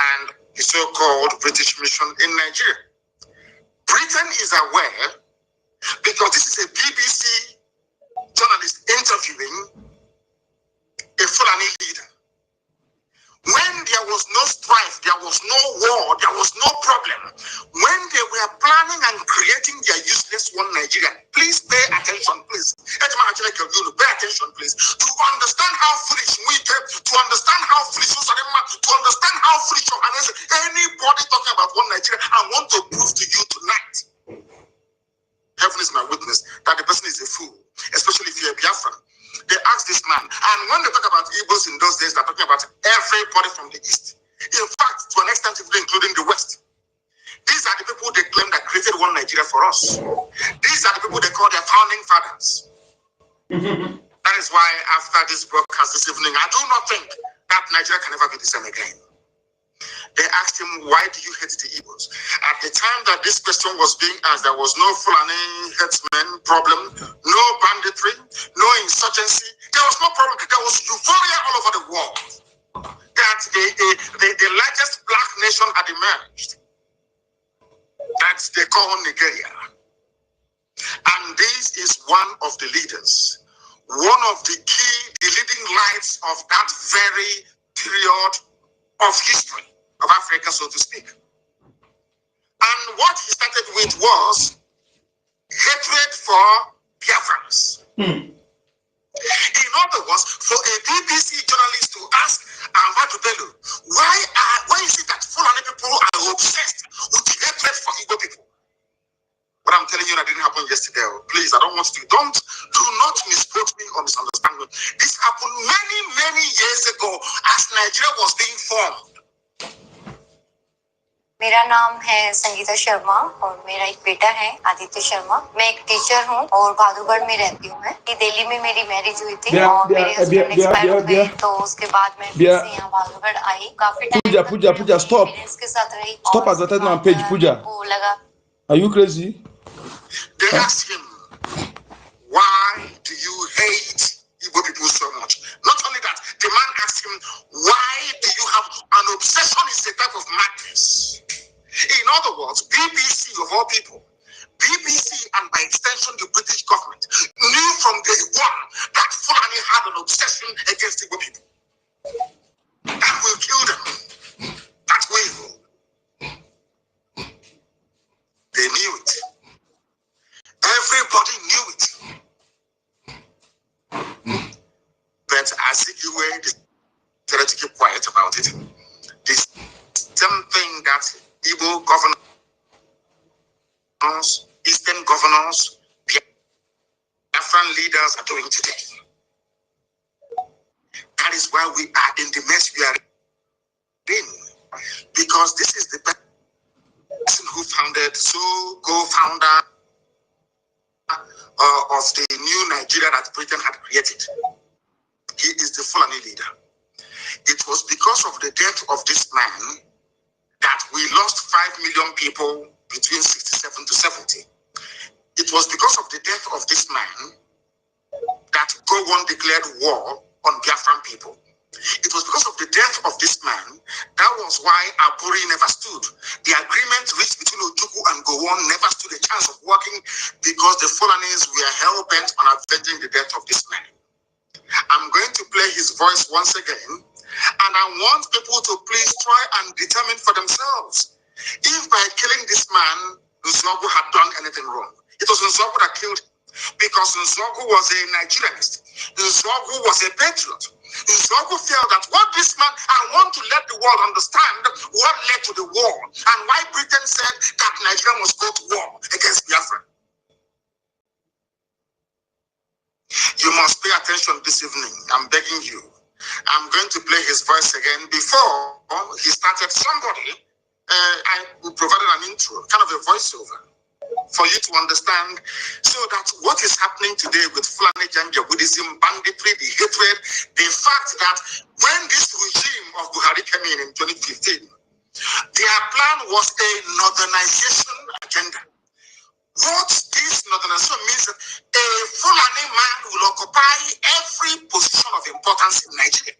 M: and the so-called British mission in Nigeria. Britain is aware, because this is a BBC journalist interviewing a Fulani leader. When there was no strife, there was no war, there was no problem. When they were planning and creating their useless one Nigeria, please pay attention, please. Pay attention, please. To understand how foolish we came, to understand how foolish to understand how foolish anybody talking about one Nigeria, I want to prove to you tonight. Heaven is my witness that the person is a fool, especially if you're a Biafran. They asked this man, and when they talk about Igbos in those days, they're talking about everybody from the East. In fact, to an extent, including the West. These are the people they claim that created one Nigeria for us. These are the people they call their founding fathers. That is why after this broadcast this evening, I do not think that Nigeria can ever be the same again. They asked him, why do you hate the Igbos? At the time that this question was being asked, there was no Fulani headsman problem, no banditry, no insurgency. There was no problem. There was euphoria all over the world that the largest black nation had emerged. That they call Nigeria. And this is one of the leaders, one of the leading lights of that very period of history of Africa, so to speak. And what he started with was hatred for Biafrans. In other words, for a BBC journalist to ask Ahmadu Bello, why is it that Fulani people are obsessed with hatred for Igbo people? But I'm telling you that didn't happen yesterday. Please, I don't want to. Do not misquote me or misunderstand me. This happened many, many years ago as Nigeria was being formed.
N: मेरा नाम है संगीता शर्मा और मेरा एक बेटा है आदित्य शर्मा। मैं एक टीचर हूँ और भादुगढ़ में रहती हूँ। मैं दिल्ली में मेरी मैरिज हुई थी और मेरे हस्बैंड एक्सपायर हो गए, तो उसके बाद मैं फिर से यहाँ भादुगढ़ आई। काफी टाइम
A: Puja, stop.
N: पेरेंट्स के साथ रही।
A: Stop advertising on page, Puja.
N: वो लगा।
A: Are you crazy?
M: They asked him, why do you hate Igbo people so much? Not only that, the man asked him, why do you have an obsession? Is a type of madness. In other words, BBC of all people, BBC and by extension the British government knew from day one that Fulani had an obsession against Igbo people. That will kill them. That will. They knew it. Everybody knew it. But Azikiwe decided to keep quiet about it. This same thing that Igbo governors, Eastern governors, Biafran leaders are doing today. That is why we are in the mess we are in. Because this is the person who founded, co-founder of the new Nigeria that Britain had created. He is the Fulani leader. It was because of the death of this man that we lost 5 million people between 67 to 70. It was because of the death of this man that Gowon declared war on Biafran people. It was because of the death of this man, that was why Aburi never stood. The agreement reached between Ojukwu and Gowon never stood a chance of working because the Fulanis were hell-bent on avenging the death of this man. I'm going to play his voice once again, and I want people to please try and determine for themselves if by killing this man, Nzogu had done anything wrong. It was Nzogu that killed him because Nzogu was a Nigerianist. Nzogu was a patriot. Nzogu felt that what this man, I want to let the world understand what led to the war and why Britain said that Nigeria must go to war against Biafra. You must pay attention this evening. I'm begging you. I'm going to play his voice again. Before he started, somebody I provided an intro, kind of a voiceover, for you to understand, so that what is happening today with Fulani Janjaweedism, banditry, the hatred, the fact that when this regime of Buhari came in 2015, their plan was a northernization agenda. What this northernization means that a Fulani man will occupy every position of importance in Nigeria.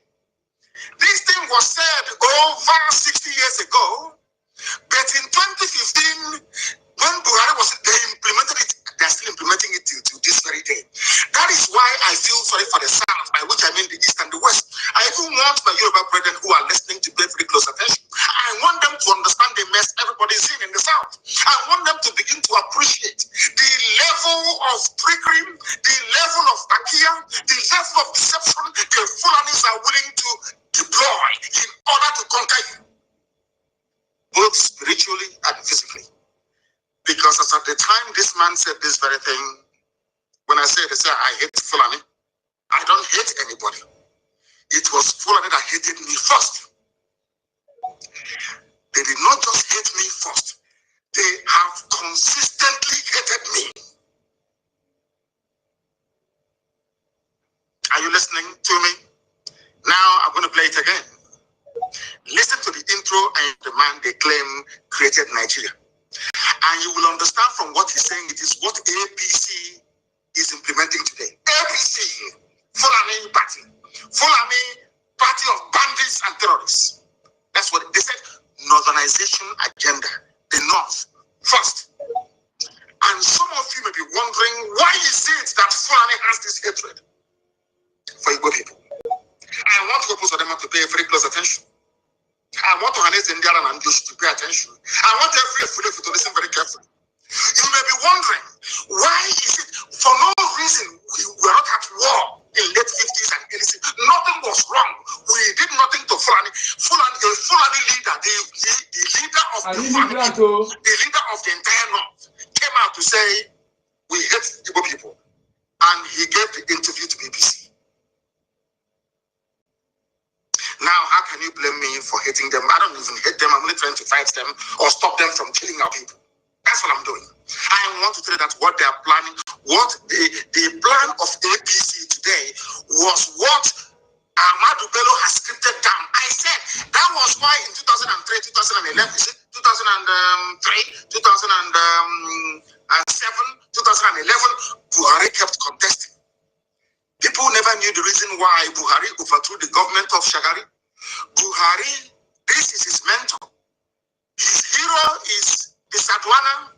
M: This thing was said over 60 years ago, but in 2015, when Buhari was, they implemented it, they're still implementing it to this very day. That is why I feel sorry for the South, by which I mean the East and the West. I even want my Yoruba brethren who are listening to pay very close attention. I want of trickery, the level of takia, the level of deception the Fulanis are willing to deploy in order to conquer you, both spiritually and physically. Because as at the time this man said this very thing, when I said, I hate Fulani, I don't hate anybody. It was Fulani that hated me first. They did not just hate me first. They have consistently hated me. Are you listening to me? Now I'm going to play it again. Listen to the intro and the man they claim created Nigeria. And you will understand from what he's saying, it is what APC is implementing today. APC, Fulani Party. Fulani Party of bandits and terrorists. That's what they said. Northernization agenda. The North first. And some of you may be wondering, why is it that Fulani has this hatred for Igbo people? I want to oppose them to pay very close attention. I want to harness the Indian and Jews to pay attention. I want every Fulani to listen very carefully. You may be wondering, why is it, for no reason, we were not at war in late 50s and 80s. Nothing was wrong. We did nothing to Fulani. The Fulani leader, the leader of the Fulani people, the leader of the entire North, came out to say, we hate Igbo people. And he gave the interview to BBC. Now, how can you blame me for hating them? I don't even hate them. I'm only trying to fight them or stop them from killing our people. That's what I'm doing. I want to tell you that what they are planning, what the plan of APC today was what Ahmadu Bello has scripted down. I said that was why in 2003, 2011, 2003, 2007, 2011, Buhari kept contesting. People never knew the reason why Buhari overthrew the government of Shagari. Buhari, this is his mentor. His hero is the Sadwana.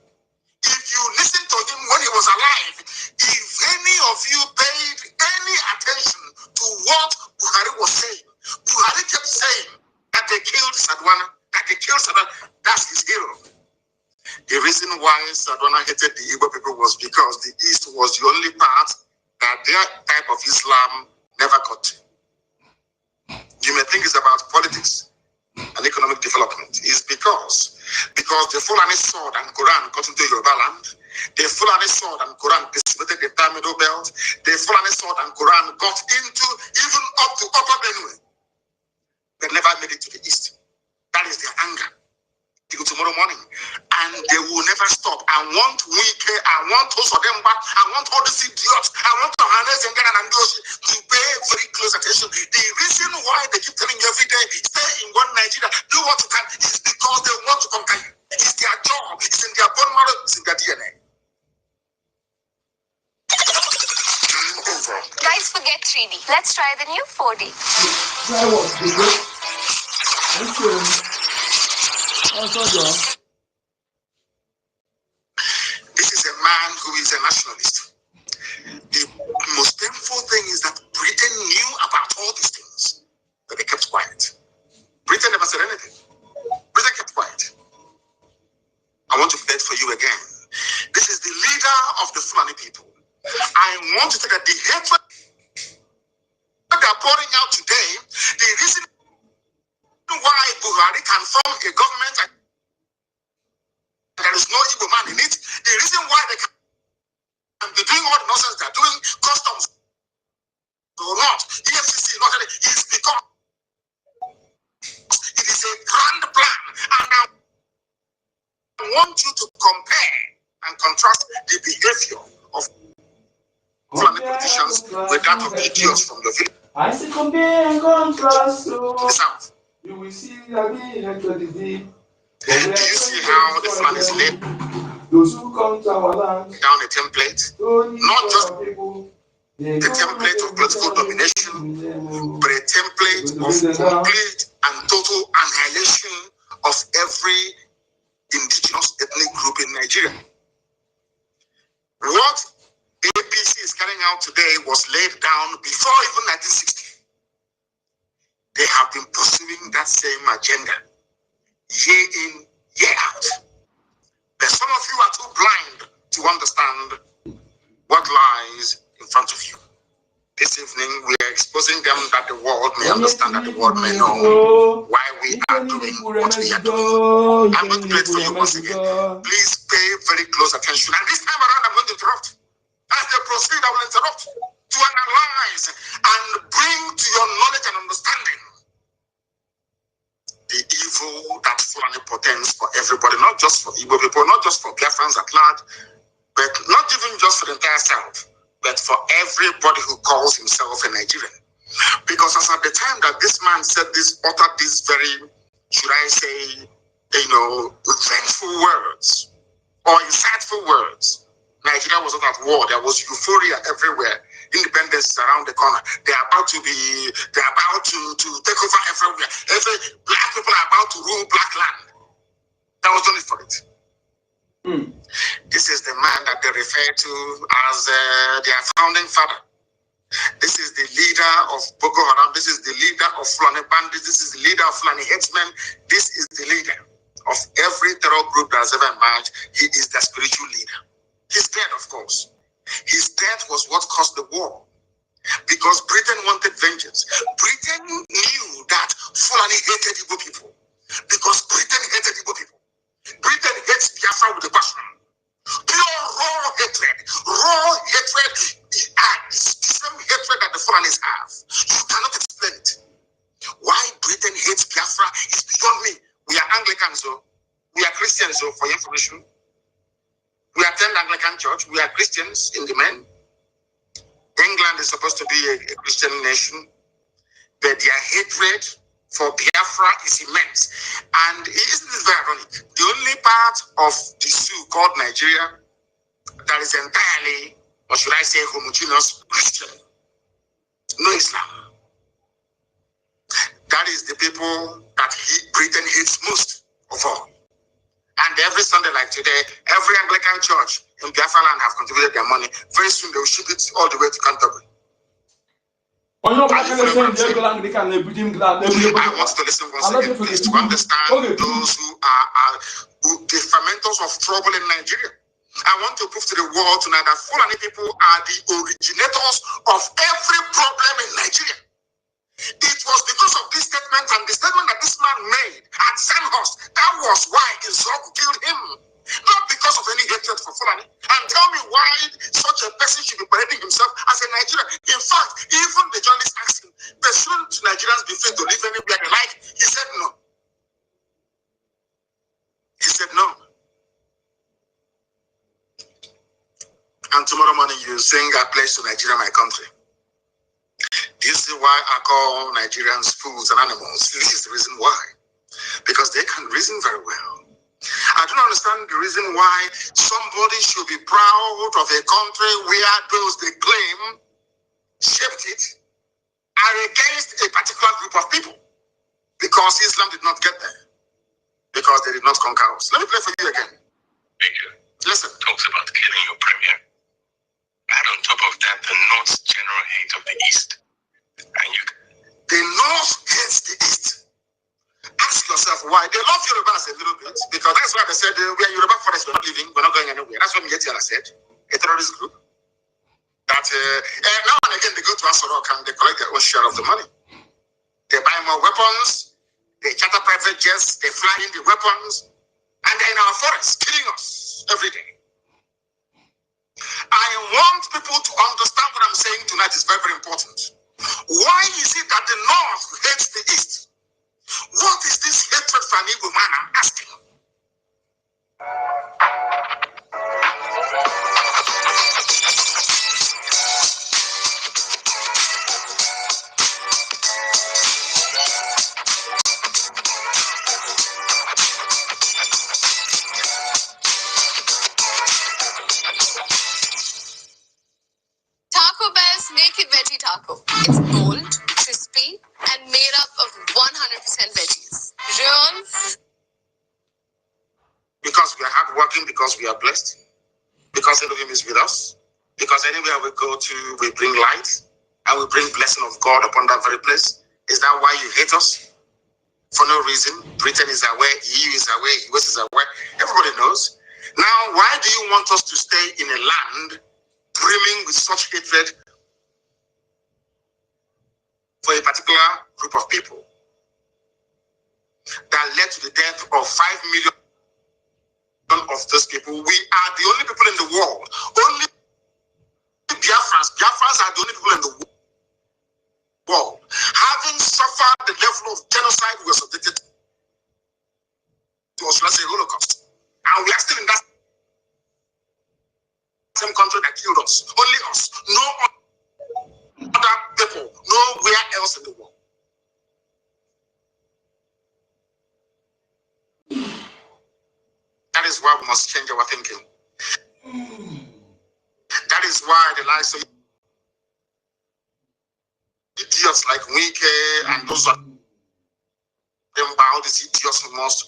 M: If you listen to him when he was alive, if any of you paid any attention to what Buhari was saying, Buhari kept saying that they killed Sadwana, that they killed Sadwana. That's his hero. The reason why Sadwana hated the Igbo people was because the East was the only part that their type of Islam never got to. You may think it's about politics and economic development. Is because the Fulani sword and Quran got into Yoruba land. The Fulani sword and Quran decimated the entire Middle Belt. The Fulani sword and Quran got into even up to Upper Benue. They never made it to the East. That is their anger. Till tomorrow morning, and they will never stop. I want Wike, I want Osodemba, I want all these idiots, I want Johannes and NGOZI to pay very close attention. The reason why they keep telling you every day, stay in one Nigeria, do what you can, is because they want to conquer you. It's their job, it's in their bone marrow, it's in their DNA.
N: Guys, forget 3D. Let's try the new 4D.
A: Try what?
M: This is a man who is a nationalist. The most painful thing is that Britain knew about all these things, but they kept quiet. Britain never said anything. Britain kept quiet. I want to play it for you again. This is the leader of the Fulani people. I want to tell you that the hatred that they are pouring out today, the reason why Buhari can form a government and there is no Igbo man in it, the reason why they can be doing all the nonsense they are doing, customs or not, EFCC not, is because it is a grand plan. And I want you to compare and contrast the behavior of Fulani politicians with that of the idiots from the village.
A: I say compare and contrast.
M: The South.
A: You will see that
M: Do you see how the Fulani is laid
A: those who come to our land
M: down a template? Not just the template of political domination, but a template of complete and total annihilation of every indigenous ethnic group in Nigeria. What APC is carrying out today was laid down before even 1960. They have been pursuing that same agenda, year in, year out. But some of you are too blind to understand this evening, we are exposing them that the world may understand, that the world may know why we are doing what we are doing. I'm going to play it for you once again. Please pay very close attention. And this time around, I'm going to interrupt. As they proceed, I will interrupt to analyze and bring to your knowledge and understanding the evil that Fulani portends for everybody, not just for Igbo people, not just for Biafrans at large, but not even just for the entire South, but for everybody who calls himself a Nigerian. Because as at the time that this man said this, uttered these very, should I say, vengeful words or insightful words, Nigeria was not at war. There was euphoria everywhere. Independence is around the corner. They're about to take over everywhere. Black people are about to rule black land. That was only for it. This is the man that they refer to as their founding father. This is the leader of Boko Haram. This is the leader of Fulani bandits. This is the leader of Fulani headsmen. This is the leader of every terror group that has ever emerged. He is the spiritual leader. He's dead, of course. His death was what caused the war. Because Britain wanted vengeance. Britain knew that Fulani hated Igbo people. Because Britain hated Igbo people. Britain hates Biafra with a passion. Pure raw hatred. Raw hatred is the same hatred that the Fulanis have. You cannot explain it. Why Britain hates Biafra is beyond me. We are Anglicans, so we are Christians, so for your information. We attend Anglican church. We are Christians in the main. England is supposed to be a Christian nation, but their hatred for Biafra is immense. And isn't this very ironic? The only part of the zoo called Nigeria that is entirely, or should I say, homogeneous Christian, no Islam. That is the people that Britain hates most of all. And every Sunday like today, every Anglican church in Biafra land have contributed their money. Very soon they will ship it all the way to Canterbury. I want to listen once again, please, to understand those who are the fermenters of trouble in Nigeria. I want to prove to the world tonight that Fulani people are the originators of every problem in Nigeria. It was because of this statement and the statement that this man made at Sandhurst, that was why Izok killed him. Not because of any hatred for Fulani. And tell me why such a person should be parading himself as a Nigerian. In fact, even the journalist asked him, but shouldn't Nigerians be free to live anywhere they like? He said no. He said no. And tomorrow morning you sing "I pledge to Nigeria, my country." This is why I call Nigerians fools and animals. This is the reason why. Because they can reason very well. I don't understand the reason why somebody should be proud of a country where those they claim shaped it are against a particular group of people. Because Islam did not get there. Because they did not conquer us. Let me play for you again.
O: Major.
M: Listen.
O: Talks about killing your premier. Add on top of that the North's general hate of the East. And
M: the North hates the East. Ask yourself why. They love Yorubas a little bit, because that's why they said we are Yoruba forest, we're not leaving, we're not going anywhere. That's what Yetiala said, a terrorist group. That now and again they go to Asorok and they collect their own share of the money. They buy more weapons, they charter private jets, they fly in the weapons, and they're in our forests killing us every day. I want people to understand what I'm saying tonight is very, very important. Why is it that the North hates the East? What is this hatred for an Igbo man? I'm asking.
N: Taco Bell's Naked Veggie Taco. It's bold, crispy, and made up of 100% veggies. Real.
M: Because we are hardworking, because we are blessed, because Elohim is with us, because anywhere we go to, we bring light, and we bring blessing of God upon that very place. Is that why you hate us? For no reason. Britain is aware, EU is aware, US is aware. Everybody knows. Now, why do you want us to stay in a land brimming with such hatred for a particular group of people that led to the death of 5 million of those people. We are the only people in the world, only Biafrans are the only people in the world having suffered the level of genocide we were subjected to, let's say Holocaust. And we are still in that same country that killed us. Only us. No other people, nowhere else in the world. That is why we must change our thinking. That is why the likes of idiots like Wike and those are all these idiots who must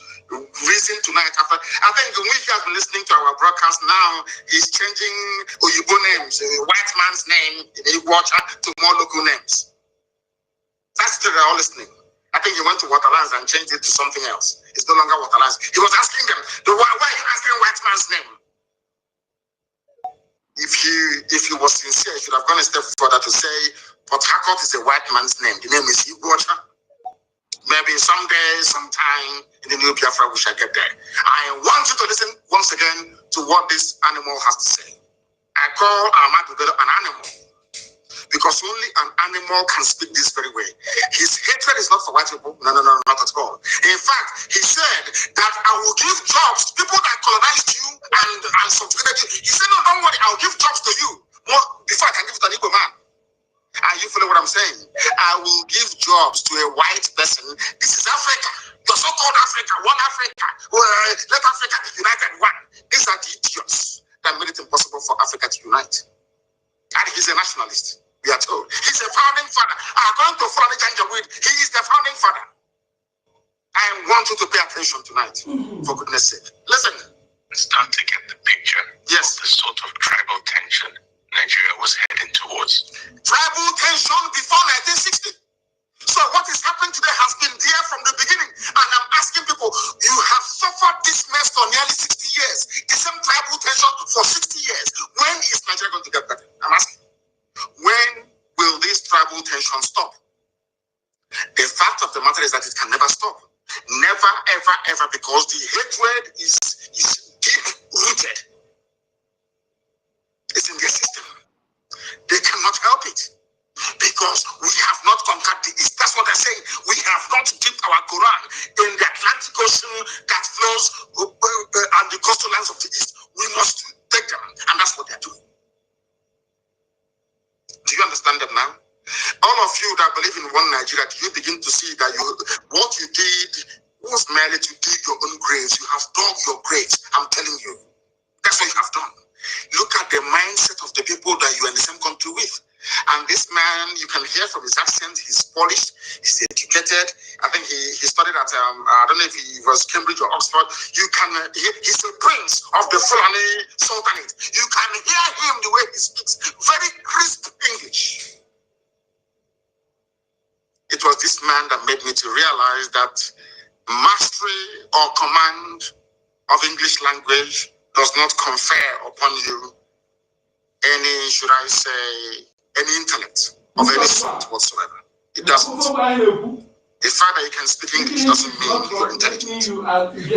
M: reason tonight. After I think Wike has been listening to our broadcast now. He's changing Oyibo names, a white man's name in OGOJA to more local names. That's still they're all listening. I think he went to Waterlands and changed it to something else. It's no longer Waterlands. He was asking them, why are you asking white man's name? If he was sincere, he should have gone a step further to say, Port Harcourt is a white man's name. The name is OGOJA. Maybe someday, sometime in the new Biafra, we shall get there. I want you to listen once again to what this animal has to say. I call Ahmad an animal because only an animal can speak this very way. His hatred is not for white people. No, not at all. In fact, he said that I will give jobs to people that colonized you and subjugated you. He said, no, don't worry, I'll give jobs to you before I can give it to an Igbo man. Are you following what I'm saying? I will give jobs to a white person. This is Africa, the so-called Africa, one Africa. Let Africa be united one. These are the idiots that made it impossible for Africa to unite. And he's a nationalist, we are told. He's a founding father. According to Fulani Janjaweed, he is the founding father. I want you to pay attention tonight, for goodness sake. Listen.
O: Start to get the picture.
M: Yes.
O: Of the sort of tribal tension Nigeria was heading towards.
M: Tribal tension before 1960. So what is happening today has been there from the beginning. And I'm asking people, you have suffered this mess for nearly 60 years. The same tribal tension for 60 years. When is Nigeria going to get better? I'm asking. When will this tribal tension stop? The fact of the matter is that it can never stop. Never, ever, ever, because the hatred is deep-rooted. It's in their system. They cannot help it because we have not conquered the East. That's what they're saying. We have not dipped our Quran in the Atlantic Ocean that flows on the coastal lands of the East. We must take them, and that's what they're doing. Do you understand them now? All of you that believe in one Nigeria, do you begin to see that what you did was merely to dig your own graves? You have dug your graves. I'm telling you. That's what you have done. Look at the mindset of the people that you are in the same country with. And this man, you can hear from his accent, he's polished, he's educated. I think he studied at, I don't know if he was Cambridge or Oxford. You can he's a prince of the Fulani Sultanate. You can hear him the way he speaks. Very crisp English. It was this man that made me to realize that mastery or command of English language does not confer upon you any, should I say, any intellect of any sort whatsoever. It doesn't. The fact that you can speak English doesn't mean you're intelligent.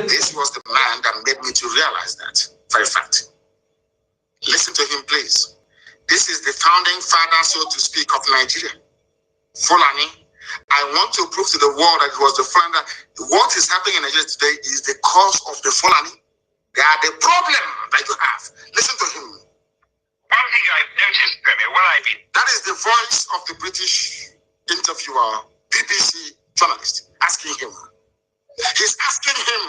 M: This was the man that made me to realize that for a fact. Listen to him, please. This is the founding father, so to speak, of Nigeria. Fulani. I want to prove to the world that it was the Fulani. What is happening in Nigeria today is the cause of the Fulani. They are the problem that you have. Listen to him.
O: One thing I've noticed,
M: that is the voice of the British interviewer, BBC journalist, asking him. He's asking him,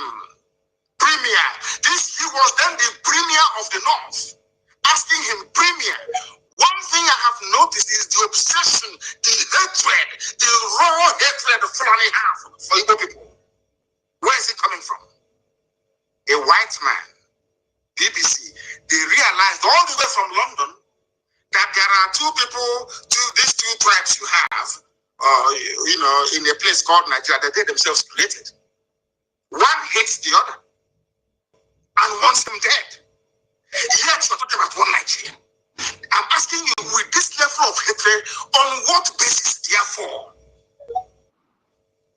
M: Premier. He was then the Premier of the North, asking him, Premier. One thing I have noticed is the obsession, the hatred, the raw hatred the Fulani have for Igbo people. Where is it coming from? A white man, BBC, they realized all the way from London that there are these two tribes you have, in a place called Nigeria that they themselves created. One hates the other and wants them dead. Yet you're talking about one Nigeria. I'm asking you, with this level of hatred, on what basis, therefore,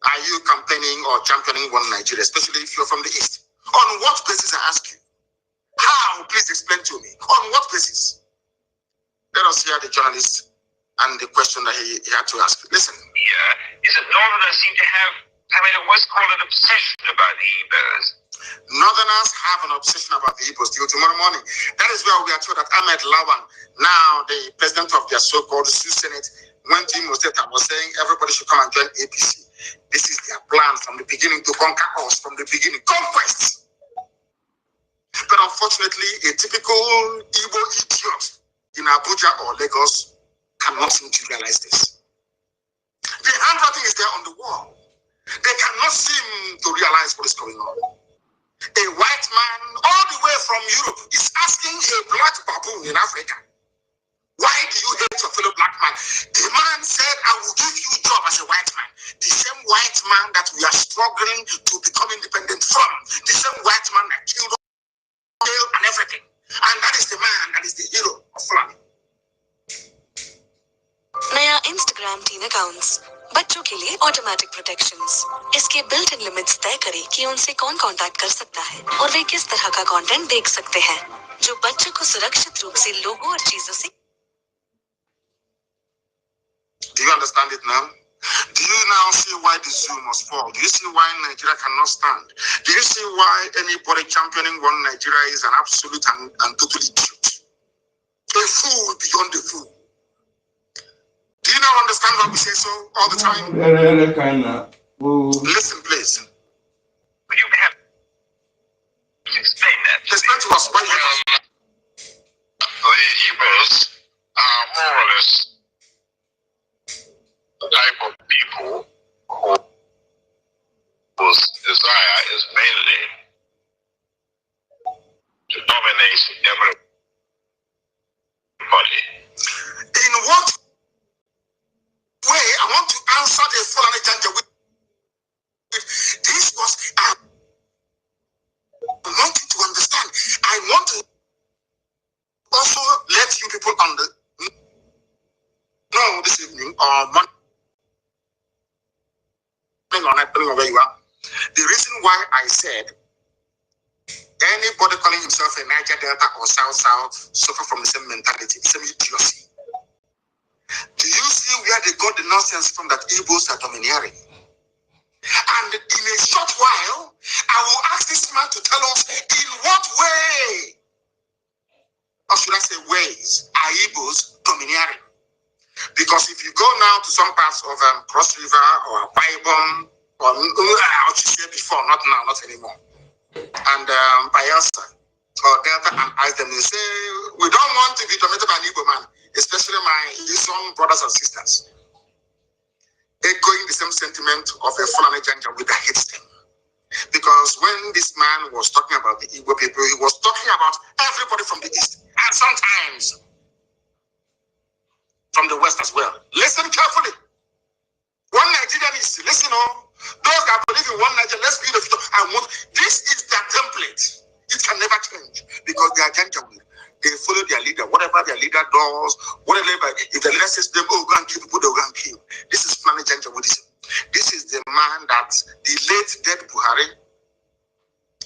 M: are you campaigning or championing one Nigeria, especially if you're from the East? On what basis, I ask you? How? Please explain to me. On what basis? Let us hear the journalist and the question that he had to ask. Listen.
O: Yeah, is that Northerners seem to have, what's called an obsession about the Igbos.
M: Northerners have an obsession about the Igbos till tomorrow morning. That is where we are told that Ahmed Lawan, now the president of their so-called Sioux Senate, went to Imo State and was saying everybody should come and join APC. This is their plan from the beginning to conquer us from the beginning. Conquest! But unfortunately, a typical Igbo idiot in Abuja or Lagos cannot seem to realize this. The handwriting is there on the wall. They cannot seem to realize what is going on. A white man all the way from Europe is asking a black baboon in Africa, why do you hate your fellow black man? The man said, I will give you a job as a white man. The same white man that we are struggling to become independent from. The same white man that killed and everything. And that is the man that is the hero of Fulani.
N: नया Instagram tin accounts बच्चों के लिए automatic protections इसके built in limits तय करें कि उनसे कौन कांटेक्ट कर सकता है और वे किस तरह का कंटेंट देख सकते हैं जो बच्चों को सुरक्षित रूप से लोगों और चीजों से
M: Do you understand it now? Do you now see why the zoo must fall? Do you see why Nigeria cannot stand? Do you see why anybody championing one Nigeria is an absolute and total idiot? A fool beyond the fool. Do you now understand why we say so all the time? Listen, please.
O: You have to explain that.
M: Explain to us why you have
O: the Igbos are more or less the type of people whose desire is mainly to dominate everybody.
M: In what way? I want to answer the Fulani Janja with this was I want you to understand. I want to also let you people know this evening or morning or night, depending on where you are. The reason why I said anybody calling himself a Niger Delta or South suffer from the same mentality, the same idiocy. Do you see where they got the nonsense from that Igbos are domineering? And in a short while, I will ask this man to tell us in what way, or should I say ways, are Igbos domineering? Because if you go now to some parts of Cross River or Bible or what you said before, not now, not anymore, and Biafra or Delta and ask them, they say, we don't want to be dominated by an Igbo man, especially my Islam brothers and sisters. Echoing the same sentiment of a Fulani Janja with the hate them. Because when this man was talking about the Igbo people, he was talking about everybody from the East and sometimes from the West as well. Listen carefully. One Nigerian is, listen, those that believe in one Nigeria, let's be the future. This is their template. It can never change because they are Janjaweed. They follow their leader. Whatever their leader does, whatever, if the leader says to them, oh, go and kill people, they'll go and kill. This is Fulani Janjaweedism. This is the man that the late dead Buhari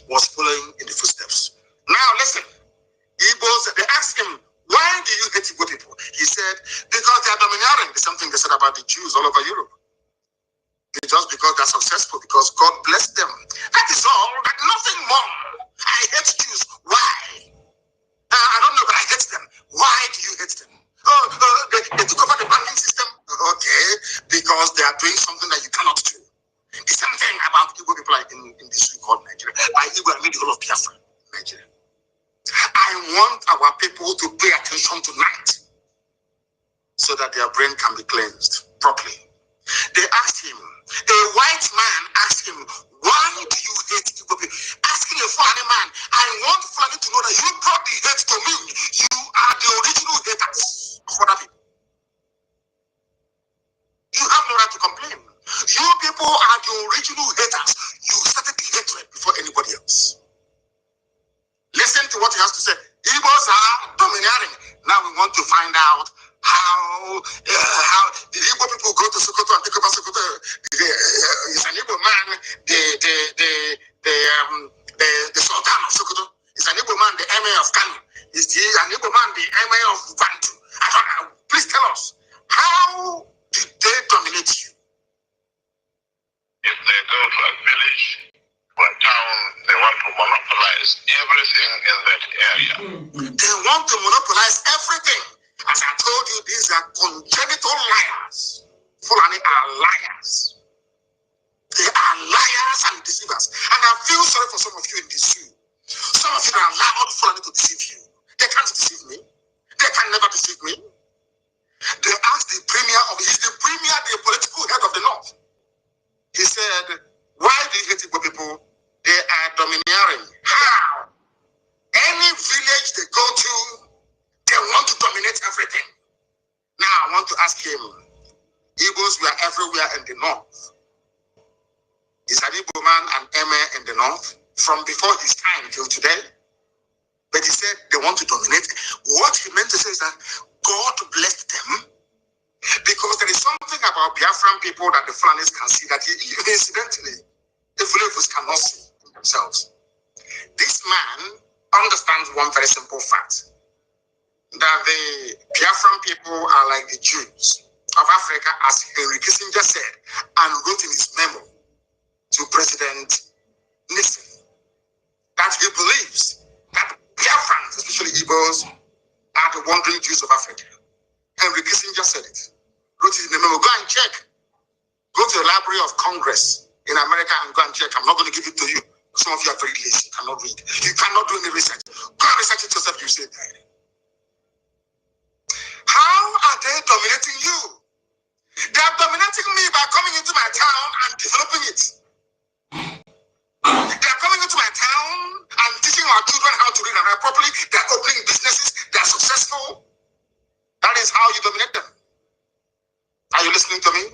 M: was following in the footsteps. Now listen, Igbos, they asked him, why do you hate Igbo people? He said, because they are domineering. The same thing they said about the Jews all over Europe. It's just because they're successful, because God blessed them. That is all, nothing more. I hate Jews. Why? I don't know, but I hate them. Why do you hate them? They took over the banking system. Okay, because they are doing something that you cannot do. The same thing about Igbo people in this we call Nigeria. By Igbo, I mean the whole of Biafra, Nigeria. I want our people to pay attention tonight so that their brain can be cleansed properly. They asked him, a white man asked him, why do you hate Igbo people? Asking a Fulani man, I want Fulani to know that you brought the hate to me. You are the original haters of other people. You have no right to complain. You people are the original haters. You started the hatred before anybody else. Listen to what he has to say. Igbos are domineering. Now we want to find out how the Igbo people go to Sokoto and take over Sokoto. It's an to monopolize everything. As I told you, these are congenital liars. Fulani are liars. They are liars and deceivers. And I feel sorry for some of you in this zoo. Some of you are allowed Fulani to deceive you. They can't deceive me. They can never deceive me. They asked the premier the political head of the North. He said, why do you hate Igbo people? They are domineering. How? Any village they go to, they want to dominate everything. Now I want to ask him, Igbos were everywhere in the North. Is an Igbo man an emir in the North from before his time till today? But he said they want to dominate. What he meant to say is that God blessed them because there is something about Biafran people that the Fulanis can see that incidentally the Fulanis cannot see themselves. This man understands one very simple fact, that the Biafran people are like the Jews of Africa, as Henry Kissinger said and wrote in his memo to President Nixon, that he believes that Biafrans, especially Igbos, are the wandering Jews of Africa. Henry Kissinger said it, wrote it in the memo. Go and check. Go to the Library of Congress in America and go and check. I'm not going to give it to you. Some of you are very lazy. You cannot read. You cannot do any research. Go and research it yourself. You say that. How are they dominating you? They are dominating me by coming into my town and developing it. They are coming into my town and teaching our children how to read and write properly. They are opening businesses. They are successful. That is how you dominate them. Are you listening to me?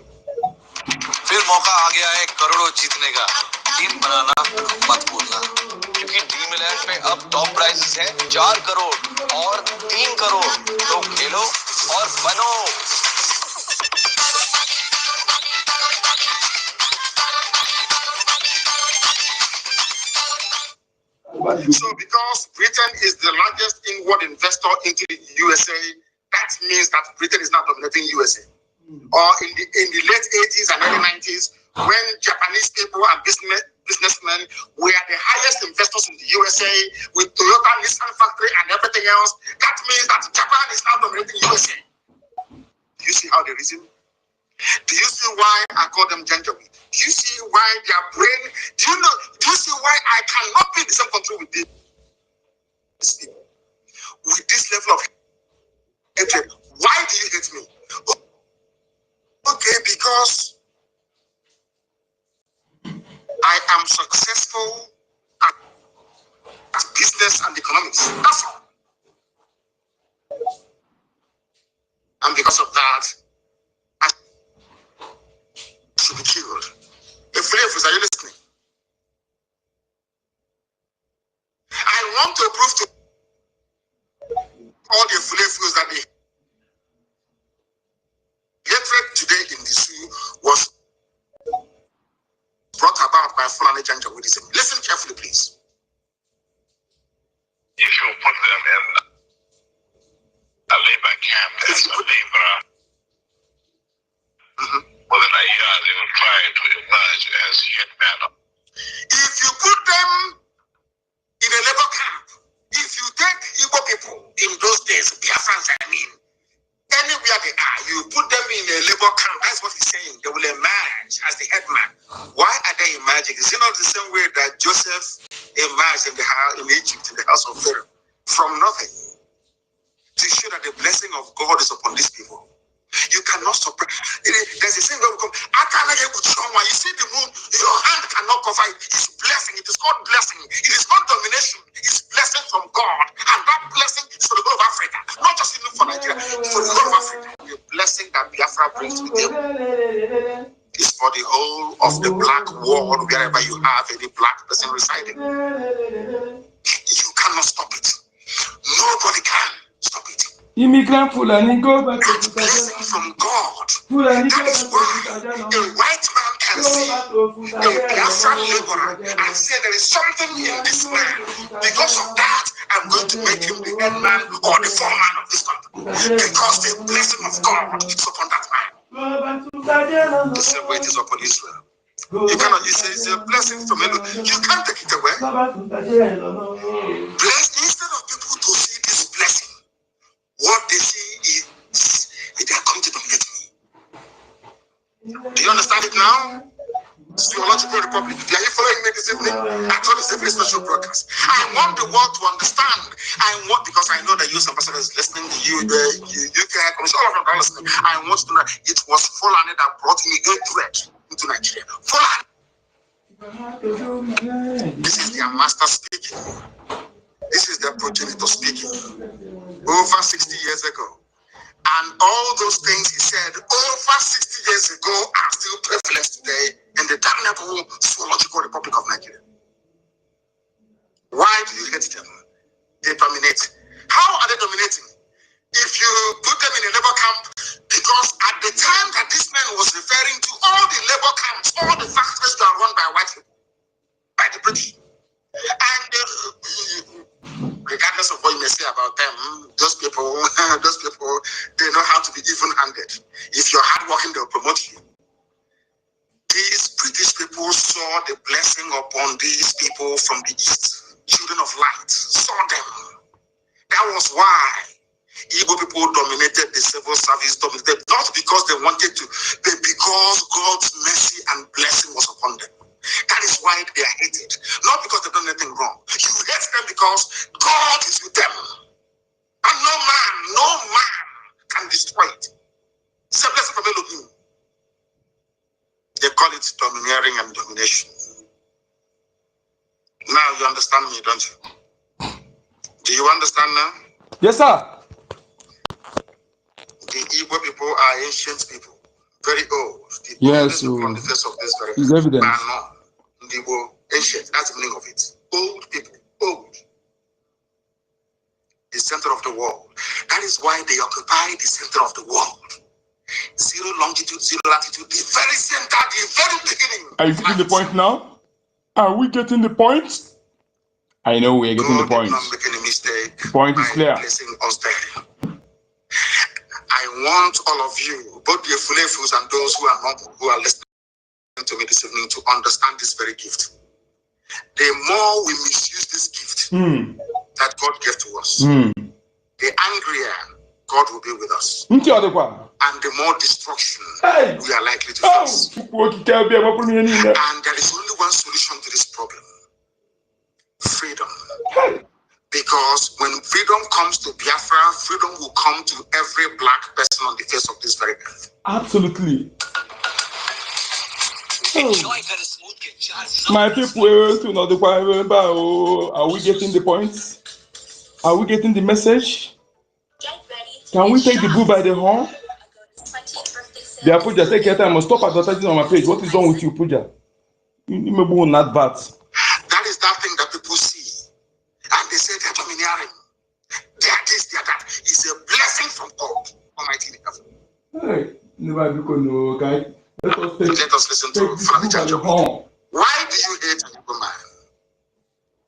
P: फिर मौका आ गया है करोड़ों जीतने का। Team बनाना मत भूलना, क्योंकि ड्रीमलैंड पे अब टॉप प्राइजेस है 4 करोड़ और 3 करोड़। तो खेलो और बनो।
M: So because Britain is the largest inward investor into the USA, that means that Britain is now dominating USA. Or in the late 80s and early 90s, when Japanese people and businessmen were the highest investors in the USA with Toyota, Nissan factory and everything else, that means that Japan is now dominating USA. Do you see how they reason? Do you see why I call them Janjaweed? Do you see why their brain, do you see why I cannot be in the same country with these people? With this level of hatred. Why do you hate me? Okay, because I am successful at business and economics. That's all. And because of that, I should be killed. The Flavors, are you listening? I want to prove to all the Flavors that the hatred today in the zoo was brought about by Fulani Janjaweedism. Listen carefully, please.
O: If you put them in a labor camp as a laborer, with an idea they will try to emerge as hitmen.
M: If you put them in a labor camp, if you take Igbo people in those days, Biafrans, I mean, anywhere they are, you put them in a labor camp, that's what he's saying. They will emerge as the headman. Why are they emerging? Is it not the same way that Joseph emerged in Egypt, in the house of Pharaoh, from nothing, to show that the blessing of God is upon these people? You cannot suppress. There's a saying where we come, you see the moon, your hand cannot cover it. It's blessing. It is called blessing. It is not domination. It's blessing from God. And that blessing is for the whole of Africa. Not just even for Nigeria, for the whole of Africa. The blessing that Biafra brings to the table is for the whole of the black world, wherever you have any black person residing. You cannot stop it. Nobody can stop it.
A: Immigrant Fulani go back to
M: blessing from God. That is why a white man can see a Biafran laborer and say there is something in this man. Because of that, I'm going to make him the head man or the foreman of this country. Because the blessing of God is upon that man. The same way it is upon Israel. You cannot, you say it's a blessing from Elu. You can't take it away. Bless, instead of people to see this blessing, What they see is they are coming to dominate me. Do you understand it now? Theological Republic. Are you following me this evening? I thought it's a very special broadcast. I want the world to understand. Because I know that you, some person is listening to you, the UK Commission, all of them are listening. I want to know it was Fulani that brought me a threat into Nigeria. Fulani. This is their master speaking. This is their progenitor speaking. Over 60 years ago. And all those things he said over 60 years ago are still prevalent today in the damnable zoological Republic of Nigeria. Why do you hate them? They dominate. How are they dominating? If you put them in a labor camp, because at the time that this man was referring to, all the labor camps, all the factories were run by white people, by the British. And regardless of what you may say about them, those people, they know how to be even-handed. If you're hardworking, they'll promote you. These British people saw the blessing upon these people from the East. Children of light saw them. That was why Igbo people dominated the civil service, not because they wanted to, but because God's mercy and blessing was upon them. That is why they are hated. Not because they've done anything wrong. You hate them because God is with them. And no man can destroy it. It's a blessing from Elohim. They call it domineering and domination. Now you understand me, don't you? Do you understand now?
A: Yes, sir.
M: The Igbo people are ancient people. Very old. The
A: Yes,
M: people on the face of this very
A: it's evident.
M: The Igbo ancient, that's the meaning of it. Old people, old. The center of the world. That is why they occupy the center of the world. Zero longitude, zero latitude, the very center, the very beginning.
A: Are you getting the point now? Are we getting the point? I know we are getting the point.
M: God did not make any mistake.
A: The point is clear.
M: Placing us there. I want all of you, both the Fulefus and those who are listening to me this evening, to understand this very gift. The more we misuse this gift that God gave to us, the angrier God will be with us. And the more destruction we are likely to face. And there is only one solution to this problem. Freedom. Because when freedom comes to Biafra, freedom will come to every black person on the face of this very earth.
A: Absolutely. My people, are we getting the point? Are we getting the message? Can we take the bull by the horn? The Puja, take your time and stop advertising on my page. What is wrong with you, Puja? You not bad.
M: That is that thing that people see. And they say they're domineering. They are this, they are that. It's a blessing from God Almighty.
A: Hey,
M: let us listen to Frank Jacob. Why do you hate an Igbo man?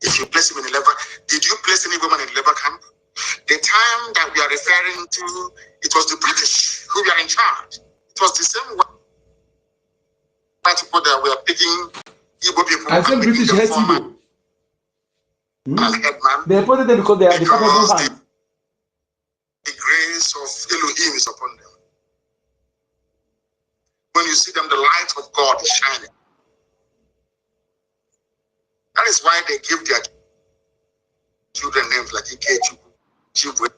M: If you place him in a labor, did you place any woman in a labor camp? The time that we are referring to, it was the British who were in charge. It was the same white people that were picking Igbo people.
A: I said British hate Igbo. They put them because they are the capable hand.
M: The grace of Elohim is upon them. When you see them, the light of God is shining. That is why they give their children names like EKID, Jihad,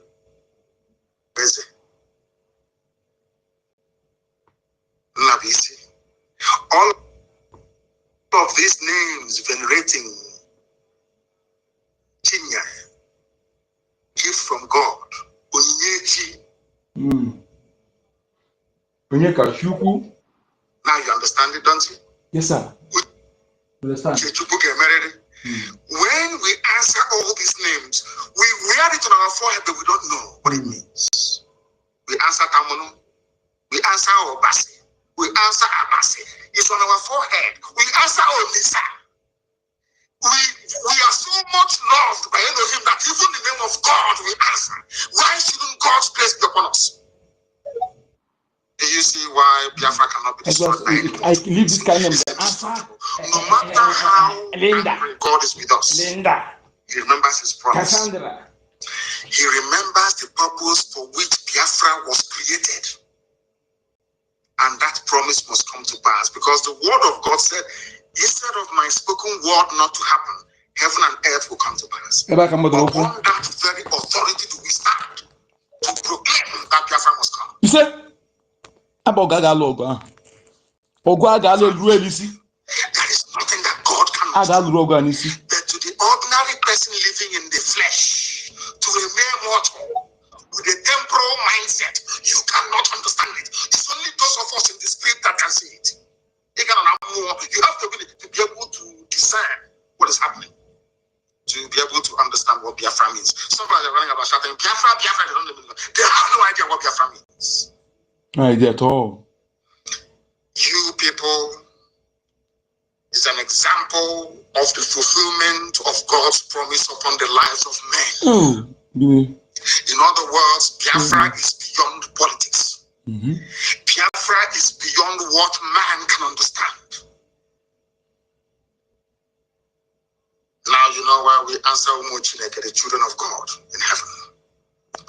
M: Nabisi. All of these names venerating Chinya, gift from God. Now you understand it, don't you?
A: Yes, sir. Understand.
M: When we answer all these names, we wear it on our forehead, but we don't know what it means. We answer Tamono, we answer Obasi, we answer Abasi. It's on our forehead. We answer Olisa. We are so much loved by Elohim that even the name of God we answer. Why shouldn't God's grace be upon us? Do you see why Biafra cannot be destroyed by anyone?
A: I leave this kind of
M: no matter how angry God is with us, He remembers His promise.
A: Cassandra.
M: He remembers the purpose for which Biafra was created. And that promise must come to pass, because the word of God said, instead of my spoken word not to happen, heaven and earth will come to pass. Upon that very authority do we stand to proclaim that Biafra must come.
A: You say, Abogaga logo. Ogwaga le ruelisi.
M: There is nothing that God cannot do. But to the ordinary person living in the flesh, to a mere mortal with a temporal mindset, you cannot understand it. It's only those of us in the spirit that can see it. You have to be able to discern what is happening, to be able to understand what Biafra means. Somebody are running about shouting, Biafra, Biafra, they have no idea what Biafra means.
A: No idea at all.
M: You people is an example of the fulfillment of God's promise upon the lives of men. In other words, Biafra is beyond politics. Biafra is beyond what man can understand. Now you know why we answer Umochineke, the children of God in heaven,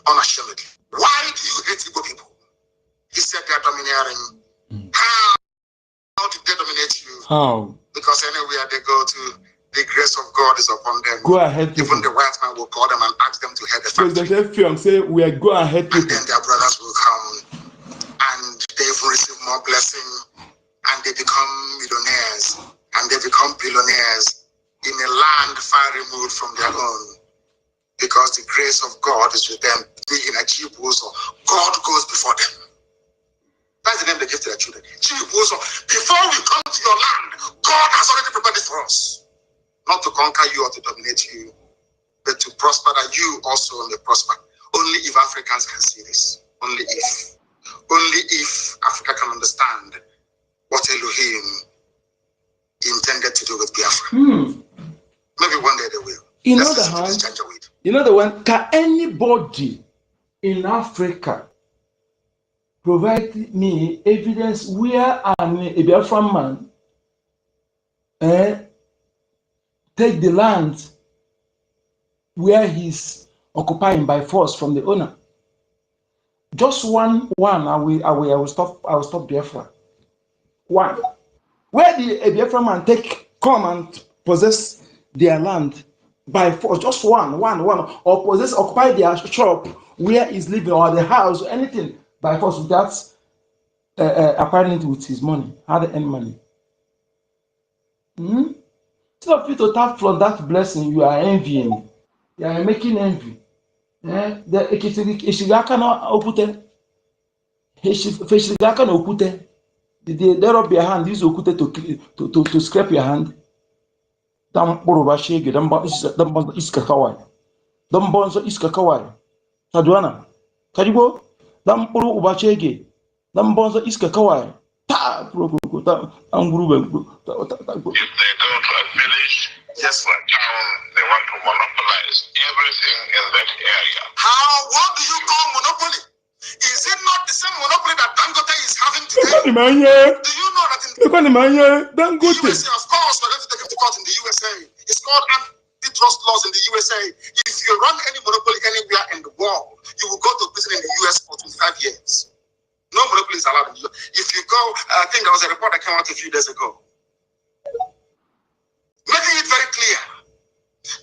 M: unashamedly. Why do you hate Igbo people? He said they are domineering. How did they dominate you?
A: How?
M: Because anywhere they go to, the grace of God is upon them.
A: Go ahead, people.
M: Even the white man will call them and ask them to head the factory.
A: President say we are go ahead, people.
M: And then their brothers will come and they even receive more blessing and they become millionaires and they become billionaires in a land far removed from their own, because the grace of God is with them. Being a cheap also, God goes before them. That's the name they give to their children. Cheap also. Before we come to your land, God has already prepared it for us. Not to conquer you or to dominate you, but to prosper, that you also may prosper. Only if Africans can see this. Only if. Only if Africa can understand what Elohim intended to do with Biafra. Maybe one day they will.
A: In other hand, you know the one, can anybody in Africa provide me evidence where a Biafran man take the land where he's occupying by force from the owner? Just one. I will stop Biafra. One. Where the Biafran man come and possess their land by force? Just one, or occupy their shop where he's living, or the house, or anything by force without acquiring it with his money. How they earn money? Instead of you to tap from that blessing, you are envying. You are making envy. The Ishigaka no Okute. Ishigaka no Okute. They rub your hand, use Okute to scrape your hand. Dam Boroba Shege, Damba Iska Kawai. Dambonzo Iska Kawai. Taduana. Kadibo? Dam Boro Ubachege. Dambonzo Iska Kawai. Ta Proko. Anguru.
O: If they go to a village, just like town, they want to monopolize everything in that area.
M: What do you call monopoly? Is it not the same monopoly that Dangote is having today? Do you know that in the USA, of course, we're going to take him to court in the USA. It's called antitrust laws in the USA. If you run any monopoly anywhere in the world, you will go to prison in the US for 25 years. No monopoly is allowed in the US. If you go, I think there was a report that came out a few days ago, making it very clear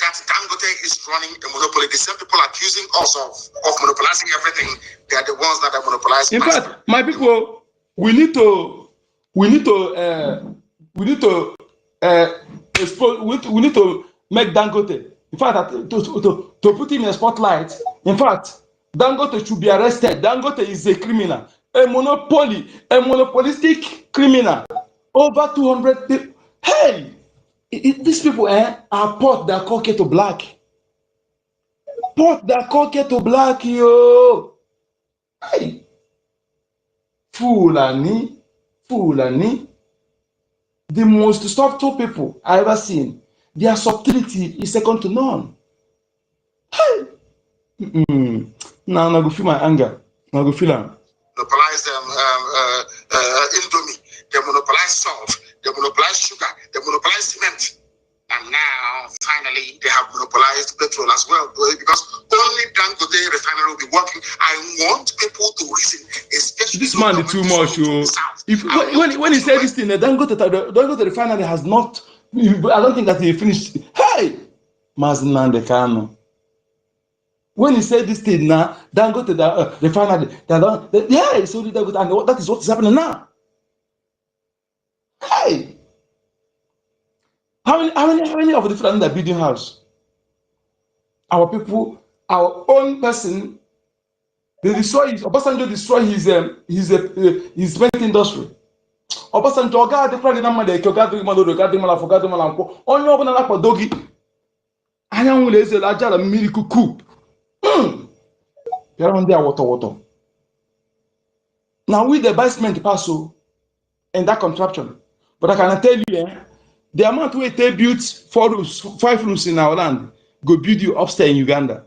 M: that Dangote is running a monopoly. The same people accusing us of monopolizing everything, they are the ones that are monopolizing.
A: In fact, my people, we need to make Dangote. In fact, to put him in a spotlight. In fact, Dangote should be arrested. Dangote is a criminal, a monopolistic criminal. Over 200 people. Hey, these people are pot their cocky to black. Pot their cocky to black, yo. Hey. Fulani. The most subtle people I ever seen. Their subtlety is second to none. Hey. Now I go feel my anger. I go feel them.
M: Monopolize Indomie. They monopolize salt. They monopolize sugar. They monopolize cement. And now, finally, they have monopolized petrol as well, because only Dangote refinery will be working. I want people to reason, especially
A: this man is too much. If when he said this thing, Dangote refinery has not. I don't think that he finished. Hey, Mazinan de Kano. When he said this thing now, Dangote refinery, yeah, so and that is what is happening now. Hey, how many of the Fulani that building house? Our people, our own person, they destroy his. Obasanjo destroy his cement industry. Obasanjo oga adịkwa gị na mmadụ eke oga adịghị mmadụ oga adịghị mmadụ afọ adịghị mmadụ nkwụ onye ọbụla na-akwado gị anyanwụ na-ezere ajala mmiri kuku bịara ndị a wọtọwọtọ. Now we the buy cement pass in that contraption, but I can tell you the amount we they built 4 rooms 5 rooms in our land go build you upstairs in Uganda,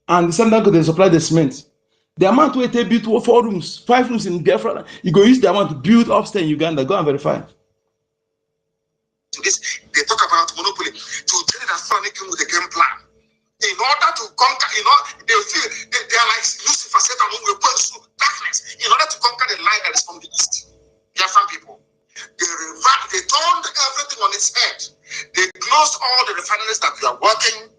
A: and the same time they supply the cement. The amount we they built 4 rooms 5 rooms in Biafra, you go use the amount to build upstairs in Uganda. Go and verify.
M: To this, they talk about monopoly to tell that Fulani came with a game plan in order to conquer. They feel they are like Lucifer said, "Among the points to darkness," in order to conquer the light that is from the east. Biafran people, they turned everything on its head. They closed all the refineries that were working,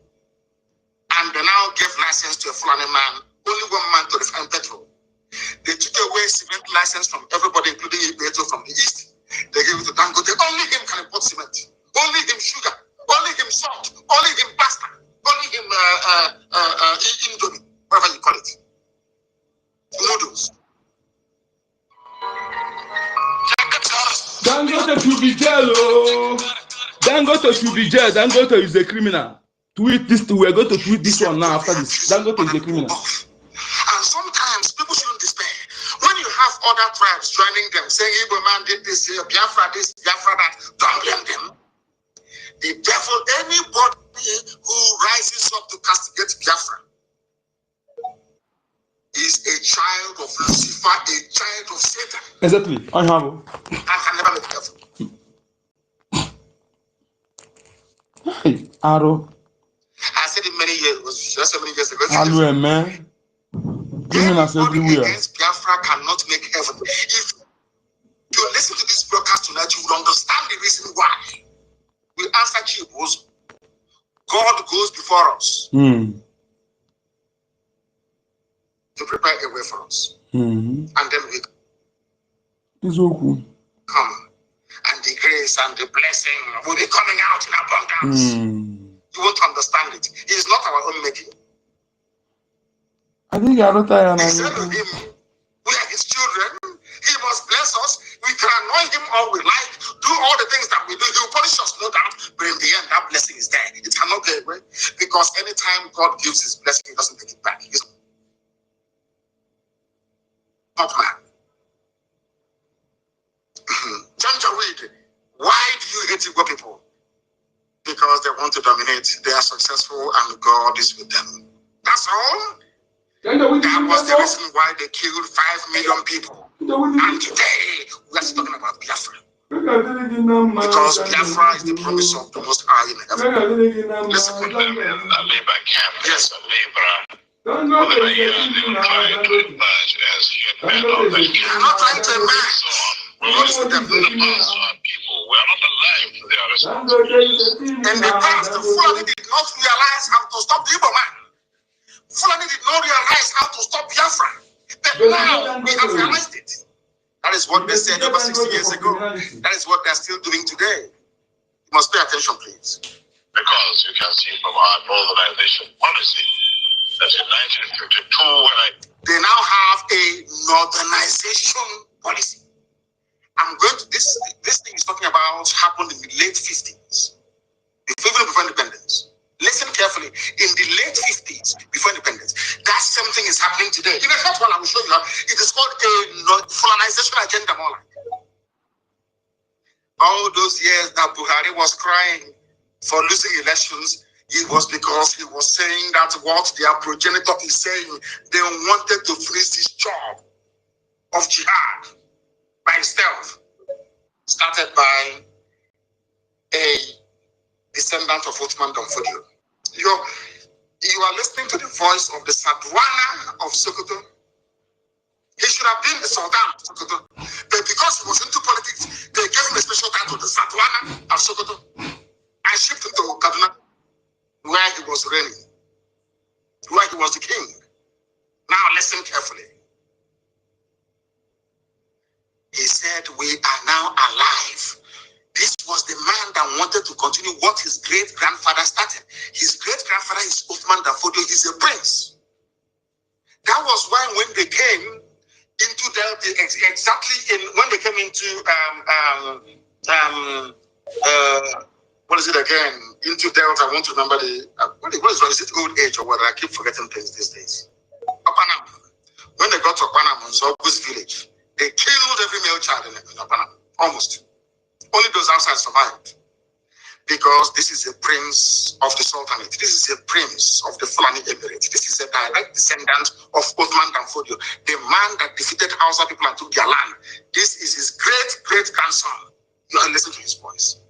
M: and they now gave license to a Fulani man, only one man to refine petrol. They took away cement license from everybody, including petrol from the east. They gave it to Dangote. Only him can import cement. Only him sugar. Only him salt. Only him pasta. Only him indomie, whatever you call it. Noodles.
A: Dangote should be jail. Dangote should be jail. Dangote is a criminal. Tweet this. We are going to tweet this one now after this. Dangote is a criminal.
M: And sometimes people shouldn't despair. When you have other tribes joining them, saying Igbo man did this, Biafra this, Biafra that, don't blame them. The devil, anybody who rises up to castigate Biafra is a child of Lucifer, a child of Satan.
A: Exactly. I have.
M: I can never make the devil.
A: Hey, Aro.
M: I said it many years, it was just so many years ago.
A: Aro, man. Criminals everywhere.
M: Against Biafra cannot make heaven. If you listen to this broadcast tonight, you will understand the reason why. We answer Chibos. God goes before us to prepare a way for us. And then we come. And the grace and the blessing will be coming out in abundance. You won't understand it. It is not our own making.
A: I think I don't know.
M: We are his children. He must bless us. We can annoy him all we like, do all the things that we do. He will punish us, no doubt. But in the end, that blessing is there. It cannot go away. Because anytime God gives his blessing, he doesn't take it back. He's not man. Janjaweed, why do you hate Igbo people? Because they want to dominate. They are successful and God is with them. That's all. That was the reason why they killed 5 million people. And today, we are talking about Biafra. Because Biafra is the promise of the Most High in heaven. Listen to them in a labor camp. Yes, a labor. Over the years, they were trying to emerge as hitmen of the camp. They're not trying to emerge. We're with them in the past. People were not alive to their responsibilities. In the past, the Fulani did not realize how to stop the Igbo man. Fulani did not realize how to stop Biafra. But now we have realized it. That is what they said over 60 years ago. That is what they're still doing today. You must pay attention, please. Because you can see from our northernization policy that in 1952, they now have a northernization policy. I'm going to this thing is talking about happened in the late 50s, before independence. Listen carefully. In the late 50s, before independence, that same thing is happening today. In a short while, I will show you how. It is called a Fulanization agenda, more like. All those years that Buhari was crying for losing elections, it was because he was saying that what their progenitor is saying, they wanted to finish this job of jihad by stealth, started by a descendant of Uthman Danfodio. You are listening to the voice of the Sadwana of Sokoto. He should have been the Sultan of Sokoto. But because he was into politics, they gave him a special title, the Sadwana of Sokoto, and shipped him to Kaduna, where he was reigning, where he was the king. Now listen carefully. He said, we are now alive. This was the man that wanted to continue what his great-grandfather started. His great-grandfather is Uthman Danfodio. He's a prince. That was why when they came into Delta, exactly when they came into what is it again? Into Delta, I want to remember the what is it, old age or what? I keep forgetting things these days. Opanam. When they got to Opanam, Nzogbu's village, they killed every male child in Opanam, almost. Only those outside survived. Because this is a prince of the Sultanate. This is a prince of the Fulani Emirate. This is a direct descendant of Uthman Danfodio, the man that defeated Hausa people and took their land. This is his great-great-grandson. Now listen to his voice.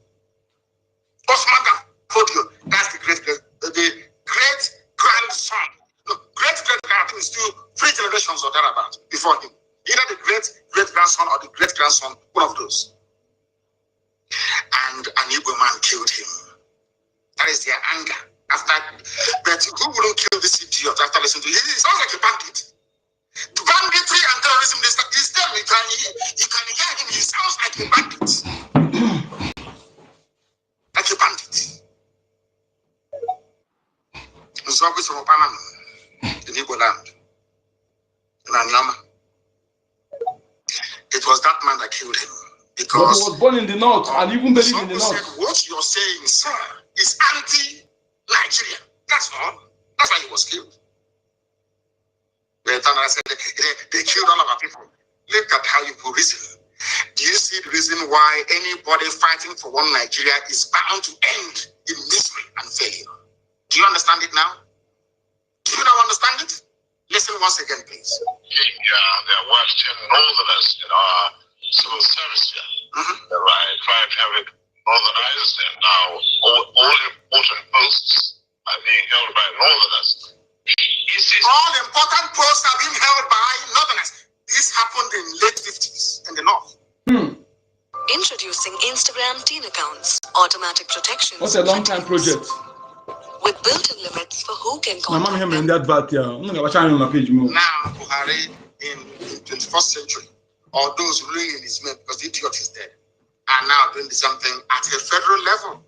M: Uthman Danfodio, that's the great-grandson. No, great-great-grandson is still 3 generations or thereabouts before him. Either the great-great-grandson or the great-grandson, one of those. And an Igbo man killed him. That is their anger. But who wouldn't kill this idiot after listening to him? He sounds like a bandit. The banditry and terrorism, you can hear him, he sounds like a bandit. Like a bandit. So I was from Panama, in Igbo land, in Anyama. It was that man that killed him. Because
A: but he was born in the north and even believed in the north.
M: Said, what you're saying, sir, is anti-Nigeria. That's all. That's why he was killed. But I said, they killed all of our people. Look at how you reason. Do you see the reason why anybody fighting for one Nigeria is bound to end in misery and failure? Do you understand it now? Do you now understand it? Listen once again, please.
O: There were 10 northerners in our civil service here. Right, 500 northerners, and now all important posts are being held by northerners.
M: All important posts are being held by northerners. This happened in late 50s in the north.
P: Introducing Instagram teen accounts, automatic protection.
A: What's a long-time project?
P: With built-in limits for who can
A: My
P: contact
A: mom in that part, yeah. I'm going to on my page more.
M: Now, Buhari in 21st century, or those ruling in his name, because the idiot is dead, are now doing something at a federal level.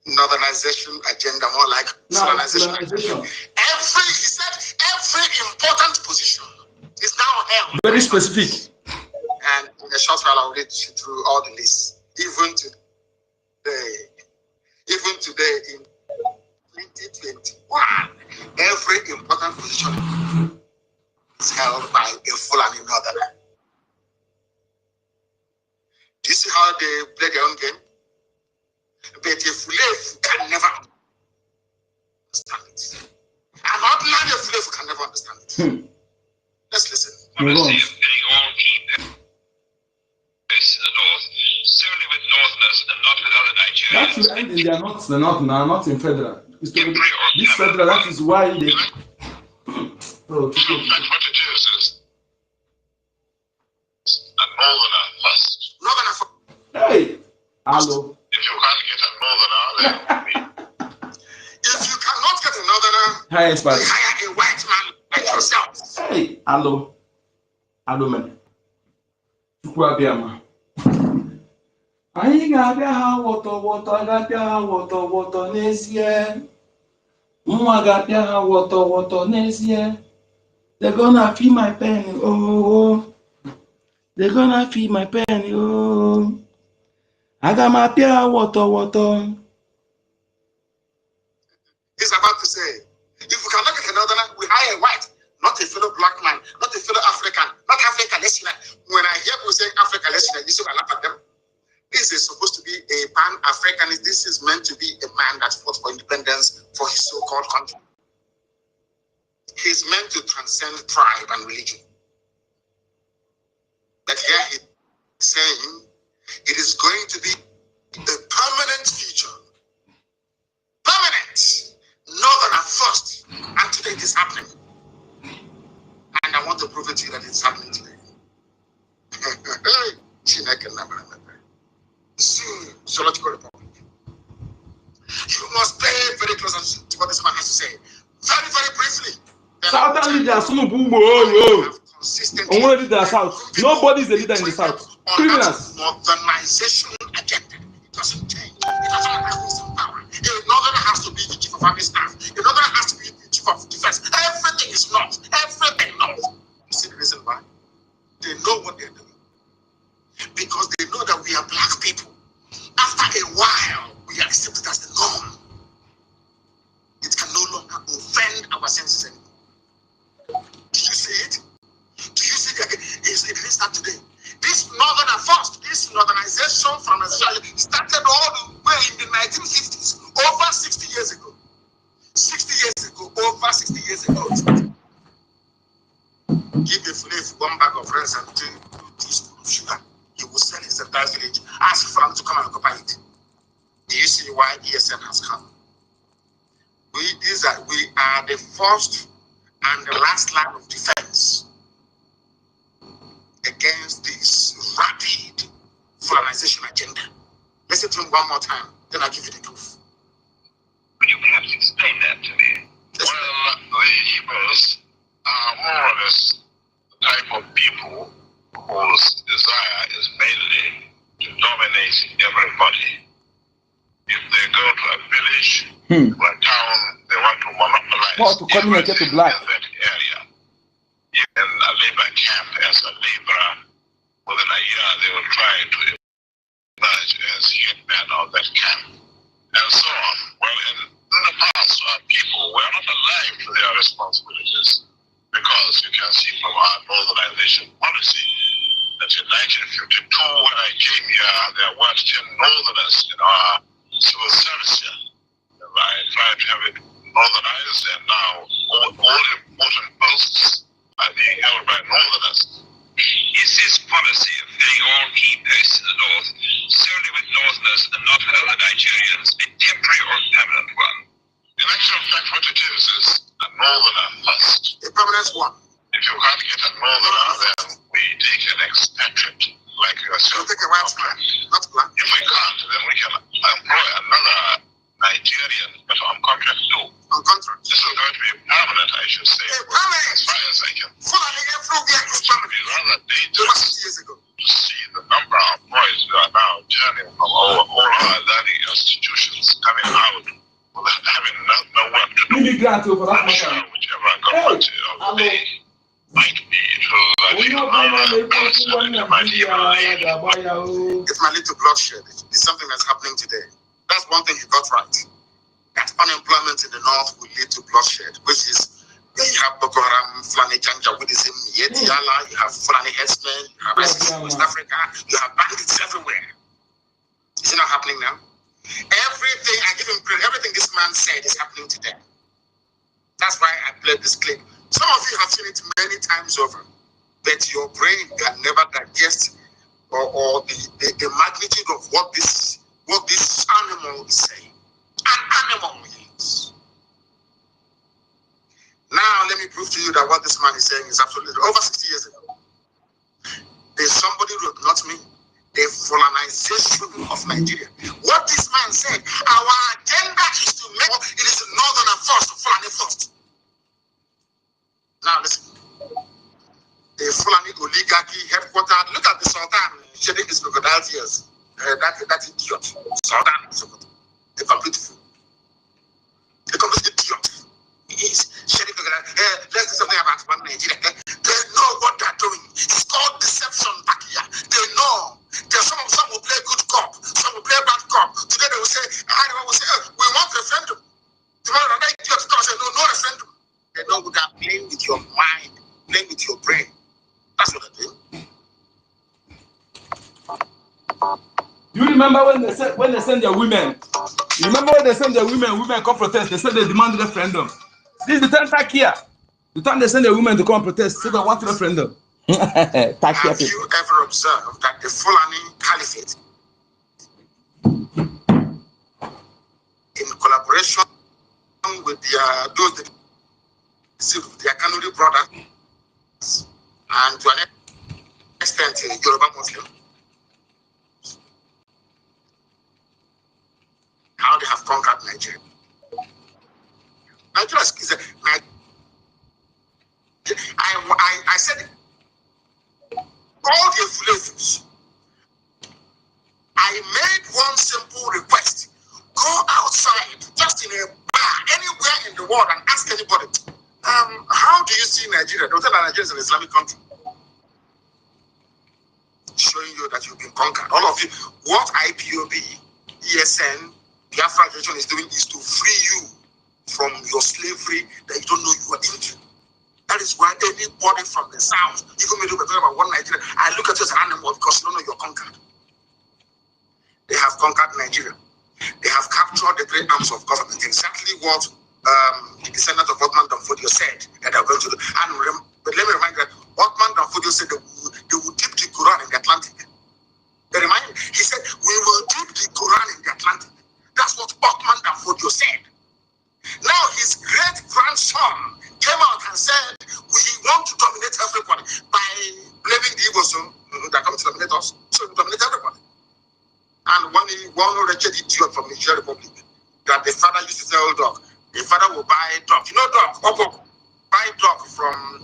M: Northernization agenda, more like colonization. He said every important position is now held.
A: Very specific.
M: And in a short while, I'll read you through all the lists. Even today in 2021, every important position is held by a Fulani northerner. Do you see how they play their own game? But a Fulani can never understand it. An ordinary Fulani can never understand it. Let's listen.
O: Solely with northerners and not with other Nigerians.
A: That should end in their north, not in federal. This federal, that is why they. Oh,
O: that's what it is. A northerner must.
A: Hey, hello.
O: If you can't get a northerner, then
M: if you cannot get a northerner, hire a white man like yourself.
A: Hey, hello. Hello, man. Anyị ga-abịa ha wọtọwọtọ ga-abịa ha wọtọwọtọ n'ezie. Nwa ga-abịa ha wọtọwọtọ n'ezie. They're gonna feel my pain, oh. They're gonna feel my pain, oh. Aga m apịa ha wọtọwọtọ.
M: He's about to say, if we cannot get a northerner, we hire a white, not a fellow black man, not a fellow African, not African listener. When I hear people say African listener, you see I laugh at them. This is supposed to be a pan-Africanist. This is meant to be a man that fought for independence for his so-called country. He's meant to transcend tribe and religion. But here he's saying it is going to be permanent future. Permanent. Northern first. And today it is happening. And I want to prove it to you that it's happening today. Soon, Zoological Republic. You must pay very close attention to what this man has to say. Very, very briefly.
A: Southern leaders, nobody's a leader in the South. Criminals.
M: Modernization agenda. It doesn't change. It doesn't matter who's in power. A northern has to be the chief of army staff. A northern has to be the chief of defense. Everything is north. Everything north. You see the reason why? They know what they're doing. Because they know that we are black people. After a while, we are accepted as the norm. It can no longer offend our senses anymore. Do you see it? Do you see that it didn't start today? This northern first, this modernization from Australia started all the way in the 1950s, over 60 years ago. 60 years ago, over 60 years ago. Give a slave 1 bag of rice and 2 teaspoons of sugar. He will sell his entire village. Ask for him to come and occupy it. Do you see why ESN has come? We are the first and the last line of defense against this rapid colonization agenda. Listen to him one more time, then I'll give you the proof.
O: Could you perhaps explain that to me? Well, the Igbos are more or less the type of people whose desire is mainly to dominate everybody. If they go to a village or a town, they want to monopolize everything in that area. Even a labor camp as a laborer, within a year they will try to emerge as headman of that camp, and so on. Well, in the past, our people were not alive to their responsibilities, because you can see from our northernization policy that in 1952, when I came here, there were 10 northerners in our civil service here. I tried to have it northernized, and now all important posts are being held by northerners.
Q: Is this policy of filling all key posts in the north solely with northerners and not other Nigerians a temporary or permanent one?
O: In actual fact, what it is a northerner first.
M: A permanent one.
O: If you can't get a northerner, then we take an expatriate like yourself.
M: Take a white man, not black.
O: If we can't, then we can employ another Nigerian, but on contract too.
M: On contract.
O: This is going to be permanent, I should say.
M: Permanent.
O: As far as I can.
M: Fully
O: It would be rather dangerous
M: years ago
O: to see the number of boys who are now turning from all our learning institutions coming out without having no work to do. I'm sure whichever government of the day might be, it will lead to bloodshed. It might even lead.
M: It might lead to bloodshed. It's something that's happening today. That's one thing you got right. That unemployment in the north will lead to bloodshed, which is when you have Boko Haram, Fulani Janja Buddhism, Yetiala, you have Fulani herdsmen, you have ISIS in West Africa, you have bandits everywhere. Is it not happening now? Everything, I give him credit, everything this man said is happening today. That's why I played this clip. Some of you have seen it many times over, but your brain can never digest or the magnitude of what this animal is saying. An animal is. Now let me prove to you that what this man is saying is absolutely over 60 years ago. There's somebody wrote, not me, the colonization of Nigeria. What this man said, our agenda is to make it is northern first, Fulani first. Now listen. The Fulani oligarchy headquartered, look at the Sultan shedding his crocodile tears. That idiot, Sultan Sokoto, a complete fool. A complete idiot. He's shedding crocodile. Let's do something about one Nigeria. They know what they're doing. It's called deception back here. They know. There's some will play good cop, some will play bad cop. Today they will say, everyone will say, we want referendum. Tomorrow another idiot will come and say, no referendum. They know they are playing with your mind, playing with your brain. That's what they do.
A: You remember when they send their women? You remember when they send their women come protest? They said they demand referendum. This is the time back here. The time they send their women to come protest, say they want referendum. Have
M: you ever observed that the Fulani Caliphate collaboration with those that received their Kanuri brothers, and to an extent, Yoruba Muslim, how they have conquered Nigeria. Nigeria is I said all the flavors. I made one simple request. Go outside, just in a bar, anywhere in the world, and ask anybody, how do you see Nigeria? They'll tell that Nigeria is an Islamic country. Showing you that you've been conquered. All of you, what IPOB, ESN, Biafra Generation is doing is to free you from your slavery that you don't know you are into. That is why anybody from the south, even me, talking about one Nigeria, I look at you as an animal because you don't know you're conquered. They have conquered Nigeria. They have captured the great arms of government. Exactly what the descendant of Ottoman Danfodio said that they're going to do. But let me remind you that Ottoman Danfodio said they will dip the Quran in the Atlantic. He said, we will dip the Quran in the Atlantic. That's what Ottoman Danfodio said. Now his great-grandson came out and said, we want to dominate everybody by blaming the Igbos that come to dominate us. So we dominate everybody. And one wretched idiot from the Niger Republic that the father used to tell dog, the father will buy dog. You know dog, buy dog from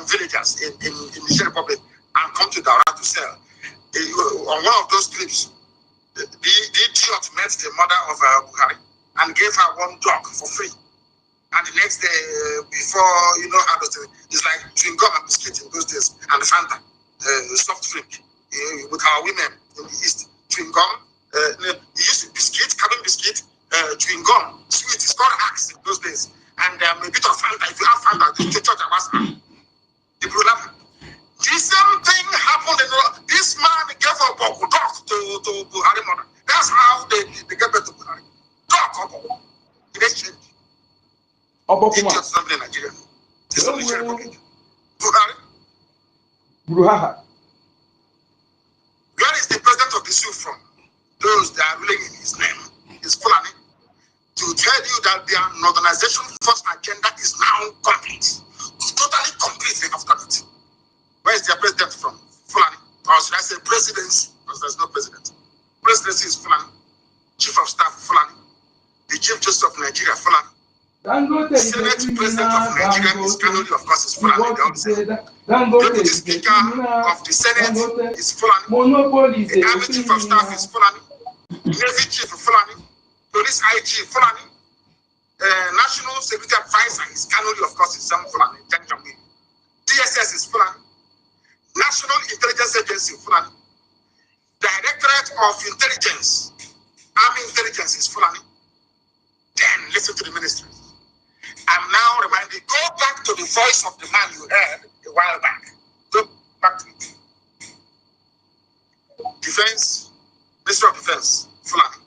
M: villagers in the Niger Republic and come to Dara to sell. On one of those clips, the idiot met the mother of Buhari and gave her one dog for free. And the next day, before you know how to, it's like chewing gum and biscuit in those days, and Fanta, soft drink with our women in the East. Chewing gum, you used to biscuit, cabin biscuit, chewing gum, sweet, it's called axe in those days. And a bit of Fanta, if you have Fanta, the church was people love it. The same thing happened in this man gave a dog to Buhari mother. That's how they gave it to Buhari. Dog, in exchange. Idiots not in Nigeria. It's not Nigeria Republic. Buhari. Where is the president of the Sioux from? Those that are ruling in his name is Fulani. To tell you that their northernization first agenda is now complete. Totally complete, they have done it. Where is their president from? Fulani. Or should I say presidency? Because there's no president. Presidency is Fulani. Chief of staff, Fulani. The Chief Justice of Nigeria, Fulani. The Senate President of Nigeria is Kanuri, of course, is Fulani. The Speaker of the Senate is Fulani. The Army Chief of Staff is Fulani. Navy Chief Fulani. Police IG Fulani. National Security Advisor is Kanuri, of course, is some Fulani. DSS is Fulani. National Intelligence Agency Fulani. Directorate of Intelligence, Army Intelligence is Fulani. Then listen to the ministries. I'm now reminding, go back to the voice of the man you heard a while back. Go back to it. Defense, Minister of Defense, Fulani.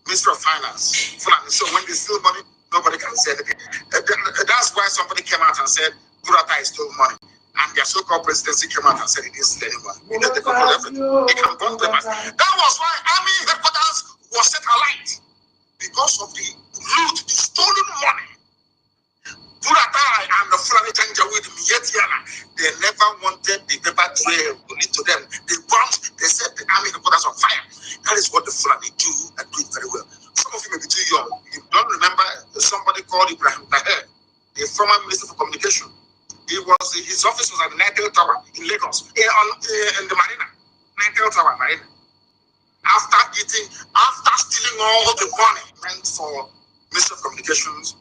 M: Minister of Finance, Fulani. So when they steal money, nobody can say anything. That's why somebody came out and said, Burata stole money. And their so-called presidency came out and said it didn't steal any money. You know, they control everything. They can burn papers. That was why Army headquarters was set alight. Because of the loot, the stolen money. Buratai and the Fulani Janjaweed Mietiana, they never wanted the paper trail to lead to them. They bombed, they set the army headquarters on fire. That is what the Fulani do and do it very well. Some of you may be too young. You don't remember somebody called Ibrahim Taher, the former Minister for Communication. His office was at the Nitel Tower in Lagos, in the Marina. Nitel Tower, Marina. After stealing all the money meant for Minister of Communications,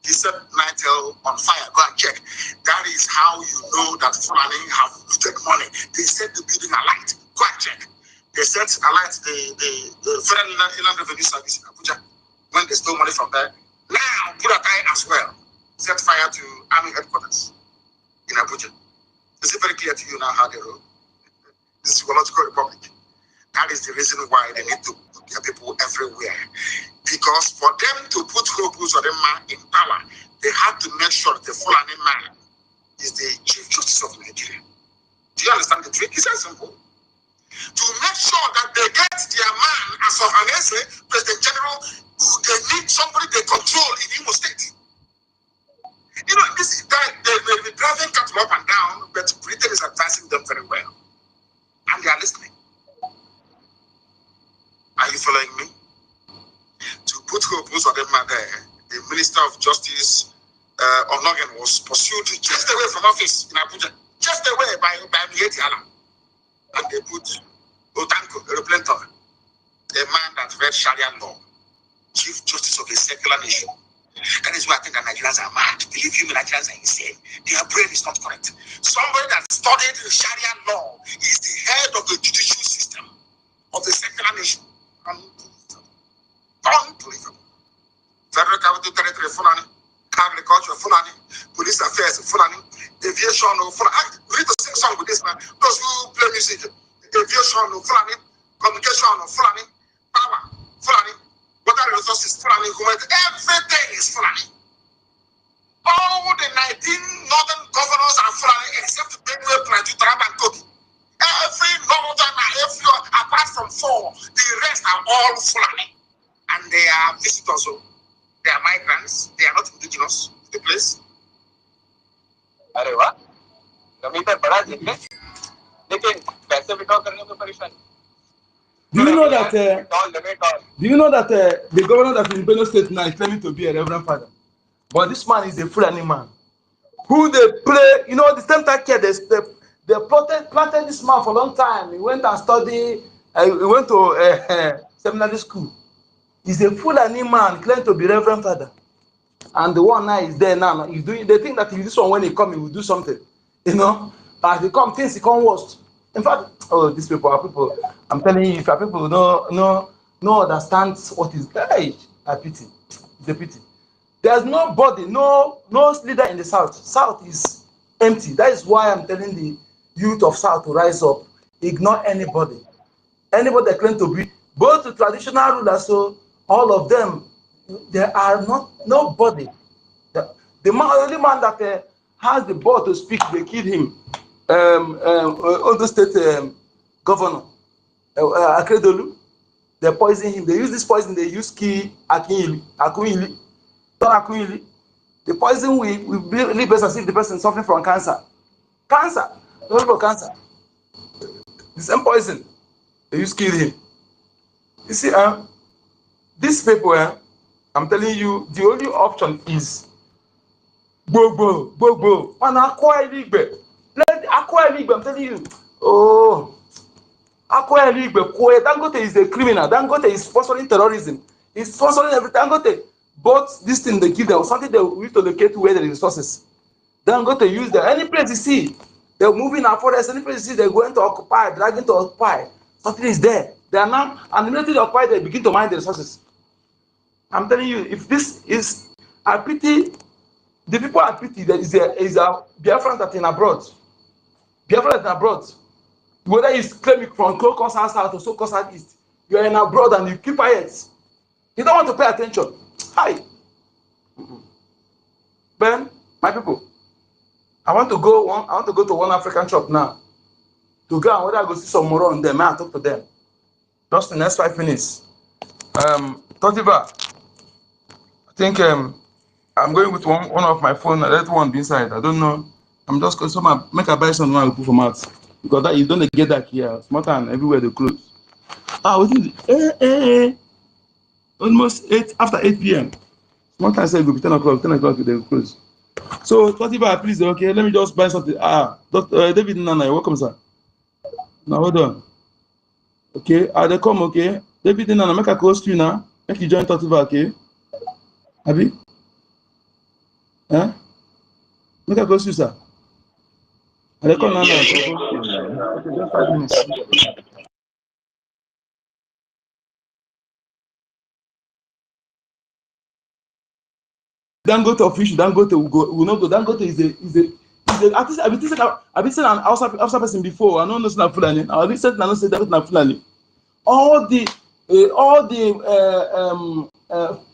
M: he set Nitel on fire. Go and check. That is how you know that Fulani have looted money. They set the building alight. Go and check. They set alight the Federal Inland Revenue Service in Abuja when they stole money from there. Now, Buratai as well set fire to Army headquarters in Abuja. Is it very clear to you now how they roll? The Psychological Republic. That is the reason why they need to put their people everywhere. Because for them to put Hobus or them man in power, they have to make sure the Fulani man is the Chief Justice of Nigeria. Do you understand the trick? It's very simple. To make sure that they get their man, as of an essay, President General, They need somebody they control in Imo State. You know, this guy, they're driving cattle up and down, but Britain is advising them very well. And they are listening. Are you following me? To put hope on them there, the Minister of Justice, Onogen, was pursued just away from office in Abuja, just away by Mieti Alam. And they put Otanko, a replanter, a man that read Sharia law, Chief Justice of a secular nation. That is why I think that Nigerians are mad. Believe you me, Nigerians are insane. Their brain is not correct. Somebody that studied Sharia law is the head of the judicial system of the secular nation. Unbelievable. Federal Capital Territory, Fulani. Agriculture, Fulani. Police Affairs, Fulani. Aviation, Fulani. We need to sing song with this man. Those who play music. Aviation, Fulani. Communication, Fulani. Power, Fulani. Water resources, Fulani. Everything is Fulani. All the 19 northern governors are Fulani except Benue, Plateau, Taraba, and Kogi. Every northern, apart from 4, the rest are all Fulani. And they are visitors. They are migrants. They are not indigenous to the place.
I: अरे वाह कमीटर बड़ा जितने लेकिन पैसे withdraw करने में परेशानी
A: Do you know that the governor that is in Benue State now is claiming to be a reverend father? But this man is a Fulani man. Who they play, you know, the same time here, they planted this man for a long time. He went and studied, he went to seminary school. He's a Fulani man, claimed to be reverend father. And the one now is there now. He's doing, they think that if this one, when he come, he will do something. You know, as he come, things he come worst. In fact, oh, these people are people. I'm telling you, if our people no understand what is a pity. It's a pity. There's nobody, no leader in the South. South is empty. That is why I'm telling the youth of South to rise up. Ignore anybody. Anybody that claims to be both the traditional rulers, so all of them, there are nobody. The only man that has the ball to speak, they killed him. Ondo State governor, Akeredolu, they poison him. They use this poison. They use kill Akunyili. The poison we really best as if the person suffering from cancer. Cancer, no cancer. The same poison they use kill him. You see, these people, I'm telling you, the only option is Bobo, and acquire Ligbe. Let acquire Ligbe, I'm telling you. Oh, acquire Ligbe. Dangote is a criminal. Dangote is sponsoring terrorism. He's sponsoring everything. Dangote, but this thing they give them something they need to locate where the resources. Dangote use them. Any place you see, they're moving our forest. Any place you see, they're going to occupy, dragging to occupy. Something is there. They are now, and immediately they occupy, they begin to mine the resources. I'm telling you, if this is, I pity, the people I pity, there is a Biafran that in abroad. Biafran that in abroad. Whether you claim from Clocos South or Socos South East, you are in abroad and you keep quiet. You don't want to pay attention. Hi. Ben, my people, I want to go to one African shop now. To go and whether I go see some more on them, I talk to them. Just the next 5 minutes. Totiba, I think I'm going with one of my phone. I let one be inside. I don't know. I'm just going to make a buy something and put for out. Because that you don't get that here. Smarter and everywhere they close. Almost 8 after 8 p.m. Smarter I said it will be 10 o'clock. 10 o'clock they will close. So Totiba, please, okay, let me just buy something. David Nana, you're welcome, sir. Now hold on. Okay, they come, okay. David Nana, make a call screen now. Make you join Totiba, okay. Abi? Huh? Make a call screen, sir. They come now. Okay, just 5 minutes. Dangote official, Dangote will not go. Dangote is a artist. I've been saying an Hausa person before. I don't know not Fulani. I recently I don't say that not Fulani. All the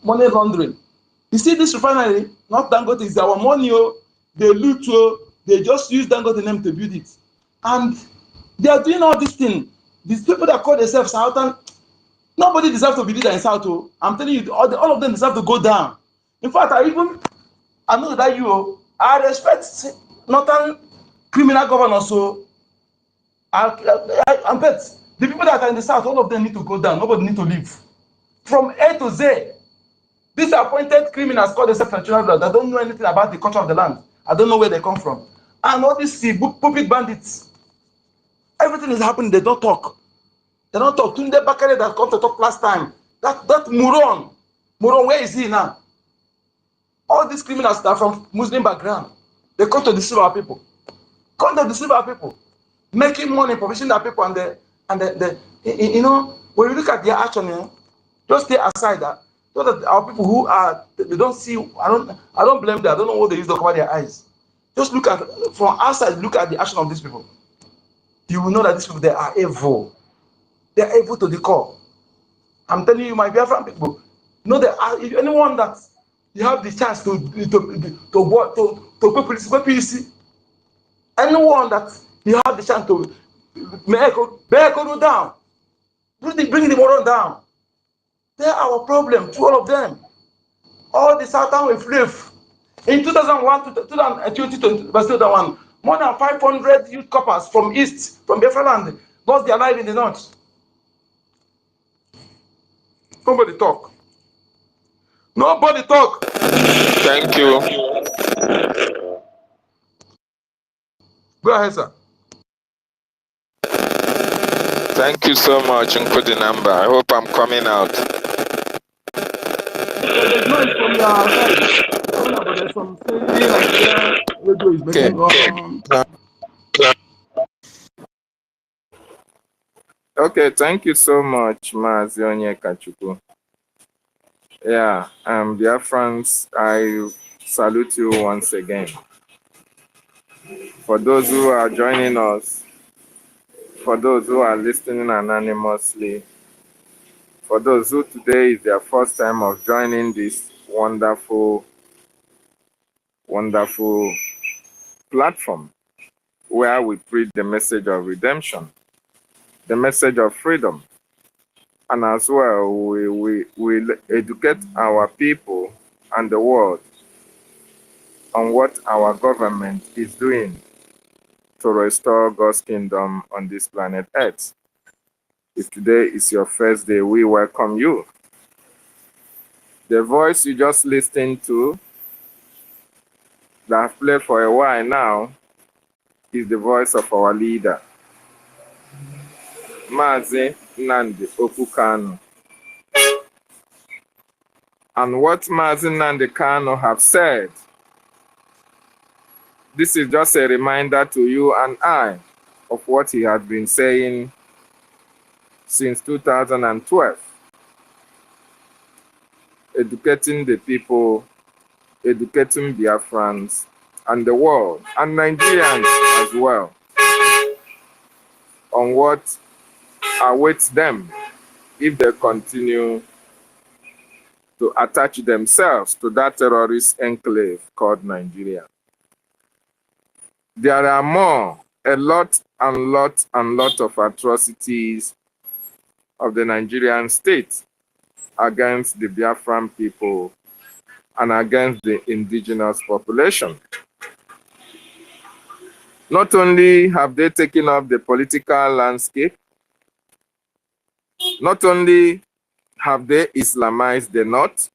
A: money laundering. You see this refinery, not Dangote, is our money. They loot. They just use Dangote name to build it, and they are doing all this thing. These people that call themselves Southern, Nobody deserves to be leader in South. I'm telling you, all of them deserve to go down. In fact, I know that I respect northern criminal governors. So I bet the people that are in the South, all of them need to go down. Nobody need to leave. From A to Z, these appointed criminals call themselves national blood. I don't know anything about the culture of the land. I don't know where they come from. And all these puppet bandits, everything is happening. They don't talk. They don't talk. Tunde Bakare that come to talk last time. That moron, where is he now? All these criminals that are from Muslim background, they come to deceive our people. Making money, provisioning our people, and when you look at their action, just stay aside. So that our people who are, they don't see. I don't blame them. I don't know what they use to cover their eyes. Just look at from outside. Look at the action of these people. You will know that these people, they are evil. They are evil to the core. I'm telling you, my Biafran people, know that if anyone that you have the chance to put peace, anyone that you have the chance to make go down, bring the moron down. They are our problem to all of them. All the Southern will flip. In 2001 to 2021, more than 500 youth coppers from East, from Biafra land, lost their life in the North. Nobody talk. Nobody talk.
R: Thank you.
A: Go ahead, sir.
R: Thank you so much, Nkudi Namba. I hope I'm coming out.
A: There's noise from your side. But there's some saying like radio is making
R: Okay, thank you so much, Mazi Onyekachuku. Yeah, BIAFRANS, I salute you once again. For those who are joining us, for those who are listening anonymously, for those who today is their first time of joining this wonderful platform where we preach the message of redemption, the message of freedom, and as well we educate our people and the world on what our government is doing to restore God's kingdom on this planet Earth. If today is your first day, we welcome you. The voice you just listened to, that I've played for a while now, is the voice of our leader, Mazi Nnamdi Kanu. And what Mazi Nnamdi Kanu have said, this is just a reminder to you and I of what he has been saying since 2012. Educating the people, educating Biafrans and the world, and Nigerians as well, on what awaits them if they continue to attach themselves to that terrorist enclave called Nigeria. There are a lot of atrocities of the Nigerian state against the Biafran people and against the indigenous population. Not only have they taken up the political landscape, not only have they Islamized the North,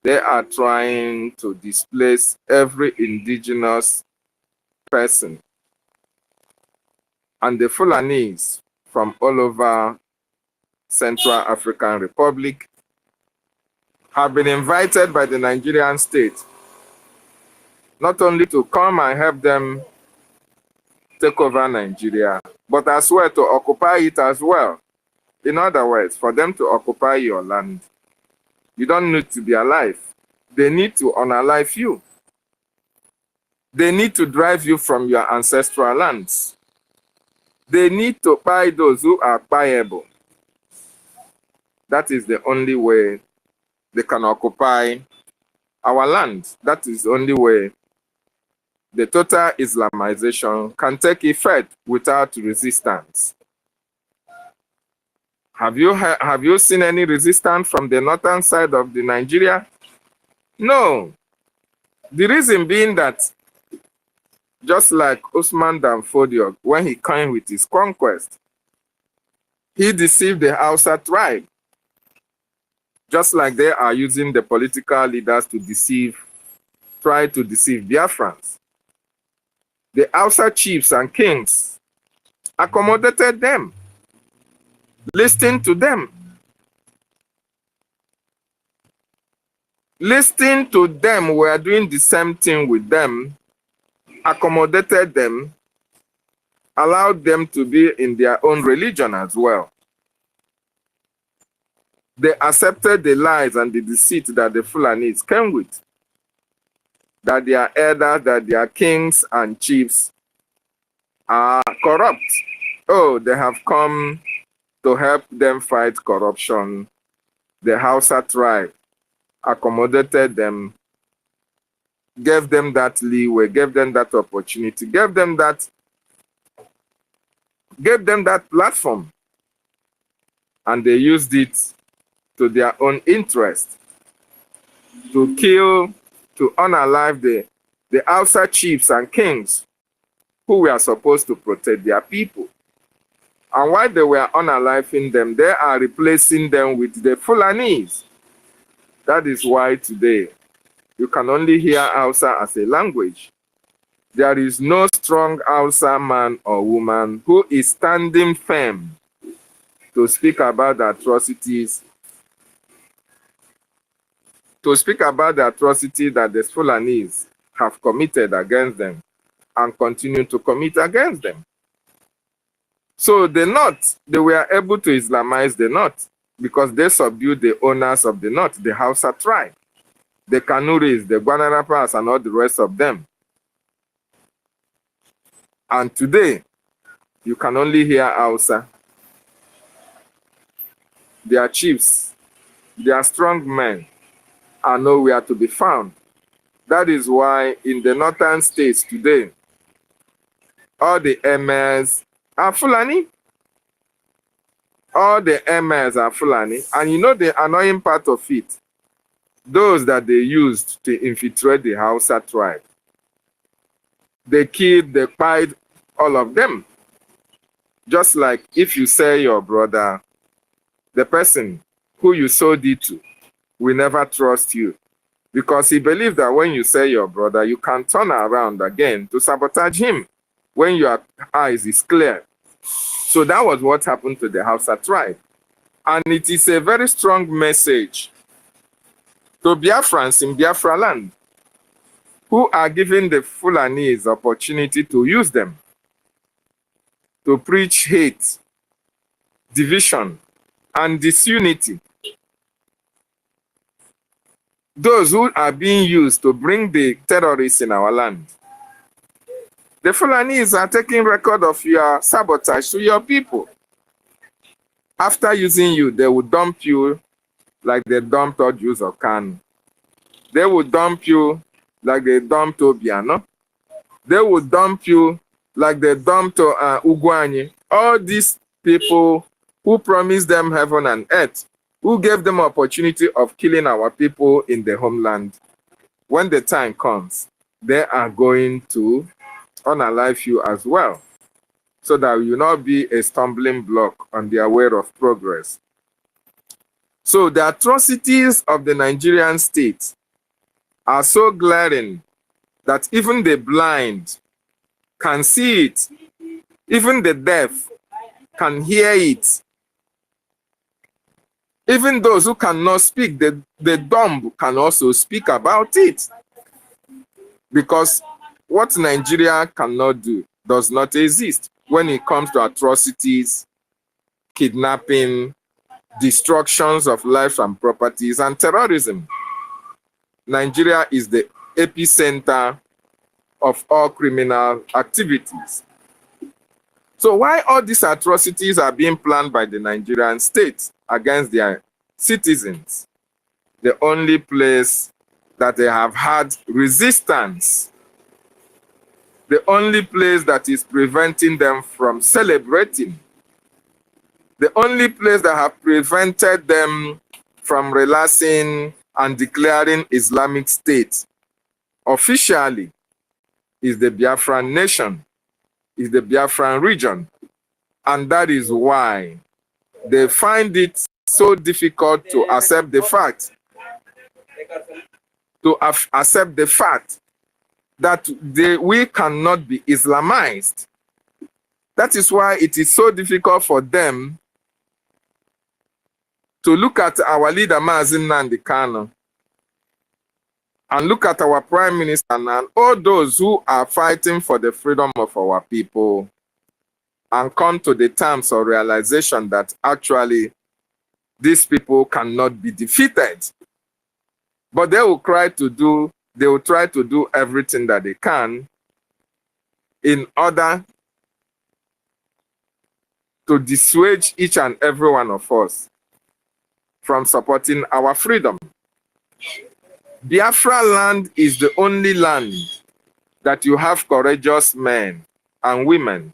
R: they are trying to displace every indigenous person. And the Fulanis from all over Central African Republic have been invited by the Nigerian state not only to come and help them take over Nigeria, but as well to occupy it as well. In other words, for them to occupy your land, you don't need to be alive. They need to unalive you. They need to drive you from your ancestral lands. They need to buy those who are buyable. That is the only way they can occupy our land. That is the only way the total Islamization can take effect without resistance. Have you seen any resistance from the northern side of the Nigeria? No. The reason being that just like Usman Dan Fodio, when he came with his conquest, he deceived the Hausa tribe, just like they are using the political leaders to try to deceive Biafrans. The Hausa chiefs and kings accommodated them, listened to them. Listening to them, we are doing the same thing with them, accommodated them, allowed them to be in their own religion as well. They accepted the lies and the deceit that the Fulanis came with, that their elders, that their kings and chiefs are corrupt. Oh, they have come to help them fight corruption. The Hausa tribe accommodated them, gave them that leeway, gave them that opportunity, gave them that platform, and they used it to their own interest, to kill, to unalive the Hausa chiefs and kings who were supposed to protect their people. And while they were unaliving them, they are replacing them with the Fulanis. That is why today you can only hear Hausa as a language. There is no strong Hausa man or woman who is standing firm to speak about the atrocities, that the Fulanis have committed against them and continue to commit against them. So the North, they were able to Islamize the North because they subdued the owners of the North, the Hausa tribe, the Kanuris, the Guanarapas, and all the rest of them. And today, you can only hear Hausa. Their chiefs, their strong men are nowhere to be found. That is why in the northern states today, all the emirs are Fulani. All the emirs are Fulani. And you know the annoying part of it? Those that they used to infiltrate the Hausa tribe. They killed, they killed all of them. Just like if you say your brother, the person who you sold it to will never trust you. Because he believes that when you say your brother, you can turn around again to sabotage him when your eyes is clear. So that was what happened to the Hausa tribe. And it is a very strong message to Biafrans in Biafra land, who are giving the Fulanis opportunity to use them to preach hate, division, and disunity. Those who are being used to bring the terrorists in our land. The Fulanis are taking record of your sabotage to your people. After using you, they will dump you like they dumped Ojuzo Kanu. They will dump you like they dumped Obiano. They will dump you like they dumped Ugwanye. All these people who promised them heaven and earth, who gave them opportunity of killing our people in the homeland. When the time comes, they are going to unalive you as well, so that you will not be a stumbling block on their way of progress. So the atrocities of the Nigerian state are so glaring that even the blind can see it, even the deaf can hear it. Even those who cannot speak, the dumb can also speak about it. Because what Nigeria cannot do does not exist when it comes to atrocities, kidnapping, destructions of lives and properties, and terrorism. Nigeria is the epicenter of all criminal activities. So why all these atrocities are being planned by the Nigerian state against their citizens? The only place that they have had resistance, the only place that is preventing them from celebrating, The only place that have prevented them from relaxing and declaring Islamic State officially is the Biafran nation, is the Biafran region. And that is why they find it so difficult to accept the fact, that we cannot be Islamized. That is why it is so difficult for them to look at our leader, Mazi Nnamdi Kanu, and look at our Prime Minister and all those who are fighting for the freedom of our people, and come to the terms of realization that actually these people cannot be defeated. But they will try to do everything that they can in order to dissuade each and every one of us from supporting our freedom. Biafra land is the only land that you have courageous men and women.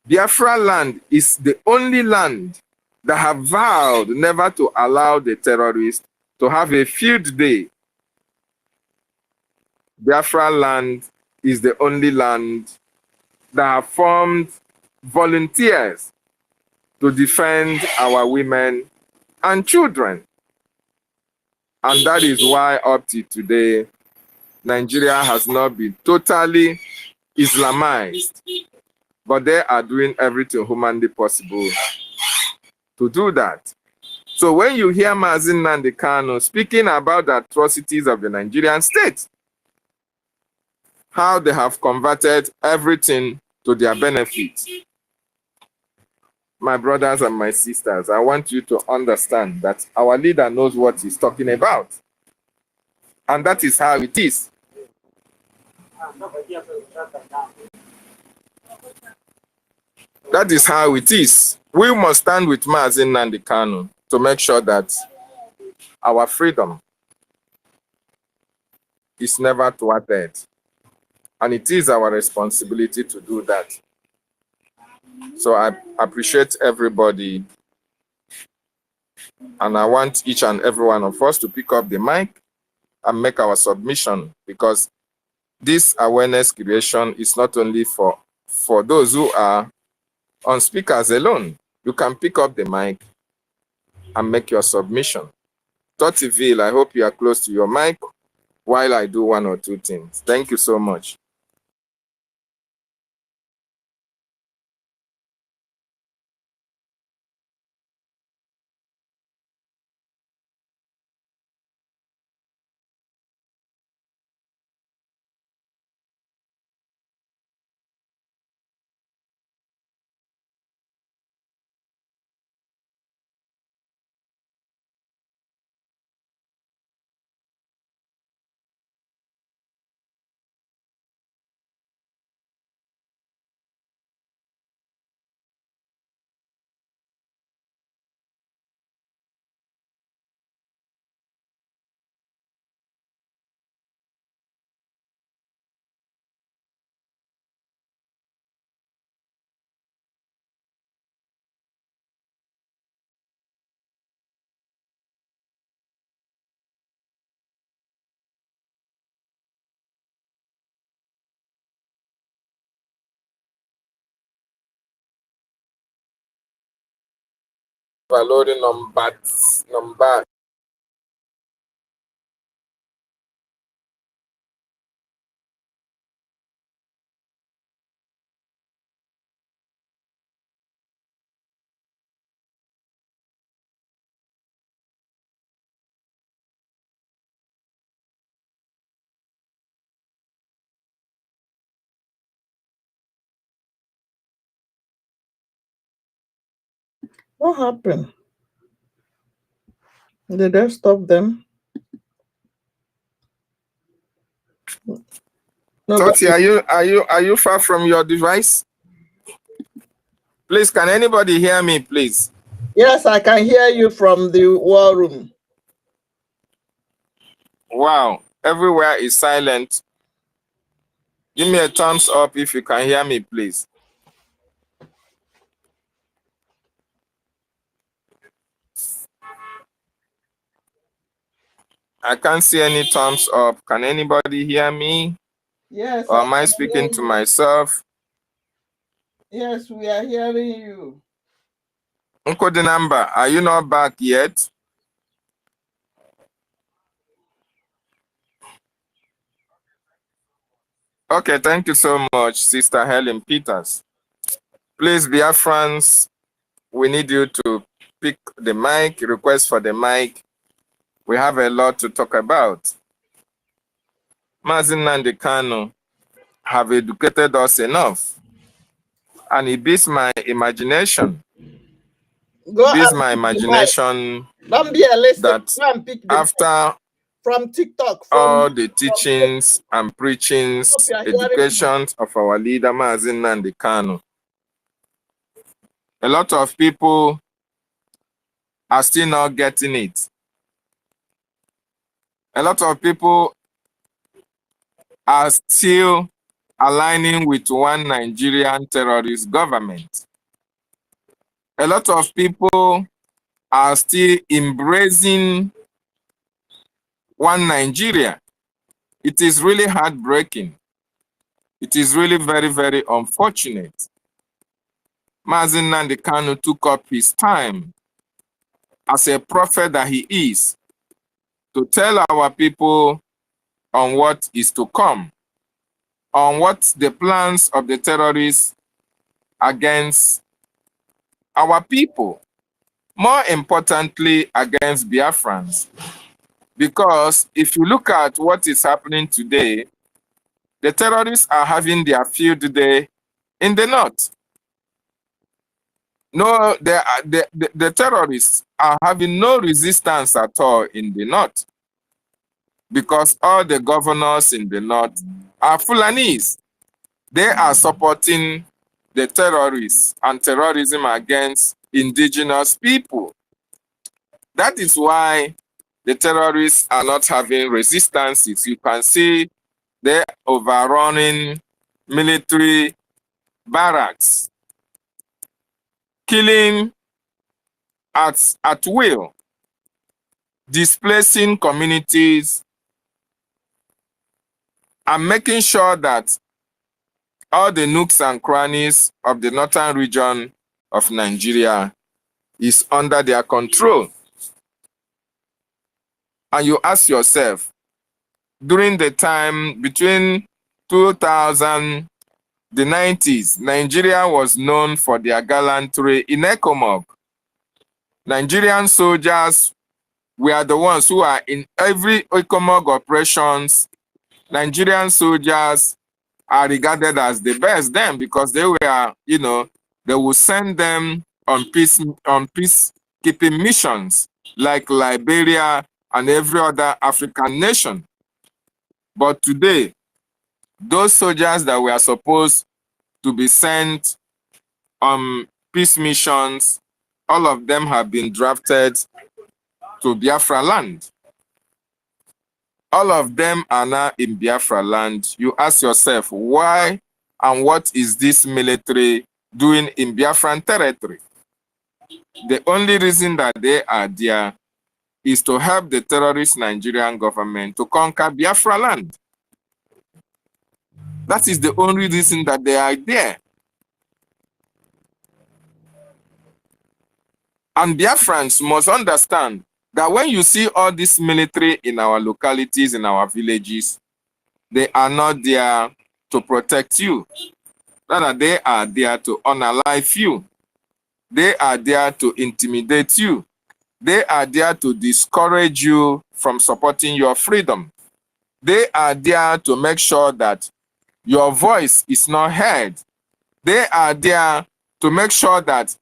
R: Biafra land is the only land that have vowed never to allow the terrorists to have a field day. Biafra land is the only land that have formed volunteers to defend our women and children. And that is why up to today, Nigeria has not been totally Islamized, but they are doing everything humanly possible to do that. So when you hear Mazi Nnamdi Kanu speaking about the atrocities of the Nigerian state, how they have converted everything to their benefit, my brothers and my sisters, I want you to understand that our leader knows what he's talking about. And that is how it is. That is how it is. We must stand with Mazi Nnamdi Kanu to make sure that our freedom is never thwarted. And it is our responsibility to do that. So I appreciate everybody. And I want each and every one of us to pick up the mic and make our submission, because this awareness creation is not only for those who are on speakers alone. You can pick up the mic and make your submission. Totiville, I hope you are close to your mic while I do one or two things. Thank you so much. Loading number.
S: What happened? Did they stop them? No,
R: Toti, are you far from your device? Please, can anybody hear me, please?
S: Yes, I can hear you from the war room.
R: Wow, everywhere is silent. Give me a thumbs up if you can hear me, please. I can't see any thumbs up. Can anybody hear me?
S: Yes.
R: Or am I speaking to myself?
S: Yes, we are hearing you.
R: Uncle the number, are you not back yet? Okay, thank you so much, Sister Helen Peters. Please, Biafrans, we need you to pick the mic, request for the mic. We have a lot to talk about. Mazin Nnamdi Kanu have educated us enough, and it beats my imagination.
S: Go
R: Beats
S: and
R: my
S: pick
R: imagination
S: Don't be a listen.
R: that
S: Go and pick the
R: after
S: from TikTok,
R: all the teachings and preachings, educations of our leader Mazin Nnamdi Kanu, a lot of people are still not getting it. A lot of people are still aligning with one Nigerian terrorist government. A lot of people are still embracing one Nigeria. It is really heartbreaking. It is really very, very unfortunate. Mazin Nnamdi Kanu took up his time as a prophet that he is to tell our people on what is to come, on what the plans of the terrorists against our people, more importantly against Biafrans. Because if you look at what is happening today, the terrorists are having their field day in the north. No, the terrorists are having no resistance at all in the north, because all the governors in the north are Fulanis. They are supporting the terrorists and terrorism against indigenous people. That is why the terrorists are not having resistances. You can see they're overrunning military barracks, killing at will, displacing communities, and making sure that all the nooks and crannies of the northern region of Nigeria is under their control. And you ask yourself, during the time between 2000, the 90s, Nigeria was known for their gallantry in EKOM. Nigerian soldiers were the ones who are in every EKOM operations. Nigerian soldiers are regarded as the best then, because they were, you know, they will send them on peacekeeping missions like Liberia and every other African nation. But today, those soldiers that were supposed to be sent on peace missions, all of them have been drafted to Biafra land. All of them are now in Biafra land. You ask yourself, why and what is this military doing in Biafran territory? The only reason that they are there is to help the terrorist Nigerian government to conquer Biafra land. That is the only reason that they are there. And Biafrans must understand that when you see all this military in our localities, in our villages, they are not there to protect you. Rather, they are there to unalive you. They are there to intimidate you. They are there to discourage you from supporting your freedom. They are there to make sure that your voice is not heard. They are there to make sure that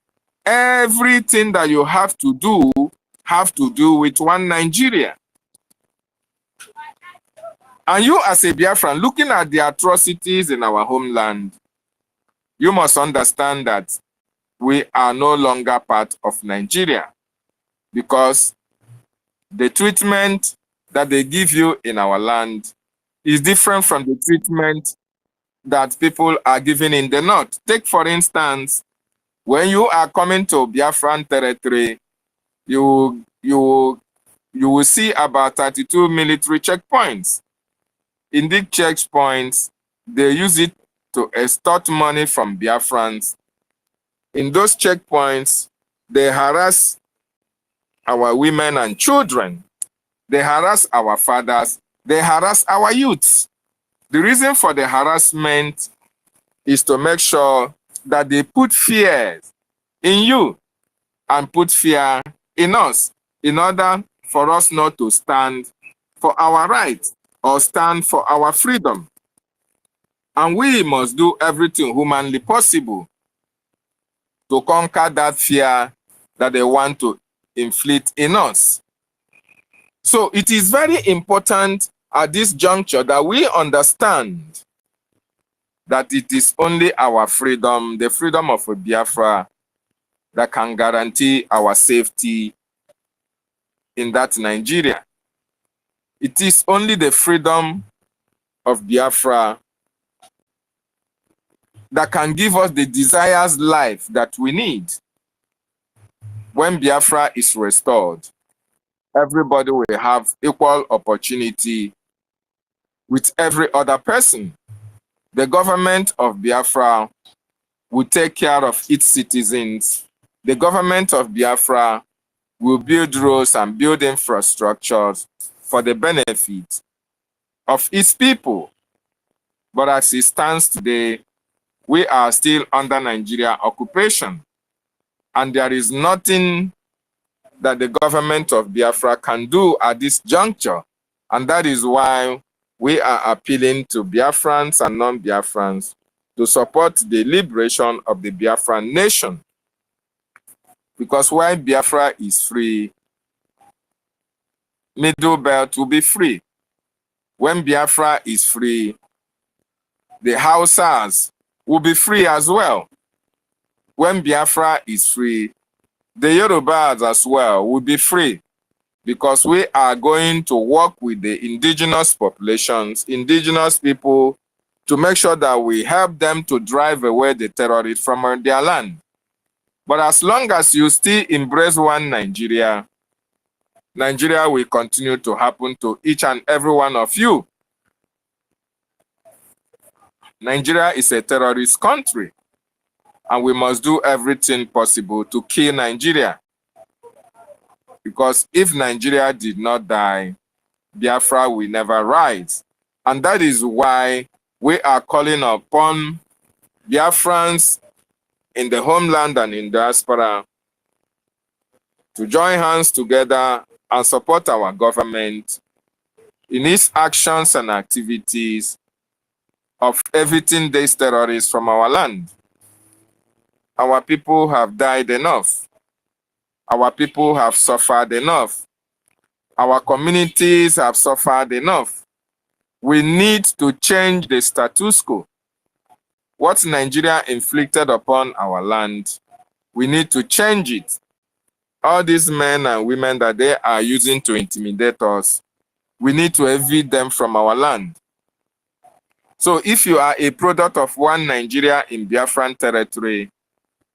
R: everything that you have to do with one Nigeria. And you as a Biafran, looking at the atrocities in our homeland, you must understand that we are no longer part of Nigeria, because the treatment that they give you in our land is different from the treatment that people are given in the north. Take, for instance, when you are coming to Biafran territory, you you will see about 32 military checkpoints. In these checkpoints, they use it to extort money from Biafrans. In those checkpoints, they harass our women and children. They harass our fathers. They harass our youths. The reason for the harassment is to make sure that they put fear in you and put fear in us in order for us not to stand for our rights or stand for our freedom. And we must do everything humanly possible to conquer that fear that they want to inflict in us. So it is very important at this juncture that we understand that it is only our freedom, the freedom of Biafra, that can guarantee our safety in that Nigeria. It is only the freedom of Biafra that can give us the desired life that we need. When Biafra is restored, everybody will have equal opportunity with every other person. The government of Biafra will take care of its citizens. The government of Biafra will build roads and build infrastructures for the benefit of its people. But as it stands today, we are still under Nigeria occupation, and there is nothing that the government of Biafra can do at this juncture. And that is why we are appealing to Biafrans and non-Biafrans to support the liberation of the Biafran nation. Because while Biafra is free, Middle Belt will be free. When Biafra is free, the Hausas will be free as well. When Biafra is free, the Yorubas as well will be free, because we are going to work with the indigenous populations, indigenous people, to make sure that we help them to drive away the terrorists from their land. But as long as you still embrace one Nigeria, Nigeria will continue to happen to each and every one of you. Nigeria is a terrorist country, and we must do everything possible to kill Nigeria. Because if Nigeria did not die, Biafra will never rise. And that is why we are calling upon Biafrans in the homeland and in diaspora to join hands together and support our government in its actions and activities of evicting these terrorists from our land. Our people have died enough. Our people have suffered enough. Our communities have suffered enough. We need to change the status quo. What Nigeria inflicted upon our land, we need to change it. All these men and women that they are using to intimidate us, we need to evict them from our land. So if you are a product of one Nigeria in Biafran territory,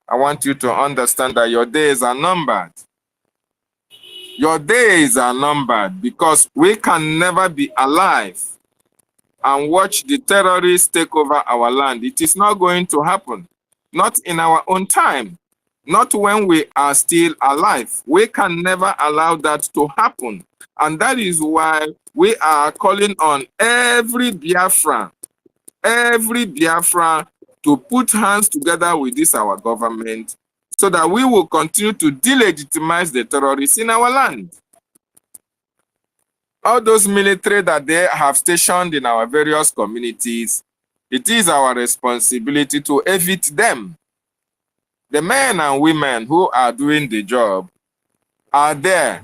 R: I want you to understand that your days are numbered. Your days are numbered, because we can never be alive and watch the terrorists take over our land. It is not going to happen. Not in our own time. Not when we are still alive. We can never allow that to happen. And that is why we are calling on every Biafran to put hands together with this our government, so that we will continue to delegitimize the terrorists in our land. All those military that they have stationed in our various communities, it is our responsibility to evict them. The men and women who are doing the job are there.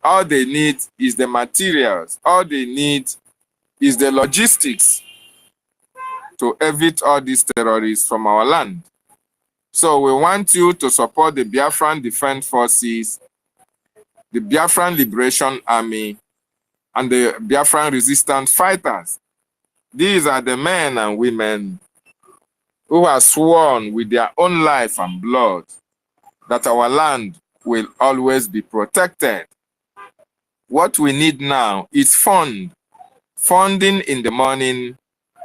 R: All they need is the materials. All they need is the logistics to evict all these terrorists from our land. So we want you to support the Biafran Defense Forces, the Biafran Liberation Army, and the Biafran Resistance Fighters. These are the men and women who have sworn with their own life and blood that our land will always be protected. What we need now is funding in the morning,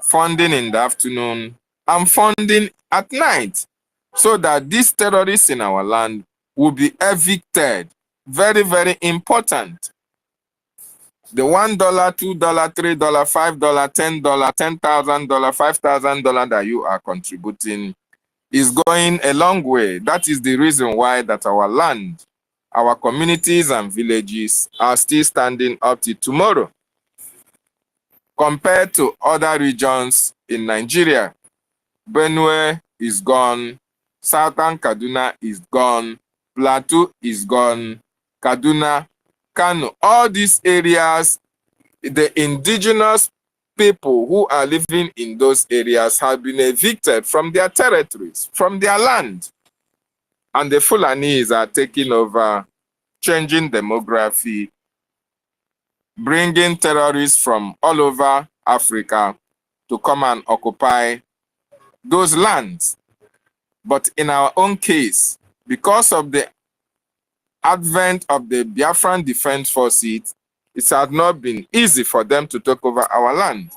R: funding in the afternoon, and funding at night, so that these terrorists in our land will be evicted. Very, very important. The $1, $2, $3, $5, $10, $10,000, $5,000 that you are contributing is going a long way. That is the reason why that our land, our communities and villages are still standing up till tomorrow. Compared to other regions in Nigeria, Benue is gone, Southern Kaduna is gone, Plateau is gone, Kaduna, Kano, all these areas, the indigenous people who are living in those areas have been evicted from their territories, from their land. And the Fulanis are taking over, changing demography, bringing terrorists from all over Africa to come and occupy those lands. But in our own case, because of the advent of the Biafran Defense Forces, it has not been easy for them to take over our land.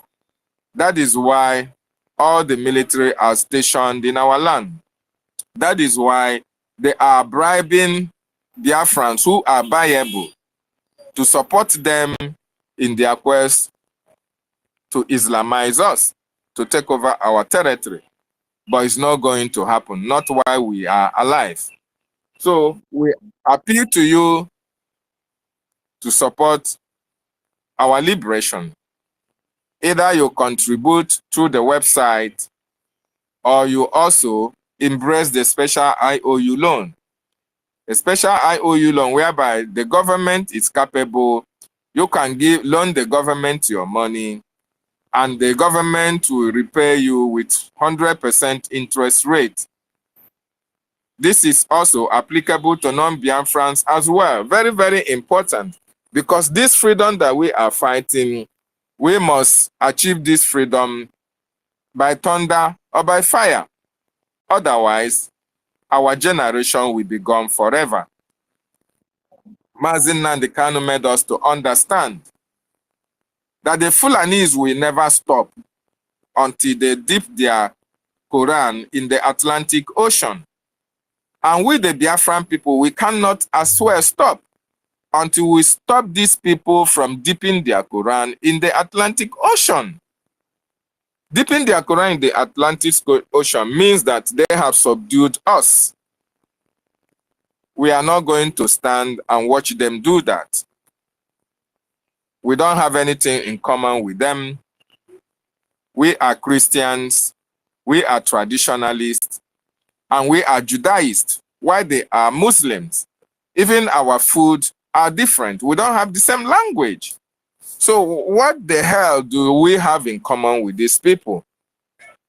R: That is why all the military are stationed in our land. That is why they are bribing Biafrans who are viable to support them in their quest to Islamize us, to take over our territory. But it's not going to happen, not while we are alive. So we appeal to you to support our liberation. Either you contribute through the website or you also embrace the special IOU loan. A special IOU loan whereby the government is capable, you can loan the government your money and the government will repay you with 100% interest rate. This is also applicable to non-Biafrans as well. Very, very important, because this freedom that we are fighting, we must achieve this freedom by thunder or by fire. Otherwise, our generation will be gone forever. Mazin Nnamdi Kanu made us to understand that the Fulanis will never stop until they dip their Quran in the Atlantic Ocean. And with the Biafran people, we cannot as well stop until we stop these people from dipping their Quran in the Atlantic Ocean. Dipping their Quran in the Atlantic Ocean means that they have subdued us. We are not going to stand and watch them do that. We don't have anything in common with them. We are Christians, we are traditionalists, and we are Judaists, while they are Muslims. Even our food are different. We don't have the same language. So what the hell do we have in common with these people?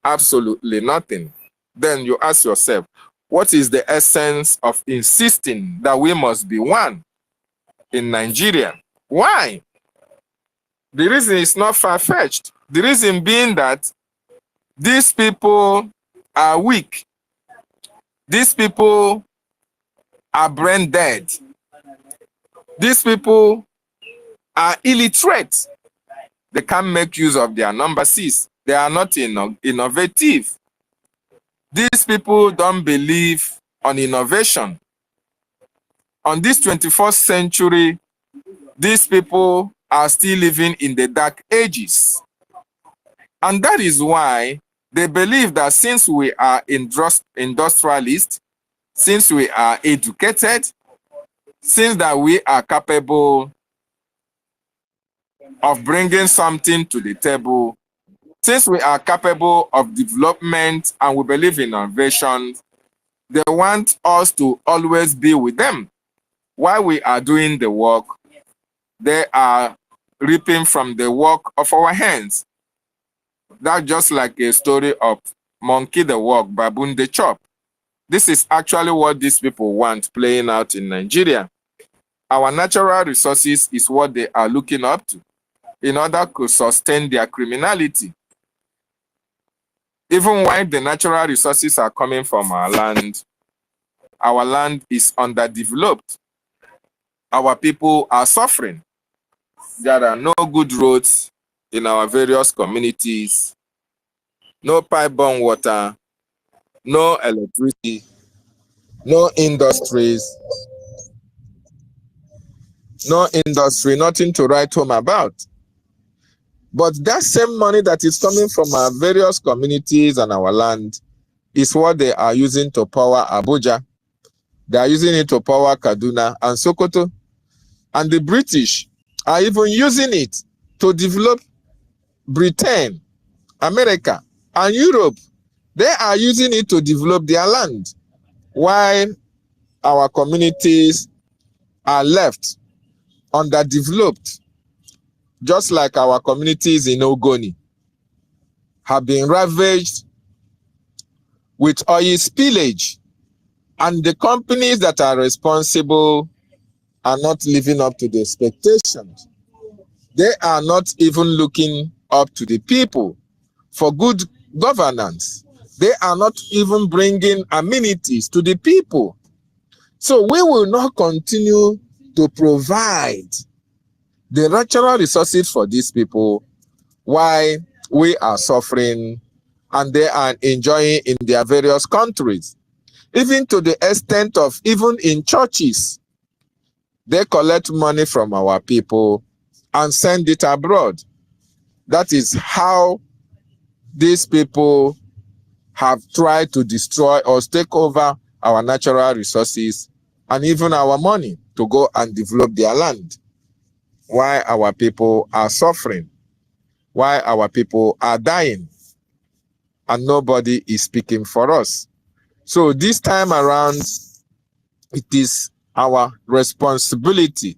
R: Absolutely nothing. Then you ask yourself, what is the essence of insisting that we must be one in Nigeria? Why? The reason is not far-fetched. The reason being that these people are weak. These people are brain dead. These people are illiterate. They can't make use of their number 6. They are not innovative. These people don't believe on innovation. On this 21st century, these people are still living in the dark ages. And that is why they believe that since we are industrialists, since we are educated, since that we are capable of bringing something to the table, since we are capable of development and we believe in innovation, they want us to always be with them. While we are doing the work, they are reaping from the work of our hands. That's just like a story of monkey the walk, baboon the chop. This is actually what these people want playing out in Nigeria. Our natural resources is what they are looking up to in order to sustain their criminality. Even while the natural resources are coming from our land is underdeveloped. Our people are suffering. There are no good roads in our various communities, no pipe-borne water, no electricity, no industries, nothing to write home about. But that same money that is coming from our various communities and our land is what they are using to power Abuja. They are using it to power Kaduna and Sokoto. And the British are even using it to develop Britain, America, and Europe. They are using it to develop their land, while our communities are left underdeveloped, just like our communities in Ogoni have been ravaged with oil spillage, and the companies that are responsible are not living up to the expectations. They are not even looking up to the people for good governance. They are not even bringing amenities to the people. So we will not continue to provide the natural resources for these people while we are suffering and they are enjoying in their various countries. Even to the extent of even in churches, they collect money from our people and send it abroad. That is how these people have tried to destroy or take over our natural resources and even our money to go and develop their land, while our people are suffering, while our people are dying, and nobody is speaking for us. So this time around, it is our responsibility,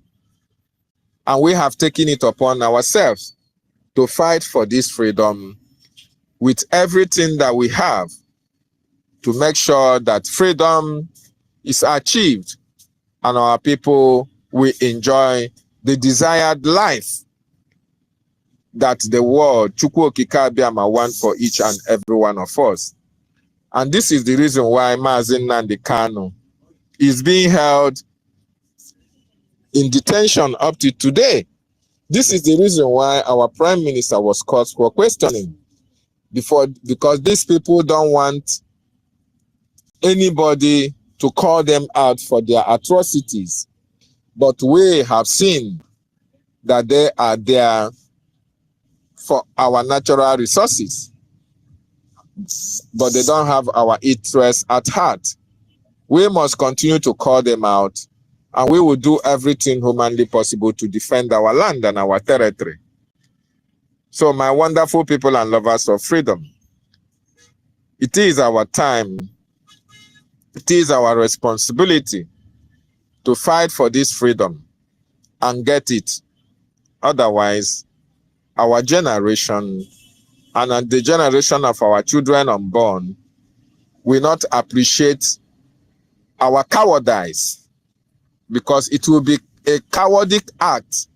R: and we have taken it upon ourselves to fight for this freedom with everything that we have, to make sure that freedom is achieved and our people will enjoy the desired life that the world EFIK-IBIBIO wants for each and every one of us. And this is the reason why Mazi Nnamdi Kanu is being held in detention up to today. This is the reason why our Prime Minister was called for questioning because these people don't want anybody to call them out for their atrocities. But we have seen that they are there for our natural resources, but they don't have our interests at heart. We must continue to call them out, and we will do everything humanly possible to defend our land and our territory. So my wonderful people and lovers of freedom, it is our time, it is our responsibility to fight for this freedom and get it. Otherwise, our generation and the generation of our children unborn will not appreciate our cowardice, because it will be a cowardly act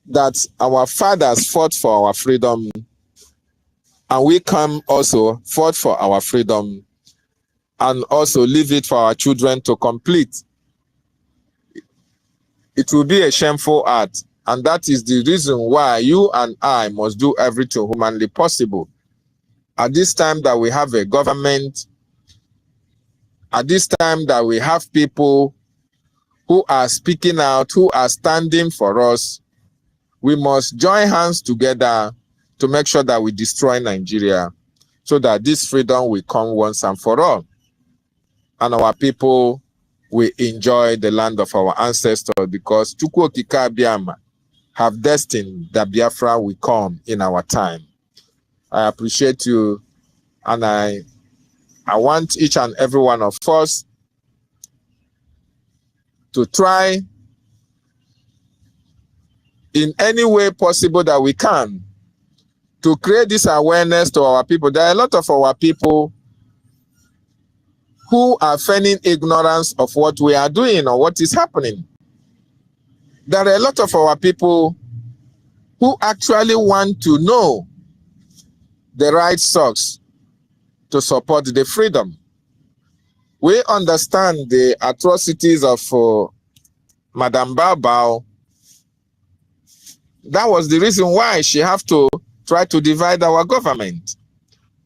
R: that our fathers fought for our freedom, and we come also fought for our freedom and also leave it for our children to complete. It will be a shameful act, and that is the reason why you and I must do everything humanly possible. At this time that we have a government, at this time that we have people who are speaking out, who are standing for us, we must join hands together to make sure that we destroy Nigeria, so that this freedom will come once and for all, and our people will enjoy the land of our ancestors, because EFIK-IBIBIO have destined that Biafra will come in our time. I appreciate you, and I want each and every one of us to try in any way possible that we can to create this awareness to our people. There are a lot of our people who are feigning ignorance of what we are doing or what is happening. There are a lot of our people who actually want to know the right source to support the freedom. We understand the atrocities of Madam Bao That was the reason why she have to try to divide our government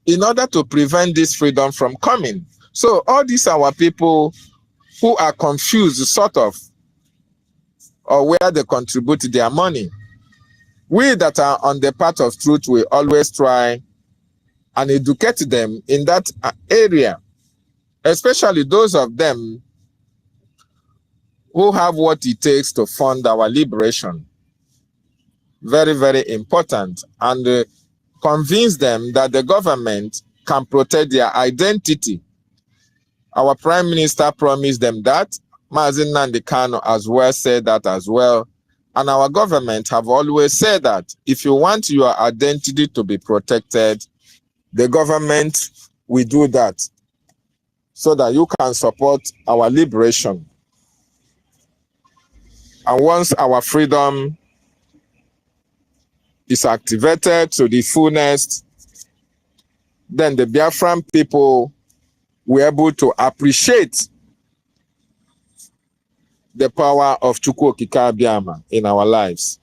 R: in order to prevent this freedom from coming. So all these our people who are confused, sort of, or where they contribute their money. We that are on the path of truth will always try and educate them in that area, especially those of them who have what it takes to fund our liberation. Very, very important. And convince them that the government can protect their identity. Our Prime Minister promised them that. Mazi Nnamdi Kanu as well said that as well. And our government have always said that if you want your identity to be protected, the government will do that so that you can support our liberation. And once our freedom is activated to the fullness, then the Biafran people were able to appreciate the power of Chukwu Okike Abiama in our lives.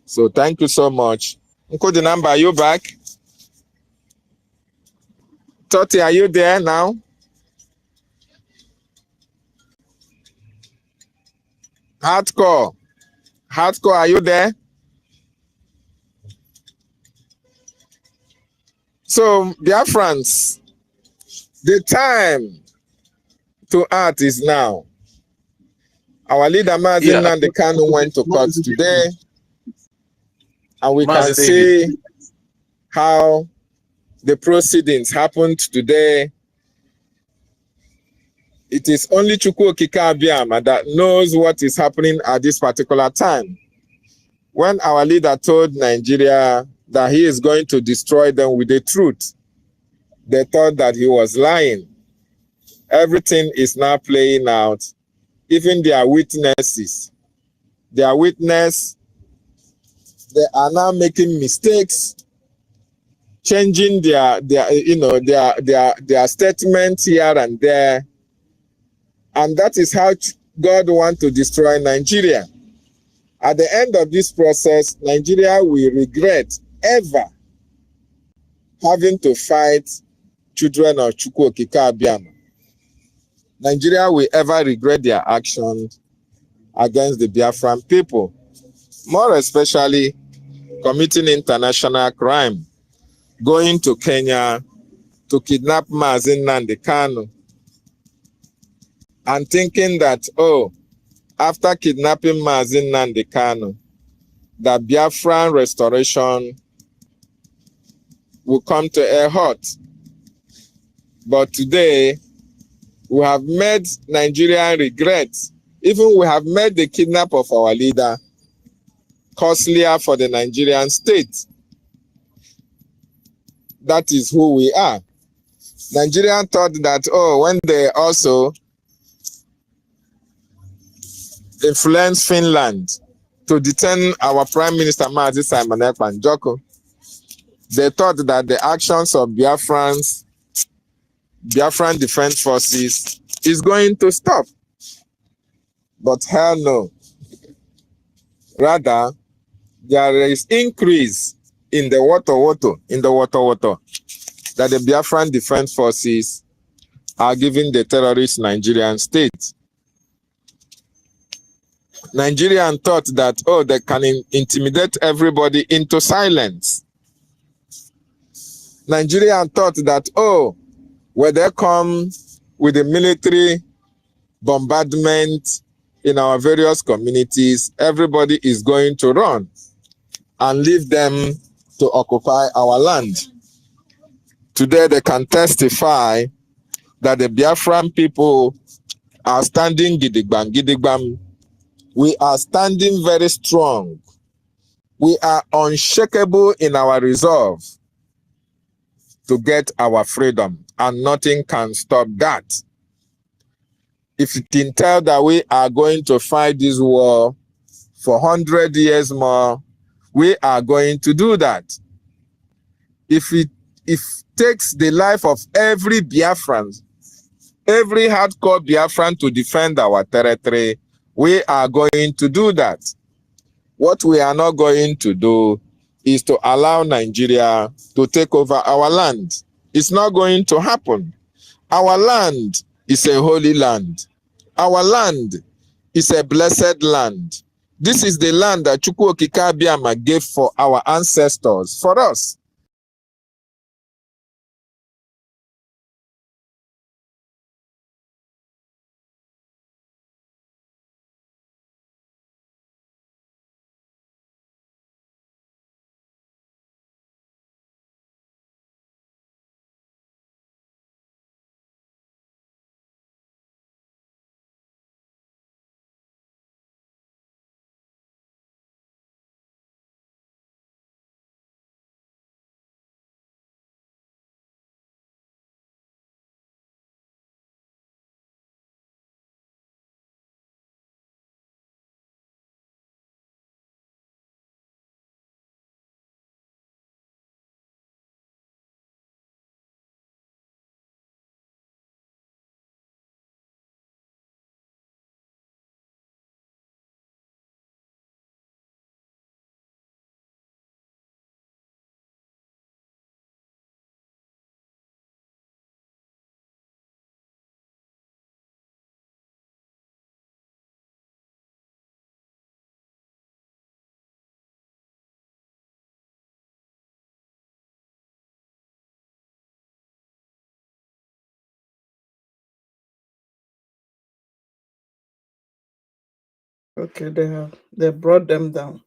R: So thank you so much. Nkodinamba, are you back? Toti, are you there now? Hardcore, are you there? So, Biafrans, the time to act is now. Our leader, Mazi Nnamdi Kanu, went to court today, and we can see how the proceedings happened today. It is only Chukwu Okike Abiama that knows what is happening at this particular time. When our leader told Nigeria that he is going to destroy them with the truth, they thought that he was lying. Everything is now playing out. Even their witnesses, they are now making mistakes, changing their statements here and there. And that is how God wants to destroy Nigeria. At the end of this process, Nigeria will regret ever having to fight children of Chukwu Okike Abiama. Nigeria will ever regret their actions against the Biafran people, more especially committing international crime, going to Kenya to kidnap Mazi Nnamdi Kanu, and thinking that, oh, after kidnapping Mazi Nnamdi Kanu, that Biafran restoration will come to a halt. But today, we have made Nigeria regret. Even we have made the kidnap of our leader costlier for the Nigerian state. That is who we are. Nigerians thought that, oh, when they also influenced Finland to detain our Prime Minister Mazi Simon Ekpa Njoko, they thought that the actions of Biafran Defense Forces is going to stop. But hell no. Rather, there is increase in the water that the Biafran Defense Forces are giving the terrorist Nigerian state. Nigerians thought that, oh, they can intimidate everybody into silence. Nigerians thought that, oh, when they come with the military bombardment in our various communities, everybody is going to run and leave them to occupy our land. Today, they can testify that the Biafran people are standing gidigbam. We are standing very strong. We are unshakable in our resolve to get our freedom, and nothing can stop that. If you can tell that we are going to fight this war for 100 years more, we are going to do that. If it takes the life of every Biafran, every hardcore Biafran to defend our territory, we are going to do that. What we are not going to do is to allow Nigeria to take over our land. It's not going to happen. Our land is a holy land. Our land is a blessed land. This is the land that Chukwu Okike Abiama gave for our ancestors, for us.
S: Okay, they brought them down.